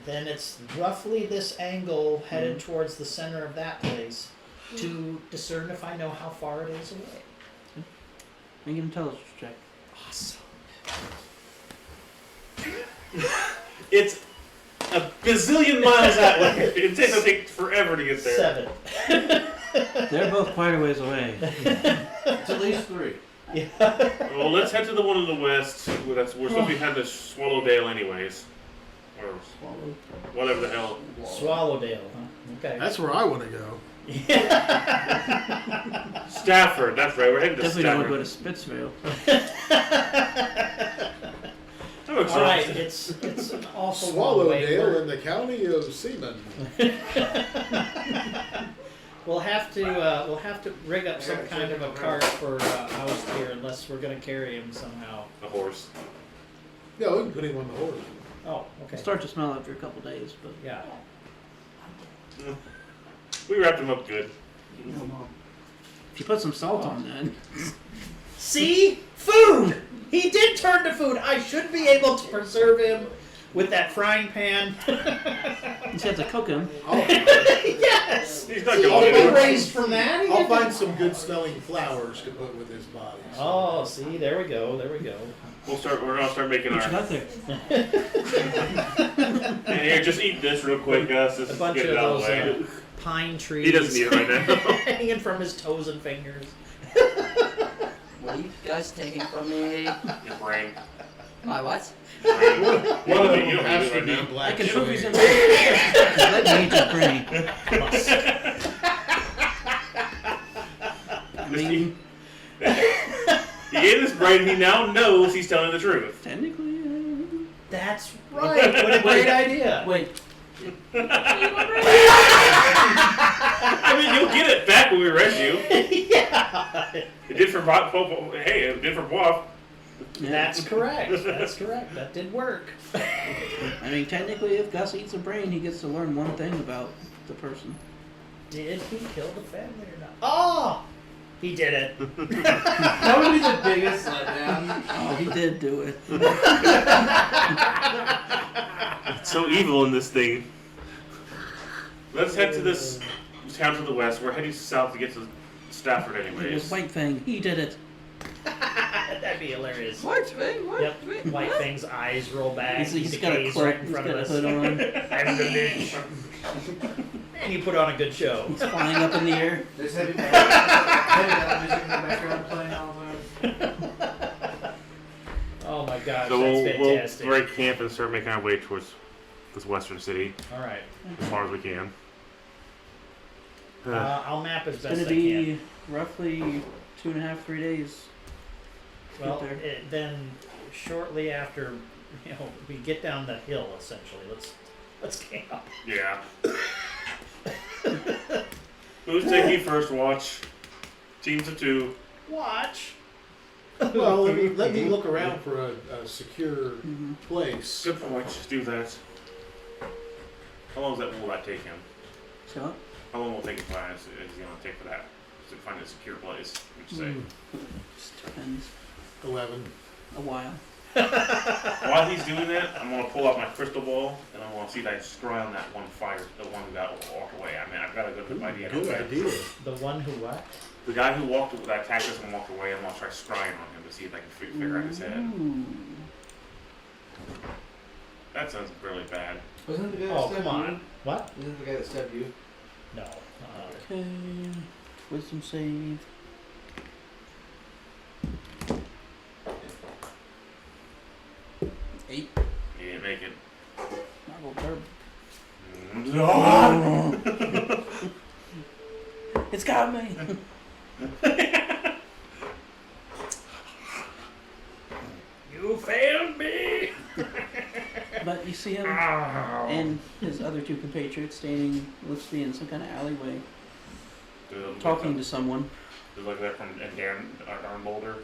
then it's roughly this angle headed towards the center of that place to discern if I know how far it is away. Make an intelligence check. Awesome. It's a bazillion miles that way. It'll take forever to get there. 7. They're both quite a ways away. It's at least 3. Well, let's head to the one in the west. We're supposed to be heading to Swallowdale anyways. Or whatever the hell. Swallowdale, huh? Okay. That's where I want to go. Stafford, that's right. We're heading to Definitely don't want to go Stafford. to Spitsvale. I'm All right, exhausted. it's an awful long way. Swallowdale in the county of Seaman. We'll have to rig up some kind of a cart for Oust here, unless we're gonna carry him somehow. A horse. Yeah, we can put him on the horse. Oh, okay. Start to smell after a couple days, but Yeah. We wrapped him up good. if you put some salt on that, See? Food! He did turn to food. I should be able to preserve him with that frying pan. you just have to cook him. Yes! He's not See, going he anywhere. raised from that. He I'll did- find some good smelling flowers to put with his body. Oh, see, there we go, there we go. We're gonna start making What you our. got there? And here, just eat this real quick, Gus. A Just bunch get of it out of those the way. pine trees. He doesn't need it right now. hanging from his toes and fingers. What are you guys taking from me? Your brain. My what? Brain. One of You don't them need it has to right be now. I black can prove he's in sugar. Let me eat your brain. I mean, He ate his brain. He now knows he's telling the truth. technically, That's right. What a great idea. wait. I mean, you'll get it back when we arrest you. Yeah. It did for Hey, it did for Boff. Yeah. That's correct. That's correct. That did work. I mean, technically, if Gus eats a brain, he gets to learn one thing about the person. Did he kill the family or not? Oh! He did it. That would be the biggest letdown. Oh, he did do it. It's so evil in this thing. Let's head to this town to the west. We're heading south to get to Stafford It was anyways. White Fang. He did it. That'd be hilarious. What? Wait, what? Yep. Wait, White what? Fang's eyes roll back. He's He got a decays cloak. right in He's front got of a us. hood on. I'm the Lich. And you put on a good show. He's flying up in the air. There's heavy metal music in the background playing all the time. Oh my gosh, So that's we'll fantastic. break camp and start making our way towards this western city All right. as far as we can. I'll map as It's best going to I can. be roughly 2.5, 3 days. Well, there. then shortly after, we get down the hill. Essentially, let's camp. Yeah. Who's taking first watch? Teams of 2. Watch. Well, let me look around for a secure Mm-hmm. place. Good point. Just do that. How long will that take him? So, what? How long will it take him to find? Is he going to take for that to find a secure place? Would you say? Just depends. 11. A while. While he's doing that, I'm going to pull out my crystal ball and I'm going to see if I scry on that one fire, the one who got walked away. I mean, I've got a good idea. Good idea. The one who what? The guy who that attacked us and walked away, I'm going to try scrying on him to see if I can figure out his head. Ooh. That sounds really bad. Wasn't it the guy that Oh, stabbed come you? on. What? Wasn't it the guy that stabbed you? No. Okay. Wisdom save. Eight. He didn't make it. Marble Derb. No! It's got me. You failed me. But you see him Ow. and his other 2 compatriots standing, looks to be in some kind of alleyway, Dude, talking to someone. Just like that from Darren Boulder.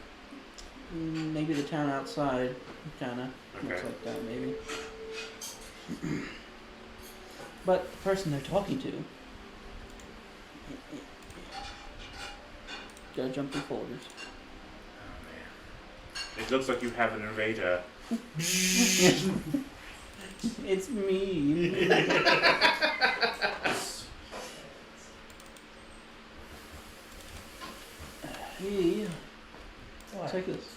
Maybe the town outside, kind of looks Okay. like that, maybe. But the person they're talking to, gotta jump through folders. Oh man. It looks like you have an invader. It's me. Hey, What? take this.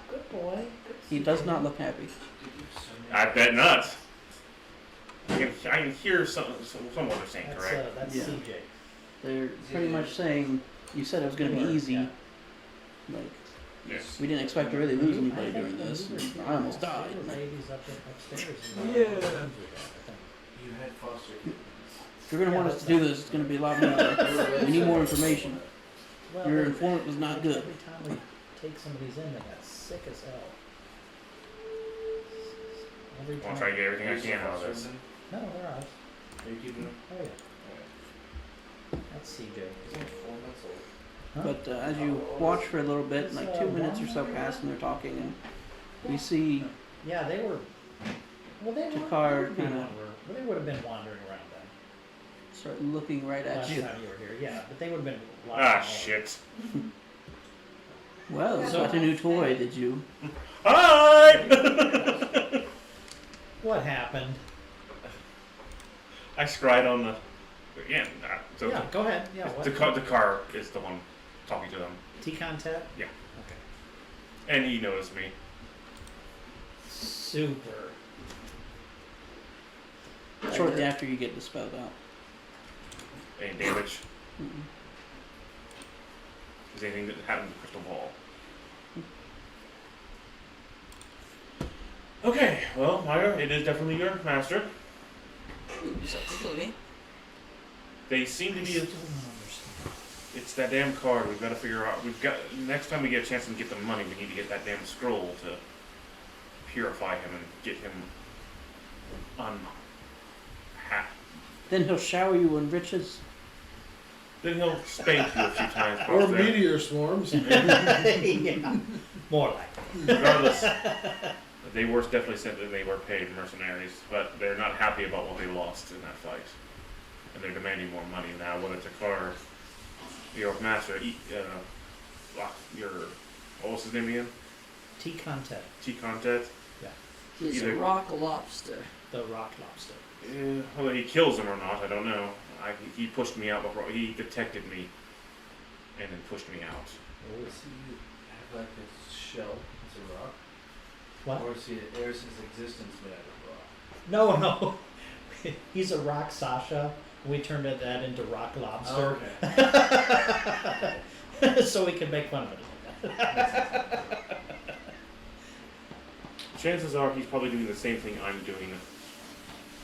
Good boy. He does not look happy. I bet not. I can hear someone they're saying, That's correct? that's Yeah. CJ. They're pretty much saying, you said it was gonna be easy. Yeah. Like, Yes. we didn't expect to really lose anybody during this. I almost died. Ladies upstairs. Yeah. You had foster kids. If you're gonna want us to do this, it's gonna be a lot more. We need more information. Well, Your informant was not good. Every time we take some of these in, they got sick as hell. Every I'll time. try to get everything I can out of this. No, they're ours. Are you keeping them? Oh yeah. That's CJ. He's only 4 months old. Huh? But as you watch for a little bit, like 2 minutes or so pass, and they're talking, and you see Yeah, they were. Well, they Jakar would be kinda- well, they would have been wandering around then. start looking right at Last you. time you were here, yeah, but they would have been. Ah, lying all shit. Well, you So- got a new toy, did you? Hi! over. What happened? I scried on the. Again, so Yeah, go ahead. Yeah, what? the car is the one talking to them. T-contact? Yeah. Okay. And he noticed me. Super. Shortly after you get dispelled out. Any damage? Mm-mm. Is anything that happened to the crystal ball? Okay, well, Myra, it is definitely your master. Technically. They seem to I be. still don't understand. It's that damn card. We've got to figure out. We've got next time we get a chance to get the money, we need to get that damn scroll to purify him and get him Then he'll shower you in riches. Then he'll spank you a few times. Or across there. meteor swarms. Yeah. More like. Regardless, they were definitely said that they were paid mercenaries, but they're not happy about what they lost in that fight, and they're demanding more money now. Whether Takar, your master, your what was his name again? T-contact. T-Contact. He's Either- a rock lobster. The rock lobster. Whether he kills him or not, I don't know. He pushed me out before he detected me, and then pushed me out. Does he have like a shell? It's a rock? What? Or is his existence made out of rock? No. He's a rock Sasha. We turned that into rock lobster. Oh, okay. So we can make fun of it. Chances are he's probably doing the same thing I'm doing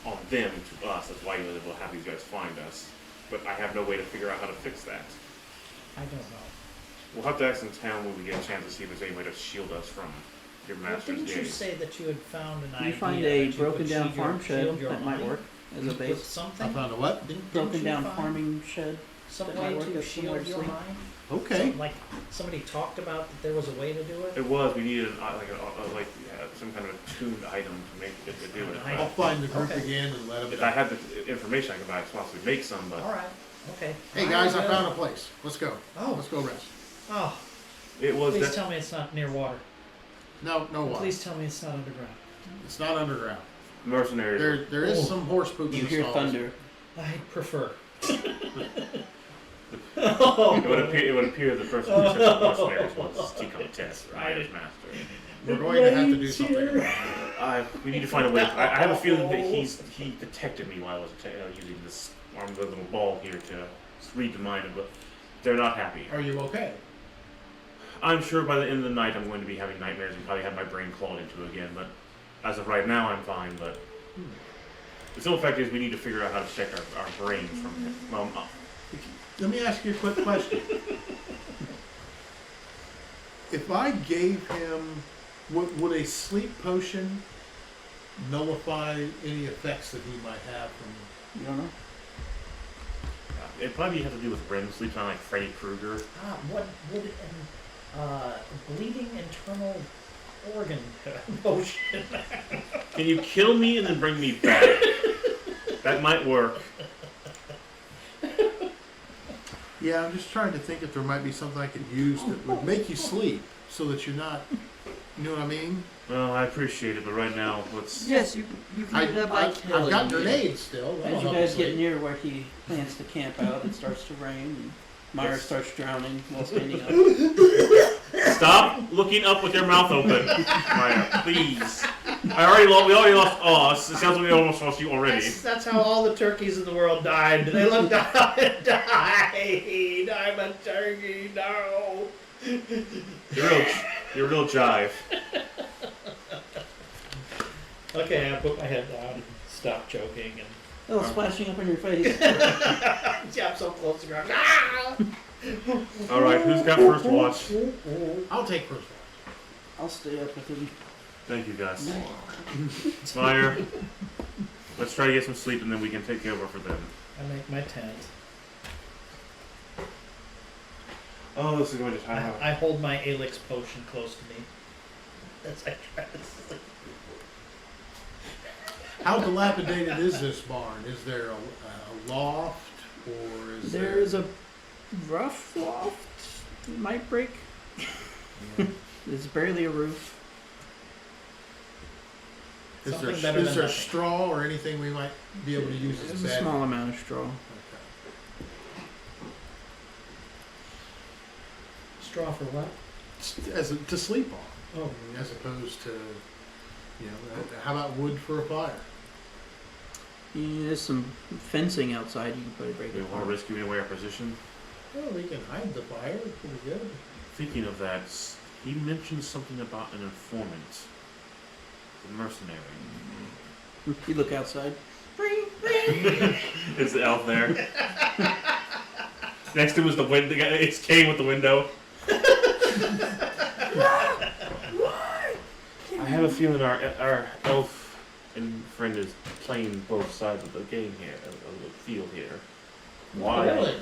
on them to us. That's why he will have these guys find us. But I have no way to figure out how to fix that. I don't know. We'll have to ask in town when we get a chance to see if there's any way to shield us from your Well, master's didn't you gaze. say that you had found an idea? You find that a you broken could down shield your- farm shed shield your that might army work as a with base. I something? found a what? Didn't Broken you down find farming shed. some that way might work to as somewhere shield to your sleep. mind? Okay. Something like somebody talked about that there was a way to do it. It was. We needed some kind of a tuned item to make it to do it. An I'll find the group Okay. again and let them If I know. had the information, I could possibly make some. But All right. Okay. Hey guys, I found a place. Let's go. Oh. Let's go rest. Oh, it was. please tell me it's not near water. No, no water. Please tell me it's not underground. It's not underground. Mercenaries. There is Oh. some horse poop in You the hear stalls. thunder. I prefer. It would appear the person who said the mercenaries was T-Contact, Myra's master. We're going to have to do something about it. We need to find a way. I have a feeling that he detected me while I was using this little ball here to read the mind of it. They're not happy. Are you okay? I'm sure by the end of the night I'm going to be having nightmares and probably have my brain clawed into again. But as of right now, I'm fine. But the simple fact is, we need to figure out how to protect our brains from him. Well, Let me ask you a quick question. If I gave him, would a sleep potion nullify any effects that he might have from? You don't know? it probably have to do with REM sleep, kind of like Freddy Krueger. What would bleeding internal organ motion? Can you kill me and then bring me back? That might work. Yeah, I'm just trying to think if there might be something I could use that would make you sleep so that you're not, you know what I mean? Well, I appreciate it, but right now, let's... Yes, you can do that by killing I've got me. grenades still. That'll As you help guys sleep. get near where he plans to camp out, it starts to rain, and Myra Yes. starts drowning while standing up. Stop looking up with your mouth open, Maya, please. We already lost us. It sounds like we almost lost you already. That's how all the turkeys in the world died. They looked down and died. I'm a turkey, no. You're real jive. Okay, I put my head down and stopped choking and Oh, splashing up in your face. yeah, I'm so close to the ground. Ah! All right, who's got first watch? I'll take first watch. I'll stay up with him. Thank you, Gus. Meyer, let's try to get some sleep and then we can take over for them. I make my tent. Oh, this is going to time. I hold my Alix potion close to me. That's I try to sleep. How dilapidated is this barn? Is there a loft, or is there? There's a rough loft. It might break. There's barely a roof. Is Something there, better is than there nothing. straw or anything we might be able to use as There's a bed? small amount of straw. Okay. Straw for what? To sleep on. Oh, As opposed to, how about wood for a fire? Yeah, there's some fencing outside. You can probably break We it want to apart. risk giving away our position. Well, we can hide the fire pretty good. Thinking of that, he mentioned something about an informant. A mercenary. You look outside. Is the elf there? Next to him is the window. It's Kane with the window. I have a feeling our elf and friend is playing both sides of the game here, of the field here. Why? Really?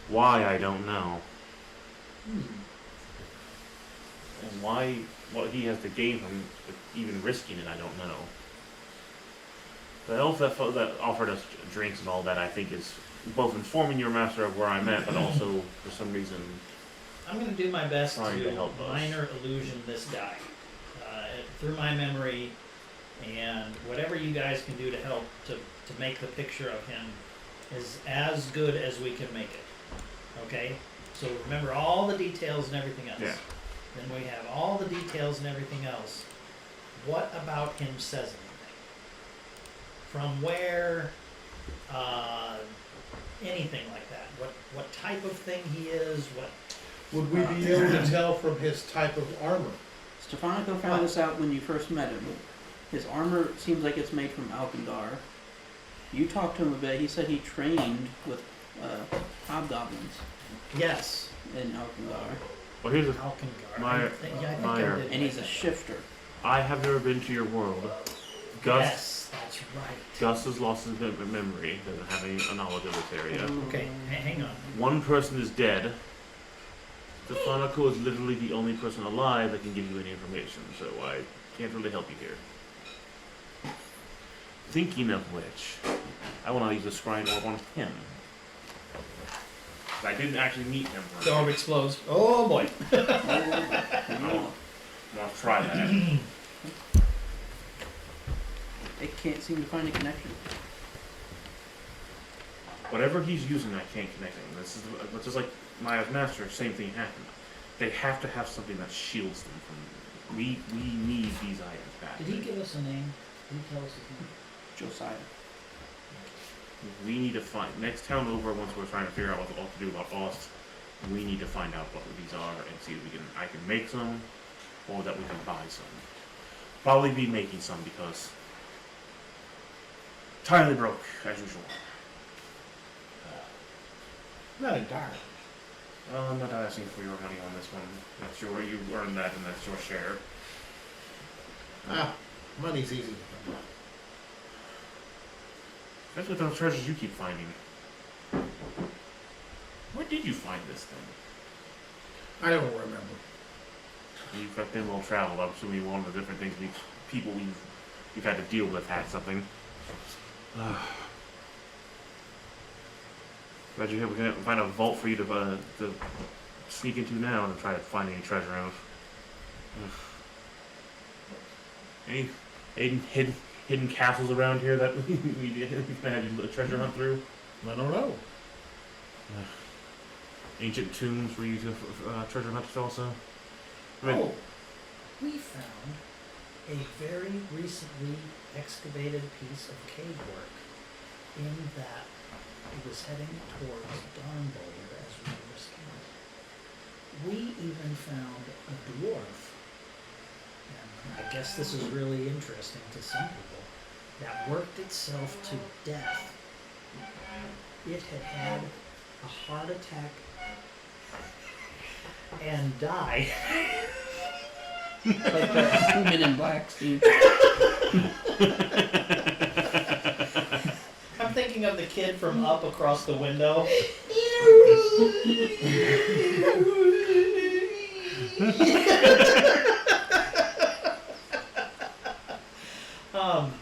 Why I don't know. And why? What he has to gain from even risking it, I don't know. The elf that offered us drinks and all that, I think, is both informing your master of where I'm at, but also for some reason. I'm going to do my best Trying to to help us. minor illusion this guy through my memory, and whatever you guys can do to help to make the picture of him is as good as we can make it. Okay? So remember all the details and everything else. Yeah. Then we have all the details and everything else. What about him says anything? From where? Anything like that. What type of thing he is? What? Would we be able to tell from his type of armor? Stefanika found this out when you first met him. His armor seems like it's made from Alkandar. You talked to him a bit. He said he trained with hobgoblins Yes. in Alkandar. Well, here's a. Alkengar. Meyer- I think Meyer. I did. And he's a shifter. I have never been to your world. Gus. Yes, that's right. Gus has lost his memory. Doesn't have any knowledge of this area. Okay, hang on. One person is dead. Stefanika is literally the only person alive that can give you any information, so I can't really help you here. Thinking of which, I want to use the scrying orb on him. I didn't actually meet him. The orb explodes. Oh boy. I want to try that. They can't seem to find a connection. Whatever he's using, I can't connect him. This is just like my master. Same thing happened. They have to have something that shields them from. We need these items back. Did he give us a name? Did he tell us his name? Josiah. We need to find next town over. Once we're trying to figure out what to do about Ost, we need to find out what these are and see if I can make some, or that we can buy some. Probably be making some because entirely broke as usual. Not entirely. I'm not asking for your money on this one. That's you earned that, and that's your share. Money's easy to come by. Especially with those treasures you keep finding. Where did you find this thing? I don't remember. You've been well traveled. I'm assuming one of the different things we've had to deal with had something. Glad you're here. We can find a vault for you to sneak into now and try to find any treasure out. Any hidden castles around here that we can have you treasure hunt through? I don't know. Ancient tombs for you to treasure hunt also? I mean, Oh, we found a very recently excavated piece of cave work in that it was heading towards Darnboulder as we were scanning. We even found a dwarf, and I guess this is really interesting to some people, that worked itself to death. It had had a heart attack and died Like that Men in Black, Steve. I'm thinking of the kid from Up across the window. um,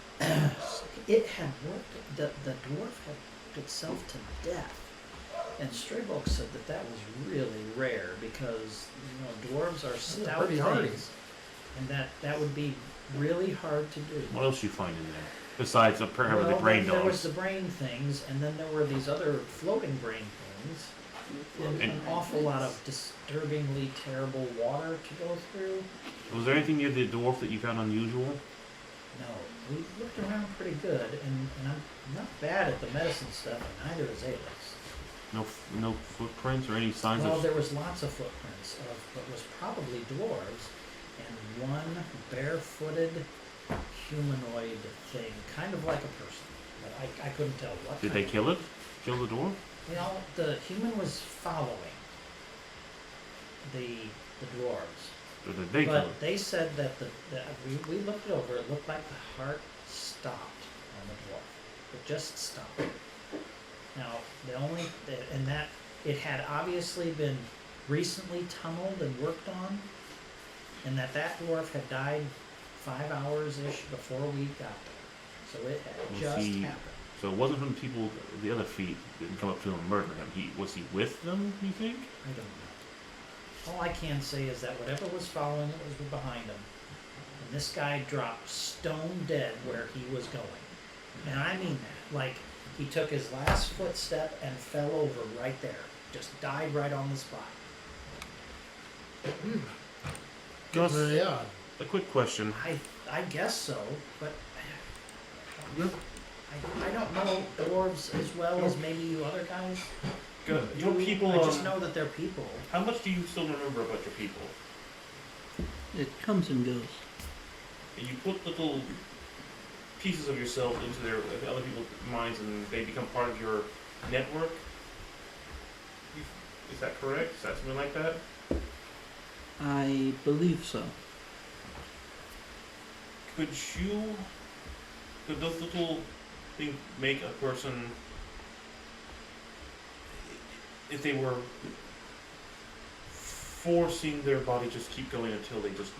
it had worked. The dwarf had worked itself to death, and Straybook said that that was really rare because dwarves are stout pretty hardy. things, and that would be really hard to do. What else you find in there besides apparently the Well, brain then there was dogs? the brain things, and then there were these other floating brain things, and an awful lot of disturbingly terrible water to go through. Was there anything near the dwarf that you found unusual? No, we looked around pretty good, and I'm not bad at the medicine stuff, and neither is Alex. No footprints or any signs Well, of. there was lots of footprints of what was probably dwarves, and one barefooted humanoid thing, kind of like a person, but I couldn't tell what. Did kind they of- kill it? Kill the dwarf? The human was following the dwarves. Or did they kill But it? they said that we looked it over. It looked like the heart stopped on the dwarf. It just stopped. Now that it had obviously been recently tunneled and worked on, and that dwarf had died 5 hours ish before we got there. So it had Was just he- happened. So it wasn't from people. The other feet didn't come up to him and murder him. Was he with them? You think? I don't know. All I can say is that whatever was following it was behind him. And this guy dropped stone dead where he was going. And I mean that. Like, he took his last footstep and fell over right there. Just died right on the spot. Gus, Very odd. a quick question. I guess so, but I don't know dwarves as well as maybe you other guys. Gus, your do. people. I just know that they're people. How much do you still remember about your people? It comes and goes. And you put little pieces of yourself into other people's minds, and they become part of your network. Is that correct? Is that something like that? I believe so. Could those little things make a person, if they were forcing their body just keep going until they just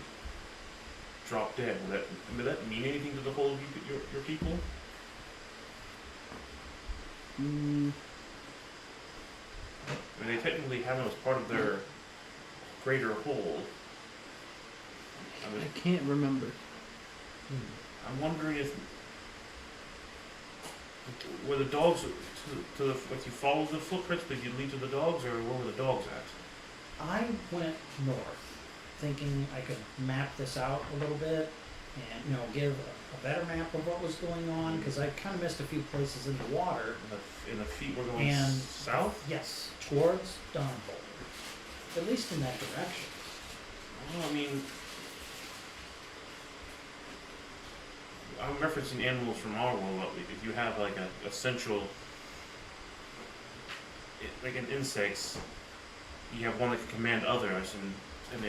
drop dead, would that mean anything to the whole of your people? Mm, I mean, they technically have them as part of their greater whole. I mean, I can't remember. I'm wondering if were the dogs if you follow the footprints, did you lead to the dogs, or where were the dogs at? I went north, thinking I could map this out a little bit and give a better map of what was going on, because I kind of missed a few places in the water. And the feet were going And south? Yes, towards Dawnbolt. At least in that direction. Well, I mean, I'm referencing animals from our world. If you have like a central, like in insects, you have one that can command others, and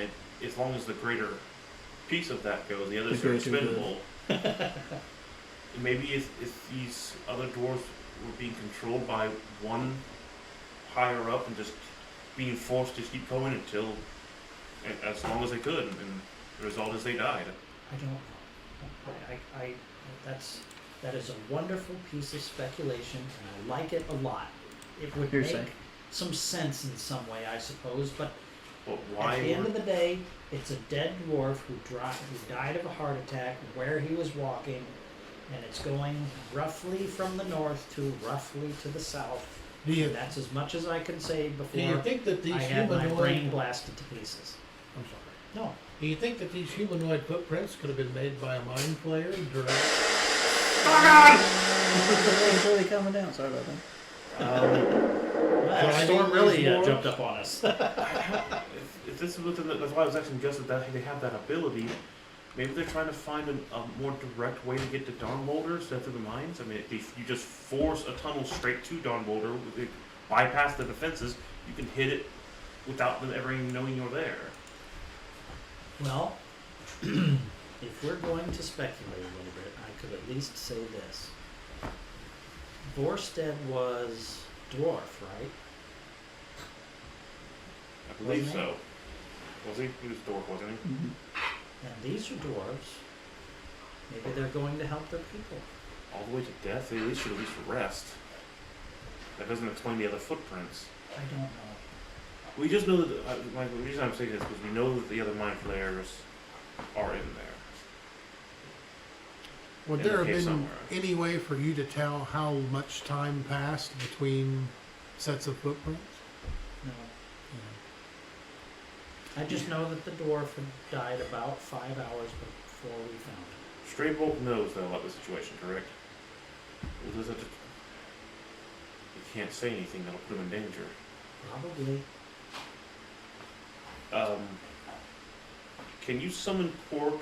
as long as the greater piece of that goes, the others are expendable. Maybe if these other dwarves were being controlled by one higher up and just being forced to keep going until, as long as they could, and the result is they died. I don't know. That is a wonderful piece of speculation, and I like it a lot. It would Hearsay. make some sense in some way, I suppose, but But why? at the end of the day, it's a dead dwarf who died of a heart attack where he was walking, and it's going roughly from the north to roughly to the south. Do you And that's as much as I can say do you before think that these I had my brain humanoid? blasted to pieces. I'm sorry. No, Do you think that these humanoid footprints could have been made by a mind player direct? It's really coming down. Sorry about that. Driving Storm really these dwarves? jumped up on us. If this is within that's why I was asking Justin that they have that ability. Maybe they're trying to find a more direct way to get to Dawnboulder instead of through the mines. I mean, if you just force a tunnel straight to Dawnboulder, bypass the defenses, you can hit it without them ever even knowing you're there. Well, If we're going to speculate a little bit, I could at least say this. Vorstead was dwarf, right? I believe Wasn't so. Was he? He was a dwarf, wasn't he? And these are dwarves. Maybe they're going to help their people. All the way to death? They at least should rest. That doesn't explain the other footprints. I don't know. We just know that, the reason I'm saying this is because we know that the other mind flayers are in there. Would In there the have cave been somewhere. any way for you to tell how much time passed between sets of footprints? No. I just know that the dwarf had died about 5 hours before we found him. Stray Bolt knows, though, about the situation, correct? Well, does it... He can't say anything that'll put him in danger. Probably. Can you summon Pork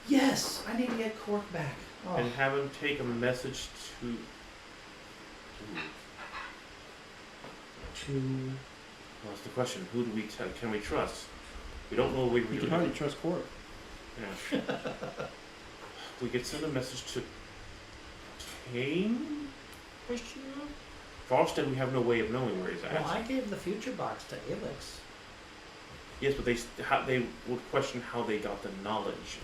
Yes! I need to get Cork back. Oh. and have him take a message to... Ooh. To... Well, that's the question. Who do can we trust? We don't know what we You can hardly trust Corp. Yeah. We could send a message to Kane? Falstead, we have no way of knowing where he's at. Well, I gave the future box to Elix. Yes, but they would question how they got the knowledge.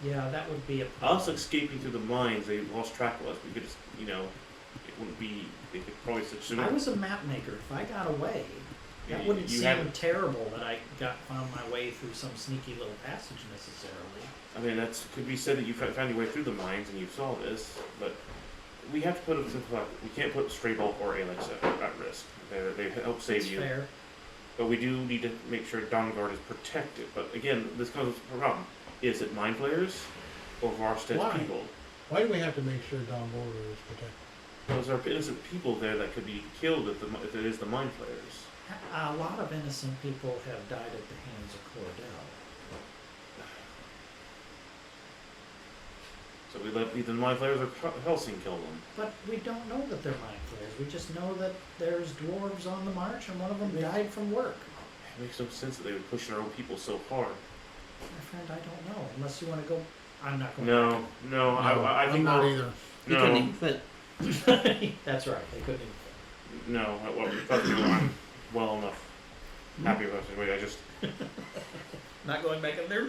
Yeah, that would be a problem. Us escaping through the mines, they lost track of us. We could just, it wouldn't be. They could probably such. I was a map maker. If I got away, that You- wouldn't you seem haven't- terrible that I found my way through some sneaky little passage necessarily. I mean, could be said that you found your way through the mines and you saw this, but we have to put it simple. We can't put Stray Bulk or Alex at risk. They help save That's you. fair. But we do need to make sure Dawnguard is protected. But again, this comes with a problem. Is it mind flayers or Varsted's Why? people? Why do we have to make sure Don Border is protected? Because there are innocent people there that could be killed if it is the mind flayers. A lot of innocent people have died at the hands of Cordell. So we let either the mind flayers or Helsing kill them. But we don't know that they're mind flayers. We just know that there's dwarves on the march and one of them died from work. It makes no sense that they would push their own people so hard. My friend, I don't know. Unless you want to go... I'm not going No, I think I'm not we'll- either. You couldn't No, even fit. That's right. They couldn't even... no. I'm well enough happy about it. Wait, I just Not going back in there?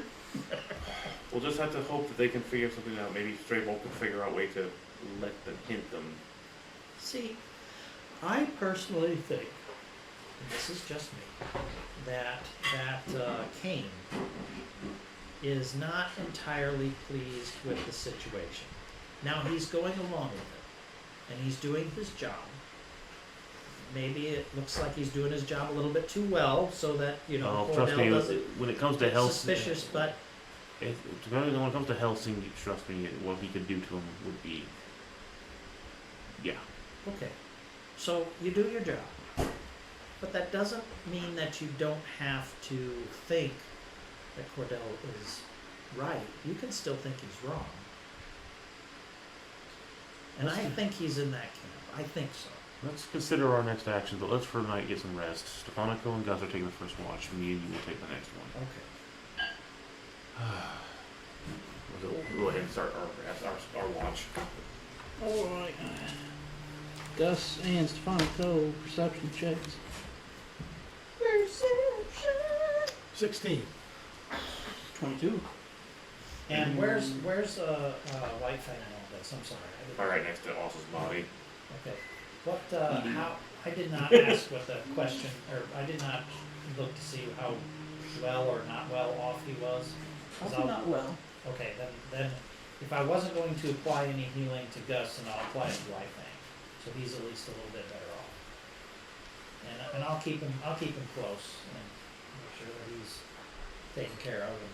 we'll just have to hope that they can figure something out. Maybe Stray Bolt can figure out a way to let them hint them. See, I personally think, and this is just me, that Kane is not entirely pleased with the situation. Now he's going along with it, and he's doing his job. Maybe it looks like he's doing his job a little bit too well, so that Trust me, Cordell doesn't when it comes to get Helsing, suspicious. But when it comes to Helsing, trust me, what he could do to him would be, yeah. okay, so you do your job, but that doesn't mean that you don't have to think that Cordell is right. You can still think he's wrong. And I think he's in that camp. I think so. Let's consider our next actions, but let's for the night get some rest. Stefanika and Gus are taking the first watch. Me and you will take the next one. Okay. We'll go ahead and start our watch. Alright. Gus and Stefanika, perception checks. 16. 22. And where's White Fang in all this? I'm sorry. Right next to Os's body. Okay. What? How? I did not ask what the question, or I did not look to see how well or not well off he was. 'Cause Probably not well. Okay, then if I wasn't going to apply any healing to Gus, then I'll apply it to White Fang, so he's at least a little bit better off. And I'll keep him close and make sure that he's taken care of and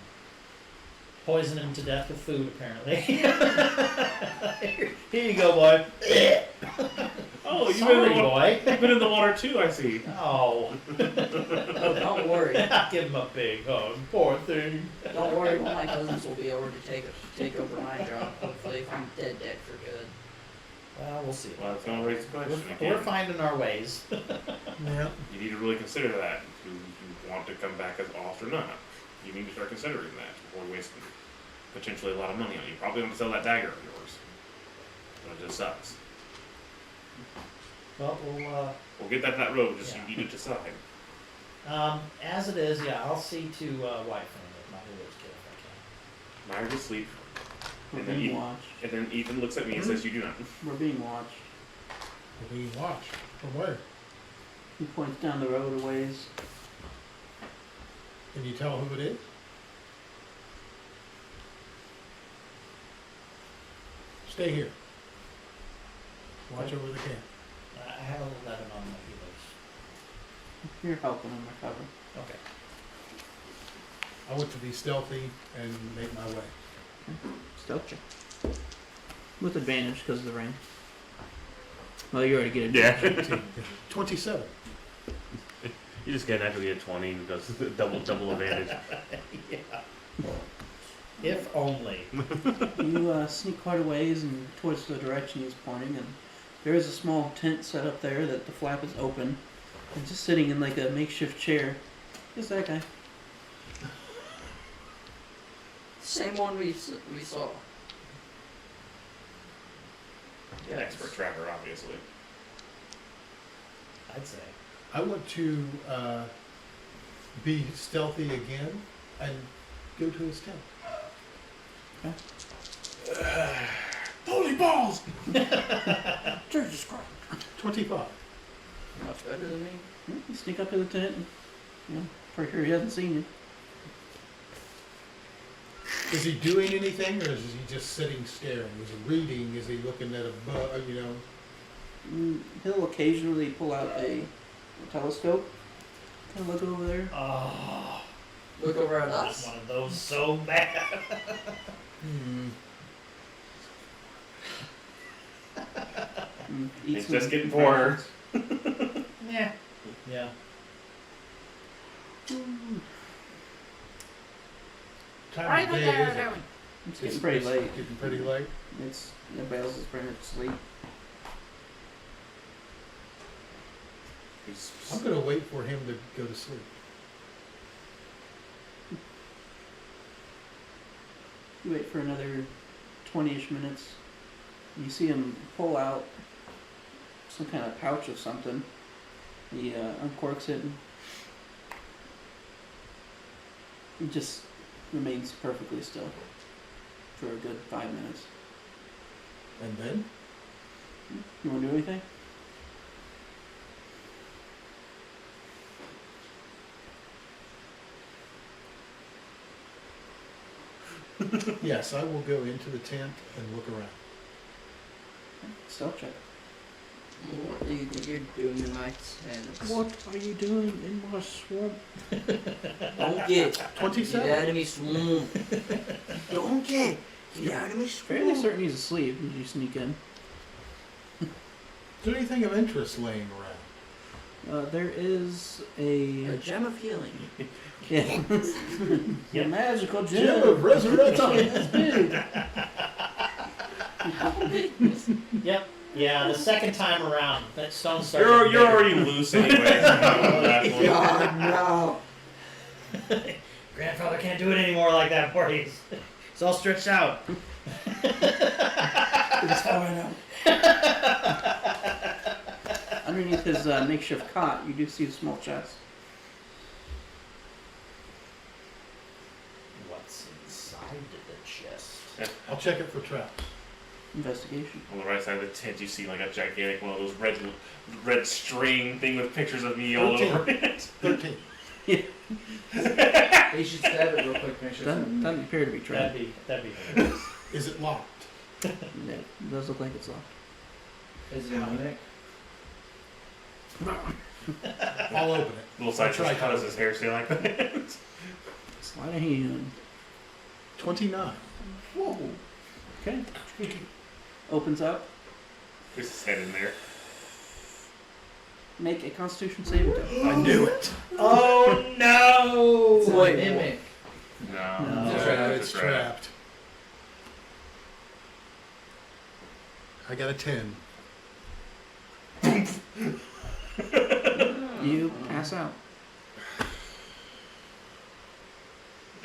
poison him to death with food apparently. Here you go, boy. Oh, you've Sorry, been, boy. in the water too, I see. Oh. Oh, don't worry. Give him a big hug. Poor thing. Don't worry, one of my cousins will be able to take over my job, hopefully, if I'm dead for good. Well, we'll see. Well, it's going to raise the question We're again. finding our ways. Yeah. You need to really consider that if you want to come back as Oz or not. you need to start considering that before wasting potentially a lot of money on it. You probably want to sell that dagger of yours. But it just sucks. Well, We'll get that road, just Yeah. you need to decide. as it is, yeah, I'll see to wife and my little kid if I can. Myers asleep, We're And then being you- watched. and then Ethan looks at me and says, "You do not." We're being watched. We're being watched. From where? He points down the road a ways. Can you tell who it is? Stay here. Watch over the camp. I have 11 on my healers. You're helping him recover. Okay. I want to be stealthy and make my way. Stealth check. With advantage because of the rain. Well, you already get it. Yeah. 27. You just get naturally a 20 because double advantage. Yeah. If only. You sneak quite a ways and towards the direction he's pointing, and there is a small tent set up there that the flap is open, and just sitting in like a makeshift chair is that guy. Same one we saw. An expert tracker, obviously. I'd say. I want to be stealthy again and go to his tent. Holy balls! Jesus Christ! 25. Much better than me. You sneak up to the tent, and, pretty sure he hasn't seen you. Is he doing anything, or is he just sitting staring? Is he reading? Is he looking at a book? He'll occasionally pull out a telescope, kind of look over there. Oh, Look over at I want us. one of those so bad. Eat It's some just getting poorer. Yeah. Yeah. Time Right of what day they're is it? doing. It's getting pretty late. Getting pretty late. It's everybody else is pretty much asleep. I'm going to wait for him to go to sleep. You wait for another 20-ish minutes. You see him pull out some kind of pouch of something. He uncorks it and he just remains perfectly still for a good 5 minutes. And then? You want to do anything? Yes, I will go into the tent and look around. Stealth check. What do you think you're doing tonight? And What are you doing in my swamp? don't get 27? out of me swamp. Don't get out of me Fairly swamp. certain he's asleep as you sneak in. Is there anything of interest laying around? There is A a gem of healing. yeah. Yep. Magical Gem gem. of resurrection. It's big. Yep. Yeah, the second time around, that stone started. You're already loose anyway. God, no. Grandfather can't do it anymore like that, Voorhees. It's all stretched out. It's falling out. Underneath his makeshift cot, you do see a small chest. What's inside the chest? I'll check it for traps. Investigation. On the right side of the tent, you see like a gigantic one of those red string thing with pictures of me all 13. over it. 13. You should stab it real quick to make sure. Doesn't appear to be trapped. That'd be hilarious. Is it locked? Yeah, it does look like it's locked. Is it a mimic? I'll open it. Little side Try how does his hair stay like that? Sleight of hand. 29. Whoa. Okay. Opens up. There's his head in there. Make a Constitution saving throw. I knew it. Oh no! It's a Wait, mimic. No. No. It's trapped. It's trapped. I got a 10. You pass out.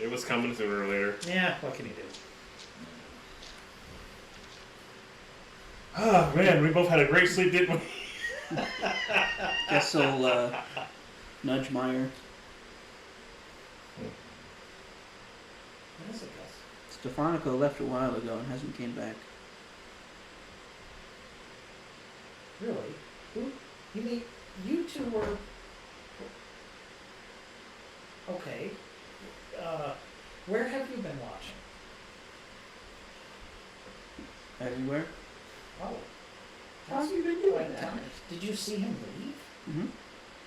It was coming sooner or later. Yeah, what can you do? Oh man, we both had a great sleep, didn't we? Guess he'll nudge Meyer. What is it, Gus? Stefanika left a while ago and hasn't came back. Really? Who? You mean you two were? Okay. Where have you been watching? Everywhere? Oh. How have you been Quite doing that? honest. Did you see him leave? Mm-hmm.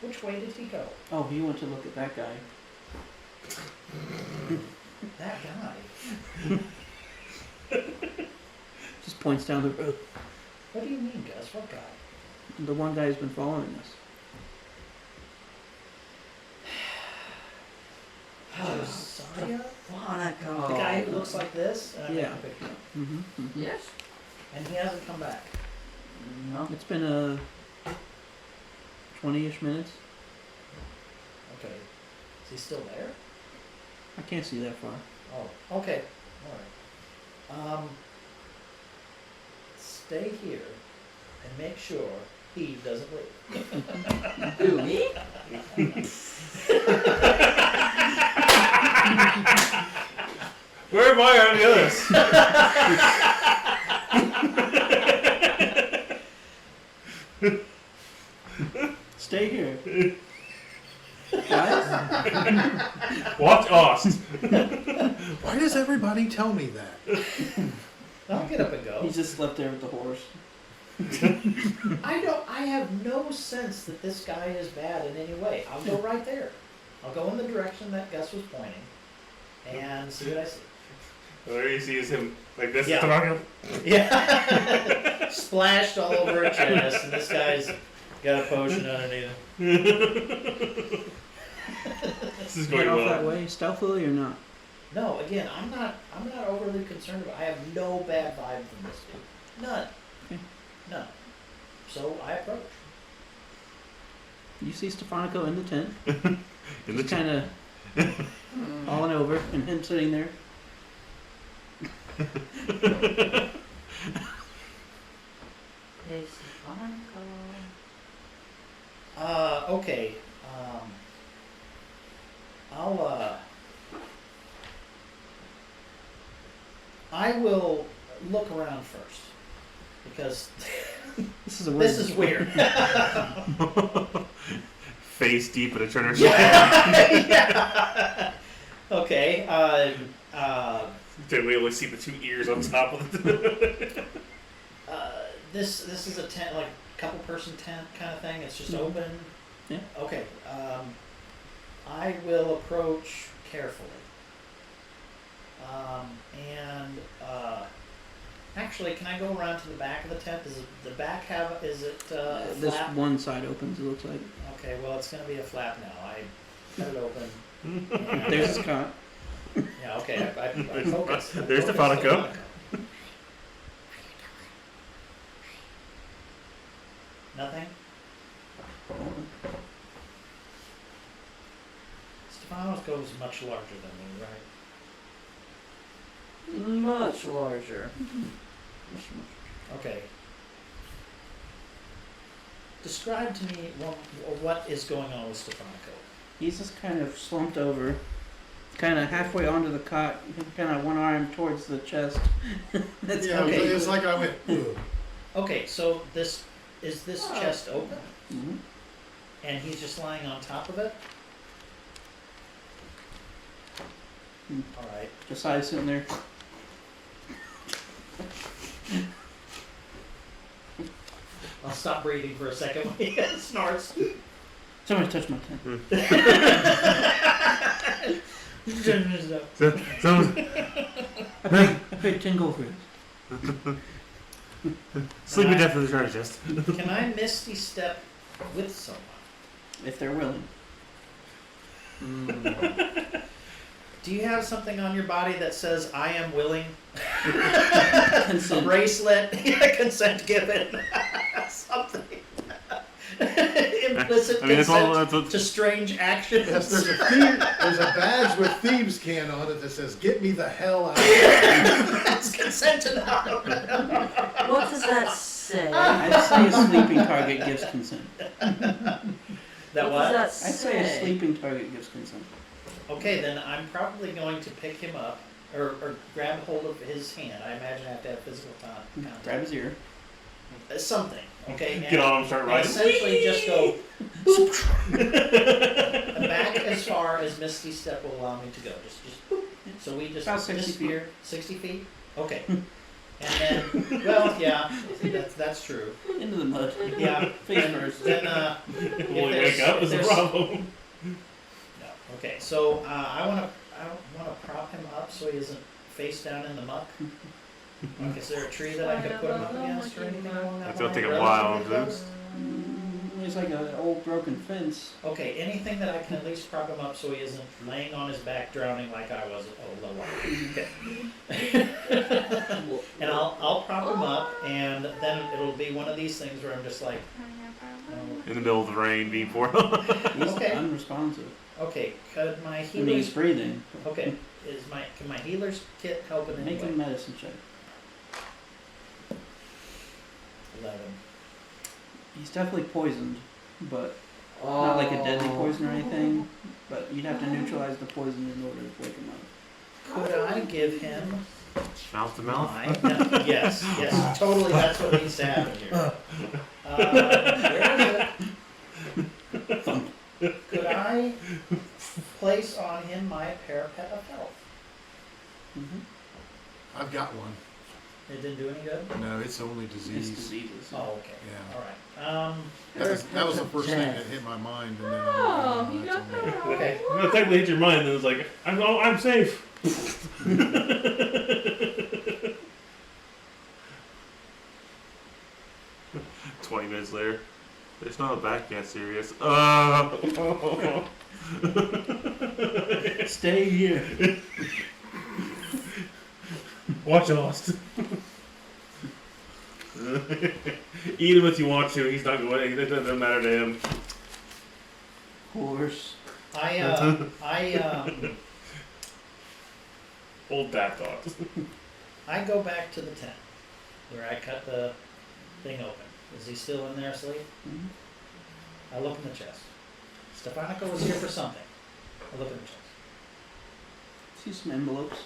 Which way did he go? Oh, he went to look at that guy. That guy. Just points down the road. What do you mean, Gus? What guy? The one guy who's been following us. Josiah? Monica. The guy who looks like this? Yeah. Picture. Mm-hmm. Mm-hmm. Yes. And he hasn't come back. No. It's been 20-ish minutes. Okay. Is he still there? I can't see that far. Oh, okay. Alright. Stay here and make sure he doesn't leave. Who, me? Where am I on the others? Stay here. Guys? Watch us. Why does everybody tell me that? I'll get up and go. He just slept there with the horse. I have no sense that this guy is bad in any way. I'll go right there. I'll go in the direction that Gus was pointing and see what I see. There you see is him like this. Yeah. Yeah. Splashed all over her chest, and this guy's got a potion underneath him. This is Get going off that well. way, stealthily or not? No, again, I'm not overly concerned about. I have no bad vibe from this dude. None. Okay. None. So I approach. You see Stefanika in the tent, In the just kind of falling over, and him sitting there. Is Monica. Okay. I will look around first because This is a weird. this is weird. Face deep in a Turner Yeah. Okay. Did we only see the two ears on top of it? This is a tent, like couple person tent kind of thing. It's just Mhm. open. Yeah. Okay. I will approach carefully. Actually, can I go around to the back of the tent? Does the back have? Is it a This flap? one side opens, it looks like. Okay. Well, it's going to be a flap now. I cut it open. and- There's his cot. Yeah. Okay. I focus. There's the Stefanika. Nothing. Stefanos goes much larger than me, right? Much larger. Okay. Describe to me what is going on with Stefanico. He's just kind of slumped over, kind of halfway onto the cot, kind of one arm towards the chest. That's Yeah, okay. it's like I went, ugh. Okay, so is this chest open? Mhm. And he's just lying on top of it? Hmm. Alright. Josiah's sitting there. I'll stop breathing for a second when he snorts. Somebody touched my tent. I paid 10 gold for it. Sleepy death of the Turner chest. Can I misty step with someone? If they're willing. Do you have something on your body that says "I am willing"? A Consent. bracelet, consent given, something. Illicit I mean, it's all consent that's to strange actions. Yes, there's a badge with thieves' can on it that says "Get me the hell out of here." That's consent to that. What does that say? I'd say a sleeping target gives consent. That what? what? Does that I'd say a say? sleeping target gives consent. Okay, then I'm probably going to pick him up or grab hold of his hand. I imagine I have to have physical contact. Grab his ear. Something, okay? get on and start And riding. essentially just go back as far as Misty Step will allow me to go. Just boop. So we just About 60 disappear. 60 feet? Okay. And then, well, yeah, that's true. Into the mud. Yeah. Face first. Then, When we wake up, is a problem. No. Okay, so I want to prop him up so he isn't face down in the muck. Like, is there a tree that I could put him up against or anything along that That's gonna line? take a while, Relatively dude. close? There's like an old broken fence. Okay, anything that I can at least prop him up so he isn't laying on his back drowning like I was a little while. Okay. And I'll prop him up, and then it'll be one of these things where I'm just like, In the middle of the rain, being poured. He's Okay. unresponsive. okay, could my I mean, he's healer's breathing. okay, can my healer's kit help in any Make a way? medicine check. 11. He's definitely poisoned, but not like a deadly poison or anything. But you'd have to neutralize the poison in order to wake him up. Could I give him Mouth to mouth. my? Yes, totally. That's what needs to happen here. Where is it? Could I place on him my parapet of health? Mm-hmm. I've got one. It didn't do any good. No, it's only It's disease. diseases. Oh, okay. Yeah. All right. That was the first thing that hit my mind, and then Oh, you that's got only- that. Okay. Well, technically hit your mind, and it's like, I'm safe. 20 minutes later, it's not a back yet, serious. Stay here. Watch Lost. Eat him if you want to. He's not going. It doesn't matter to him. Horse. Old dad thoughts. I go back to the tent where I cut the thing open. Is he still in there asleep? Mhm. I look in the chest. Stefanika was here for something. I look in the chest. See some envelopes.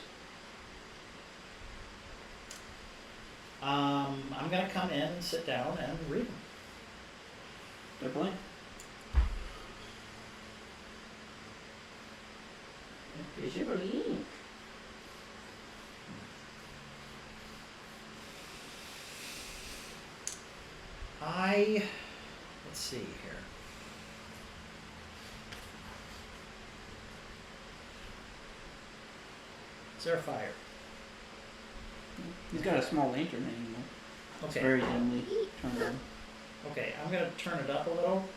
I'm gonna come in and sit down and read them. They're blank. Let's see here. Is there a fire? He's got a small lantern hanging there. It's Okay. very dimly turned on. Okay, I'm gonna turn it up a little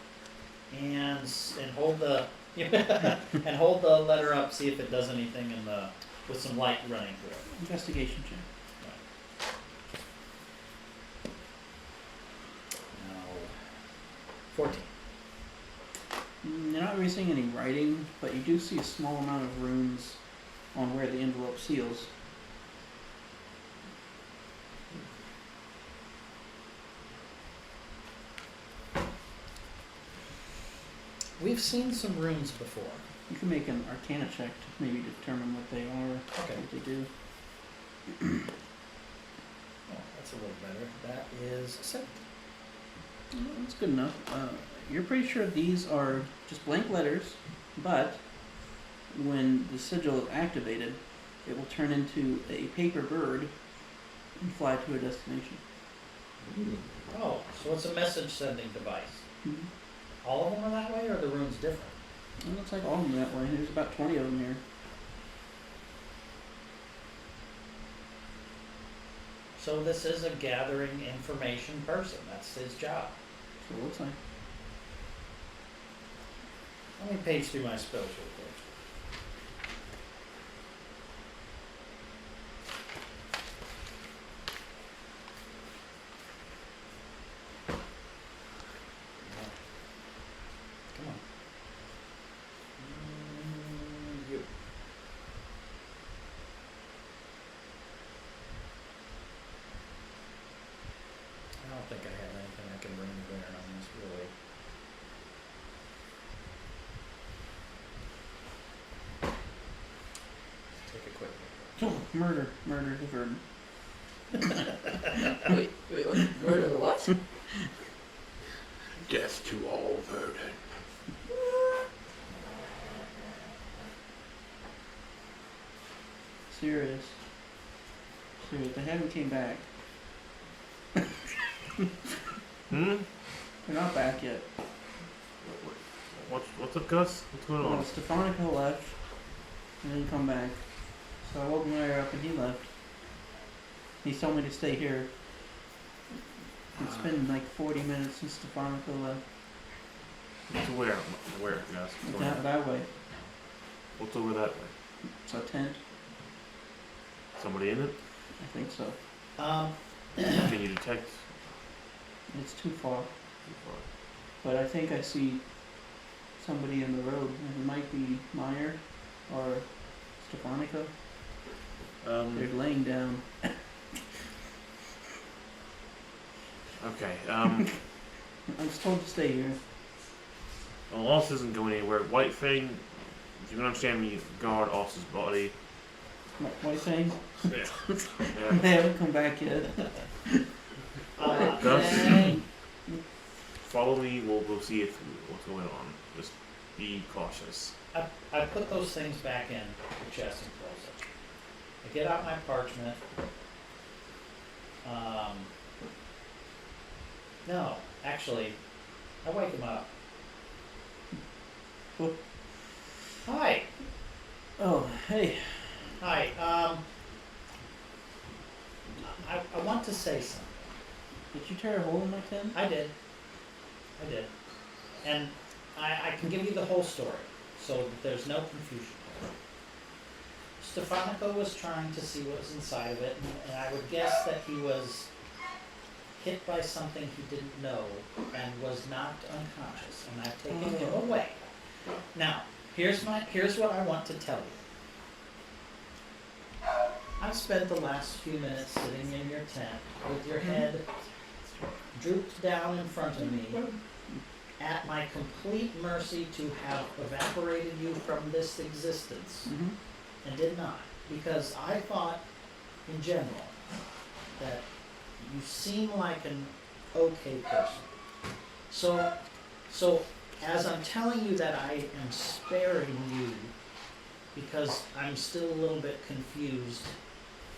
and hold the and hold the letter up, see if it does anything in the with some light running through it. Investigation check. No. 14. You're not really seeing any writing, but you do see a small amount of runes on where the envelope seals. We've seen some runes before. You can make an Arcana check to maybe determine what they are, Okay. what they do. Oh, that's a little better. That is 7. That's good enough. You're pretty sure these are just blank letters, but when the sigil is activated, it will turn into a paper bird and fly to a destination. Oh, so it's a message sending device. Mm-hmm. All of them are that way, or are the runes different? It looks like all of them that way. There's about 20 of them here. So this is a gathering information person. That's his job. That's what it looks like. Let me page through my spells real quick. don't think I have anything I can bring to bear on this, really. Take a quick look. Oh, murder the verb. Wait, what? Murder the what? Death to all verdant. Serious. They haven't came back. Hmm? They're not back yet. What's up, Gus? What's going Well, on? Stefanika left and didn't come back. So I woke Meyer up and he left. He told me to stay here. It's been like 40 minutes since Stefanika left. To where? Where, Gus? What's going on? That way. What's over that way? It's a tent. Somebody in it? I think so. Can you detect? It's too far. But I think I see somebody in the road. It might be Meyer or Stefanika. They're laying down. Okay. I was told to stay here. Well, Oss isn't going anywhere. White Fang, if you can understand me, guard Oss's body. White Fang? Yeah. They haven't come back yet. Gus, follow me. We'll go see what's going on. Just be cautious. I put those things back in the chest and close it. I get out my parchment. No, actually, I wake him up. Oh. Hi. Oh, hey. Hi. I want to say something. Did you tear a hole in my tent? I did. And I can give you the whole story, so that there's no confusion. Stefanika was trying to see what was inside of it, and I would guess that he was hit by something he didn't know and was knocked unconscious, and I've taken him away. Now, here's what I want to tell you. I've spent the last few minutes sitting in your tent with your head drooped down in front of me, at my complete mercy to have evaporated you from this existence, and did not, because I thought, in general, that you seem like an okay person. So as I'm telling you that I am sparing you, because I'm still a little bit confused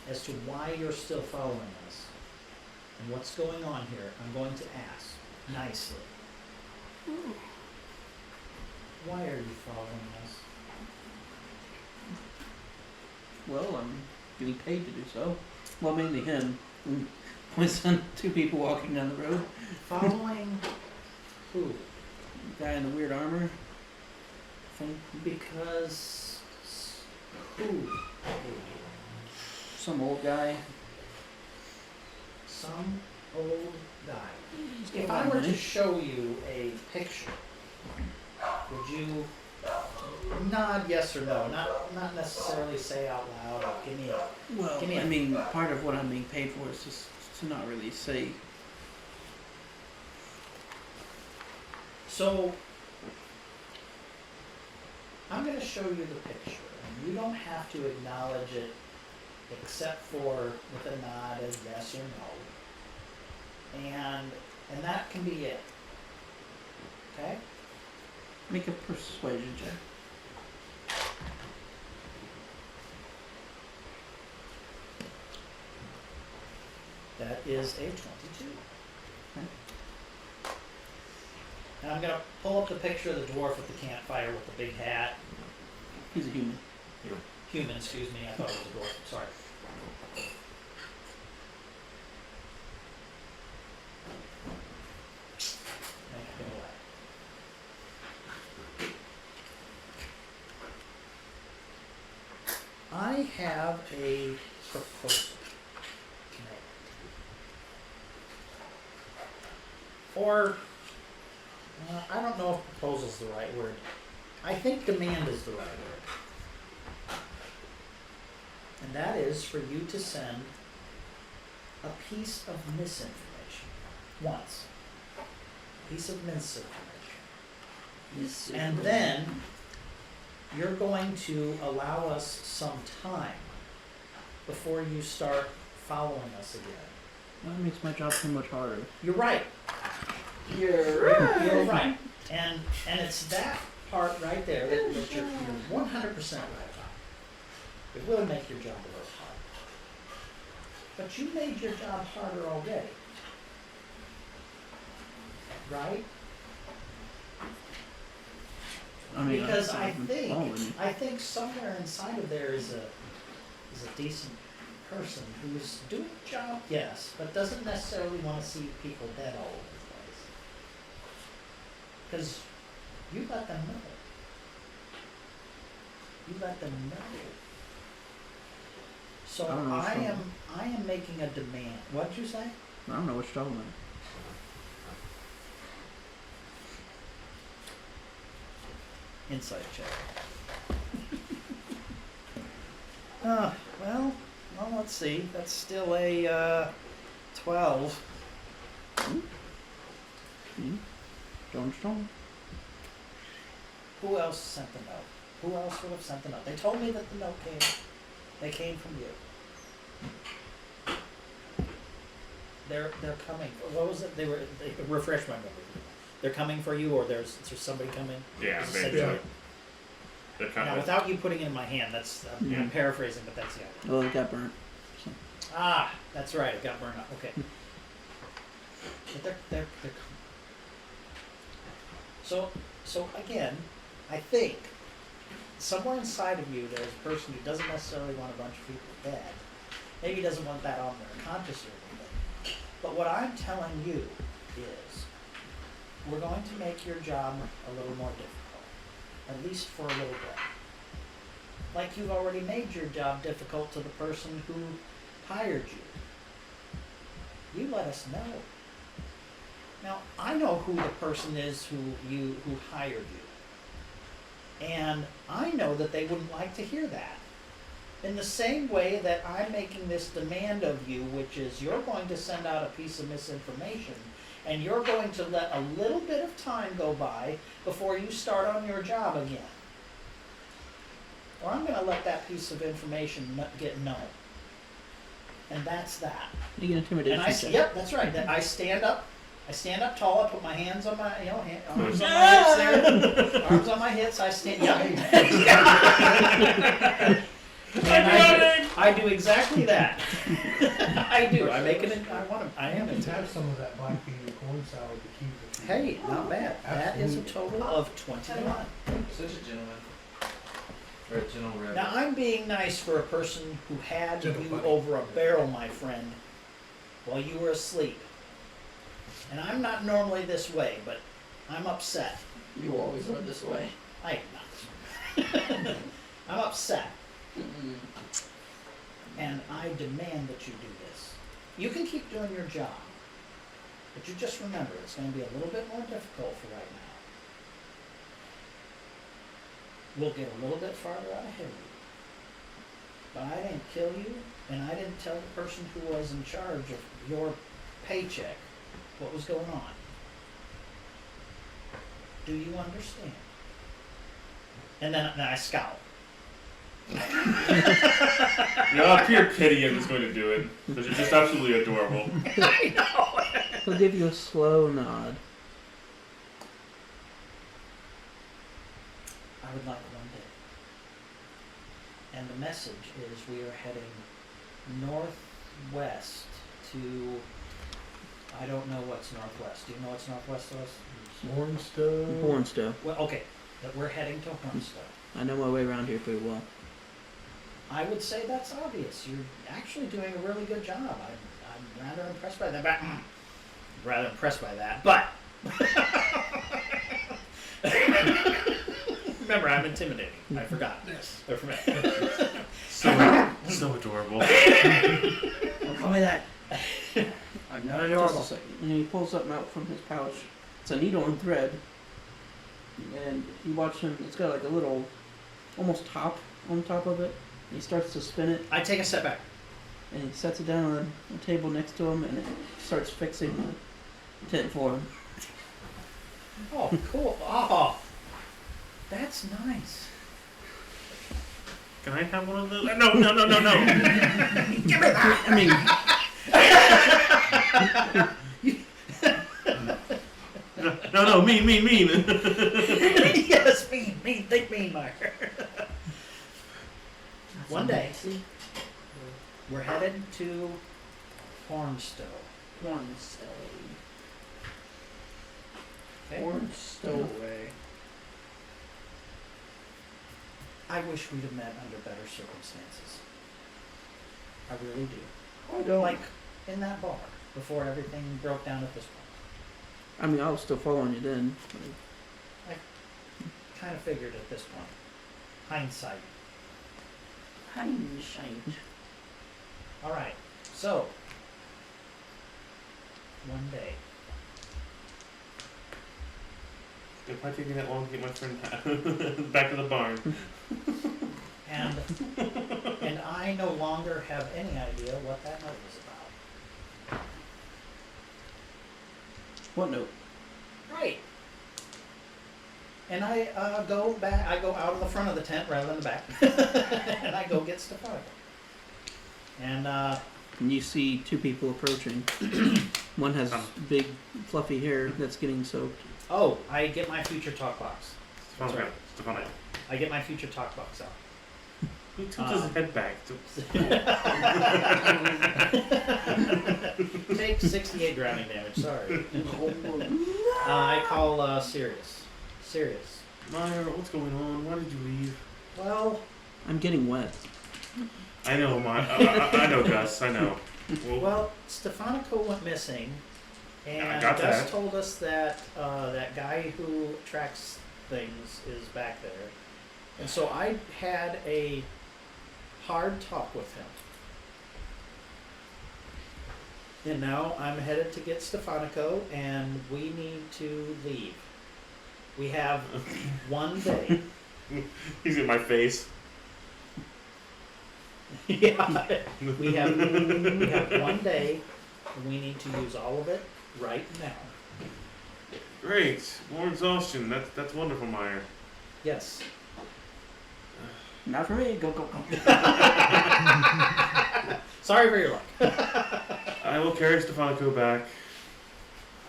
as to why you're still following us and what's going on here, I'm going to ask nicely. Why are you following us? Well, I'm getting paid to do so. Well, mainly him. My son, two people walking down the road. Following who? The guy in the weird armor. Because who? Some old guy. Some old guy. He's If got a I lot of were to money. show you a picture, would you nod yes or no? Not necessarily say out loud. Or give me a. Well, Give me I a- mean, part of what I'm being paid for is just to not really say. So I'm going to show you the picture, and you don't have to acknowledge it, except for with a nod as yes or no. And that can be it. Okay? Make a persuasion check. That is a 22. Okay. Now I'm going to pull up the picture of the dwarf with the campfire with the big hat. He's a human. Human, excuse me. I thought it was a dwarf. Sorry. Make it away. I have a proposal to make. Or, I don't know if proposal is the right word. I think demand is the right word. And that is for you to send a piece of misinformation once. A piece of misinformation. And then you're going to allow us some time before you start following us again. That makes my job so much harder. You're right. You're right. You're right. And it's that part right there that you're 100% right about. It will make your job a little harder. But you made your job harder already. Right? I mean, Because I've been following. I think somewhere inside of there is a decent person who's doing the job, yes, but doesn't necessarily want to see people dead all over the place. Because you let them know. You let them know. So I don't know what's wrong. I am making a demand. What'd you say? I don't know what you're talking about. Insight check. Well, let's see. That's still a 12. Going strong. Who else sent the note? Who else would have sent the note? They told me that the note came. They came from you. They're coming. What was it? They refresh my memory. They're coming for you, or there's somebody coming. Yeah, Is it basically. Cedric? They're Now, kind of. without you putting it in my hand, I'm paraphrasing, but that's the idea. Well, it got burnt. So. Ah, that's right. It got burned up. Okay. But they're so again, I think somewhere inside of you there's a person who doesn't necessarily want a bunch of people dead. Maybe he doesn't want that on their conscious or anything. But what I'm telling you is we're going to make your job a little more difficult, at least for a little bit. Like you've already made your job difficult to the person who hired you. You let us know. Now, I know who the person is who hired you. And I know that they wouldn't like to hear that. In the same way that I'm making this demand of you, which is you're going to send out a piece of misinformation, and you're going to let a little bit of time go by before you start on your job again. Or I'm going to let that piece of information get known. And that's that. You get intimidation. And yep, that's right. Then I stand up tall. I put my hands on my, arms on my hips there. Arms on my hips. I stand. Yeah. And I do exactly that. I do. I make it. I am Let's in. have some of that black bean and corn salad to keep it. Hey, not bad. That is a total of 21. Such a gentleman. Or a gentle rabbit. Now I'm being nice for a person who had you Gentleman. over a barrel, my friend, while you were asleep. And I'm not normally this way, but I'm upset. You always are this way. I am not. I'm upset. And I demand that you do this. You can keep doing your job, but you just remember it's going to be a little bit more difficult for right now. We'll get a little bit farther out ahead of you. But I didn't kill you, and I didn't tell the person who was in charge of your paycheck what was going on. Do you understand? And then I scowl. You're pure pity and is going to do it because you're just absolutely adorable. I know. He'll give you a slow nod. I would like one day. And the message is we are heading northwest to, I don't know what's northwest. Do you know what's northwest of us? Hornstone. Hornstow. Well, okay, that we're heading to Hornstow. I know my way around here pretty well. I would say that's obvious. You're actually doing a really good job. I'm rather impressed by that. But remember, I'm intimidating. I forgot. Yes. So adorable. Don't call me that. I'm not Just a adorable. second. And he pulls something out from his pouch. It's a needle and thread. And you watch him, it's got like a little, almost top on top of it. And he starts to spin it, I take a step back. and he sets it down on the table next to him, and it starts fixing tent for him. Oh, cool. Oh, that's nice. Can I have one of those? No. Give me that. I mean, No, mean. Yes, mean. Think mean, Meyer. One day, we're headed to Hornstow. Okay? Horn stowaway. I wish we'd have met under better circumstances. I really do. I don't. Like in that bar before everything broke down at this point. I mean, I was still following you then. Kind of figured at this point. Hindsight. All right. So, one day. It'll probably take me that long to get my friend back to the barn. And I no longer have any idea what that note was about. What note? Right. And I go back. I go out of the front of the tent rather than the back, and I go get Stefanika. And And you see two people approaching. One has big, fluffy hair that's getting soaked. oh, I get my future talk box. That's right. Stefanika. I get my future talk box out. Who tilts his head back? Take 68 drowning damage. Sorry. I call Sirius. Sirius. Meyer, what's going on? Why did you leave? Well, I'm getting wet. I know, I know, Gus. I know. well, Stefanika went missing, and I got Gus that. told us that that guy who tracks things is back there, and so I had a hard talk with him. And now I'm headed to get Stefanika, and we need to leave. We have one day. He's in my face. Yeah, we have one day. And we need to use all of it right now. Great. More exhaustion. That's wonderful, Meyer. Yes. Not for me. Go. Sorry for your luck. I will carry Stefanika back.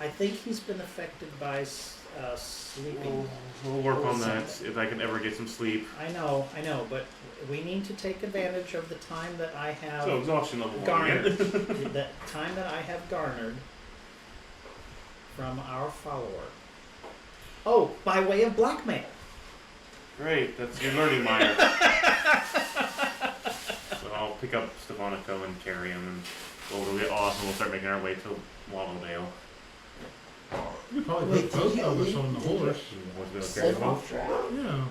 I think he's been affected by sleeping. We'll work on that if I can ever get some sleep. I know, but we need to take advantage of the time that I have So exhaustion level garnered. 1 That time that I have garnered from our follower. Oh, by way of blackmail. Great, that's your learning, Meyer. So I'll pick up Stefanika and carry him, and we'll get off, and we'll start making our way to Wallowdale. You probably put both of us on the horse. We'll carry them off. Yeah.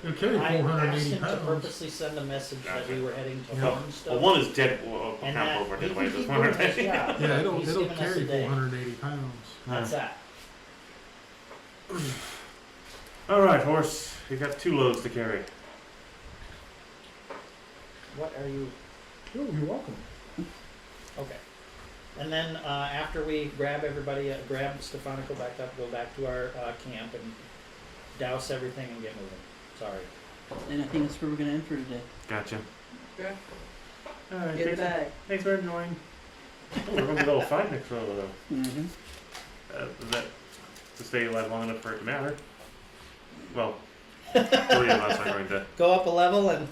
It'll carry I asked 480 him to pounds. purposely send a message that we were heading to Well, Hornstow. one is dead. and Camp that over he dead can weight. keep This doing one. his job. Yeah, it'll He's giving us carry a day. 480 pounds. That's that. All right, horse. You got 2 loads to carry. What are you? Oh, you're welcome. Okay. And then after we grab everybody, grab Stefanika back up, go back to our camp and douse everything and get moving. Sorry. And I think that's where we're going to end for today. Gotcha. Okay. All right. Get it back. Thanks for joining. Oh, we're going to be level 5 next row, though. Mm-hmm. Is that to stay alive long enough for it to matter? Well, 3 of us are going to. Go up a level and